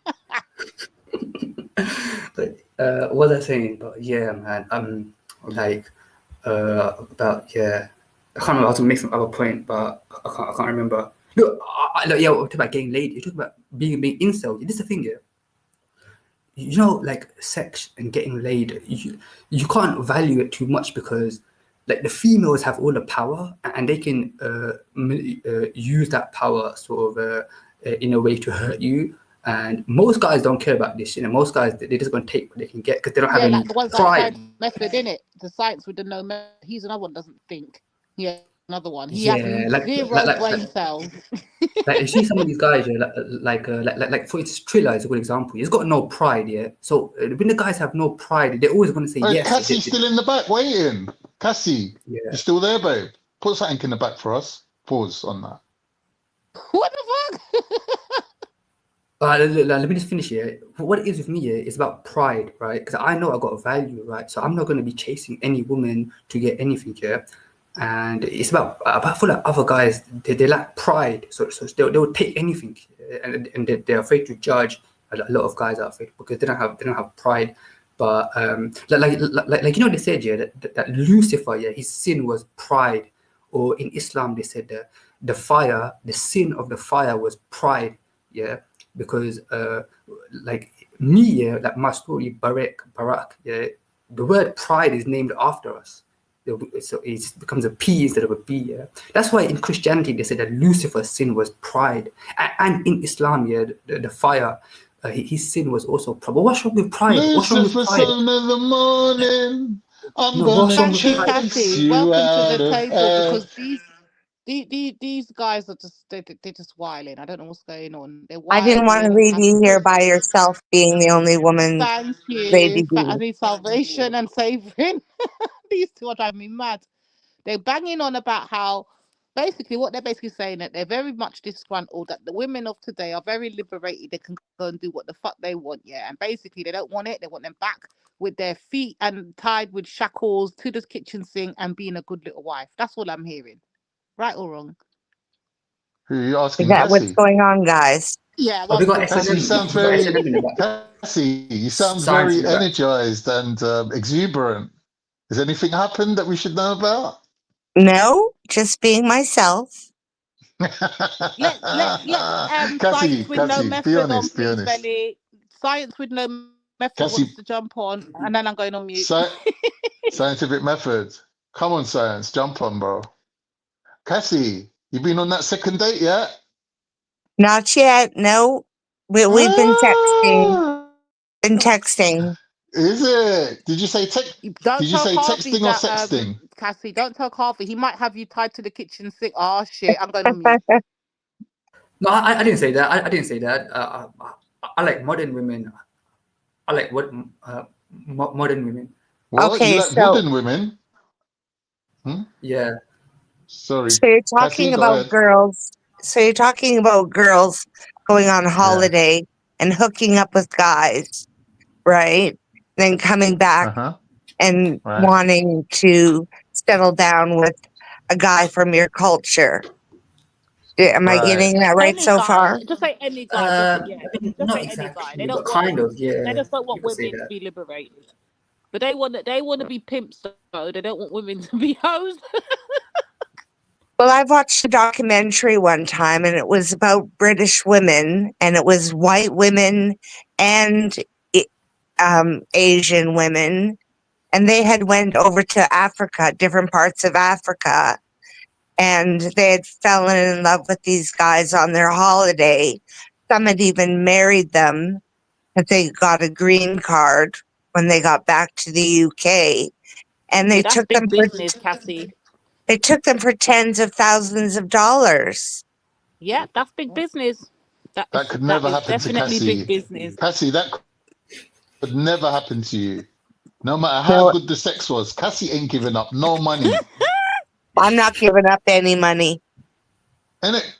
But what was I saying? But yeah, man. Like about yeah. I can't remember. I was gonna make some other point, but I can't remember. Look, yeah. We're talking about getting laid. You're talking about being incel. This is the thing, yeah. You know, like sex and getting laid, you can't value it too much because, like, the females have all the power and they can use that power sort of in a way to hurt you. And most guys don't care about this. Most guys, they're just going to take what they can get because they don't have Yeah, any like the ones that pride. science method in it. The science with the no method. He's another one doesn't think. Yeah, another one. He has Yeah, zero brain cells. like you see some of these guys, yeah, like for instance, Triller is a good example. He's got no pride, yeah. So when the guys have no pride, they're always going to say Hey, yes. Cassie's still in the back waiting. Cassie, Yeah. you still there, babe? Put something in the back for us. Pause on that. What the fuck? Let me just finish here. What it is with me here is about pride, right? Because I know I got a value, right? So I'm not going to be chasing any woman to get anything here. And it's about for like other guys, they lack pride, so they'll take anything, and they're afraid to judge. A lot of guys are afraid because they don't have pride. But like they said, yeah, that Lucifer, yeah, his sin was pride, or in Islam they said the sin of the fire was pride, yeah, because like me, yeah, like my story, Barak, yeah, the word pride is named after us. So it becomes a P instead of a B. Yeah, that's why in Christianity they say that Lucifer's sin was pride, and in Islam, yeah, the fire, his sin was also pride. But what's wrong with pride? What's wrong with Lucifer, pride? son of the morning, I'm No, gonna what's wrong with chase pride? Cassie, you welcome to out the of table hell. because these guys are just they're just wilding. I don't know what's going on. They're I didn't want to wilding leave and you here by yourself, being the only woman, thank Lady you. I D. need salvation and saving. These two are driving me mad. They're banging on about how basically what they're basically saying that they're very much disgruntled, that the women of today are very liberated. They can go and do what the fuck they want, yeah. And basically they don't want it. They want them back with their feet and tied with shackles to the kitchen sink and being a good little wife. That's all I'm hearing. Right or wrong? Who are you Is asking, that what's Cassie? going on, guys? Yeah, Oh, we got Cassie, you SNM. sound We got very SNM in the back. Cassie. You sound Science in very the back. energized and exuberant. Has anything happened that we should know about? No, just being myself. Let science with no Cassie, be method on, honest, be please, honest. Belly. Science with no method Cassie, wants to jump on, and then I'm going on mute. scientific method. Come on, science, jump on, bro. Cassie, you been on that second date yet? Not yet. No, we've been texting. Ah, Been texting. is it? Did you say Don't Did you tell say Harvey texting or that, sexting? Cassie. Don't tell Harvey. He might have you tied to the kitchen sink. Oh shit! I'm going on mute. No, I didn't say that. I didn't say that. I like modern women. I like what modern women. What? You Okay, like so modern women? Hmm? Yeah. Sorry, so you're Cassie, talking go about ahead. girls. So you're talking about girls going on Yeah. holiday and hooking up with guys, right? Then coming back Uh-huh. and Right. wanting to settle down with a guy from your culture. Am I Right. getting that right Any so guy, far? just say any guy. Just yeah, I mean, just not say any guy. They exactly, don't but want. kind of. They Yeah. just don't want You could say women to that. be liberated. But they want to be pimps though. They don't want women to be hoes. Well, I watched a documentary one time and it was about British women and it was white women and Asian women. And they had went over to Africa, different parts of Africa, and they had fallen in love with these guys on their holiday. Some had even married them, but they got a green card when they got back to the UK. And they Yeah, that's took them big business, Cassie. They took them for tens of thousands of dollars. Yeah, that's big business. That could That never is happen to definitely big Cassie. business. Cassie, that could never happen to you. No matter how No, good the sex was, Cassie ain't giving up no money. I'm not giving up any money. Ain't it?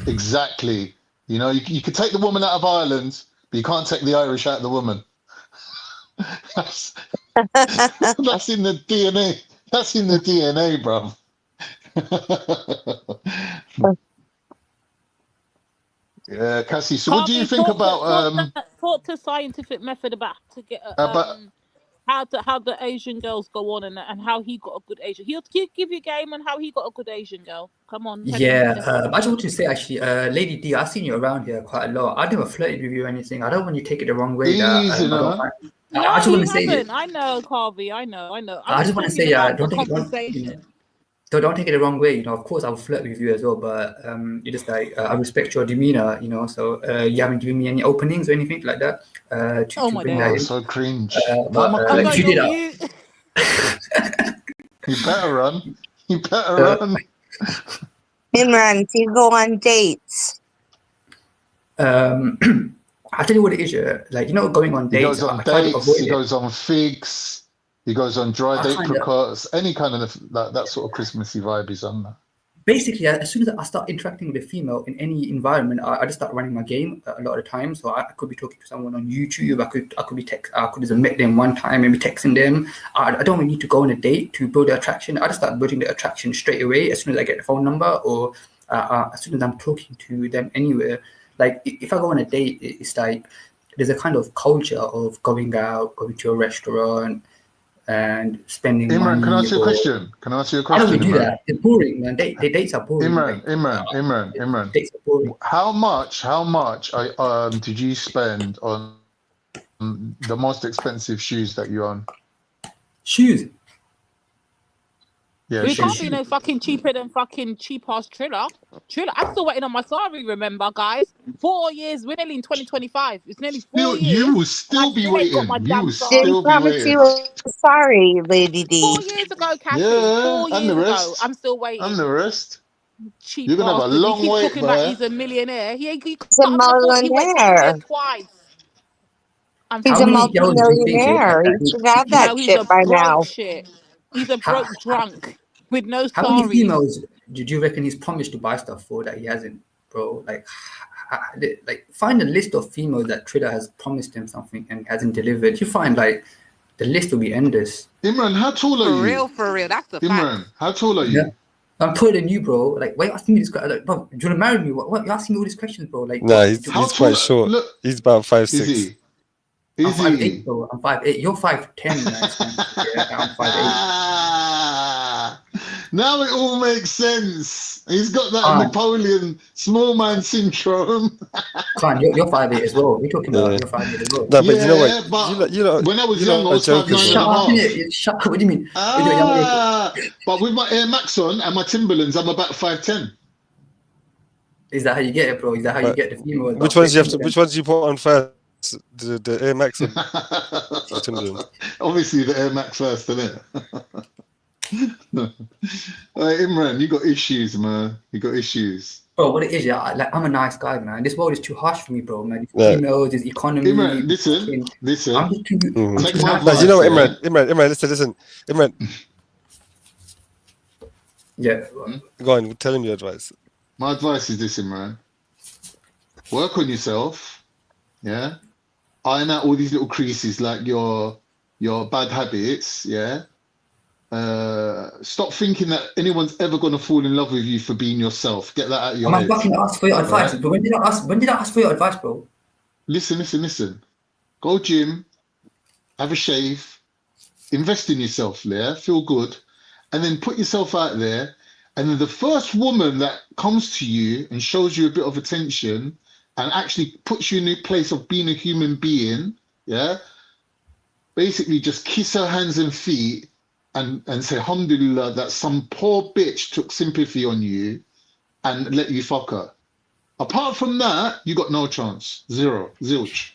Exactly. You know, you could take the woman out of Ireland, but you can't take the Irish out of the woman. That's in the DNA. That's in the DNA, bro. Yeah, Cassie. So, what do you Harvey, think talk to scientific method about to get about? how the Asian girls go on and how he got a good Asian. He'll give you game and how he got a good Asian girl. Come on, tell him. Yeah, I just want to say actually, Lady D, I've seen you around here quite a lot. I never flirted with you or anything. I don't want you to take it the wrong way. Easy, I don't. no? No, I just want you to say. haven't. I know, Harvey. I know. I'm I just just want to talking say, about the don't take it wrong. conversation. So don't take it the wrong way. Of course, I'll flirt with you as well, but you just like I respect your demeanor. So you haven't given me any openings or anything like that to my bring that in. So cringe. But I'm if you going did, on mute. You better run. You better run. Imran, do you go on dates? I'll tell you what it is. Like going on He dates. goes on I try to dates. avoid He it. goes on figs. He goes on dried I find that apricots. Any kind of that sort of Christmassy vibe is on that. basically, as soon as I start interacting with a female in any environment, I just start running my game a lot of the time. So I could be talking to someone on YouTube. I could be I could have met them one time, maybe texting them. I don't really need to go on a date to build the attraction. I just start building the attraction straight away as soon as I get the phone number or as soon as I'm talking to them anywhere. Like if I go on a date, it's like there's a kind of culture of going out, going to a restaurant, and spending Imran, money. can I ask you a Or question? Can I ask you a I question, don't do Imran? that. It's boring, man. The dates are boring. Imran. Dates are boring. How much did you spend on the most expensive shoes that you own? Shoes? Yeah, We shoes. can't be no fucking cheaper than fucking cheap ass Triller. I'm still waiting on my Sari, remember, guys? 4 years, we're nearly in 2025. It's nearly 4 years. You will still be ain't got my waiting. You damn will Sari. still be Promise waiting. you a sorry, Lady D. 4 years ago, Cassie. Yeah, 4 and years the ago. rest. I'm still waiting. And the rest. Cheap You're gonna have a bastard. long He keeps wait, talking about boy. he's a millionaire. He He's a can't even afford. He went to India millionaire. twice. He's How a many girls do you think multi-millionaire. He should have that No, he's shit a by broke now. shit. He's a broke drunk with no How many Saris. females do you reckon he's promised to buy stuff for that he hasn't, bro? Like find a list of females that Triller has promised him something and hasn't delivered. You find like the list will be endless. Imran, how tall are you? For real. That's the Imran, fact. how tall are you? Yeah. I'm taller than you, bro. Like, why are you asking me this question? Like, bro, do you want to marry me? What you're asking me all these questions, bro? Like, No, he's how quite short. Look, he's about 5'6". Is he? I'm 5'8", bro. I'm 5'8". You're 5'10", man. Yeah, I'm 5'8". Now it all makes sense. He's got that Napoleon small man syndrome. Fine, you're 5'8" as well. We're talking about you're 5'8" as well. No, but you know what? But you know, when I was you young, I know, was joking, 5'9" Shut up, and a half. innit? Shut up. What do you mean? But with my Air Max on and my Timberlands, I'm about 5'10". Is that how you get it, bro? Is that how you get the female? Which ones you have to? Which ones you put on first? The Air Max or the Timberland? Obviously, the Air Max first, isn't it? Imran, you got issues, man. You got issues. Bro, what it is, yeah, I'm a nice guy, man. This world is too harsh for me, bro, man. These Yeah. females, this economy. Imran, listen. I'm just too. Take No, my advice, you know what, yeah? Imran, listen, Imran. Yeah. Go on, tell him your advice. My advice is this, Imran. Work on yourself, yeah? Iron out all these little creases like your bad habits, yeah? Stop thinking that anyone's ever going to fall in love with you for being yourself. Get that out of your I'm head. fucking ask for your advice. Right? But when did I ask for your advice, bro? Listen. Go gym, have a shave, invest in yourself, yeah? Feel good, and then put yourself out there. And then the first woman that comes to you and shows you a bit of attention and actually puts you in a place of being a human being, yeah? Basically just kiss her hands and feet and say, alhamdulillah, that some poor bitch took sympathy on you and let you fuck her. Apart from that, you got no chance. Zilch.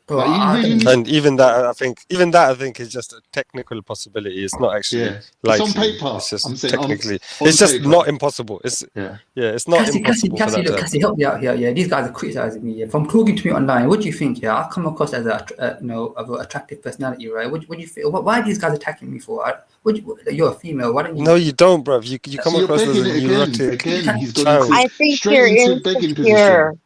Bro, And even that, I think is just a technical possibility. It's not actually likely. It's on paper. It's just I'm saying technically, on it's just paper. not impossible. It's it's not impossible for that to happen. Cassie, help me out here. Yeah, these guys are criticizing me. Yeah. From talking to me online, what do you think? Yeah, I come across as of an attractive personality, right? What do you feel? Why are these guys attacking me for? You're a female. Why don't you? No, you don't, bruv. You come you're across as a begging it neurotic again. He's going child. I think straight you're into begging insecure. position.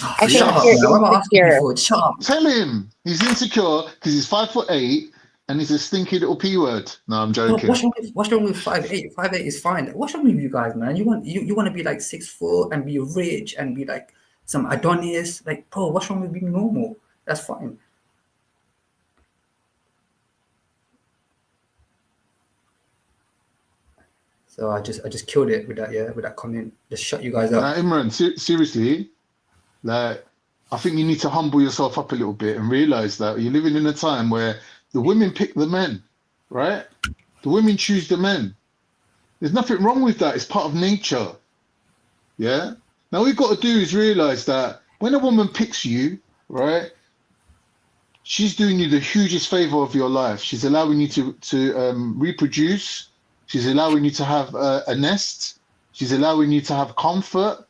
I think Shut up, you're man. What am I asking you insecure. for? Shut up. Tell him he's insecure because he's 5'8" and he's a stinky little P word. No, I'm joking. What's wrong with 5'8"? 5'8" is fine. What's wrong with you guys, man? You want to be like 6'4" and be rich and be like some Adonis? Like, bro, what's wrong with being normal? That's fine. So I just killed it with that comment. Just shut you guys up. Imran, seriously, like, I think you need to humble yourself up a little bit and realize that you're living in a time where the women pick the men, right? The women choose the men. There's nothing wrong with that. It's part of nature. Yeah. Now, what we've got to do is realize that when a woman picks you, right, she's doing you the hugest favor of your life. She's allowing you to reproduce. She's allowing you to have a nest. She's allowing you to have comfort.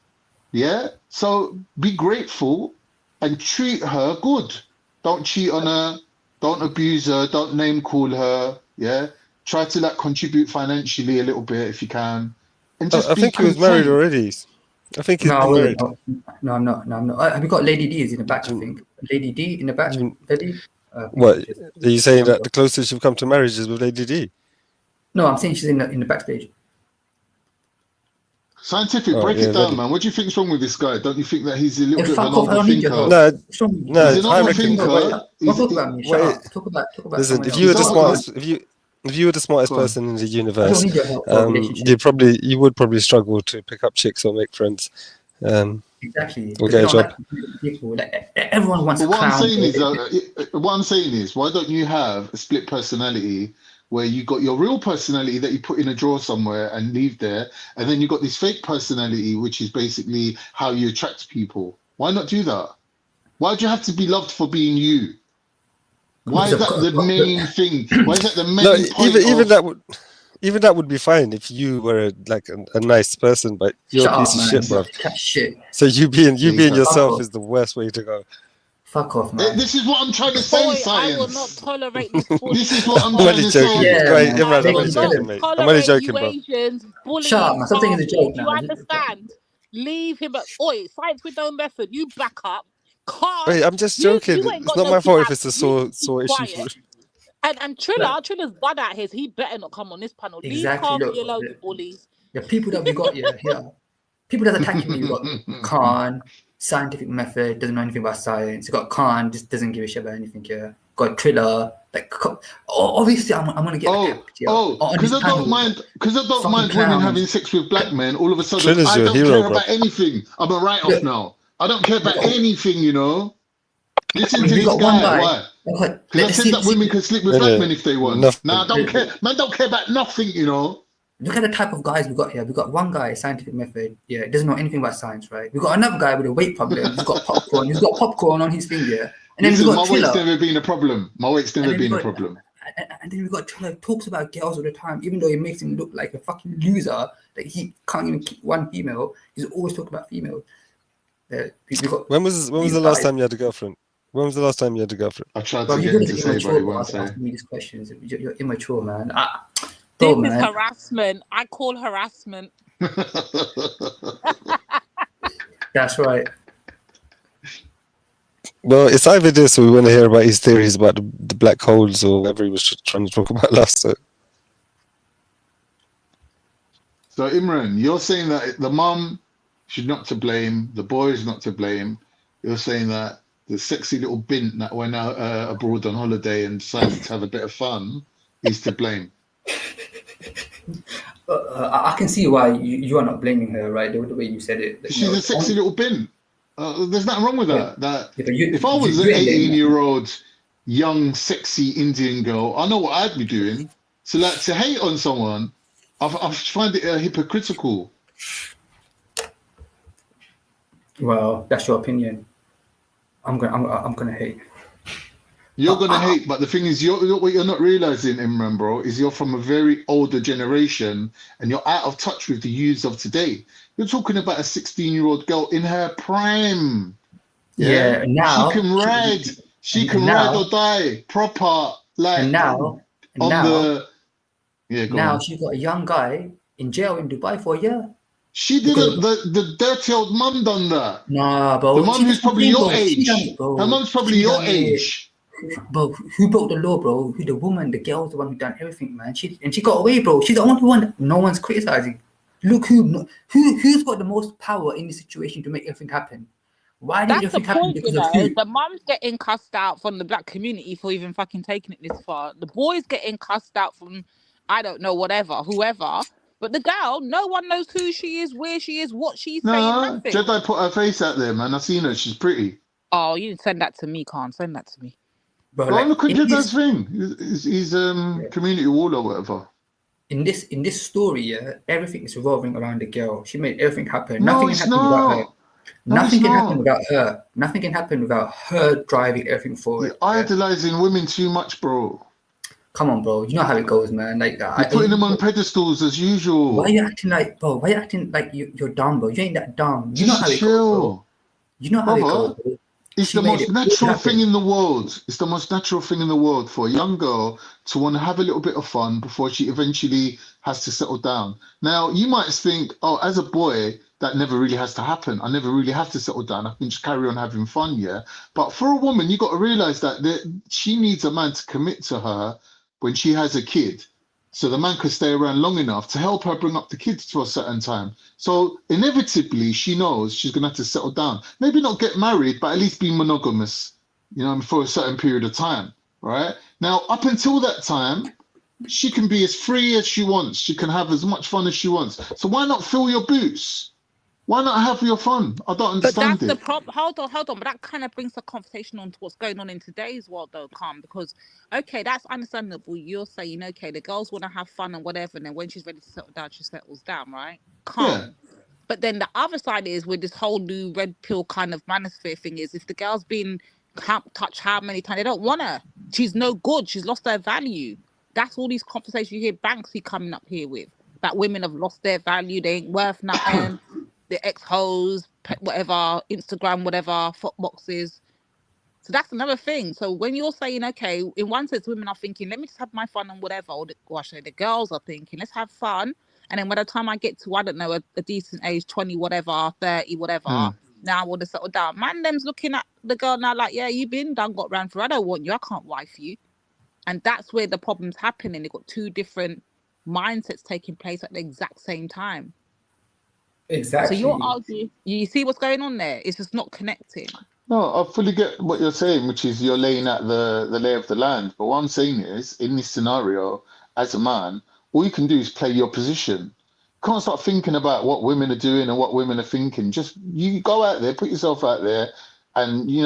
Yeah. So be grateful and treat her good. Don't cheat on her. Don't abuse her. Don't name call her. Yeah. Try to like contribute financially a little bit if you can. And just I be think he was married content. already. I think he's No, I been wasn't. married. No, I'm not. No, I'm not. Have you got Lady D is in the back? I think Lady D in the back. Lady. What are you saying that the closest you've come to marriage is with ADD? No, I'm saying she's in the backstage. Scientific, Oh, break yeah, it down, ready. man. What do you think's wrong with this guy? Don't you think that he's a little Yeah, bit of an fuck off. I don't need your overthinker? help. No, What's wrong with you? no, He's an I reckon. overthinker. Don't talk about me. Shut Wait, up. Talk about listen, someone if else. you were the He's smartest, overthinking. if you were the smartest Go on. person in the I don't universe, need your help for a relationship. you would probably struggle to pick up chicks or make friends, Exactly. or Because get they a don't job. like people. Like, everyone wants But a what I'm clown. saying is, what I'm saying is, why don't you have a split personality where you got your real personality that you put in a drawer somewhere and leave there, and then you got this fake personality, which is basically how you attract people. Why not do that? Why do you have to be loved for being you? Why is that the main thing? Why is that the No, main point even that would be fine if you were a nice person, but you're Shut a piece up, of man. shit, bro. Cat shit. So you being Fuck yourself off. is the worst way to go. Fuck off, man. This is what I'm trying to say, Boy, I will not science. tolerate this bullying. This is what I'm I'm trying only to joking. say. Yeah, Go ahead, man. Imran, I'm I Make only will him not joking, villain. mate. I'm only tolerate joking, you bro. Asians bullying Shut up, man. Stop thinking it's a Harvey. joke, Do you man. understand? Leave him. Oi, science with no method. You back up. Can't. Wait, I'm just You joking. ain't It's got not no my fault if clout. it's a You keep sore issue for quiet. And Look, Trilla's bud out here. He better not come on this panel. Leave exactly. Harvey Look, alone, you bullies. the people that we got here, people that's attacking me. We got Khan, scientific method, doesn't know anything about science. We got Khan, just doesn't give a shit about anything here. Got Triller, like obviously I'm gonna get attacked here. On Because this I don't panel, mind. Because I don't fucking mind women clowns. having sex with black men. All of a sudden, Triller's I your don't hero, care bro. about anything. I'm a write-off Look, now. I don't care about anything. You know. Listen to we this got one guy. guy. Why? Okay, Because I let's said that women can sleep with black men if they want. Nothing. Now I don't care. Man, don't care about nothing. You know. Look at the type of guys we got here. We got one guy, scientific method. Yeah, doesn't know anything about science, right? We got another guy with a weight problem. He's got popcorn. He's got popcorn on his finger. And then Listen, we got my weight's Triller. never been a problem. My weight's never And then we been a got- problem. And then we got Triller talks about girls all the time, even though it makes him look like a fucking loser. Like he can't even keep one female. He's always talking about females. We got When was these the last guys. time you had a girlfriend? When was the last time you had a girlfriend? I tried Bro, to you're get him gonna to be say, but he immature for won't say. asking me these questions. You're immature, man. This Bro, is man. harassment. I call harassment. That's right. Well, it's either this or we want to hear about his theories about the black holes or whatever he was trying to talk about last. So. So Imran, you're saying that the mum should not to blame, the boy is not to blame. You're saying that the sexy little bint that went out abroad on holiday and decided to have a bit of fun is to blame. I can see why you are not blaming her, right? The way you said it. She's a sexy little bint. There's nothing wrong with that. If I was you an ain't blaming her. 18-year-old young, sexy Indian girl, I know what I'd be doing. So, like, to hate on someone, I find it hypocritical. Well, that's your opinion. I'm gonna hate. You're gonna hate, but the thing is, what you're not realizing, Imran, bro, is you're from a very older generation and you're out of touch with the youths of today. You're talking about a 16-year-old girl in her prime. Yeah, now she can ride. She can ride or die, proper. Like and now, yeah. Go now on. she got a young guy in jail in Dubai for a year. She didn't. The dirty old mum done that. Nah, bro. The mum who's probably your age. Her mum's probably your age. Bro, who broke the law, bro? Who the woman, the girl's the one who done everything, man. She got away, bro. She's the only one no one's criticizing. Look who's got the most power in this situation to make everything happen. Why did That's the everything happen? point, you Because of know. who? The mum's getting cussed out from the black community for even fucking taking it this far. The boy's getting cussed out from, I don't know, whoever. But the girl, no one knows who she is, where she is, what she's saying, nothing. Jedi put her face out there, man. I seen her. She's pretty. Oh, you send that to me, Khan. Send that to me. Bro, Go and look at Jedi's thing. He's community wall or whatever. in this story, yeah, everything is revolving around the girl. She made everything happen. No, Nothing can it's happen without her. not. No, it's Nothing can happen not. without her. Nothing can happen without her driving everything forward. You're idolizing women too much, bro. Come on, bro. You know how it goes, man. Like You're putting them on pedestals as usual. why you acting like, bro? Why you acting like you're dumb, bro? You ain't that dumb. You know Just how it chill. goes, bro. You know how it Brother, goes, bro. it's She the made most it all natural happen. thing in the world. It's the most natural thing in the world for a young girl to want to have a little bit of fun before she eventually has to settle down. Now, you might think, oh, as a boy, that never really has to happen. I never really have to settle down. I can just carry on having fun, yeah. But for a woman, you got to realize that she needs a man to commit to her when she has a kid. So the man could stay around long enough to help her bring up the kids to a certain time. So inevitably, she knows she's going to have to settle down. Maybe not get married, but at least be monogamous, for a certain period of time, right? Now, up until that time, she can be as free as she wants. She can have as much fun as she wants. So why not fill your boots? Why not have your fun? I don't But understand that's the it. problem. Hold on. But that kind of brings the conversation on to what's going on in today's world, though, Calm. Because, okay, that's understandable. You're saying, okay, the girls want to have fun and whatever, and then when she's ready to settle down, she settles down, right? Calm. Yeah. But then the other side is with this whole new red pill kind of manosphere thing is if the girl's been touched how many times, they don't want her. She's no good. She's lost her value. That's all these conversations you hear Banksy coming up here with. That women have lost their value. They ain't worth nothing. The ex-hoes, whatever, Instagram, whatever, fuck boxes. So that's another thing. So when you're saying, okay, in one sense, women are thinking, let me just have my fun and whatever, or the girls are thinking, let's have fun. And then by the time I get to, I don't know, a decent age, 20, whatever, 30, whatever, now I want to settle down. Man, them's looking at the girl now like, yeah, you been done, got ran through. I don't want you. I can't wife you. And that's where the problem's happening. They've got two different mindsets taking place at the exact same time. Exactly. So you're arguing, you see what's going on there? It's just not connecting. No, I fully get what you're saying, which is you're laying out the lay of the land. But what I'm saying is, in this scenario, as a man, all you can do is play your position. You can't start thinking about what women are doing and what women are thinking. Just you go out there, put yourself out there, and you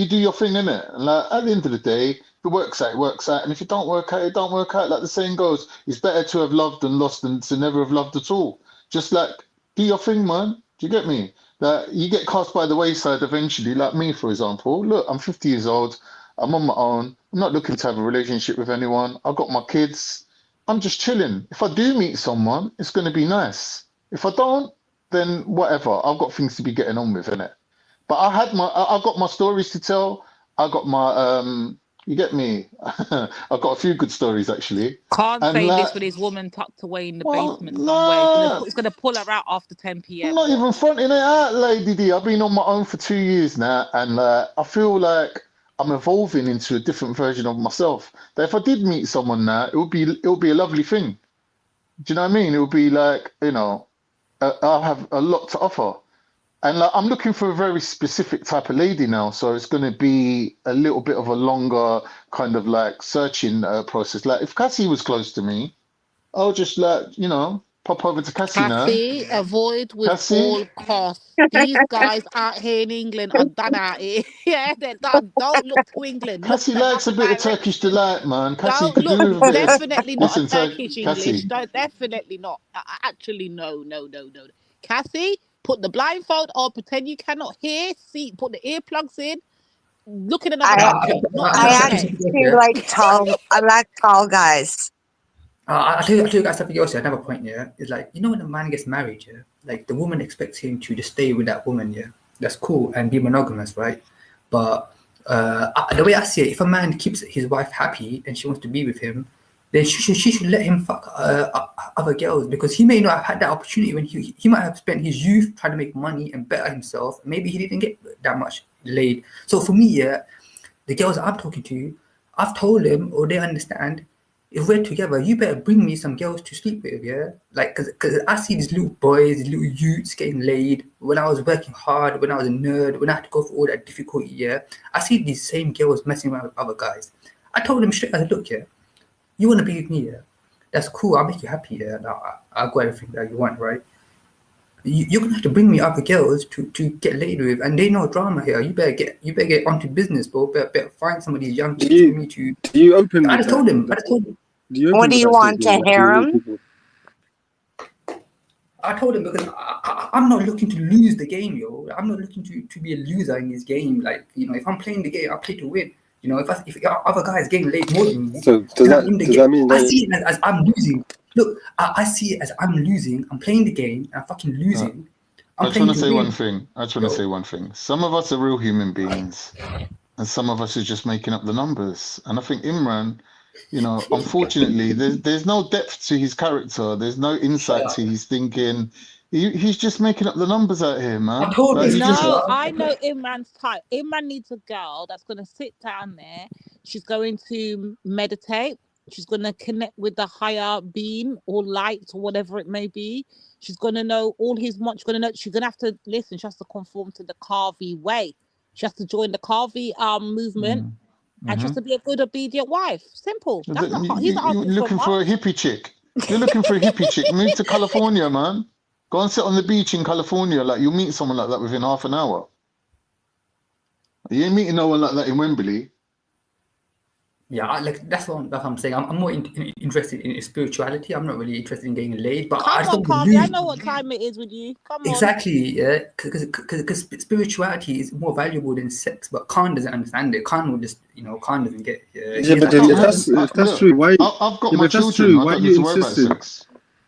do your thing, innit? And like at the end of the day, if it works out, it works out. And if it don't work out, it don't work out. Like the saying goes, it's better to have loved and lost than to never have loved at all. Just like do your thing, man. Do you get me? That you get cast by the wayside eventually, like me, for example. Look, I'm 50 years old. I'm on my own. I'm not looking to have a relationship with anyone. I've got my kids. I'm just chilling. If I do meet someone, it's going to be nice. If I don't, then whatever. I've got things to be getting on with, innit? But I've got my stories to tell. I got my, you get me? I've got a few good stories, actually. Can't And say like, this with his woman tucked away in the well, basement somewhere. nah. It's gonna pull her out after 10 p.m. I'm not even fronting it out, Lady D. I've been on my own for 2 years now, and I feel like I'm evolving into a different version of myself. That if I did meet someone now, it would be a lovely thing. Do you know what I mean? It would be like, I'll have a lot to offer. And like, I'm looking for a very specific type of lady now, so it's going to be a little bit of a longer kind of like searching process. Like if Cassie was close to me, I'll just pop over to Cassie now. Cassie, avoid with Cassie? all costs. These guys out here in England are done out here. Yeah, they're done. Don't look to England. Cassie Look to likes a another bit of direction. Turkish delight, man. Cassie Don't could do with look. a bit of... Definitely not Listen, a Turkish English. Cassie, Definitely not. Actually, no. Cassie, put the blindfold on. Pretend you cannot hear. See, put the earplugs in. Look in another country. Not I UK. actually like tall guys. I'll tell you guys something else. Another point, yeah, is like when a man gets married, yeah, like the woman expects him to just stay with that woman, yeah, that's cool and be monogamous, right? But the way I see it, if a man keeps his wife happy and she wants to be with him, then she should let him fuck other girls, because he may not have had that opportunity when he might have spent his youth trying to make money and better himself. Maybe he didn't get that much laid. So for me, yeah, the girls I'm talking to, I've told them, or they understand, if we're together, you better bring me some girls to sleep with, yeah? Like, because I see these little boys, these little youths getting laid. When I was working hard, when I was a nerd, when I had to go through all that difficulty, yeah? I see these same girls messing around with other guys. I told them straight, I said, look, yeah, you want to be with me, yeah? That's cool, I'll make you happy, yeah? I'll go everything that you want, right? You're going to have to bring me other girls to get laid with, and they know drama here. You better get onto business, bro. Better find some of these young chicks for me to... Do you openly... I just told him. What do you want to harem? I told him because I'm not looking to lose the game, yo. I'm not looking to be a loser in this game. Like, you know, if I'm playing the game, I play to win. You know, if other guys getting laid more than me, So does that mean I see it as I'm losing. Look, I see it as I'm losing. I'm playing the game. I'm fucking losing. I just want to say one thing. Some of us are real human beings, and some of us are just making up the numbers. And I think Imran, you know, unfortunately, there's no depth to his character. There's no insight to his thinking. He's just making up the numbers out here, man. I know Imran's type. Imran needs a girl that's going to sit down there. She's going to meditate. She's going to connect with the higher being or light or whatever it may be. She's going to know all his much. She's going to have to listen. She has to conform to the Carvey way. She has to join the Carvey movement. And she has to be a good, obedient wife. Simple. That's he's You're looking for a hippie chick. You're looking for a hippie chick. Move to California, man. Go and sit on the beach in California. Like, you'll meet someone like that within half an hour. You ain't meeting no one like that in Wembley. Yeah, that's what I'm saying. I'm more interested in spirituality. I'm not really interested in getting laid. But Come I just on, don't Carvey. I believe. know what time it is with you. Come on. Exactly, yeah. Because spirituality is more valuable than sex. But Khan doesn't understand it. Khan will just, you know, Khan doesn't get. Yeah, but then if that's true, why? I've got Yeah, my but if that's children. true, I why are don't you need to worry about insisting? sex.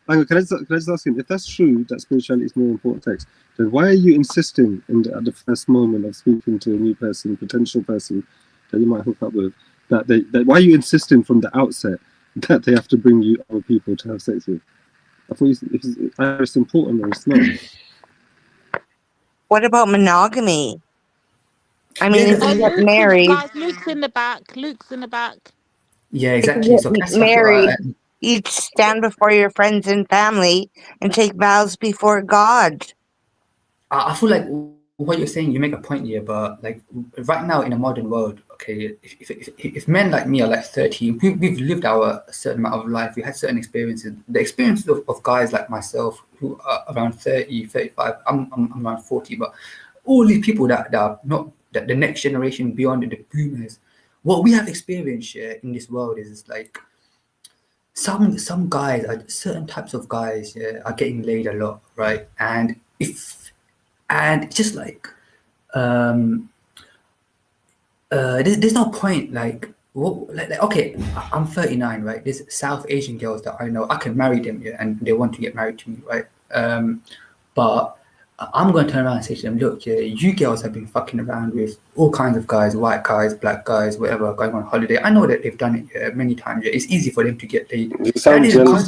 Hang on, can I just ask you, if that's true, that spirituality is more important text, then why are you insisting at the first moment of speaking to a new person, potential person that you might hook up with, that why are you insisting from the outset that they have to bring you other people to have sex with? I thought it's important or it's not. What about monogamy? I mean, if you get married, Guys, Luke's in the back. Luke's in the back. Yeah, if exactly. you So get that's what married, you stand before your friends and family and take vows before God. I feel like what you're saying, you make a point here, but like right now in a modern world, okay, if men like me are like 30, we've lived our certain amount of life, we had certain experiences. The experiences of guys like myself who are around 30, 35, I'm around 40, but all these people that are not that the next generation beyond the boomers, what we have experienced in this world is like some guys, certain types of guys, are getting laid a lot, right? And just like there's no point like okay, I'm 39, right? There's South Asian girls that I know, I can marry them, and they want to get married to me, right? But I'm going to turn around and say to them, look, you girls have been fucking around with all kinds of guys, white guys, black guys, whatever, going on holiday. I know that they've done it many times. It's easy for them to get laid. You sound jealous.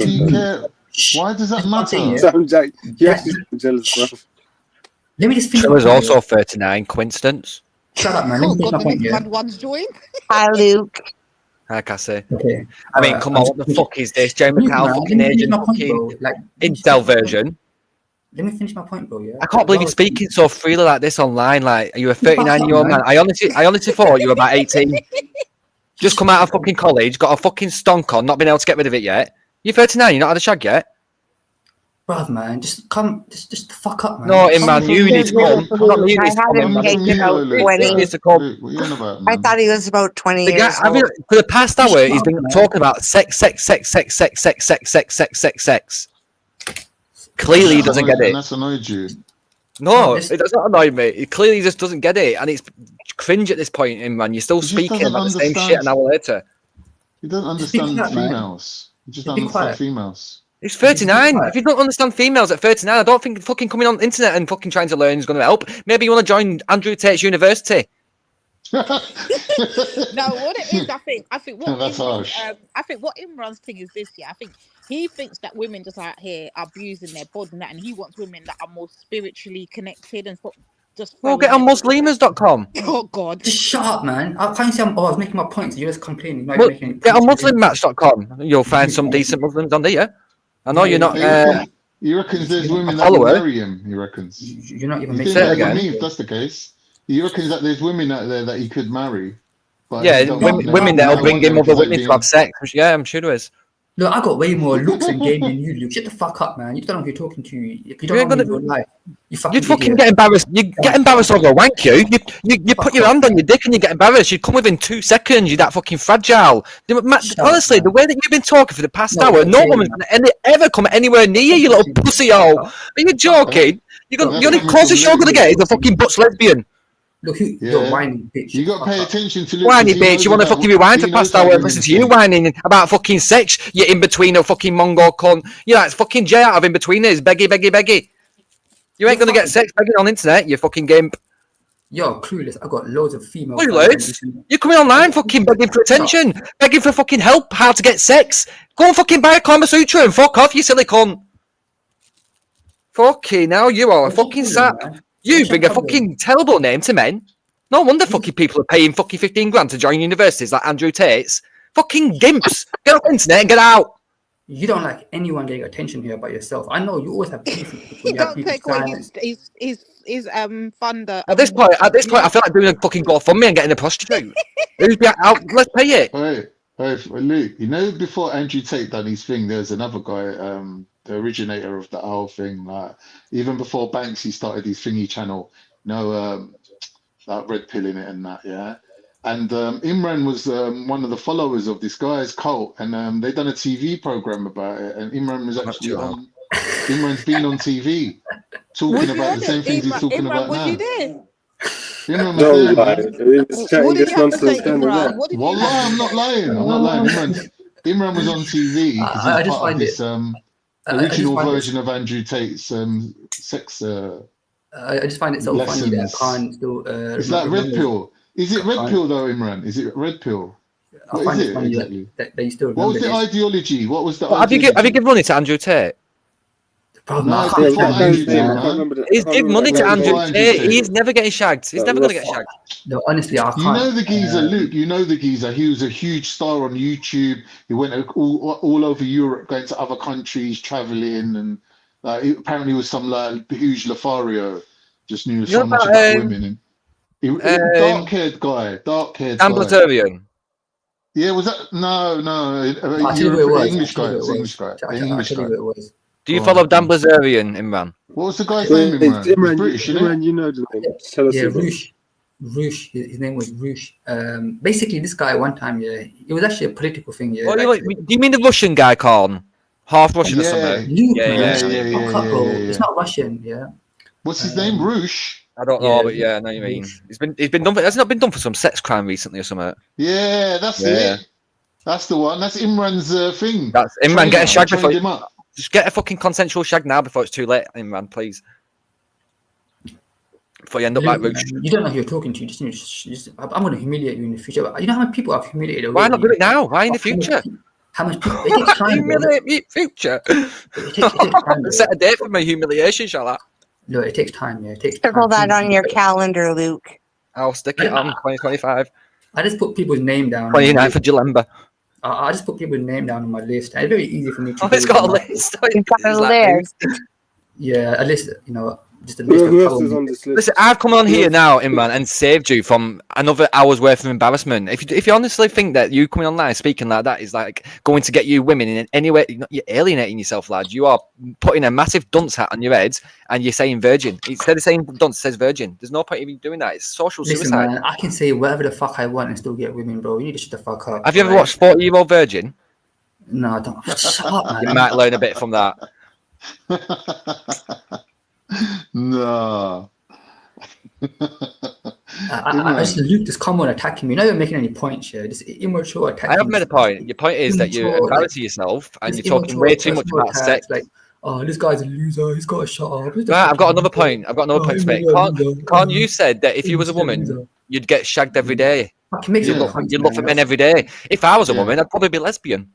Why does that matter? You sound jealous, bro. Let me just finish. She was also 39. Coincidence? Shut up, man. Let me finish my point. Yeah. One's joined. Hi, Luke. Hi, Cassie. Okay. I mean, come on, what the fuck is this? Jamie Powell, fucking Asian, fucking Intel version. Let me finish my point, bro. Yeah. I can't believe you're speaking so freely like this online. Like, are you a 39-year-old man? I honestly thought you were about 18. Just come out of fucking college, got a fucking stonk on, not been able to get rid of it yet. You're 39, you're not had a shag yet? Bruv, man, just fuck up, man. No, man, you need to come. Not me, you need to come. I thought he was about 20 years old. For the past hour, he's been talking about sex. Clearly, he doesn't get it. That's annoyed you. No, it does not annoy me. He clearly just doesn't get it, and it's cringe at this point, man. You're still speaking about the same shit an hour later. You don't understand females. You just don't understand females. He's 39. If you don't understand females at 39, I don't think fucking coming on the internet and fucking trying to learn is going to help. Maybe you want to join Andrew Tate's university. No, what it is, I think what That's harsh. I think what Imran's thing is this, I think he thinks that women just out here are abusing their body and that, and he wants women that are more spiritually connected and just. Well, get on muslimers.com. Oh God! Just shut up, man. I can't say I was making my points. You're just complaining. Well, get on muslimmatch.com. You'll find some decent Muslims on there. I know you're not. He reckons there's women that will marry him. He reckons. You're not even making it again. If that's the case, he reckons that there's women out there that he could marry. But Yeah, women that'll bring him other women to have sex. Yeah, I'm sure there is. Look, I got way more looks and game than you, Luke. Shut the fuck up, man. You don't know who you're talking to. You don't know me in real life. You fucking You'd fucking idiot. get embarrassed. You get embarrassed over a wank, you. You put your hand on your dick and you get embarrassed. You'd come within 2 seconds. You're that fucking fragile. Honestly, the way that you've been talking for the past hour, no woman's gonna ever come anywhere near you little pussy hole. Are you joking? You're the closest you're gonna get is a fucking butch lesbian. Look, you're whining bitch. You got to pay attention to Luke. Whiny bitch, you want to fucking rewind to past hour and listen to you whining about fucking sex, you in between a fucking Mongol cunt. You're like fucking J out of in betweeners, beggy. You ain't gonna get sex begging on internet, you fucking gimp. You're clueless. I got loads of female. Clueless? You're coming online fucking begging for attention, begging for fucking help, how to get sex. Go and fucking buy a Kama Sutra and fuck off, you silly cunt. Fucking hell, you are a fucking sap. You bring a fucking terrible name to men. No wonder fucking people are paying fucking 15 grand to join universities like Andrew Tate's. Fucking gimps. Get off the internet and get out. You don't like anyone getting attention here but yourself. I know you always have beef with people. You have Don't beef with take away silence. his thunder. At this point, I feel like doing a fucking GoFundMe and getting a prostitute. Let's pay it. Hey, Luke, you know, before Andrew Tate done his thing, there's another guy, the originator of the whole thing. Like, even before Banksy started his thingy channel, you know, like red pilling it and that, yeah. And Imran was one of the followers of this guy's cult, and they done a TV program about it. And Imran was actually on. Imran's been on TV talking about the same things he's talking about now. Imran was there. It's chatting this nonsense down the road. Wallah, I'm not lying. Imran was on TV because I he's just part of find this original version of Andrew Tate's sex. I just find it so funny that I can't still. It's like red pill. Is it red pill though, Imran? Is it red pill? What is it exactly? That you still what was the remember ideology? What was the Have you given money to Andrew Tate? No, He's give money to Andrew Tate. He's never getting shagged. He's never going to get shagged. No, honestly, I can't. You know the geezer, Luke. You know the geezer. He was a huge star on YouTube. He went all over Europe, going to other countries, traveling, and apparently he was some like huge Lothario. Just knew so much about women. And dark-haired guy. Dan Blazerian. Yeah, was that? No. English guy. English guy. English guy. Do you follow Dan Blazerian, Imran? What was the guy's name, Imran? Imran, British, Imran, you know the name. Tell us. Yeah, Roosh. His name was Roosh. Basically, this guy one time, it was actually a political thing. Yeah. Do you mean the Russian guy, Colin? Half Russian or something? Yeah. It's not Russian. Yeah. What's his name? Roosh. I don't know, but yeah, I know what you mean. It's been done. Has it not been done for some sex crime recently or something? Yeah, that's it. That's the one. That's Imran's thing. That's Imran. Get a shag before. Just get a fucking consensual shag now before it's too late, Imran, please. Before you end up like Roosh. You don't know who you're talking to. Just, I'm going to humiliate you in the future. But you know how many people I've humiliated? Why not do it now? Why in the future? How much people? It takes time. Humiliate me in future. It takes time. Set a date for my humiliation, shall I? No, it takes time. Yeah, it takes. Circle that on your calendar, Luke. I'll stick it on 2025. I just put people's name down. 29th of Jalemba. I just put people's name down on my list. It's very easy for me to. Oh, it's got a list. It's got a list. Yeah, a list. You know, just a list. Who else is on this list? Listen, I've come on here now, Imran, and saved you from another hour's worth of embarrassment. If you honestly think that you coming online speaking like that is like going to get you women in any way, you're alienating yourself, lad. You are putting a massive dunce hat on your head and you're saying virgin. Instead of saying dunce, it says virgin. There's no point in doing that. It's social suicide. Man, I can say whatever the fuck I want and still get women, bro. You need to shut the fuck up. Have you ever watched 40-Year-Old Virgin? No, I don't. Shut up, man. You might learn a bit from that. No. I just Luke just come on attacking me. You're not even making any points here. Just immature attacking. I have made a point. Your point is that you're embarrassing yourself and you're talking way too much about sex. Like, oh, this guy's a loser. He's got to shut up. Right, I've got another point. To make. Khan, you said that if you was a woman, you'd get shagged every day. You'd look for men every day. If I was a woman, I'd probably be lesbian.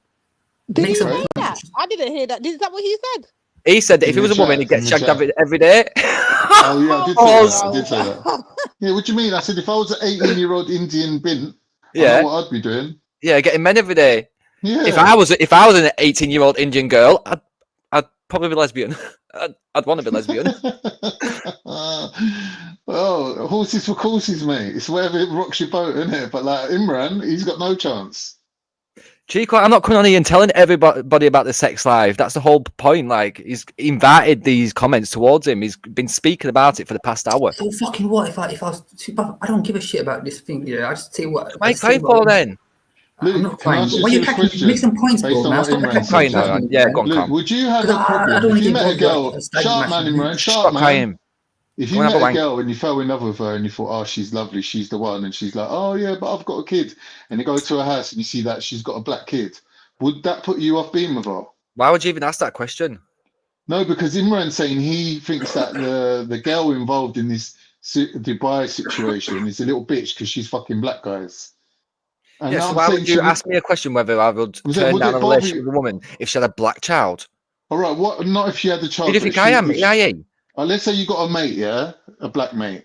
Did you hear that? I didn't hear that. Is that what he said? He said that if he was a woman, he'd get shagged every day. Oh yeah, I did say that. Yeah, what do you mean? I said if I was an 18-year-old Indian bint, I know what I'd be doing. Yeah, getting men every day. Yeah. If I was an 18-year-old Indian girl, I'd probably be lesbian. I'd want to be lesbian. Well, horses for courses, mate. It's wherever it rocks your boat, isn't it? But like Imran, he's got no chance. Chico, I'm not coming on here and telling everybody about the sex life. That's the whole point. Like, he's invited these comments towards him. He's been speaking about it for the past hour. So fucking what if I was I don't give a shit about this thing. Yeah, I just say what. Why are you crying for then? I'm not Can I crying. ask But you why a you serious attacking? question Make some points, based bro, on man. what Stop Imran attacking said? me. Yeah, go on, Luke, calm. would you have a I problem don't if want to you get met a girl? involved. Sharp man, Imran, Stop sharp man. crying. If you met a girl and you fell in love with her and you thought, oh, she's lovely, she's the one, and she's like, oh yeah, but I've got a kid, and you go to her house and you see that she's got a black kid, would that put you off being with her? Why would you even ask that question? No, because Imran's saying he thinks that the girl involved in this Dubai situation is a little bitch because she's fucking black guys. And Yeah, so I'm why saying, would you ask me a question whether I would turn would down it a bother relationship you? with a woman if she had a black child? All right, what? Not if she had the child. Who do you think I am? Let's say you got a mate, yeah, a black mate,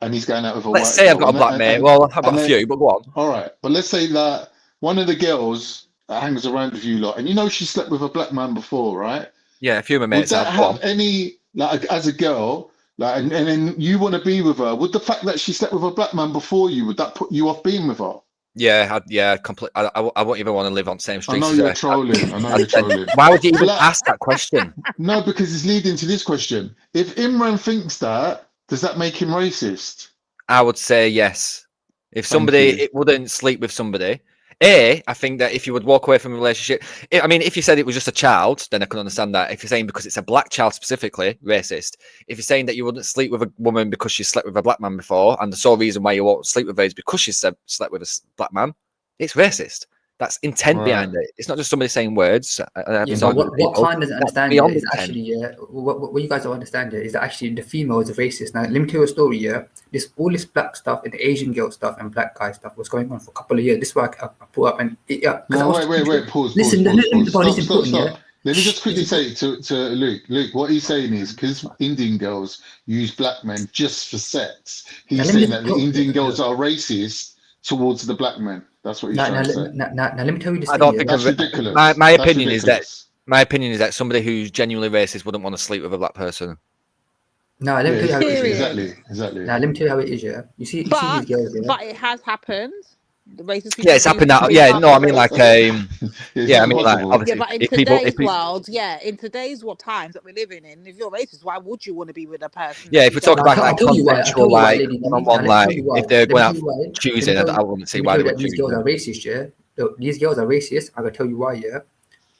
and he's going out with a Let's white say girl. I've got a black mate. Well, I've got a few, but go on. All right, but let's say that one of the girls that hangs around with you lot, and you know she slept with a black man before, right? Yeah, a few of my Would mates that have. Go have on. any, like, as a girl, like, and then you want to be with her? Would the fact that she slept with a black man before you, would that put you off being with her? Yeah, complete. I won't even want to live on the same I streets know as you're her. trolling. I know you're trolling. Why would you even Like- ask that question? No, because it's leading to this question. If Imran thinks that, does that make him racist? I would say yes. If Thank somebody you. it wouldn't sleep with somebody, I think that if you would walk away from a relationship, I mean, if you said it was just a child, then I can understand that. If you're saying because it's a black child specifically, racist. If you're saying that you wouldn't sleep with a woman because she slept with a black man before, and the sole reason why you won't sleep with her is because she slept with a black man, it's racist. That's intent behind it. It's not just somebody saying words. Yeah, but what Khan doesn't understand here is actually, what you guys don't understand here is that actually the female is a racist. Now, let me tell you a story here. All this black stuff and Asian girl stuff and black guy stuff was going on for a couple of years. This is why I put up and No, wait, pause. Listen, Stop. Let me just quickly say to Luke. Luke, what he's saying is because Indian girls use black men just for sex. He's saying that the Indian girls are racist towards the black men. That's what he's trying to say. Now, let me tell you this. I don't think that's ridiculous. My That's opinion ridiculous. is that somebody who's genuinely racist wouldn't want to sleep with a black person. No, let me tell you how it is. Exactly. Now, let me tell you how it is. Yeah, you see these girls. Yeah? But it has happened. The racist people. Yeah, it's happened now. Yeah, no, I mean like, yeah, I mean like, obviously, yeah, but in today's world, in today's times that we're living in, if you're racist, why would you want to be with a person? Yeah, if we talk about like consensual, like one-on-one, like if they're going out choosing, I wouldn't see why they would choose. These girls are racist. Yeah, look, these girls are racist. I'm gonna tell you why. Yeah,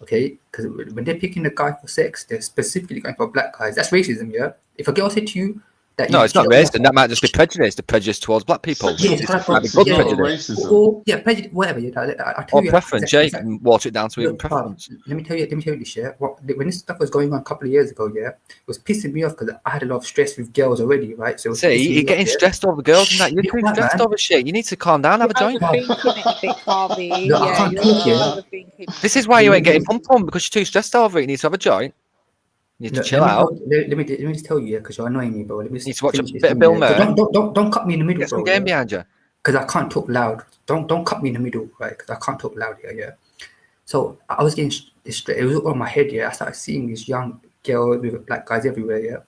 okay, because when they're picking a guy for sex, they're specifically going for black guys. That's racism. Yeah, if a girl said to you. No, it's not racist. That might just be prejudice. The prejudice towards black people. Yeah, prejudice. Prejudice, whatever. I tell or you, preference. Yeah, you can water it down to even preference. Let me tell you this. Yeah, when this stuff was going on a couple of years ago, yeah, it was pissing me off because I had a lot of stress with girls already, right? So see, you're getting stressed over girls and that. You're too stressed over shit. You need to calm down, have a joint. No, I can't talk here. This is why you ain't getting pumped on because you're too stressed over it. You need to have a joint. You need to chill out. Let me just tell you, yeah, because you're annoying me, bro. Let me you need to watch a bit of Bill Murray. Don't cut me in the middle, Get some bro. game behind you. Because I can't talk loud. Don't cut me in the middle, right? Because I can't talk loud here, yeah. So I was getting straight. It was all on my head, yeah. I started seeing these young girls with black guys everywhere, yeah.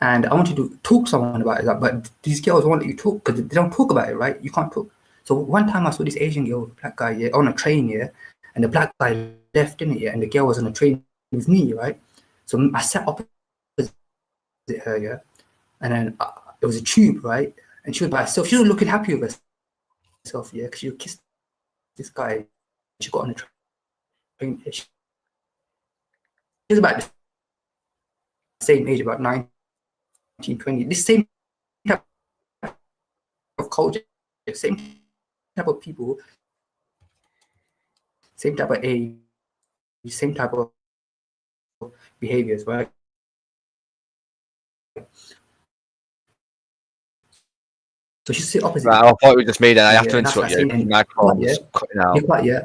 And I wanted to talk to someone about it, but these girls won't let you talk because they don't talk about it, right? You can't talk. So one time I saw this Asian girl, black guy, yeah, on a train, yeah, and the black guy left in it, yeah, and the girl was on a train with me, right? So I sat opposite her, yeah, and then it was a tube, right? And she was by herself. She was looking happy with herself, yeah, because she kissed this guy. She got on the train. She was about the same age, about 19, 20. This same type of culture, same type of people, same type of age, same type of behaviors, right? So she sit opposite. Right, I thought it was just me then. I have to interrupt you. My phone was cutting out.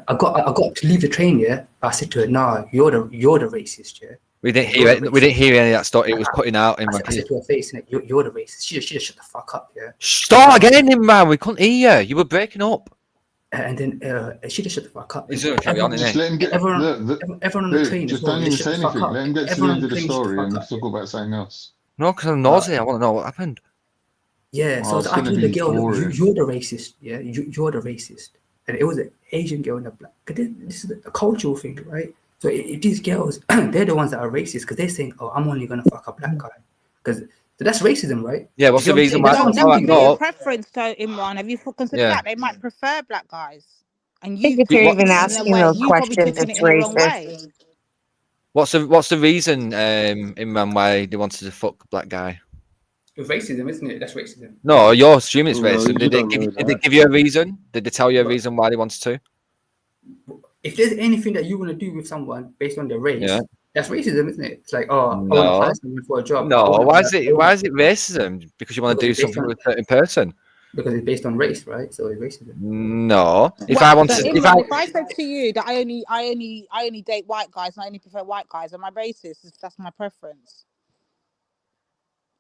I got to leave the train, yeah. I said to her, "Nah, you're the racist, yeah." We didn't hear it. We didn't hear any of that stuff. It was cutting out. I said to her face, "You're the racist." She just shut the fuck up, yeah. Start again, man. We couldn't hear you. You were breaking up. And then she just shut the fuck up. He's going to carry on, Just let him get. Everyone on the train. Just don't even say anything. Let him get to the end of the story and talk about something else. No, because I'm nosy. I want to know what happened. Yeah, so I told the girl, you're the racist. Yeah, you're the racist. and it was an Asian girl and a black. This is a cultural thing, right? So if these girls, they're the ones that are racist because they're saying, "Oh, I'm only gonna fuck a black guy," because that's racism, right? Yeah, what's the reason why? That All right, could be a no. preference, though, Imran. Have you considered Yeah. that they might prefer black guys, and I think you if you're What, even and then asking where those you probably questions, taking it it's in the wrong racist. way. what's the reason, Imran, why they wanted to fuck a black guy? It's racism, isn't it? That's racism. No, you're assuming it's Well, racism. you Did don't know they that. give you a reason? Did they tell you a reason why they wanted to? If there's anything that you want to do with someone based on their race, Yeah. that's racism, isn't it? It's like, oh, I want to hire No. someone for a job. No. I wanna Why hire- is I it wanna- racism? Because you want to do Because it's based something on- with a certain person? Because it's based on race, right? So it's racism. No. If Well, I want so to, Imran, if I said to you that I only date white guys and I only prefer white guys, am I racist? If that's my preference,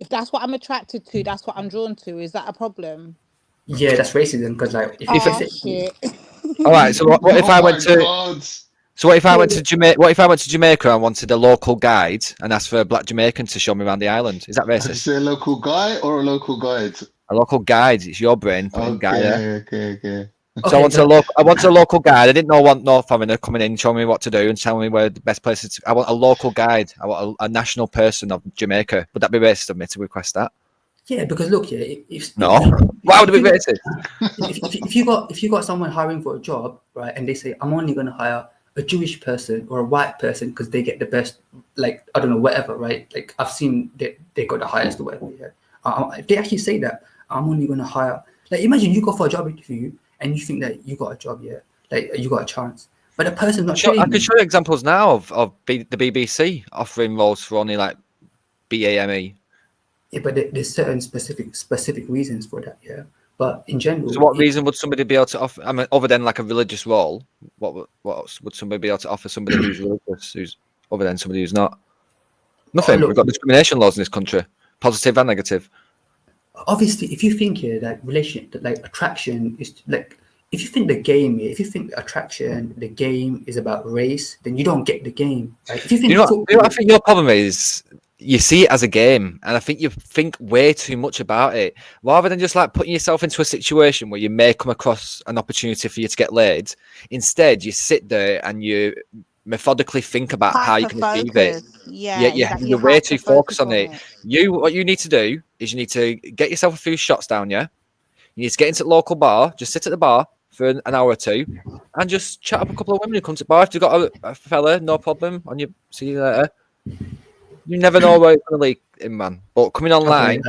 if that's what I'm attracted to, that's what I'm drawn to. Is that a problem? Yeah, that's racism because like if you say shit. all right. So what if Oh I my went to? God. So what if I went to Jamaica? What if I went to Jamaica and wanted a local guide and asked for a black Jamaican to show me around the island? Is that Is racist? it a local guy or a local guide? A local guide. It's your brain putting guide there. Okay. So I want a local guide. I didn't want no foreigner coming in, showing me what to do and telling me where the best places. I want a local guide. I want a national person of Jamaica. Would that be racist of me to request that? Yeah, because look, yeah, if Why would it be racist? if you got someone hiring for a job, right, and they say I'm only going to hire a Jewish person or a white person because they get the best, like I don't know, whatever, right? Like I've seen they got the highest or whatever. Yeah, if they actually say that I'm only going to hire, like imagine you go for a job interview and you think that you got a job, yeah, like you got a chance, but the person's not. I could show you examples now of the BBC offering roles for only like BAME. Yeah, but there's certain specific reasons for that, yeah. But in general, So what reason would somebody be able to offer? I mean, other than like a religious role, what else would somebody be able to offer somebody who's religious, who's other than somebody who's not? Nothing. look, We've got discrimination laws in this country, positive and negative. obviously, if you think here that that like attraction is like, if you think the game, if you think attraction, the game is about race, then you don't get the game. Right? If you think, I think your problem is you see it as a game, and I think you think way too much about it, rather than just like putting yourself into a situation where you may come across an opportunity for you to get laid. Instead, you sit there and you methodically think about how you can achieve it. You're way too focused on it. What you need to do is you need to get yourself a few shots down. Yeah, you need to get into the local bar, just sit at the bar for an hour or two, and just chat up a couple of women who come to the bar. If you've got a fella, no problem. On you, see you later. You never know where it's going to leak in, man. But coming online,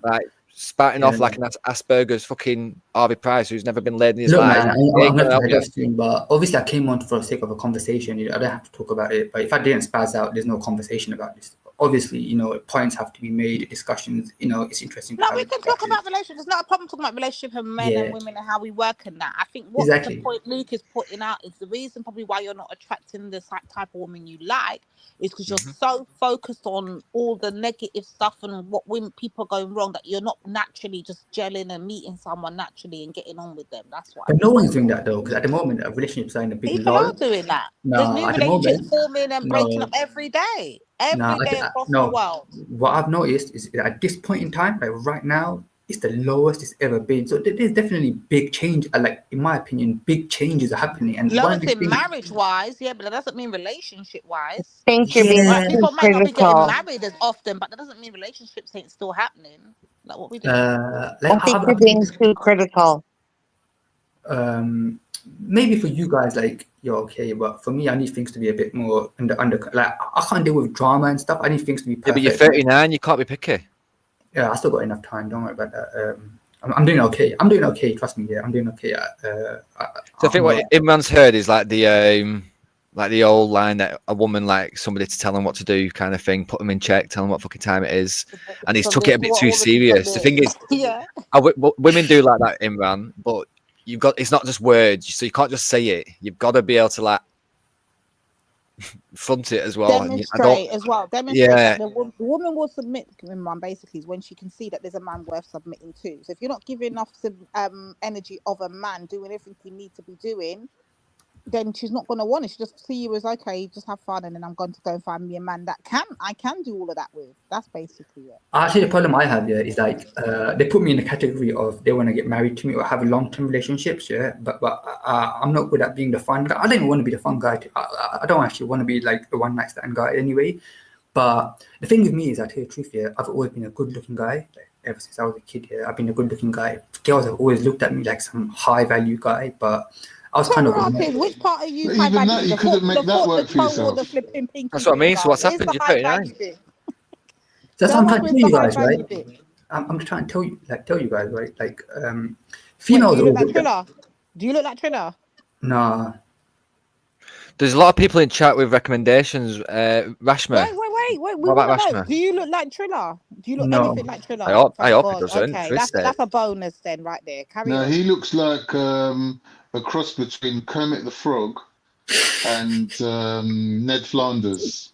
like spouting off like an Asperger's fucking Harvey Price, who's never been laid in his look, life. man, I'm going to head off soon, but obviously I came on for the sake of a conversation. I don't have to talk about it. But if I didn't spaz out, there's no conversation about this. Obviously, points have to be made, discussions, it's interesting. No, we can talk about relationships. It's not a problem talking about relationship and men and women and how we work in that. I think what the point Luke is putting out is the reason probably why you're not attracting the type of woman you like is because you're so focused on all the negative stuff and what people are going wrong that you're not naturally just gelling and meeting someone naturally and getting on with them. That's why. But no one's doing that though, because at the moment, relationships are in a big people are doing that. There's new relationships forming and breaking up every day. Every day across the world. What I've noticed is at this point in time, like right now, it's the lowest it's ever been. So there's definitely big change. Like in my opinion, big changes are happening. And lowest in marriage-wise, yeah, but that doesn't mean relationship-wise. Think you're being Right, people might not be getting critical. married as often, but that doesn't mean relationships ain't still happening. Like what we do. I think you're being too critical. Maybe for you guys, like you're okay, but for me, I need things to be a bit more under. Like I can't deal with drama and stuff. I need things to be perfect. Yeah, but you're 39. You can't be picky. Yeah, I still got enough time. Don't worry about that. I'm doing okay. I'm doing okay. Trust me. Yeah, I'm doing okay. So I think what Imran's heard is like the old line that a woman like somebody to tell him what to do kind of thing, put him in check, tell him what fucking time it is, and he's took it a bit too serious. The thing is, women do like that, Imran, but it's not just words, so you can't just say it. You've got to be able to like front it as well. Demonstrate as well. Demonstrate Yeah. that the woman will submit. Imran basically is when she can see that there's a man worth submitting to. So if you're not giving enough energy of a man doing everything you need to be doing, then she's not gonna want it. She just see you as okay, just have fun, and then I'm going to go and find me a man that I can do all of that with. That's basically it. Actually, the problem I have is like they put me in the category of they want to get married to me or have long-term relationships, but I'm not good at being the fun guy. I don't even want to be the fun guy. I don't actually want to be like the one night stand guy anyway. But the thing with me is, I tell you the truth, I've always been a good-looking guy. Like, ever since I was a kid, I've been a good-looking guy. Girls have always looked at me like some high-value guy, but I was kind of. Which part are you But high even value? that, you The couldn't foot, make the that foot, work the for toe, or yourself. the flipping pinky? That's what I mean. So what's Where's happened? the You're high 39. value bit? That's what I'm trying to tell you Where's the high guys, value right? bit? I'm just trying to tell you guys, right? Like, Wait, females. do you look like always look at- Triller? Do you look like Triller? Nah. There's a lot of people in chat with recommendations. Rashma. Wait. We What want about to know. Rashma? Do you look like Triller? Do you look No. anything like Triller? I hope Thank it God. doesn't. Okay, Twist it. that's a bonus then, right there. Carry No, on. he looks like a cross between Kermit the Frog and Ned Flanders.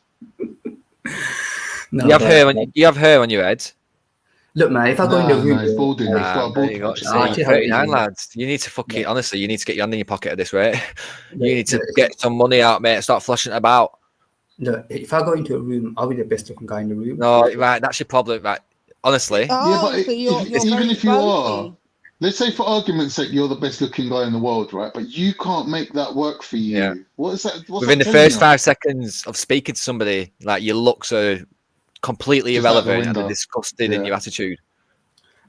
No, You have hair on your head. Look, man, if I go in the room, he's balding. He's got a bald you got, patch. see, 39 lads. You need to fucking honestly. You need to get your hand in your pocket at this rate. You need to get some money out, mate. Start flushing it about. Look, if I go into a room, I'll be the best looking guy in the room. No, right. That's your problem, right? Honestly. Yeah, but so you're even very if you bossy. are, let's say for argument's sake, you're the best looking guy in the world, right? But you can't make that work for you. Yeah. What is that? What's Within that the telling first you? 5 seconds of speaking to somebody, like your looks are completely Just out the irrelevant and they're window. disgusted in your attitude.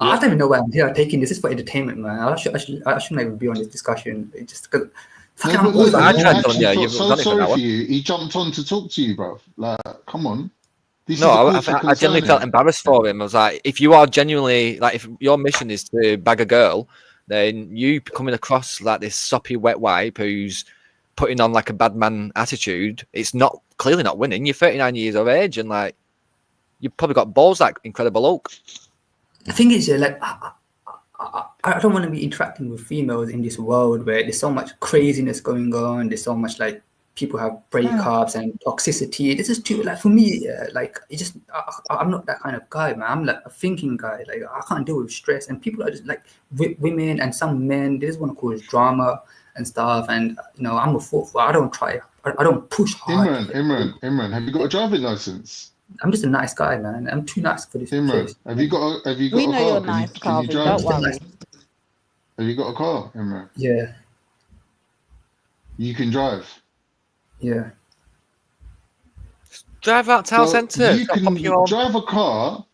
I don't even know why I'm here taking this. This is for entertainment, man. I shouldn't even be on this discussion. It's just because. No, but look, I I tried actually telling you, felt you've so done it for sorry an for hour. you. He jumped on to talk to you, bro. Like, come on. This No, is a cause for I genuinely concern felt here. embarrassed for him. I was like, if you are genuinely like, if your mission is to bag a girl, then you coming across like this soppy wet wipe who's putting on like a bad man attitude. It's not clearly not winning. You're 39 years of age, and like you've probably got balls like Incredible Hulk. The thing is, like, I don't want to be interacting with females in this world where there's so much craziness going on. There's so much like people have breakups and toxicity. This is too like for me. Like it just, I'm not that kind of guy, man. I'm like a thinking guy. Like I can't deal with stress, and people are just like women and some men. They just want to cause drama and stuff. And I'm a fool. I don't try. I don't push hard. Imran, have you got a driving license? I'm just a nice guy, man. I'm too nice for this place. Have you got a We know car? you're nice, Can you Calvin. drive? Don't worry. Have you got a car, Imran? Yeah. You can drive. Yeah. Drive out town centre. You can drive a car,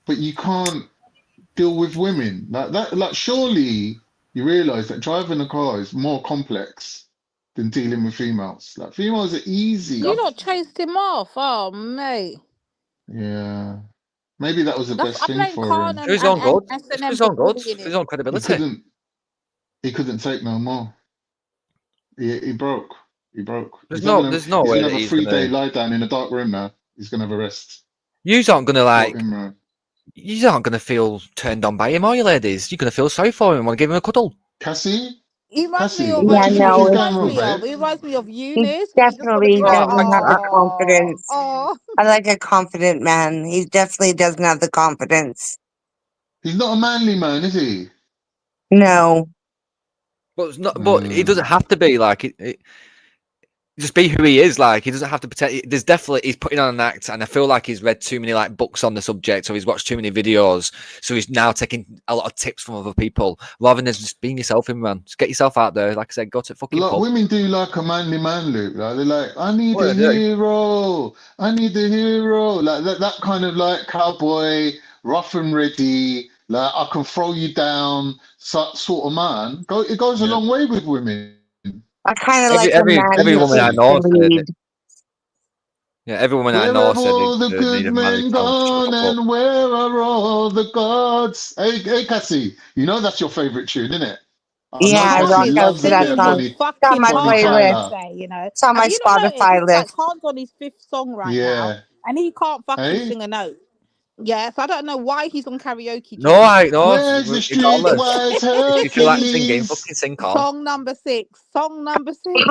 but you can't deal with women like that. Like surely you realise that driving a car is more complex than dealing with females. Like females are easy. You not chased him off, oh mate. Yeah, maybe that was the best I thing blame for Khan him. For his own good. S&M For his own for good. bullying For his him. own credibility. He couldn't take no more. He broke. He broke. There's he's no gonna way have that a he's 3-day gonna. lie down in a dark room now. He's gonna have a rest. You aren't gonna like. Imran. You aren't gonna feel turned on by him, are you, ladies? You're gonna feel sorry for him and want to give him a cuddle. Cassie? He reminds me Cassie, of what do you think is he going on, reminds me babe? of he reminds me of He Eunice. You just want to definitely be like, doesn't have the oh, confidence. oh. I like a confident man. He definitely doesn't have the confidence. He's not a manly man, is he? No. But it's not. But he doesn't have to be like it. Just be who he is. Like he doesn't have to pretend. There's definitely he's putting on an act, and I feel like he's read too many like books on the subject, or he's watched too many videos. So he's now taking a lot of tips from other people rather than just being yourself, man. Just get yourself out there. Like I said, go to fucking Like pub. women do like a manly man, Luke. Like they're like, I need What a do they do? hero. I need a hero. Like that kind of like cowboy, rough and ready. Like I can throw you down, sort of man. It goes a long way with women. I kind of like a Every man woman I who know can said lead. it. Yeah, every woman I Where know have all the said they good need a manly men town to shut gone the fuck up. and where are all the gods? Hey, Cassie, you know that's your favourite tune, isn't it? I know Yeah, I Cassie rock Singing, out loves to a that bit of singing your song. Bonnie, It's on fucking my Bonnie heart out, playlist. I Tyler. say, you know. It's on my Have you not noticed? Spotify It's like list. Khan's on his 5th song right now, Yeah. and he can't fucking Hey? sing a note. Yeah, so I don't know why he's on karaoke No, duty. Where's the regardless. streetwise If you feel like singing, Hercules? fucking sing, Con. Song number 6. Song number 6. If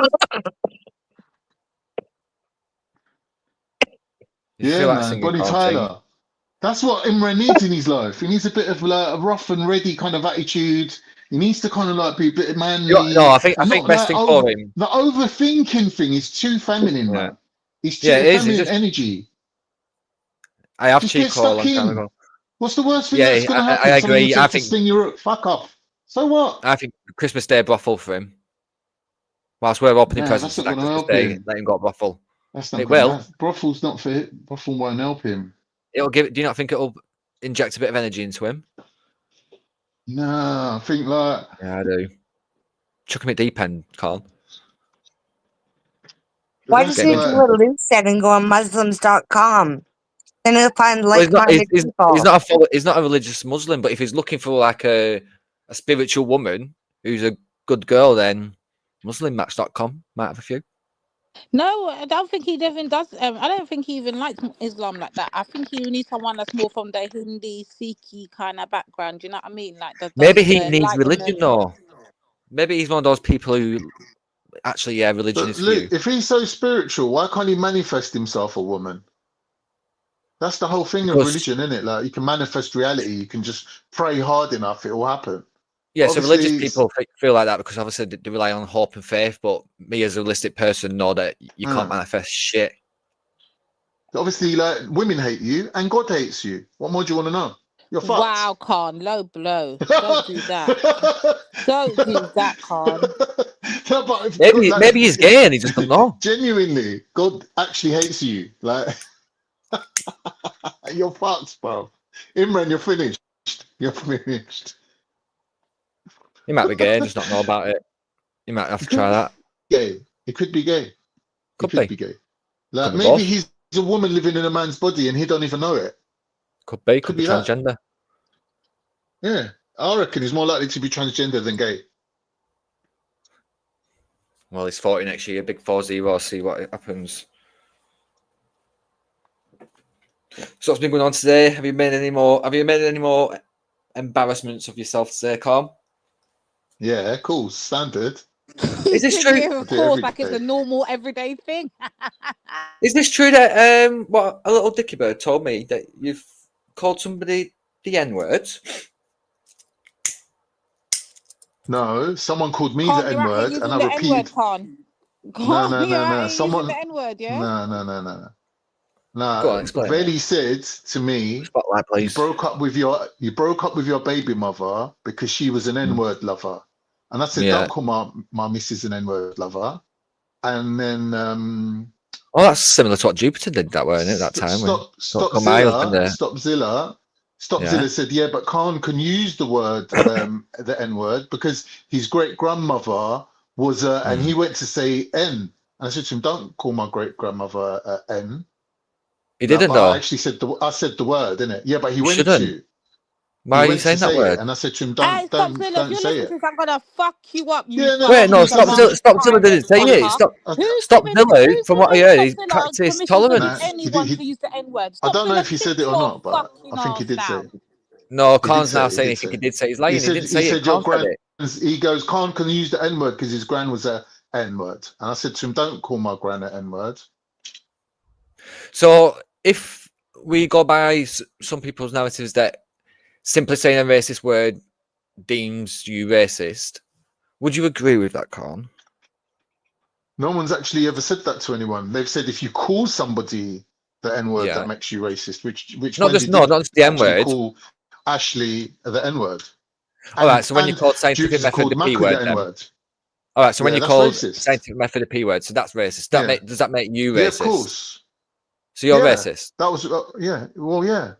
you Yeah, feel like man, singing, Bonnie Con, sing. Tyler. That's what Imran needs in his life. He needs a bit of like a rough and ready kind of attitude. He needs to kind of like be a bit manly. No, I think and best not thing like for him. the overthinking thing is too feminine, Yeah. man. It's too Yeah, it is. feminine energy. I have Just cheat get call a stuck long time in. ago. What's the worst thing Yeah, that's going to I happen? Someone will agree. I attempt to think sling your fuck off. So what? I think Christmas Day brothel for him. Whilst we're opening Nah, presents that's for not that going to Christmas help Day, him. let him go brothel. That's not It going to will. happen. Brothel's not for it. Brothel won't help him. It'll give. Do you not think it'll inject a bit of energy into him? Nah, I think like. Yeah, I do. Chuck him at deep end, Carl. Why doesn't he do what Luke said and go on Muslims.com? Then he'll find Well, like-minded people. he's not a religious Muslim, but if he's looking for like a spiritual woman who's a good girl, then MuslimMatch.com might have a few. No, I don't think he even does. I don't think he even likes Islam like that. I think he needs someone that's more from the Hindi, Sikhi kind of background. Do you know what I mean? Like Maybe he the needs religion enlightenment. though. Maybe he's one of those people who actually, yeah, religion But is for Luke, you. if he's so spiritual, why can't he manifest himself a woman? That's the whole thing of Because- religion, isn't it? Like you can manifest reality. You can just pray hard enough, it will happen. Yeah, so Obviously, religious people feel like that because obviously they rely on hope and faith. But me as a realistic person know that you can't manifest shit. Obviously, like women hate you and God hates you. What more do you want to know? You're fucked. Wow, Khan, low blow. Don't do that. Don't do that, Khan. No, but if Maybe God, maybe he's gay and he just don't know. Genuinely, God actually hates you. Like you're fucked, bro. Imran, you're finished. You're finished. He might be gay and just not know about it. You might have to try that. Gay. It could be gay. Could be gay. Like Could be maybe both. he's a woman living in a man's body and he don't even know it. Could be be that. transgender. Yeah, I reckon he's more likely to be transgender than gay. Well, he's 40 next year. Big 4-0. See what happens. So what's been going on today? Have you made any more embarrassments of yourself today, Carl? Yeah, cool. Standard. Is this true? Of course, like it's a normal everyday thing. Is this true that what a little dicky bird told me that you've called somebody the N-word? No, someone called me Khan, the you're out here N-word using and I the N-word, repeated. Khan. No. You're out here Someone. using the N-word, yeah? No. Go on, explain. Veli said to me, Spotlight, please. you broke up with your baby mother because she was an N-word lover. And I said, Yeah. don't call my missus an N-word lover. And then Oh, that's similar to what Jupiter did that way, isn't it? That time Zilla said, yeah, but Khan can use the word the N-word because his great grandmother was and he went to say N. And I said to him, don't call my great grandmother N. He didn't though. I actually said I said the word, didn't it? Yeah, but he You went shouldn't. to. Why are you saying that word? And I said to him, Hey, don't Zilla, if you're say listening it. to this, I'm gonna fuck you up. You Yeah, no, Wait, no, fucking stop Zilla didn't say it. Stop Zilla, from what I heard, he's practiced tolerance. Anyone to use the N-word. I don't know if he said it or not, but I think he did say it. No, He Khan's did say now it, he saying did he think say he did say he's lying. He didn't say he it. said your Khan said grand. it. He goes, Khan can use the N-word because his gran was a N-word. And I said to him, don't call my gran an N-word. So if we go by some people's narratives that simply saying a racist word deems you racist, would you agree with that, Khan? No one's actually ever said that to anyone. They've said if you call somebody the N-word, that makes you racist. Which not just the N-word. Call Ashley the N-word. All right. So when you called scientific method the P word, then. All right. So when you called scientific method the P word, so that's racist. Does that make you racist? Yeah, of course. So you're racist. That was yeah. Well, yeah.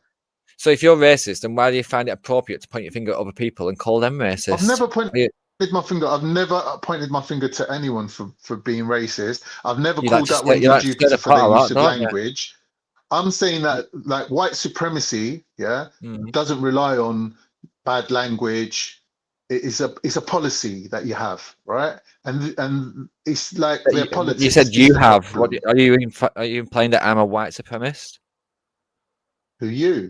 So if you're racist, then why do you find it appropriate to point your finger at other people and call them racist? I've never pointed my finger. I've never pointed my finger to anyone for being racist. I've never called that one Jupiter for their use of language. I'm saying that like white supremacy, doesn't rely on bad language. It's a policy that you have, right? And it's like their politics. You said you have. What are you implying that I'm a white supremacist? Who you?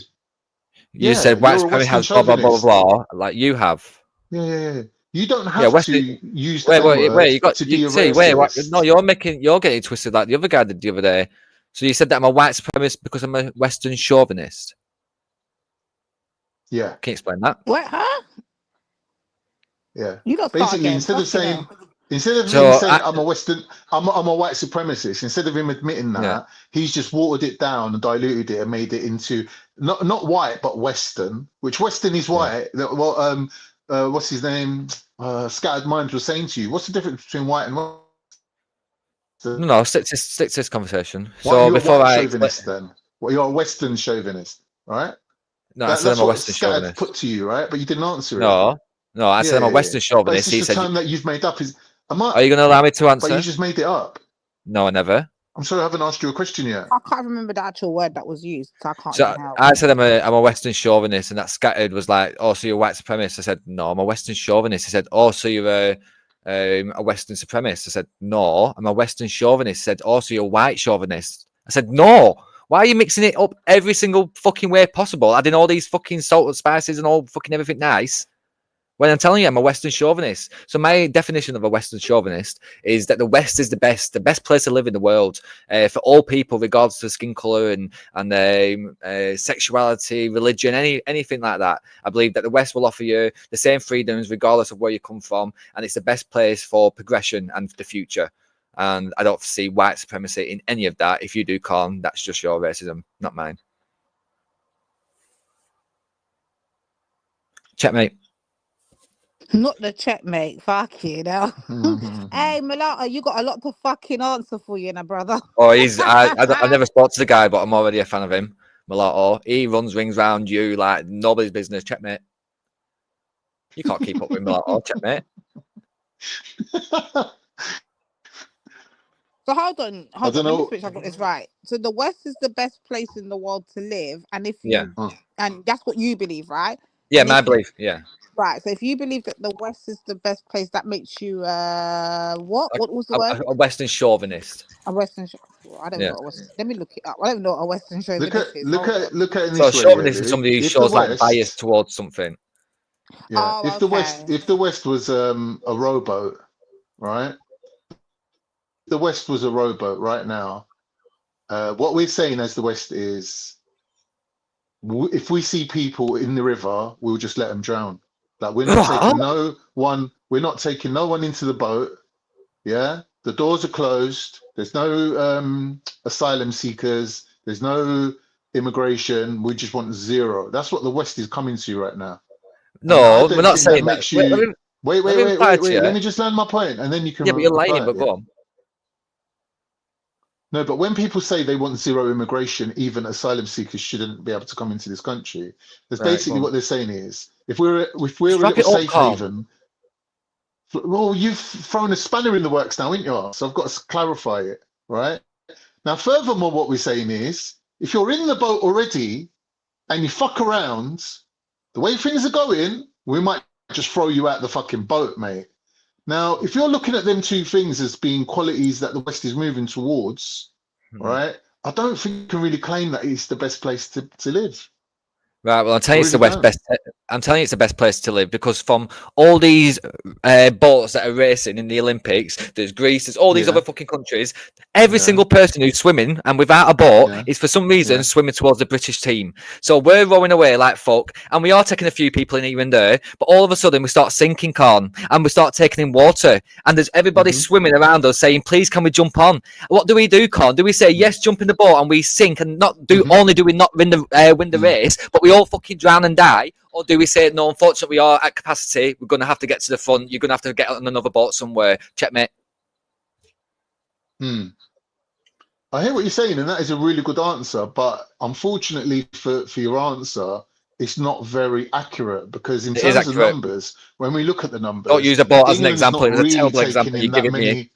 You said white supremacy has blah blah blah blah. Like you have. Yeah. You don't have to use the wait. You got to be a see. racist. No, you're getting twisted like the other guy did the other day. So you said that I'm a white supremacist because I'm a Western chauvinist. Yeah. Can you explain that? What? Huh? Yeah. You got start Basically, again. instead of Fucking saying, hell. instead of So him saying I, I'm a white supremacist, instead of him admitting yeah, that, he's just watered it down and diluted it and made it into not white but Western, which Western is yeah. white. Well, what's his name? Scattered Minds was saying to you, what's the difference between white and Western? No, stick to this conversation. Why are So you a before white I chauvinist then? Well, you're a Western chauvinist, right? no, I said I'm That's a what Western Scattered chauvinist. put to you, right? But you didn't answer it. No, no, I said I'm a Western But it's chauvinist. just He a said, term that you've made up. "Are you going to allow me to But you answer?" just made it up. No, I never. I'm sorry, I haven't asked you a question yet. I can't remember the actual word that was used, so I can't So even help. I said I'm a Western chauvinist, and that Scattered was like, "Oh, so you're a white supremacist?" I said, "No, I'm a Western chauvinist." He said, "Oh, so you're a Western supremacist?" I said, "No, I'm a Western chauvinist." He said, "Oh, so you're a white chauvinist?" I said, "No. Why are you mixing it up every single fucking way possible, adding all these fucking salt and spices and all fucking everything nice?" When I'm telling you I'm a Western chauvinist. So my definition of a Western chauvinist is that the West is the best place to live in the world for all people, regardless of skin color and sexuality, religion, anything like that. I believe that the West will offer you the same freedoms regardless of where you come from, and it's the best place for progression and for the future. And I don't see white supremacy in any of that. If you do, Con, that's just your racism, not mine. Checkmate. Not the checkmate. Fuck you now. Hey, Malata, you got a lot to fucking answer for you, now, brother. Oh, I never spoke to the guy, but I'm already a fan of him. Mulatto. He runs rings round you like nobody's business. Checkmate. You can't keep up with Mulatto. Checkmate. So hold on. I don't Let me know. switch. I got this right. So the West is the best place in the world to live, and if Yeah. you and that's what you believe, right? Yeah, And my if you, belief. Yeah. right. So if you believe that the West is the best place, that makes you what? What was the word? A Western chauvinist. A Western. I don't know Yeah. what a Western. Let me look it up. I don't know what a Western chauvinist is. Hold on. Look at it So this way, yeah, chauvinist is dude. somebody who If shows the like bias West, towards something. yeah, Oh, okay. if the West was a rowboat, right? The West was a rowboat right now. What we're saying as the West is, if we see people in the river, we'll just let them drown. Like we're not taking no one. We're not taking no one into the boat. Yeah, the doors are closed. There's no asylum seekers. There's no immigration. We just want zero. That's what the West is coming to right now. No, we're not Think that saying that. makes you. Wait. let me reply to you. Let me just land my point, and then you can. Yeah, but you're lying. reply, But yeah? go on. No, but when people say they want zero immigration, even asylum seekers shouldn't be able to come into this country. That's Right, basically go on. what they're saying is, if we're a Just little wrap it up, safe Con. haven. Well, you've thrown a spanner in the works now, ain't you? So I've got to clarify it, right? Now, furthermore, what we're saying is, if you're in the boat already and you fuck around, the way things are going, we might just throw you out the fucking boat, mate. Now, if you're looking at them two things as being qualities that the West is moving towards, right? I don't think you can really claim that it's the best place to live. Right, well, I'm telling you, it's the Really best. I'm telling you, it's the best place to live because from all these boats that are racing in the Olympics, there's Greece, there's all these other fucking countries. Every single person who's swimming and without a boat is for some reason swimming towards the British team. So we're rowing away like fuck, and we are taking a few people in here and there. But all of a sudden, we start sinking, Con, and we start taking in water, and there's everybody swimming around us saying, "Please, can we jump on?" What do we do, Con? Do we say yes, jump in the boat, and we sink and not do only do we not win the race, but we all fucking drown and die? Or do we say, no, unfortunately, we are at capacity. We're going to have to get to the front. You're going to have to get on another boat somewhere. Checkmate. I hear what you're saying, and that is a really good answer. But unfortunately for your answer, it's not very accurate because in It is terms of accurate. numbers, when we look at the numbers, Don't use a boat as an England's example. not It was a really terrible taking example you in give that it me. many.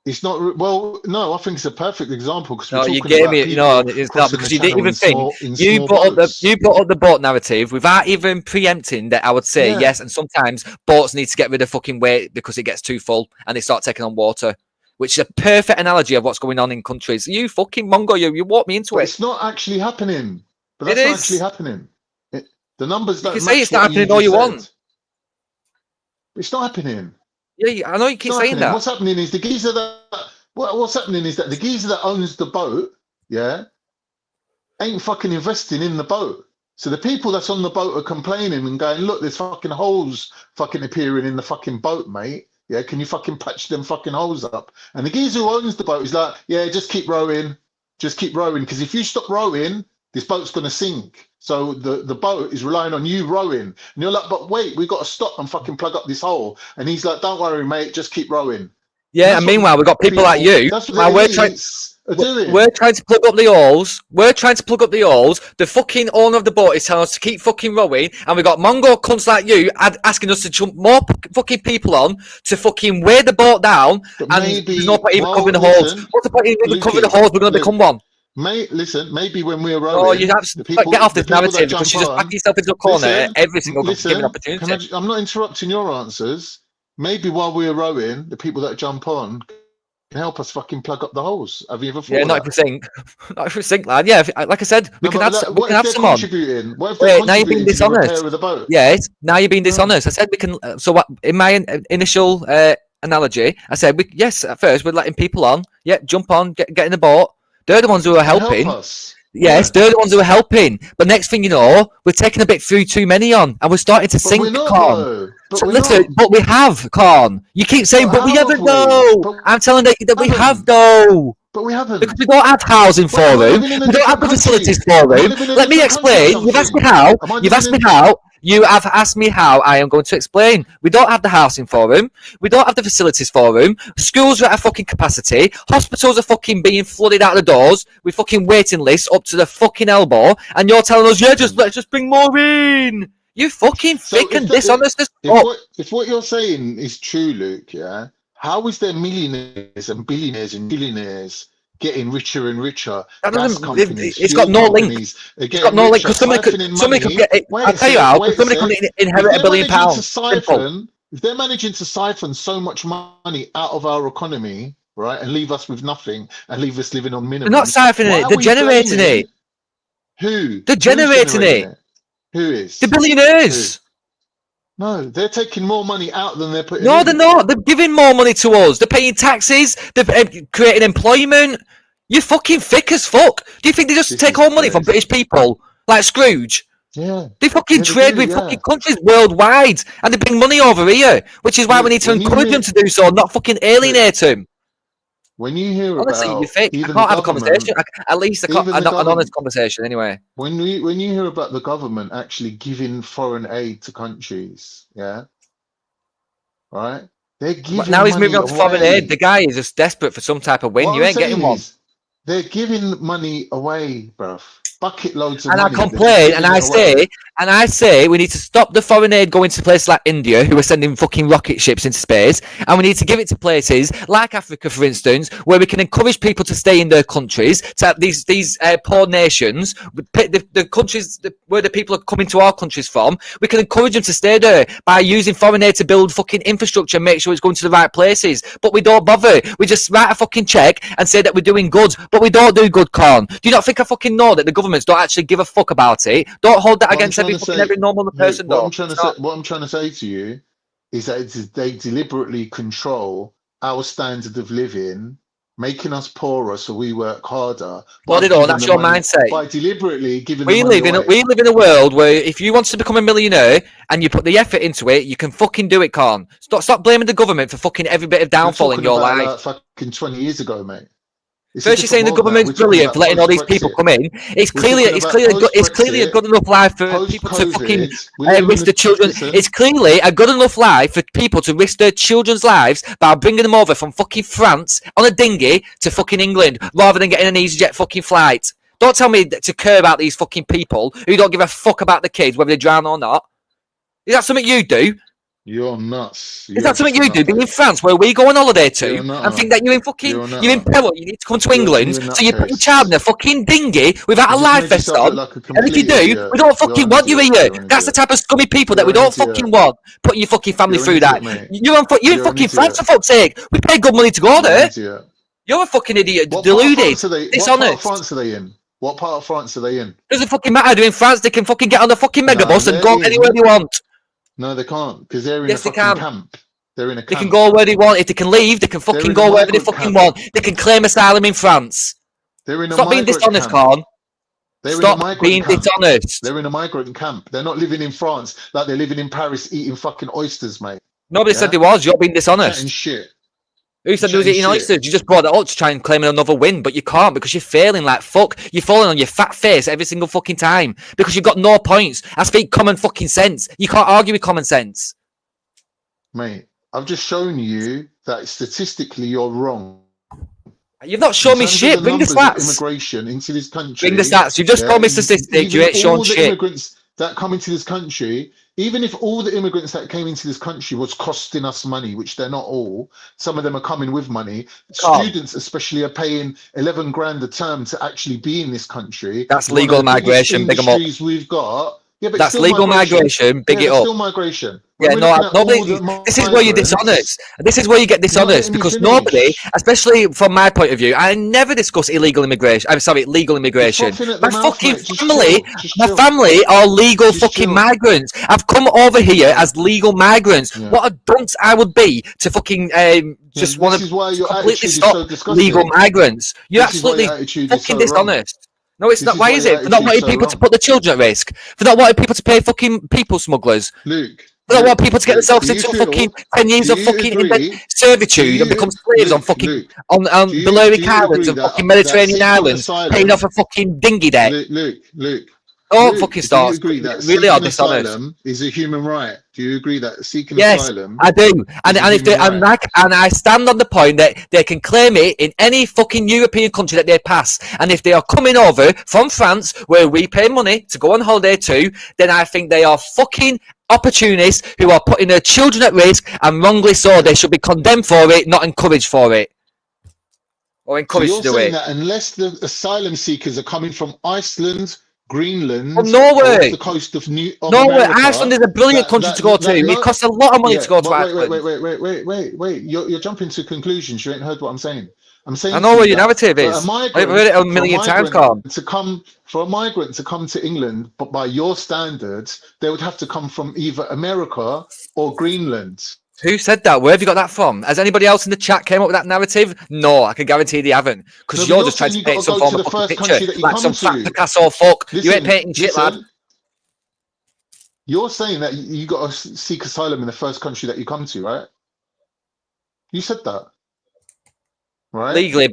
It's not well. No, I think it's a perfect example because we're No, you talking gave about me people no. It's not crossing because the you didn't channel even in think. small boats. You brought up the boat narrative without even preempting that. I would say Yeah. yes, and sometimes boats need to get rid of fucking weight because it gets too full and they start taking on water, which is a perfect analogy of what's going on in countries. You fucking mongo, you walked me into But it. it's not actually happening. But It that's not is. actually happening. The numbers You don't can say match it's not what you happening all just you said. want. It's not happening. Yeah, I know you keep It's not saying happening. that. What's happening is the geezer that what's happening is that the geezer that owns the boat, ain't fucking investing in the boat. So the people that's on the boat are complaining and going, look, there's fucking holes fucking appearing in the fucking boat, mate. Yeah, can you fucking patch them fucking holes up? And the geezer who owns the boat is like, yeah, just keep rowing. Just keep rowing. Because if you stop rowing, this boat's going to sink. So the boat is relying on you rowing. And you're like, but wait, we've got to stop and fucking plug up this hole. And he's like, don't worry, mate, just keep rowing. Yeah, and meanwhile, we've got people like you. That's what While the elites are doing. We're trying to plug up the holes. We're trying to plug up the holes. The fucking owner of the boat is telling us to keep fucking rowing, and we got Mongo cunts like you asking us to jump more fucking people on to fucking weigh the boat down. But and maybe, there's no point even covering the listen, holes. What's the point even Lukey, covering the holes? We're going to become one. Mate, listen, maybe when we're rowing, Oh, you absolutely get off this narrative because you just back yourself into a corner every single given opportunity. I'm not interrupting your answers. Maybe while we're rowing, the people that jump on can help us fucking plug up the holes. Have you ever thought? Yeah, not if we sink. Not if we sink, lad. Yeah, like I said, we can have some. We can have some on. Wait, now you're being dishonest. Yes, now you're being dishonest. I said we can. So what? In my initial analogy, I said yes. At first, we're letting people on. Yeah, jump on, get in the boat. They're the ones who are helping. Help us. Yes, they're the ones who are helping. But next thing you know, we're taking a bit through too many on, and we're starting to sink, Corn. So listen, but we have, Corn. You keep saying, but we haven't, though. I'm telling you that we have, though. But we haven't. Because we don't have housing for them. We don't have the facilities for them. Let me explain. You've asked me how. You've asked me how. You have asked me how. I am going to explain. We don't have the housing for them. We don't have the facilities for them. Schools are at a fucking capacity. Hospitals are fucking being flooded out the doors with fucking waiting lists up to the fucking elbow. And you're telling us, yeah, let's just bring more in. You fucking thick and dishonest as fuck. If what you're saying is true, Luke, yeah, how is there millionaires and billionaires and billionaires getting richer and richer? It's got no link. It's got no link because somebody could get it. I'll tell you how. Somebody could inherit £1 billion. If they're managing to siphon so much money out of our economy, right, and leave us with nothing and leave us living on minimum, they're not siphoning it. They're generating it. Who? They're generating it. Who is? The billionaires. No, they're taking more money out than they're putting in. No, they're not. They're giving more money to us. They're paying taxes. They're creating employment. You're fucking thick as fuck. Do you think they just take all money from British people? Like Scrooge? Yeah. They fucking trade with fucking countries worldwide. And they bring money over here. Which is why we need to encourage them to do so, not fucking alienate them. When you hear honestly, about you're fake. I can't have a conversation. At least an honest conversation, anyway. When you hear about the government actually giving foreign aid to countries, yeah, right? They're giving. Now he's moving on to foreign aid. The guy is just desperate for some type of win. You ain't getting one. They're giving money away, bruv. Bucket loads of money. And I complain, and I say we need to stop the foreign aid going to places like India, who are sending fucking rocket ships into space, and we need to give it to places like Africa, for instance, where we can encourage people to stay in their countries, to these poor nations, the countries where the people are coming to our countries from, we can encourage them to stay there by using foreign aid to build fucking infrastructure and make sure it's going to the right places. But we don't bother. We just write a fucking check and say that we're doing good, but we don't do good, Corn. Do you not think I fucking know that the governments don't actually give a fuck about it? Don't hold that against every normal person. What I'm trying to say to you is that they deliberately control our standard of living, making us poorer so we work harder. Well, they don't. That's your mindset. By deliberately giving we live in a world where if you want to become a millionaire and you put the effort into it, you can fucking do it, Corn. Stop blaming the government for fucking every bit of downfall in your life. Fucking 20 years ago, mate. First, you're saying the government's brilliant for letting all these people come in. It's clearly a good enough life for people to fucking risk their children. It's clearly a good enough life for people to risk their children's lives by bringing them over from fucking France on a dinghy to fucking England rather than getting an EasyJet fucking flight. Don't tell me to care about these fucking people who don't give a fuck about the kids, whether they drown or not. Is that something you do? You're nuts. Is that something you do? Being in France, where we go on holiday to, and think that you're in peril, you need to come to England, so you put your child in a fucking dinghy without a life vest on, and if you do, we don't fucking want you here. That's the type of scummy people that we don't fucking want, putting your fucking family through that. You're in fucking France, for fuck's sake. We pay good money to go there. You're a fucking idiot, deluded, dishonest. What part of France are they in? What part of France are they in? Doesn't fucking matter. They're in France, they can fucking get on the fucking megabus and go anywhere they want. No, they can't, because they're in a fucking camp. They're in a camp. They can go where they want. If they can leave, they can fucking go wherever they fucking want. They can claim asylum in France. They're in a Stop being dishonest, Corn. They're in a Stop migrant being camp. dishonest. They're in a migrant camp. They're not living in France like they're living in Paris eating fucking oysters, mate. Nobody said there was. You're being dishonest. Chatting shit. Who said there was Chatting eating shit. oysters? You just brought it up to try and claim another win, but you can't because you're failing like fuck. You're falling on your fat face every single fucking time because you've got no points. I speak common fucking sense. You can't argue with common sense. Mate, I've just shown you that statistically you're wrong. You've not shown me shit. Bring the stats. Immigration into this country. Bring the stats. You've just told me statistics. You ain't shown shit. Immigrants that come into this country, even if all the immigrants that came into this country was costing us money, which they're not all, some of them are coming with money. Students especially are paying 11 grand a term to actually be in this country. That's legal migration. Big them up. We've got. Yeah, but that's legal migration. Big it up. Still migration. Yeah, no, nobody. This is where you're dishonest. This is where you get dishonest because nobody, especially from my point of view, I never discuss illegal immigration. I'm sorry, legal immigration. My fucking family, my family are legal fucking migrants. I've come over here as legal migrants. What a dunce I would be to fucking just want to completely stop legal migrants. You're absolutely fucking dishonest. No, it's not. Why is it? For not wanting people to put the children at risk. For not wanting people to pay fucking people smugglers. Luke. For not wanting people to get themselves into fucking 10 years of fucking servitude and become slaves on fucking on Balearic Islands and fucking Mediterranean islands, paying off a fucking dinghy debt. Luke. Don't fucking start. Do you agree that really are seeking dishonest. asylum is a human right? Do you agree that seeking Yes, asylum? I do. And if they, and I stand on the point that they can claim it in any fucking European country that they pass. And if they are coming over from France, where we pay money to go on holiday to, then I think they are fucking opportunists who are putting their children at risk, and wrongly so. They should be condemned for it, not encouraged for it. Or encouraged So to you're do saying it. that unless the asylum seekers are coming from Iceland, Greenland, From Norway, or off the coast of Norway, America, Iceland is a brilliant country to go to. It costs a lot of money to go to Iceland. Wait. You're jumping to conclusions. You ain't heard what I'm saying. I'm saying I know where your narrative is. I've heard it a million times, Carl. For a migrant to come to England, but by your standards, they would have to come from either America or Greenland. Who said that? Where have you got that from? Has anybody else in the chat came up with that narrative? No, I can guarantee they haven't. Because you're just trying to paint some form of fucking picture. Like some fat Picasso fuck. You ain't painting shit, lad. You're saying that you got to seek asylum in the first country that you come to, right? You said that, right? Legally,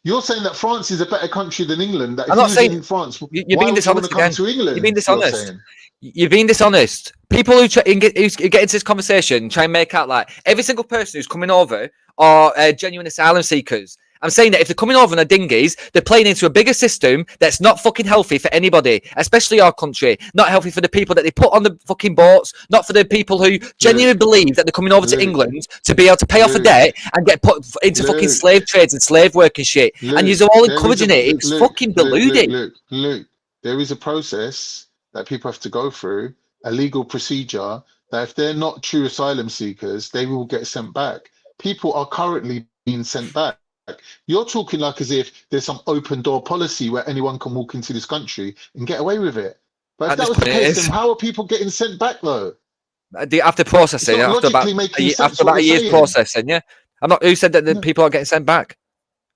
You're saying that France is a better country than England. That if I'm not you saying was in France, you're why being would you want dishonest to come again. to England? You're being you're dishonest. saying? You're being dishonest. People who get into this conversation try and make out like every single person who's coming over are genuine asylum seekers. I'm saying that if they're coming over on their dinghies, they're playing into a bigger system that's not fucking healthy for anybody, especially our country. Not healthy for the people that they put on the fucking boats, not for the people who genuinely believe that they're coming over to England to be able to pay off a debt and get put into fucking slave trades and slave work and shit. And you're all encouraging it. It's fucking deluding. Look, there is a process that people have to go through, a legal procedure, that if they're not true asylum seekers, they will get sent back. People are currently being sent back. You're talking like as if there's some open door policy where anyone can walk into this country and get away with it. But if that was the case, then how are people getting sent back though? After processing, after about a year's processing, yeah. I'm not. Who said that the people are getting sent back?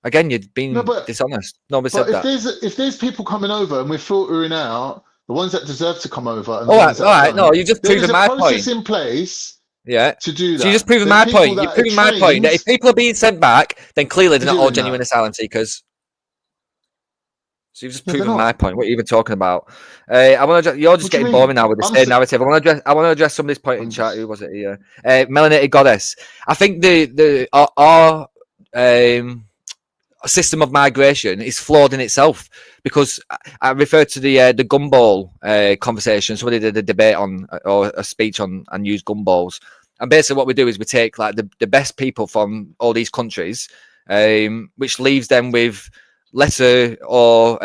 Again, you're being dishonest. Nobody said that. If there's people coming over and we're filtering out the ones that deserve to come over, and all right, no, you just proven my point. There is a process in place. Yeah. To do that. So you're just proving my point. You're proving my point that if people are being sent back, then clearly they're not all genuine asylum seekers. So you've just proven my point. What are you even talking about? I want to. You're just getting boring now with the same narrative. I want to address somebody's point in chat. Who was it here? Melanated Goddess. I think our system of migration is flawed in itself because I referred to the gumball conversation. Somebody did a debate on or a speech on and used gumballs. And basically what we do is we take like the best people from all these countries, which leaves them with lesser or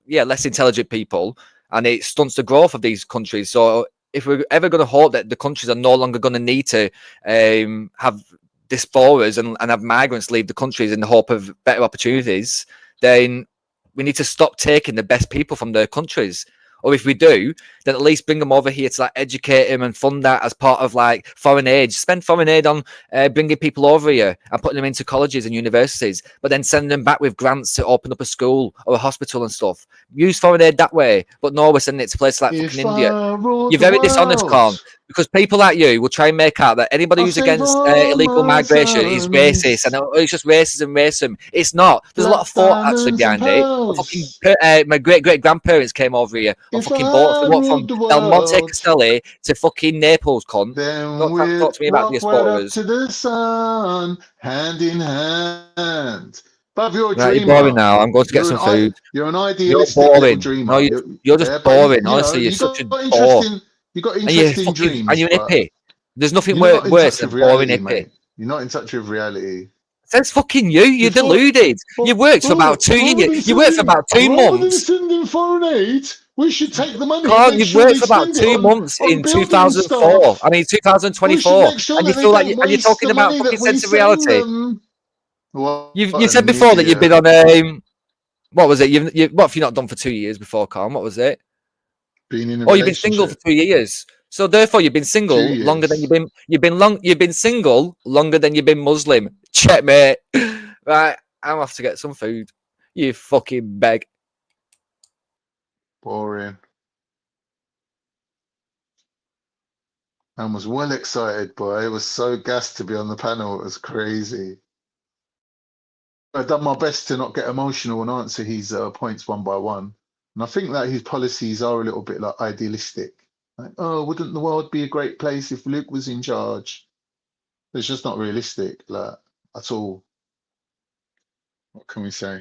less intelligent people, and it stunts the growth of these countries. So if we're ever going to hope that the countries are no longer going to need to have diasporas and have migrants leave the countries in the hope of better opportunities, then we need to stop taking the best people from their countries. Or if we do, then at least bring them over here to like educate them and fund that as part of like foreign aid. Spend foreign aid on bringing people over here and putting them into colleges and universities, but then send them back with grants to open up a school or a hospital and stuff. Use foreign aid that way. But no, we're sending it to places like fucking If India. I ruled You're the very dishonest, Con, world, because people like you will try and make out that anybody I'll who's save against all illegal my migration is racist, and sons, it's just racism. It's not. There's a lot of black thought actually diamonds and behind it. Fucking, pearls. my great grandparents came over here on If fucking boats. They I walked from ruled the Del Monte world, Castelli to fucking Naples, con. then Don't talk we'd to me about walk right up diasporas. to the sun, hand in hand. But you're a Right, you're boring dreamer. now. I'm going to get some food. You're an You're idealistic little boring. No, dreamer. you're just Yeah, but boring. you know Honestly, you're you such got a bore. And you're interesting fucking, and dreams, you're an but hippie. There's nothing you're not in worse touch than with a boring reality, hippie. mate. You're not in touch with reality. That's fucking you. You're Before, deluded. You worked for about 2 years. You worked for about 2 rather than months. sending foreign aid, we should take the money and Can't make you've sure worked they for about spend it 2 months on in building 2004. stuff. I mean We should 2024, make sure and you that they feel like don't and you're waste talking the about money fucking that we sense of send reality. them. You What said an before that you've been idiot. on what was it? What have you not done for 2 years before, Calm? What was it? Being in a Oh, you've been single for relationship. 2 years. So therefore, you've been 2 single longer than years. you've been single longer than you've been Muslim. Checkmate. Right, I'm off to get some food. You fucking beg. Boring. I was well excited, boy. It was so gassed to be on the panel. It was crazy. I've done my best to not get emotional and answer his points one by one. And I think that his policies are a little bit like idealistic. Like, oh, wouldn't the world be a great place if Luke was in charge? It's just not realistic, like, at all. What can we say?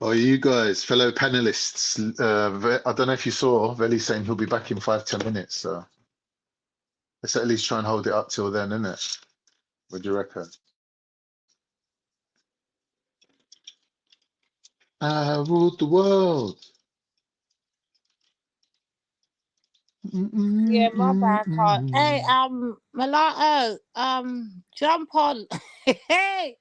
Oh, you guys, fellow panelists, I don't know if you saw Veli saying he'll be back in 5-10 minutes. So let's at least try and hold it up till then, innit? What do you reckon? I ruled the world. Yeah, my bad, Carl. Hey, Mulatto, jump on. Hey,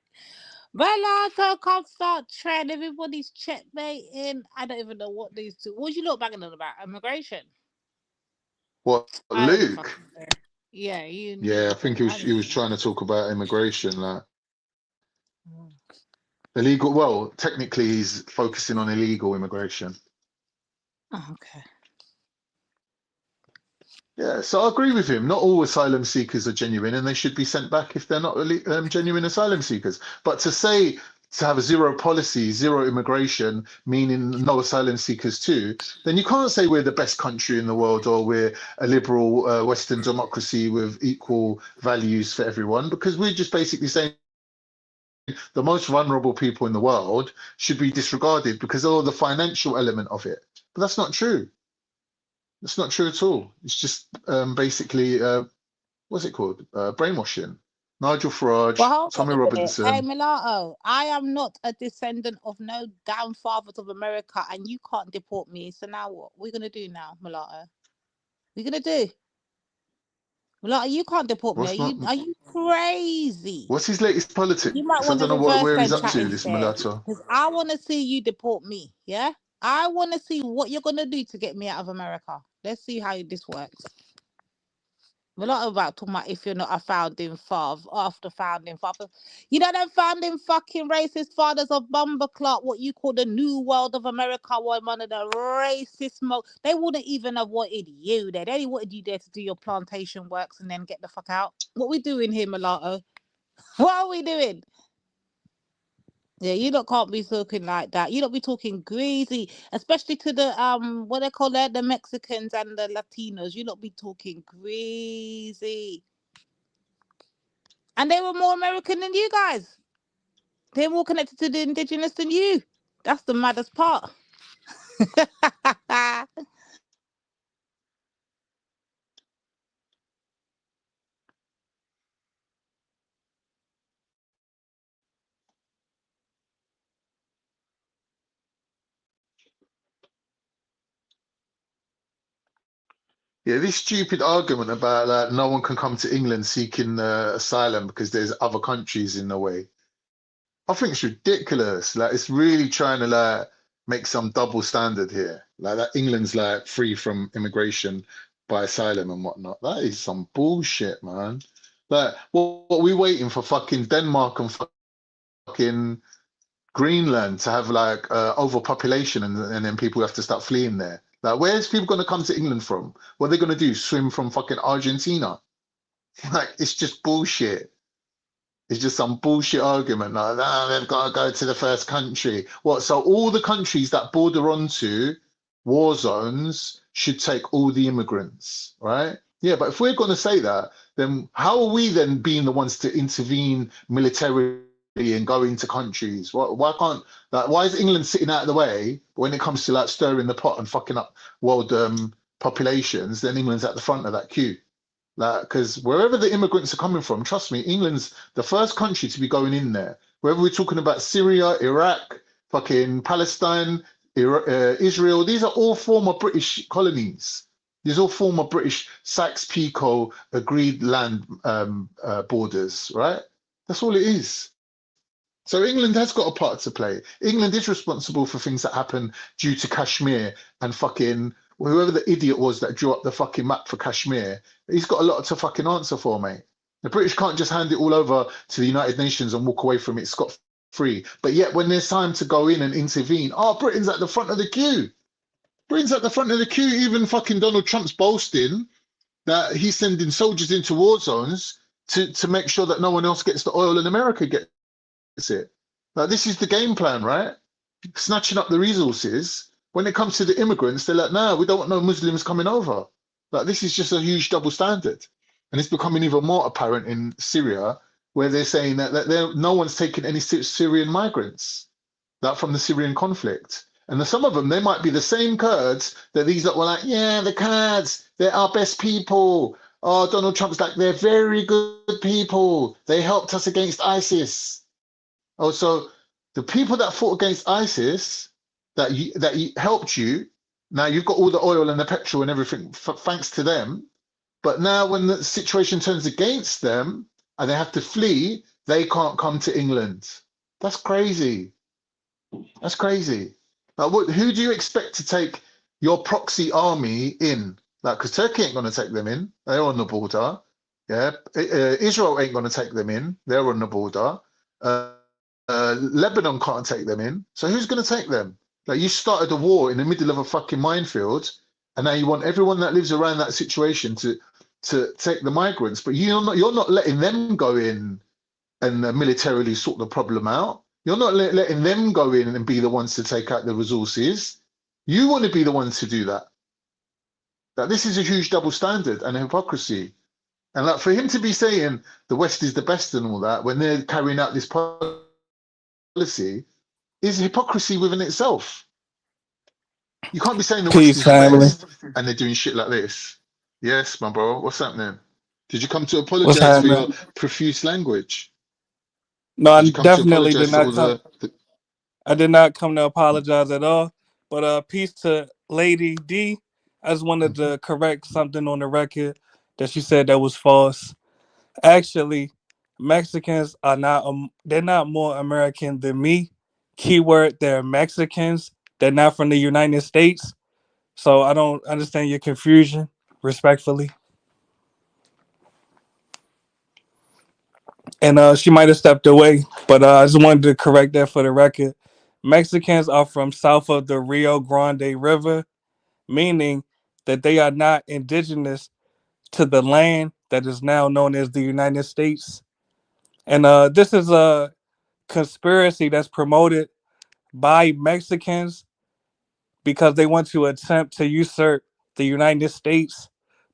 Mulatto, come start trend. Everybody's checkmating. I don't even know what these two. What you look back on about? Immigration. What, I don't Luke? fucking care. Yeah, you Yeah, I need think to. I he don't was know. trying to talk about immigration, like illegal. Well, technically, he's focusing on illegal immigration. Oh, okay. Yeah, so I agree with him. Not all asylum seekers are genuine, and they should be sent back if they're not genuine asylum seekers. But to have a zero policy, zero immigration, meaning no asylum seekers too, then you can't say we're the best country in the world or we're a liberal Western democracy with equal values for everyone, because we're just basically saying the most vulnerable people in the world should be disregarded because of the financial element of it. But that's not true. That's not true at all. It's just basically, what's it called? Brainwashing. Nigel But Farage, hold on Tommy a minute. Hey, Robinson. Mulatto, I am not a descendant of no damn fathers of America, and you can't deport me. So now what? What are we gonna do now, Mulatto? What are you gonna do? Mulatto, you can't deport me. What's not? Are you crazy? What's his latest politics? You might I want to don't know reverse where he's them up to. chattings This there, mulatto. because I want to see you deport me. Yeah, I want to see what you're gonna do to get me out of America. Let's see how this works. We're not about talking about if you're not a founding father, after founding father. You know them founding fucking racist fathers of Bumbleclot, what you call the New World of America, one of the racist they wouldn't even have wanted you there. They only wanted you there to do your plantation works and then get the fuck out. What we doing here, Mulatto? What are we doing? Yeah, you lot can't be talking like that. You don't be talking greasy, especially to the what they call it, the Mexicans and the Latinos. You lot be talking greasy. And they were more American than you guys. They're more connected to the indigenous than you. That's the maddest part. Yeah, this stupid argument about like no one can come to England seeking asylum because there's other countries in the way. I think it's ridiculous. Like it's really trying to like make some double standard here. Like that England's like free from immigration by asylum and whatnot. That is some bullshit, man. Like what we waiting for fucking Denmark and fucking Greenland to have like overpopulation and then people have to start fleeing there. Like where's people gonna come to England from? What are they gonna do? Swim from fucking Argentina? Like it's just bullshit. It's just some bullshit argument. Like, nah, they've got to go to the first country. What? So all the countries that border onto war zones should take all the immigrants, right? Yeah, but if we're going to say that, then how are we then being the ones to intervene militarily and go into countries? Why can't like? Why is England sitting out of the way when it comes to like stirring the pot and fucking up world populations? Then England's at the front of that queue. Like, because wherever the immigrants are coming from, trust me, England's the first country to be going in there. Whether we're talking about Syria, Iraq, fucking Palestine, Israel, these are all former British colonies. These are all former British Sykes-Picot agreed land borders, right? That's all it is. So England has got a part to play. England is responsible for things that happen due to Kashmir and fucking whoever the idiot was that drew up the fucking map for Kashmir. He's got a lot to fucking answer for, mate. The British can't just hand it all over to the United Nations and walk away from it scot-free. But yet when there's time to go in and intervene, oh, Britain's at the front of the queue. Britain's at the front of the queue. Even fucking Donald Trump's boasting that he's sending soldiers into war zones to make sure that no one else gets the oil and America gets it. Like this is the game plan, right? Snatching up the resources. When it comes to the immigrants, they're like, no, we don't want no Muslims coming over. Like this is just a huge double standard. And it's becoming even more apparent in Syria, where they're saying that no one's taking any Syrian migrants that from the Syrian conflict. And some of them, they might be the same Kurds that these that were like, yeah, the Kurds, they're our best people. Oh, Donald Trump's like, they're very good people. They helped us against ISIS. Oh, so the people that fought against ISIS, that helped you, now you've got all the oil and the petrol and everything thanks to them. But now when the situation turns against them and they have to flee, they can't come to England. That's crazy. That's crazy. Like, who do you expect to take your proxy army in? Like, because Turkey ain't going to take them in. They're on the border. Yeah, Israel ain't going to take them in. They're on the border. Lebanon can't take them in. So who's going to take them? Like, you started a war in the middle of a fucking minefield, and now you want everyone that lives around that situation to take the migrants, but you're not letting them go in and militarily sort the problem out. You're not letting them go in and be the ones to take out the resources. You want to be the ones to do that. That this is a huge double standard and hypocrisy. And like for him to be saying the West is the best and all that when they're carrying out this policy is hypocrisy within itself. You can't be saying the West Peace, is the family. best and they're doing shit like this. Yes, my bro. What's happening? Did you come to What's apologize for your happening? profuse language? No, I Did you come to definitely apologize did for not all come. the I did not come to apologize at all. But peace to Lady D. I just wanted to correct something on the record that she said that was false. Actually, Mexicans are not. They're not more American than me. Keyword: they're Mexicans. They're not from the United States. So I don't understand your confusion. Respectfully. And she might have stepped away, but I just wanted to correct that for the record. Mexicans are from south of the Rio Grande River, meaning that they are not indigenous to the land that is now known as the United States. And this is a conspiracy that's promoted by Mexicans because they want to attempt to usurp the United States.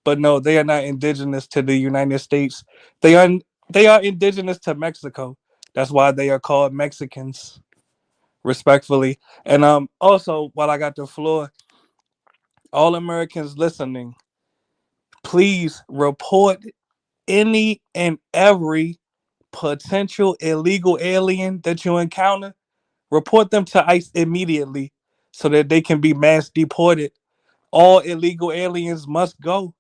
But no, they are not indigenous to the United States. They are indigenous to Mexico. That's why they are called Mexicans. respectfully. And also, while I got the floor, all Americans listening, please report any and every potential illegal alien that you encounter. Report them to ICE immediately so that they can be mass deported. All illegal aliens must go.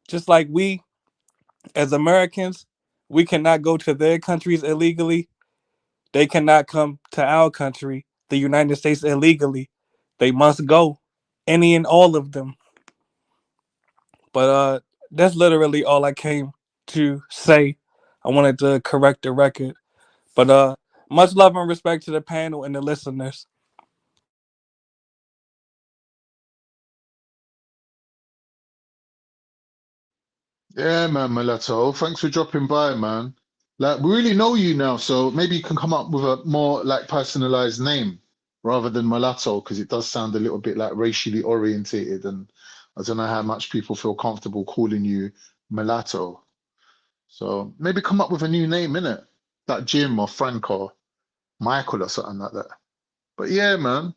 Just like we, as Americans, we cannot go to their countries illegally. They cannot come to our country, the United States, illegally. They must go. Any and all of them. But that's literally all I came to say. I wanted to correct the record. But much love and respect to the panel and the listeners. Yeah, man, Mulatto. Thanks for dropping by, man. Like, we really know you now, so maybe you can come up with a more like personalized name rather than Mulatto, because it does sound a little bit like racially orientated, and I don't know how much people feel comfortable calling you Mulatto. So maybe come up with a new name, innit? Like Jim or Frank or Michael or something like that. But yeah, man,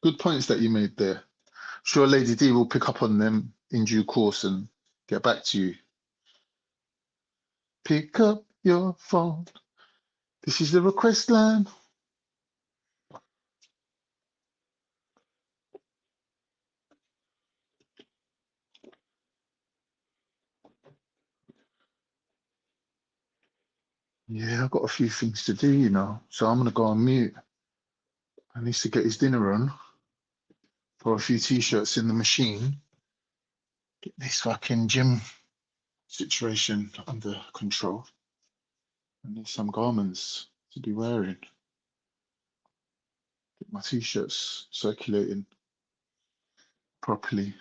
good points that you made there. Sure, Lady D will pick up on them in due course and get back to you. Pick up your phone. This is the request line. Yeah, I've got a few things to do, so I'm gonna go on mute. I need to get his dinner on. Throw a few t-shirts in the machine. Get this fucking gym situation under control. I need some garments to be wearing. Get my t-shirts circulating properly.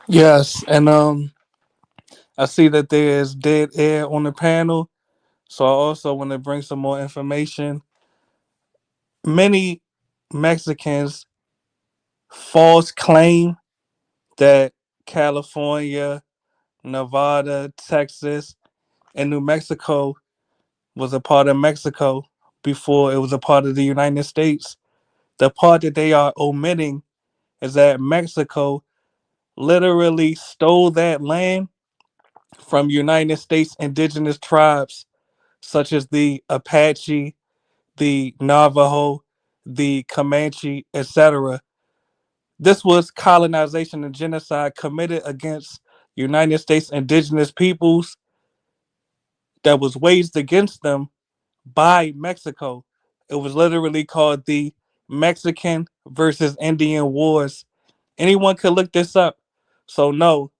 Yes, and I see that there is dead air on the panel, so I also want to bring some more information. Many Mexicans false claim that California, Nevada, Texas, and New Mexico was a part of Mexico, before it was a part of the United States. The part that they are omitting is that Mexico literally stole that land from United States indigenous tribes such as the Apache, the Navajo, the Comanche, etc. This was colonization and genocide committed against United States indigenous peoples that was waged against them by Mexico. It was literally called the Mexican versus Indian Wars. Anyone could look this up. So no,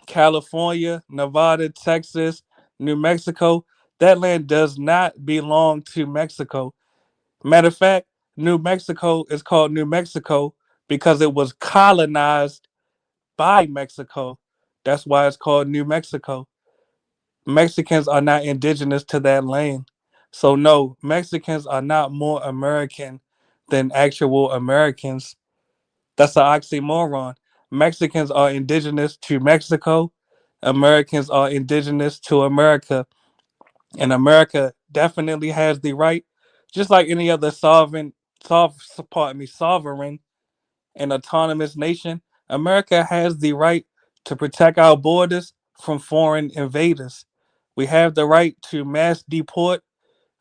California, Nevada, Texas, New Mexico, that land does not belong to Mexico. Matter of fact, New Mexico is called New Mexico because it was colonized by Mexico. That's why it's called New Mexico. Mexicans are not indigenous to that land. So, no, Mexicans are not more American than actual Americans. That's an oxymoron. Mexicans are indigenous to Mexico. Americans are indigenous to America. And America definitely has the right, just like any other sovereign and autonomous nation, America has the right to protect our borders from foreign invaders. We have the right to mass deport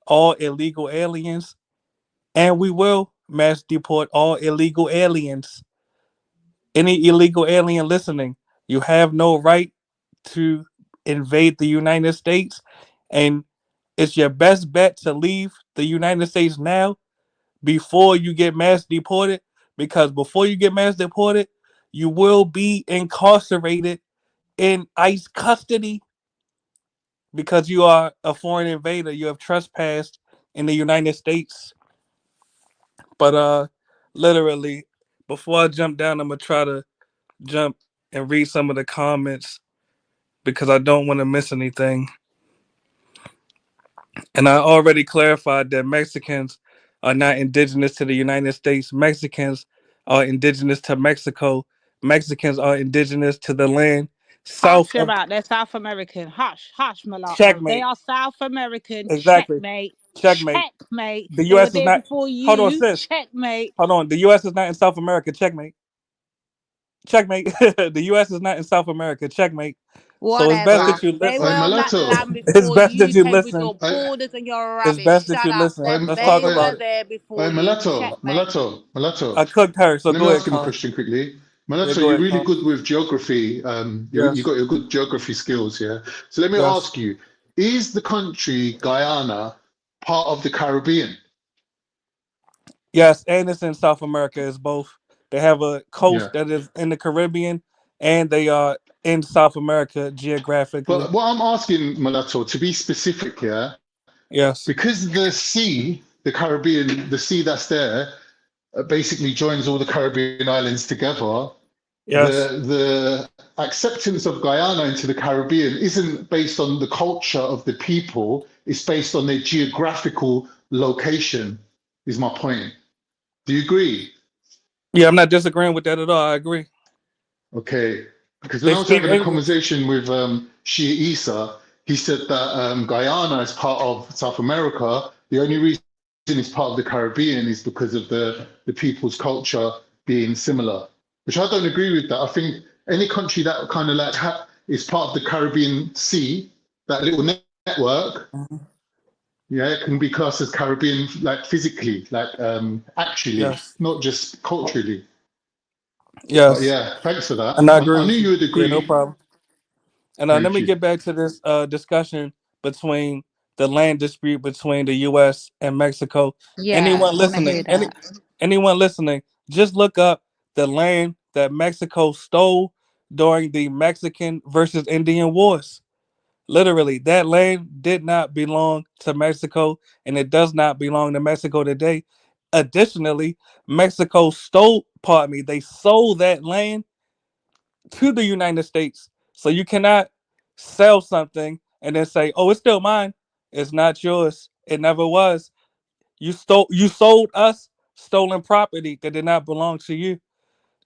all illegal aliens, and we will mass deport all illegal aliens. Any illegal alien listening, you have no right to invade the United States, and it's your best bet to leave the United States now before you get mass deported, because before you get mass deported, you will be incarcerated in ICE custody because you are a foreign invader. You have trespassed in the United States. But literally, before I jump down, I'm gonna try to jump and read some of the comments because I don't want to miss anything. And I already clarified that Mexicans are not indigenous to the United States. Mexicans are indigenous to Mexico. Mexicans are indigenous to the land south Hush your of mouth. They're South American. Hush, hush, mulatto. They checkmate. are South American. Exactly. Checkmate. Checkmate. Checkmate. The They were US is there not before hold on, you. sis. Checkmate. Hold on. The US is not in South America. Checkmate. Checkmate. The US is not in South America. Checkmate. So it's best Whatever. that you They listen. were on that Mulatto. land It's before best that you you came with listen. your borders and your It's rubbish. best that Shut you up. listen. Them. Let's talk They about were it. there before you. Checkmate. Mulatto. I cooked her, so Let me go ahead, ask him a Con. question quickly. Yeah, Mulatto, go you're ahead, really Con. good with geography. You Yes. got your good geography skills, yeah? So let me Yes. ask you, is the country Guyana part of the Caribbean? Yes, and it's in South America. It's both. They have a coast Yeah. that is in the Caribbean, and they are in South America geographically. But what I'm asking, Mulatto, to be specific here, Yes. because the sea, the Caribbean, the sea that's there, basically joins all the Caribbean islands together. Yes. The acceptance of Guyana into the Caribbean isn't based on the culture of the people, it's based on their geographical location, is my point. Do you agree? Yeah, I'm not disagreeing with that at all. I agree. Okay. Because when They I was speak having a English. conversation with Shia Issa, he said that Guyana is part of South America. The only reason it's part of the Caribbean is because of the people's culture being similar, which I don't agree with that. I think any country that kind of like is part of the Caribbean Sea, that little network, yeah, it can be classed as Caribbean, like physically, like actually, Yes. not just culturally. But Yes. yeah, thanks for that. And I agree I knew with you. you would Yeah, no agree. problem. And let Thank me you. get back to this discussion between the land dispute between the U.S. and Mexico. Yeah, Anyone I want to listening? hear that. Anyone listening? Just look up the land that Mexico stole during the Mexican versus Indian Wars. Literally, that land did not belong to Mexico, and it does not belong to Mexico today. Additionally, Mexico stole, pardon me, they sold that land to the United States. So you cannot sell something and then say, "Oh, it's still mine." It's not yours. It never was. You sold us stolen property that did not belong to you.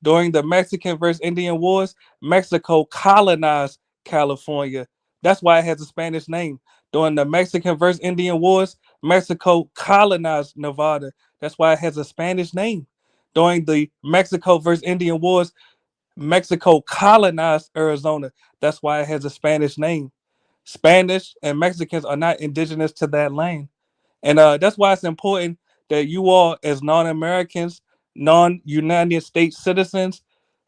During the Mexican versus Indian Wars, Mexico colonized California. That's why it has a Spanish name. During the Mexican versus Indian Wars, Mexico colonized Nevada. That's why it has a Spanish name. During the Mexico versus Indian Wars, Mexico colonized Arizona. That's why it has a Spanish name. Spanish and Mexicans are not indigenous to that land. And that's why it's important that you all, as non-Americans, non-United States citizens,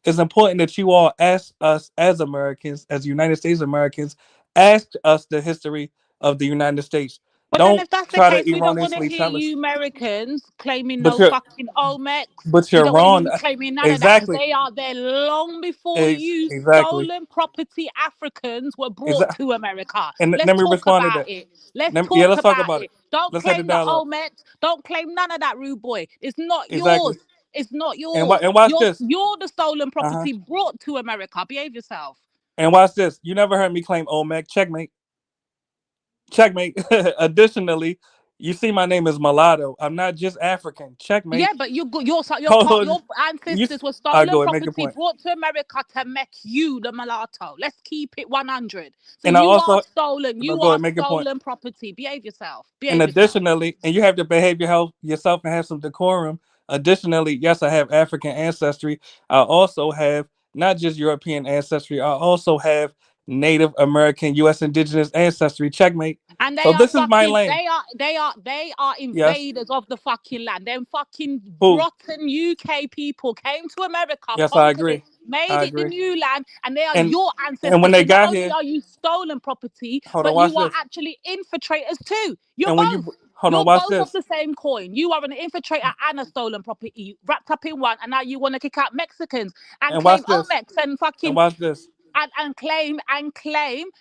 it's important that you all ask us as Americans, as United States Americans, ask us the history of the United States. But then, Don't if that's the try to case, we don't want to erroneously hear tell us. you Americans claiming But no you're, fucking Olmecs. but We you're don't want wrong. you claiming none of that because Exactly. they are there long before you Exactly. stolen property Africans were brought Exactly. to America. And Let's let me talk respond to about that. it. Let's Yeah, talk let's talk about about it. it. Don't Let's have the claim the dialogue. Olmecs. Don't claim none of that, rude boy. It's not Exactly. yours. It's not And yours. watch this. You're the stolen Uh-huh. property brought to America. Behave yourself. And watch this. You never heard me claim Olmec. Checkmate. Checkmate. Additionally, you see my name is Mulatto. I'm not just African. Checkmate. Yeah, but your Hold on. ancestors were All right, stolen go ahead, make your property point. brought to America to make you the mulatto. Let's keep it 100. So And I you are also stolen. no, You go are ahead, make your point. stolen property. Behave yourself. And Behave yourself. additionally, and you have to behave yourself and have some decorum. Additionally, yes, I have African ancestry. I also have not just European ancestry. I also have Native American, U.S. indigenous ancestry. Checkmate. And So they are this is my fucking. lane. They are Yes. invaders of the fucking land. Them fucking Who? rotten UK people came to America, Yes, I conquered it, agree. made I it the agree. new land, and they are And your when ancestors. they So not got only here, are you stolen property, hold on, but watch you are this. actually infiltrators too. You're And when you both. hold on, You're watch both of this. the same coin. You are an infiltrator and a stolen property wrapped up in one, and now you want to kick out Mexicans and And claim watch this. Olmecs and And fucking watch this. and claim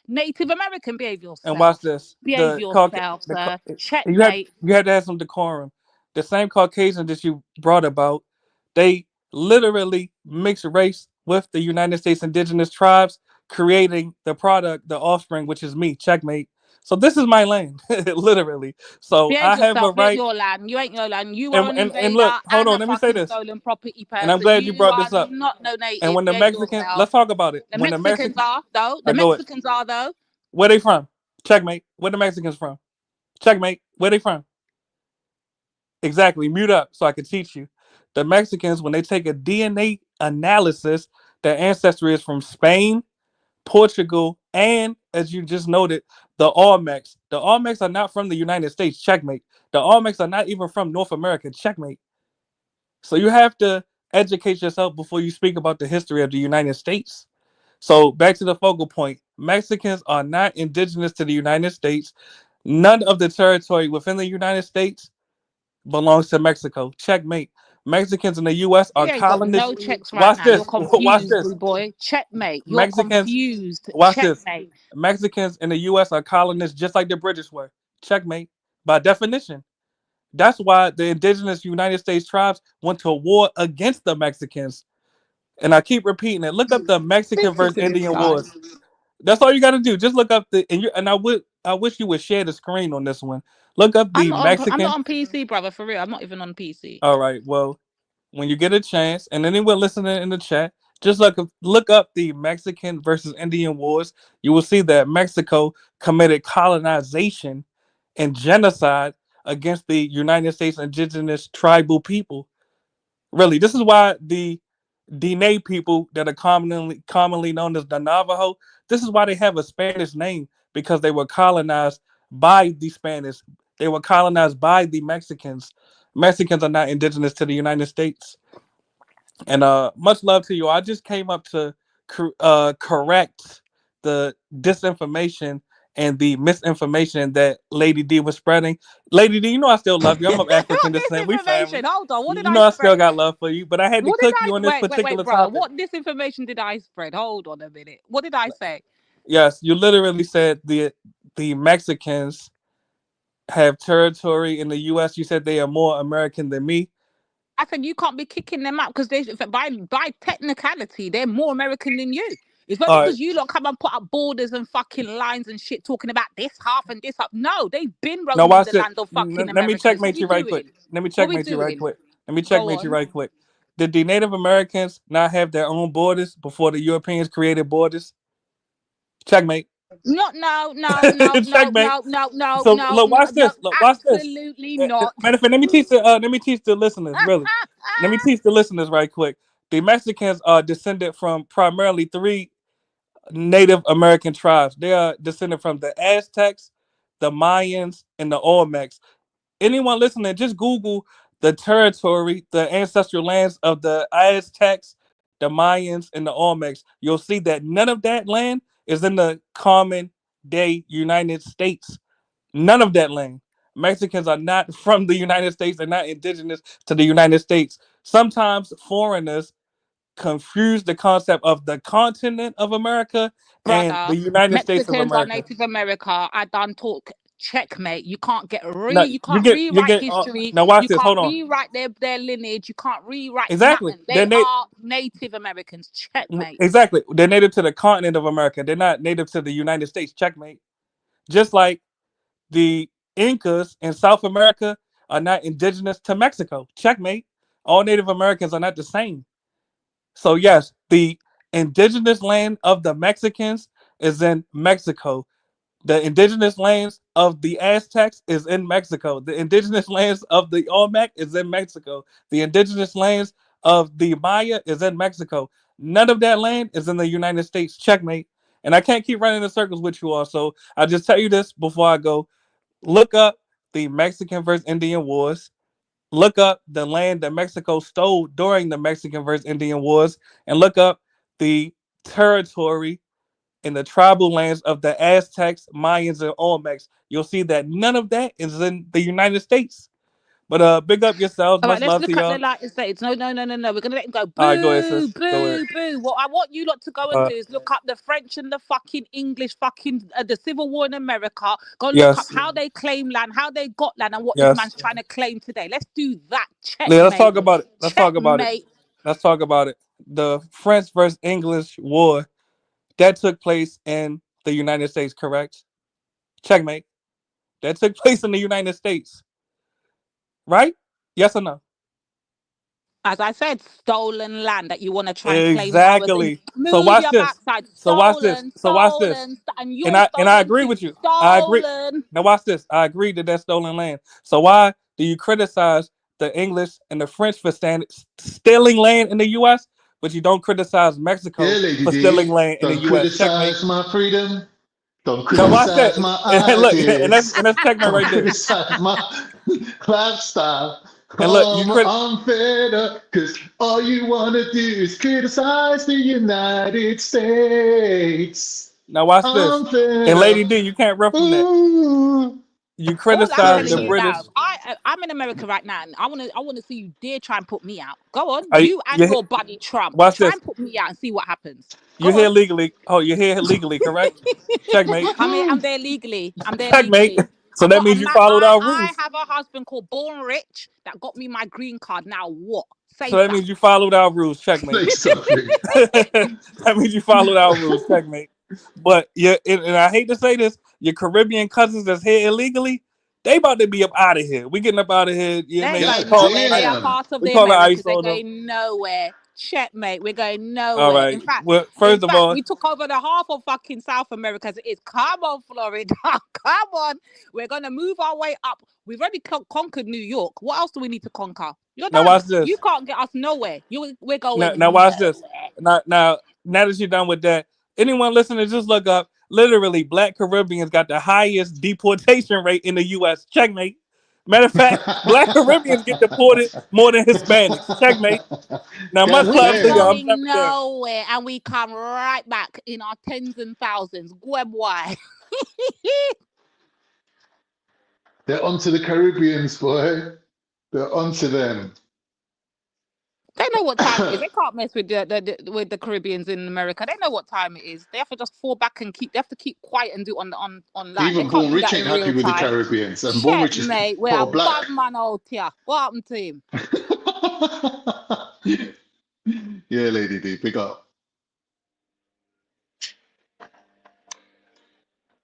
Native American. Behave And watch yourself. this. Behave yourself, sir. Checkmate. You had to have some decorum. The same Caucasian that you brought about, they literally mix race with the United States indigenous tribes, creating the product, the offspring, which is me. Checkmate. So this is my lane, literally. So Behave I have a yourself. You ain't right. your land. You ain't your land. You are an And invader look, hold and on. a Let me say fucking this. stolen property And I'm person. glad you You brought are this up. not no And native. when the Behave Mexicans, yourself. let's talk about it. The When the Mexicans Mexicans, are though. I The go it. Mexicans are though. Where they from? Checkmate. Where the Mexicans from? Checkmate. Where they from? Exactly. Mute up so I can teach you. The Mexicans, when they take a DNA analysis, their ancestry is from Spain, Portugal, and as you just noted, the Olmecs. The Olmecs are not from the United States. Checkmate. The Olmecs are not even from North America. Checkmate. So you have to educate yourself before you speak about the history of the United States. So back to the focal point. Mexicans are not indigenous to the United States. None of the territory within the United States belongs to Mexico. Checkmate. Mexicans in the U.S. We are ain't got colonists. no checks right Watch now. You're this. Watch confused, this. rude boy. Checkmate. You're Mexicans. confused. Watch this. Checkmate. Mexicans in the U.S. are colonists just like the British were. Checkmate. By definition. That's why the indigenous United States tribes went to war against the Mexicans. And I keep repeating it. Look up the Mexican Listen versus to this Indian guy. Wars. That's all you got to do. Just look up I wish you would share the screen on this one. Look up the I'm Mexican. not on PC, brother. For real. I'm not even on PC. All right. Well, when you get a chance, and anyone listening in the chat, just look up the Mexican versus Indian Wars. You will see that Mexico committed colonization and genocide against the United States indigenous tribal people. Really, this is why the Dene people that are commonly known as the Navajo, this is why they have a Spanish name, because they were colonized by the Spanish. They were colonized by the Mexicans. Mexicans are not indigenous to the United States. And much love to you. I just came up to correct the disinformation and the misinformation that Lady D was spreading. Lady D, you know I still love you. I'm of African What descent. We family. disinformation? Hold on. What did You I know I still spread? got love for you, but I had to What did cook you I on this wait, particular brother? topic. What disinformation did I spread? Hold on a minute. What did I say? Yes, you literally said the Mexicans have territory in the U.S. You said they are more American than me. I said you can't be kicking them out because they by technicality they're more American than you. It's only All right. because you lot come and put up borders and fucking lines and shit talking about this half and this half. No, they've been Now roaming watch the it. land of fucking Let me Americans. What checkmate we you right quick. doing? Let me What we checkmate you right doing? quick. Let me Go checkmate you on. right quick. Did the Native Americans not have their own borders before the Europeans created borders? Checkmate. No, no, no, no, no, Checkmate. no, no, no, So no, look, no, watch no, this. Look, watch this. absolutely not. Matter of fact, let me teach the listeners, really. Let me teach the listeners right quick. The Mexicans are descended from primarily three Native American tribes. They are descended from the Aztecs, the Mayans, and the Olmecs. Anyone listening, just Google the territory, the ancestral lands of the Aztecs, the Mayans, and the Olmecs. You'll see that none of that land is in the common day United States. None of that land. Mexicans are not from the United States. They're not indigenous to the United States. Sometimes foreigners confuse the concept of the continent of America and the Brother, United States of Mexicans are America. Native America. I done talk checkmate. You can't No, you you can't get you rewrite get history. now watch You this. can't Hold on. rewrite their lineage. You can't rewrite Exactly. nothing. They are Native Americans. Checkmate. Exactly. They're native to the continent of America. They're not native to the United States. Checkmate. Just like the Incas in South America are not indigenous to Mexico. Checkmate. All Native Americans are not the same. So yes, the indigenous land of the Mexicans is in Mexico. The indigenous lands of the Aztecs is in Mexico. The indigenous lands of the Olmec is in Mexico. The indigenous lands of the Maya is in Mexico. None of that land is in the United States. Checkmate. And I can't keep running in circles with you all. So I'll just tell you this before I go. Look up the Mexican versus Indian Wars. Look up the land that Mexico stole during the Mexican versus Indian Wars. And look up the territory in the tribal lands of the Aztecs, Mayans, and Olmecs. You'll see that none of that is in the United States. But big up yourselves. All right, Much let's love to look at the y'all. United States. No, no, no, no, no. We're gonna let him go. All right, go ahead, Boo, sis. Go ahead. boo, boo. What I want you lot to go and Uh, do is look up the French and the fucking English, fucking the Civil War in America. Go look up yes, how they claim land, how they got land, and what this yes. man's trying to claim today. Let's do that. Yeah, let's Checkmate. talk about it. Let's talk about it. Checkmate. Let's talk about it. The French versus English War that took place in the United States, correct? Checkmate. That took place in the United States, right? Yes or no? As I said, stolen land that you want to try and claim ours. Exactly. So Move watch your this. backside. So watch this. Stolen, So watch this. stolen, and And you're I stolen agree too. with you. I agree. Stolen. Now watch this. I agree that that's stolen land. So why do you criticize the English and the French for stealing land in the U.S., but you don't criticize Mexico Yeah, Lady for stealing D. land in the Don't U.S.? Checkmate. criticize my freedom. Don't Now watch that. criticize my And look, ideas. and that's checkmate Don't right there. criticize my lifestyle. And look, you I'm fed up because all you want to do is criticize the United States. now watch this. I'm fed And Lady up. D, you can't run from that. Ooh. You All I'm criticize Sorry, the telling you sorry. British. now, I'm in America right now, and I want to see you dare try and put me out. Go on, Are you and you, your buddy Trump, watch try this. and put me out and see what happens. You're Go here on. legally. Oh, you're here legally, correct? Checkmate. I'm there legally. I'm there Checkmate. legally. So that means you followed our I rules. have a husband called Born Rich that got me my green card. Now what? Say So that something. means you followed our rules. Checkmate. Say something. That means you followed our rules. Checkmate. But yeah, and I hate to say this, your Caribbean cousins that's here illegally, they about to be up out of here. We getting up out of here. They Yeah, ain't man. going nowhere. They are part of We the call it ice Americas. They're on them. going nowhere. Checkmate. We're going All nowhere. right. Well, first of all, We took over the half of fucking South America as it is. Come on, Florida. Come on. We're gonna move our way up. We've already conquered New York. What else do we need to conquer? You're now done. watch this. You can't get us nowhere. We're going Now watch nowhere. this. Now that you're done with that, anyone listening, just look up. Literally, Black Caribbeans got the highest deportation rate in the U.S. Checkmate. Matter of fact, Black Caribbeans get deported more than Hispanics. Checkmate. Now, much God love to We're y'all. I'm damn. going jumping in. nowhere, and we come right back in our tens and thousands. Why? They're onto the Caribbeans, boy. They're onto them. They know what time it is. They can't mess with the Caribbeans in America. They know what time it is. They have to just fall back and they have to keep quiet and do it on land. They Even can't Born do Rich that ain't in happy real with the time. Caribbeans. And Born Rich is Checkmate. We're a pro-black. bad man out here. What happened to him? Yeah, Lady D, big up.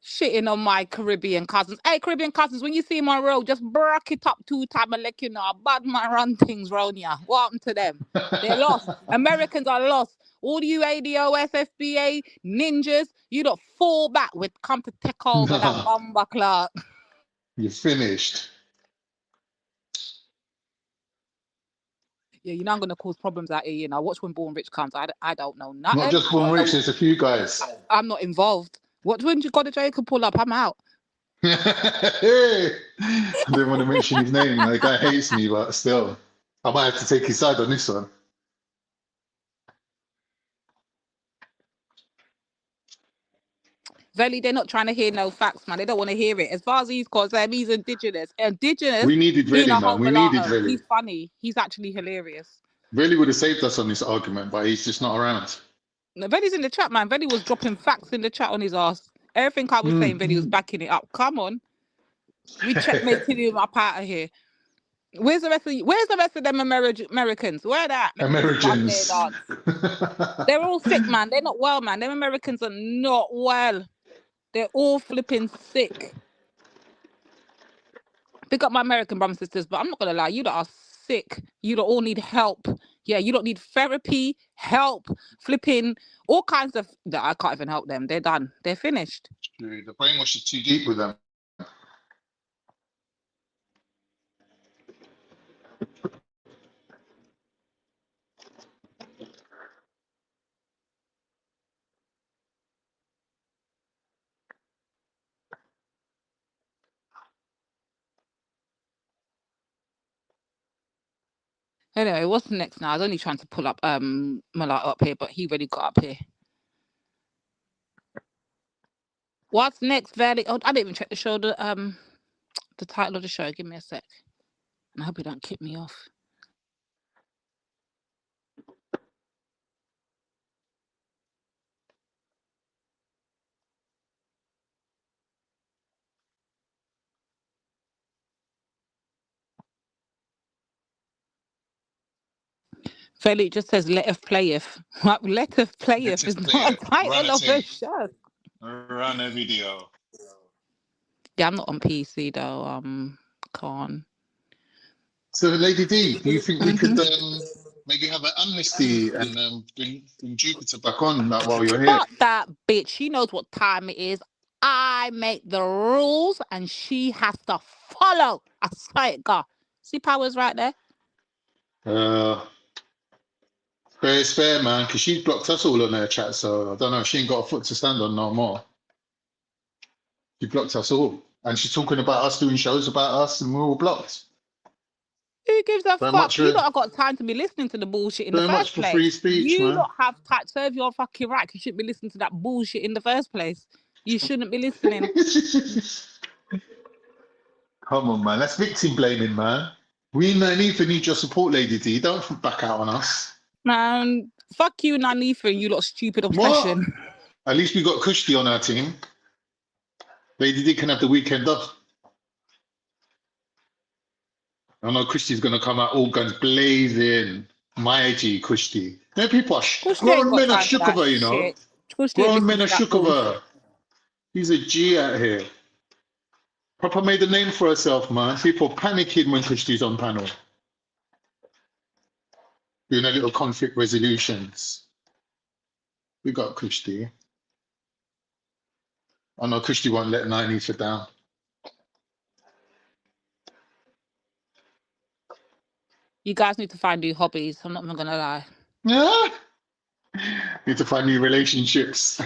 Shitting on my Caribbean cousins. Hey, Caribbean cousins, when you see him on road, just brack it up 2 times and let you know a bad man run things round here. What happened to them? They're lost. Americans are lost. All you ADO, SFBA, ninjas, you don't fall back with come to take over that Nah, bomber clock. you're finished. Yeah, you're not going to cause problems out here, you know. Watch when Born Rich comes. I don't know Not nothing. just I Born don't Rich, know. there's a few guys. I'm not involved. Watch when you got a Jacob pull up. I'm out. I didn't want to mention his name. The guy hates me, but still, I might have to take his side on this one. Veli, they're not trying to hear no facts, man. They don't want to hear it. As far as he's concerned, he's indigenous. Indigenous, We needed being Veli, a man. We needed homolato. Veli. He's funny. He's actually hilarious. Veli would have saved us on this argument, but he's just not around. No, Veli's in the chat, man. Veli was dropping facts in the chat on his ass. Everything I was saying, Veli was backing it up. Come on. We checkmating him up out of here. Where's the rest of them Americans? Where they at? Make me run their Americans. dance. They're all sick, man. They're not well, man. Them Americans are not well. They're all flipping sick. Pick up my American brothers and sisters, but I'm not gonna lie, you that are sick, you don't all need help. Yeah, you don't need therapy, help, flipping, all kinds of that. I can't even help them. They're done. They're finished. Dude, the brainwash is too deep with them. Anyway, what's next now? I was only trying to pull up Malak up here, but he already got up here. What's next, Valley? Oh, I didn't even check the show, the title of the show. Give me a sec. And I hope you don't kick me off. Valley, it just says Letith Playeth. What Letith Playeth is not a title of a show. Run a video. Yeah, I'm not on PC though. Can't. So, Lady D, do you think we could maybe have an amnesty and bring Jupiter back on that while you're here? Fuck that bitch. She knows what time it is. I make the rules and she has to follow. I swear it, God. See Powers right there? Fair is fair, man, because she blocked us all on her chat, so I don't know. She ain't got a foot to stand on no more. She blocked us all. And she's talking about us, doing shows about us, and we're all blocked. Who gives a Very fuck? much You lot have got time to be listening to the bullshit in the very much first for place. free speech, You man. lot have time. Serve your fucking right. You shouldn't be listening to that bullshit in the first place. You shouldn't be listening. Come on, man. That's victim blaming, man. We even need your support, Lady D. Don't back out on us. Man, fuck you, Nanifa, and you lot stupid obsession. What? At least we got Kushti on our team. Lady D can have the weekend off. I know Kushti's going to come out all guns blazing. My G, Kushti. No, people are grown men are shook of her, you know. Grown men are shook of her. She's a G out here. Proper made a name for herself, man. People panicking when Kushti's on panel. Doing a little conflict resolutions. We got Kushti. I know Kushti won't let Nanifa down. You guys need to find new hobbies. I'm not even gonna lie. Yeah. Need to find new relationships.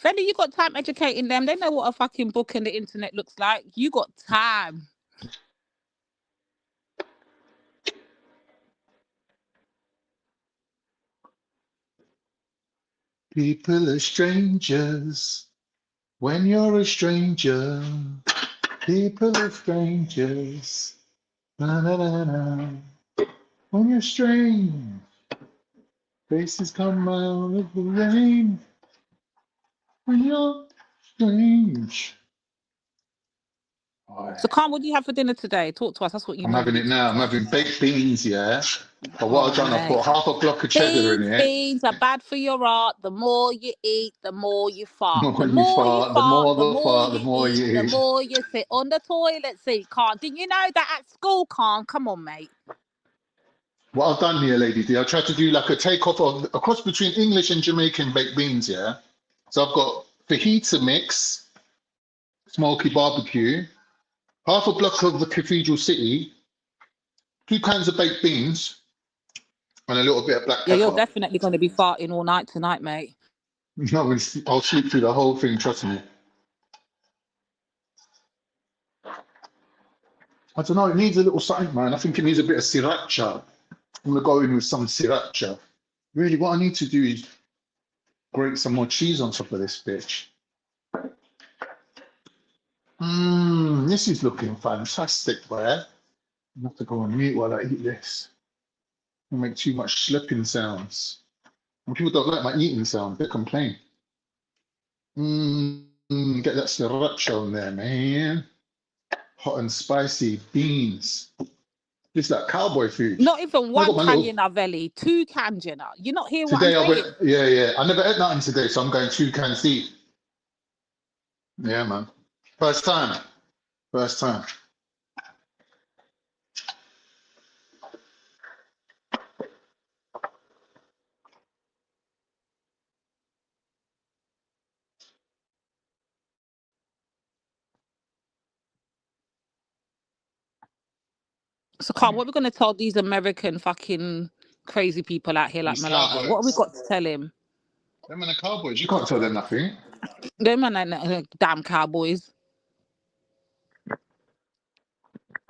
Fendi, you got time educating them. They know what a fucking book and the internet looks like. You got time. People are strangers when you're a stranger. People are strangers. Na, na, na, na. When you're strange, faces come out of the rain. When you're strange. So, Khan, what do you have for dinner today? Talk to us. That's what you I'm having normally it do. now. I'm having baked beans, yeah. But what Oh, I've done, I've mate. put half a block of cheddar in it. Beans are bad for your heart. The more you eat, the more you fart. The The more you more you fart, the fart, more the the more fart, the you more eat, you the eat. more you sit on the toilet seat. Can't. Didn't you know that at school, Khan? Come on, mate. What I've done here, Lady D, I tried to do like a takeoff of a cross between English and Jamaican baked beans, yeah. So I've got fajita mix, smoky barbecue, half a block of the Cathedral City, 2 cans of baked beans, and a little bit of black Yeah, you're pepper. definitely going to be farting all night tonight, mate. No, I'll sleep through the whole thing, trust me. I don't know, it needs a little something, man. I think it needs a bit of sriracha. I'm gonna go in with some sriracha. Really, what I need to do is grate some more cheese on top of this bitch. This is looking fantastic, boy. I have to go on mute while I eat this. I make too much slipping sounds. And people don't like my eating sounds, they complain. Get that sriracha on there, man. Hot and spicy beans. It's like cowboy food. Not even I one got my can, little. you know, Veli. 2 cans, you know. You're not hearing what I'm Today I went, saying? yeah. I never ate nothing today, so I'm going 2 cans deep. Yeah, man. First time. First time. So, Khan, what are we going to tell these American fucking crazy people out here like These Milagro? What have we cowboys. got to tell him? Them and the cowboys, you can't tell them nothing. Them man, damn cowboys.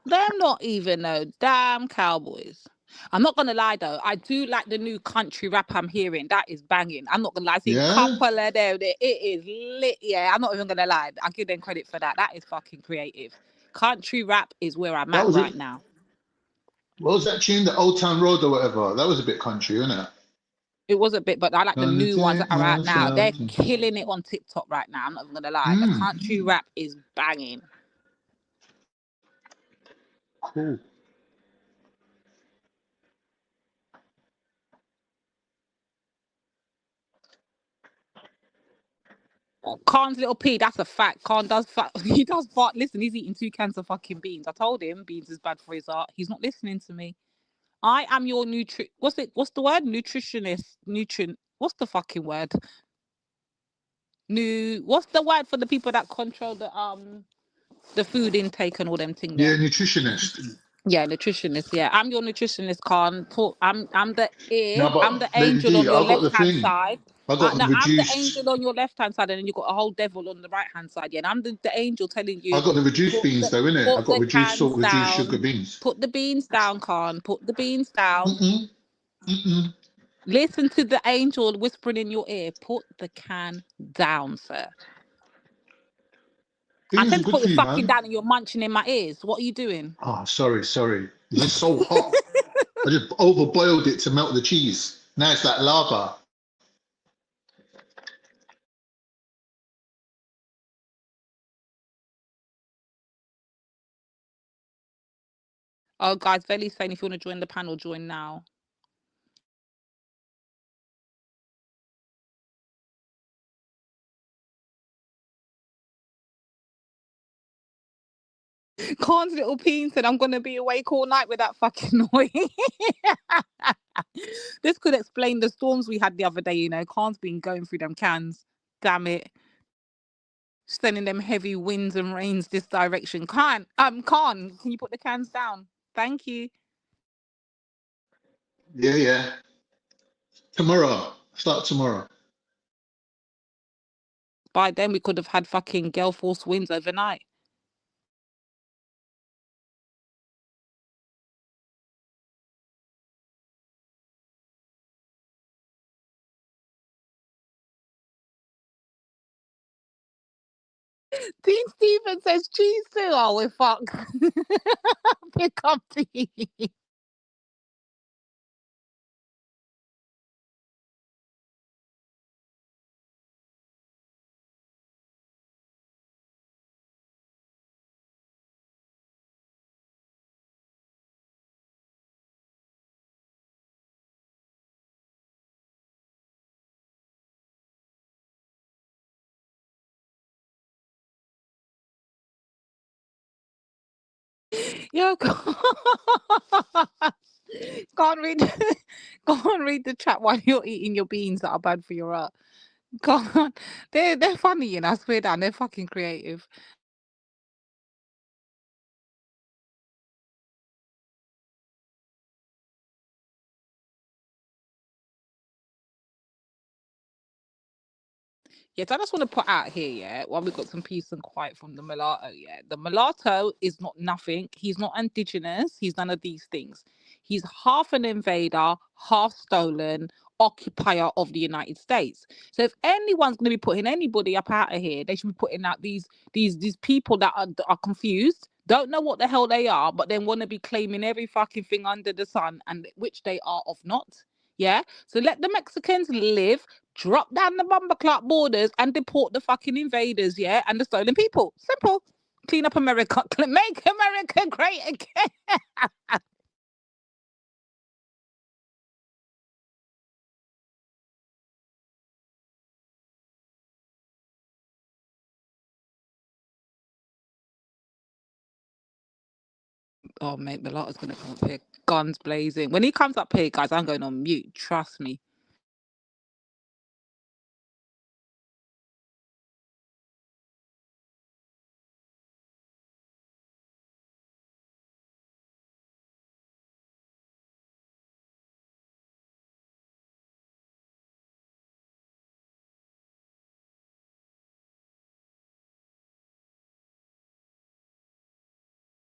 Them not even no damn cowboys. I'm not gonna lie though, I do like the new country rap I'm hearing. That is banging. I'm not gonna lie, I seen Yeah? couple of them. It is lit. Yeah, I'm not even gonna lie. I give them credit for that. That is fucking creative. Country rap is where I'm That at was right it. now. What was that tune? The Old Town Road or whatever. That was a bit country, isn't it? It was a bit, but I like the Gonna new ones that take are out now. They're myself to... killing it on TikTok right now. I'm not even gonna lie. The country rap is banging. Cool. Khan's little P, that's a fact. Khan does fat. He does fart. Listen, he's eating 2 cans of fucking beans. I told him beans is bad for his heart. He's not listening to me. I am your What's it? What's the word? Nutritionist. What's the fucking word? What's the word for the people that control the food intake and all them thing Yeah, there? nutritionist. Yeah, nutritionist. Yeah, I'm your nutritionist, Khan. I'm the ear. No, I'm the but Lady angel D, on I your got left the hand thing. side. I got No, the I'm the reduced. angel on your left hand side, and then you got a whole devil on the right hand side. Yeah, and I'm the angel telling I you got the reduced beans though, innit? I put got the reduced cans salt, reduced sugar down. beans. Put the beans down, Khan. Put the beans down. Mm-mm. Listen to the angel whispering in your ear. Put the can down, sir. I Beans are tend to good put for it you, fucking man. down and you're munching in my ears. What are you doing? Oh, sorry. It's so hot. I just overboiled it to melt the cheese. Now it's like lava. Oh, guys, Veli's saying if you want to join the panel, join now. Khan's little peen said, I'm going to be awake all night with that fucking noise. This could explain the storms we had the other day, you know. Khan's been going through them cans. Damn it. Sending them heavy winds and rains this direction. Khan, can you put the cans down? Thank you. Yeah. Tomorrow. Start tomorrow. By then, we could have had fucking gale force winds overnight. Dean Stevens says cheese too. Oh, we're fucked. Pick up tea. Yo, can't read, can't read the chat while you're eating your beans that are bad for your heart. God, they're funny, you know. I swear down, they're fucking creative. Yes, I just want to put out here, yeah, while we got some peace and quiet from the mulatto, yeah. The mulatto is not nothing. He's not indigenous. He's none of these things. He's half an invader, half stolen, occupier of the United States. So if anyone's going to be putting anybody up out of here, they should be putting out these people that are confused, don't know what the hell they are, but then want to be claiming every fucking thing under the sun, and which they are of not. Yeah. So let the Mexicans live, drop down the bumper clock borders and deport the fucking invaders, yeah, and the stolen people. Simple. Clean up America. Make America great again. Oh, mate, the lot is going to come up here, guns blazing. When he comes up here, guys, I'm going on mute. Trust me.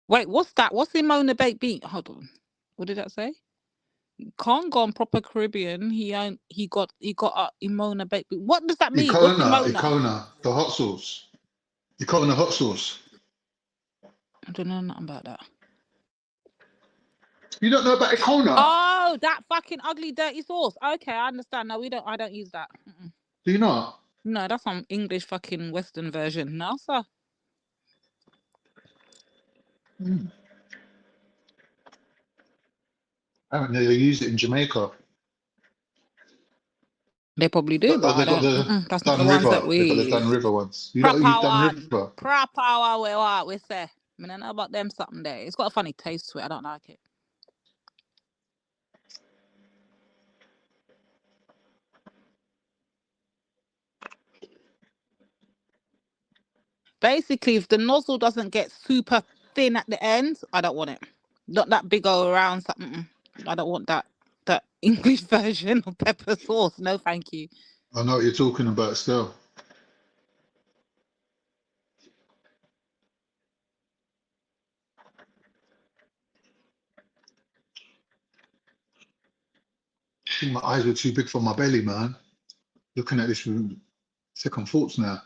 Wait, what's that? What's Imona baked bean? Hold on. What did that say? Can't go on proper Caribbean. He got Imona baked bean. What does that mean? What's Imona? Icona, the hot sauce. Icona hot sauce. I don't know nothing about that. You don't know about Icona? Oh, that fucking ugly, dirty sauce. Okay, I understand. No, we don't. I don't use that. Mm-mm. Do you not? No, that's some English fucking Western version. No, sir. I haven't really used it in Jamaica. They probably do, but They I got don't. the That's not the Dun ones that River. They got the we Dun use. River ones. You don't Proper use Dun one. River. Proper one. We say. I mean, I know about them something there. It's got a funny taste to it. I don't like it. Basically, if the nozzle doesn't get super thin at the end, I don't want it. Not that big old round something. I don't want that English version of pepper sauce. No, thank you. I know what you're talking about still. I think my eyes were too big for my belly, man. Looking at this with second thoughts now.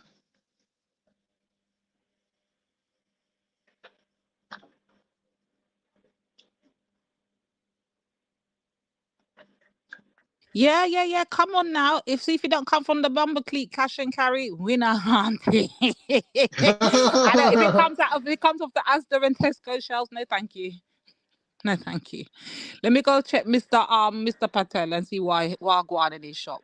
Yeah. Come on now. See if you don't come from the bumper cleat, cash and carry, winner hunting. I know if it comes off the Asda and Tesco shelves, no thank you. No thank you. Let me go check Mr. Patel and see why I go on in his shop.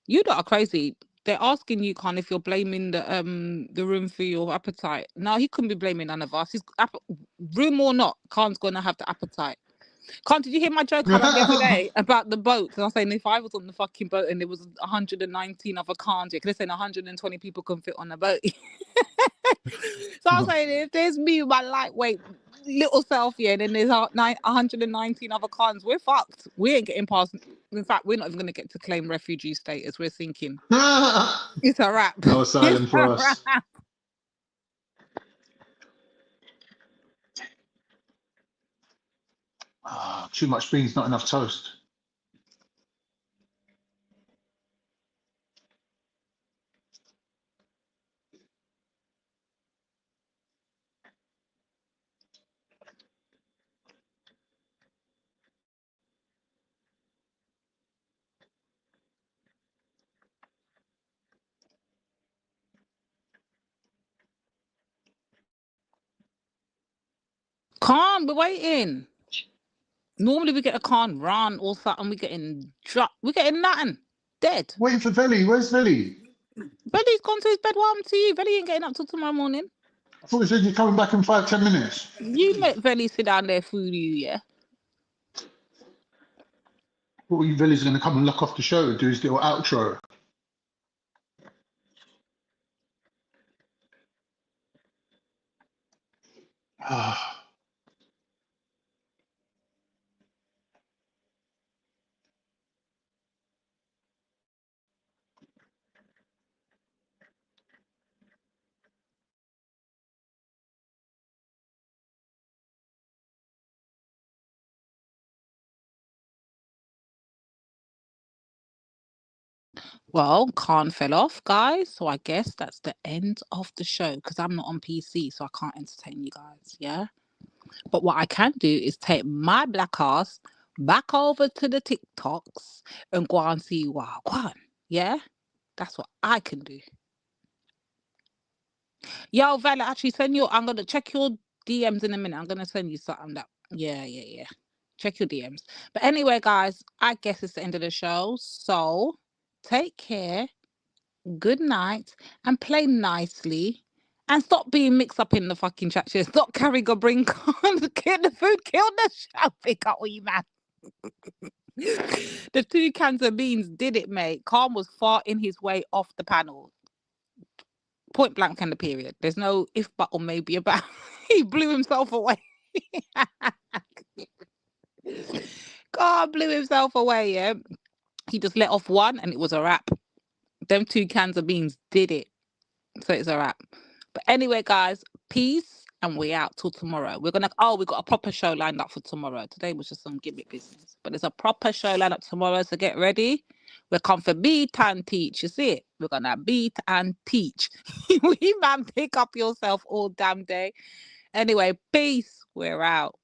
You lot are crazy. They're asking you, Khan, if you're blaming the room for your appetite. No, he couldn't be blaming none of us. Room or not, Khan's gonna have the appetite. Khan, did you hear my joke I went the other day about the boats? And I was saying if I was on the fucking boat and there was 119 other Khans, because they're saying 120 people can fit on the boat. So I was saying if there's me, my lightweight little self here, and then there's 119 other Khans, we're fucked. We ain't getting past. In fact, we're not even gonna get to claim refugee status. We're sinking. It's a wrap. No asylum for us. Too much beans, not enough toast. Can't, we're waiting. Normally we get a can't run or something. We're getting nothing. Dead. Waiting for Veli. Where's Veli? Veli's gone to his bed. What happened to you? Veli ain't getting up till tomorrow morning. I thought you said you're coming back in 5-10 minutes. You let Veli sit down there for you, yeah? What you Veli's going to come and lock off the show, do his little outro. Well, Khan fell off, guys. So I guess that's the end of the show because I'm not on PC, so I can't entertain you guys. Yeah. But what I can do is take my black ass back over to the TikToks and go and see what I want. Yeah. That's what I can do. Yo, Vala, actually I'm gonna check your DMs in a minute. I'm gonna send you something that yeah. Check your DMs. But anyway, guys, I guess it's the end of the show. So take care, good night, and play nicely. And stop being mixed up in the fucking chat shit. Stop carrying a bring on. Get the food, kill the show. Pick up all you man. The 2 cans of beans did it, mate. Khan was far in his way off the panel. Point blank and the period. There's no if, but, or maybe about. He blew himself away. God blew himself away, yeah. He just let off one and it was a wrap. Them 2 cans of beans did it. So it's a wrap. But anyway, guys, peace and we out till tomorrow. We got a proper show lined up for tomorrow. Today was just some gimmick business. But there's a proper show lined up tomorrow, so get ready. We're come for beat and teach. You see it? We're gonna beat and teach. We man, pick up yourself all damn day. Anyway, peace. We're out.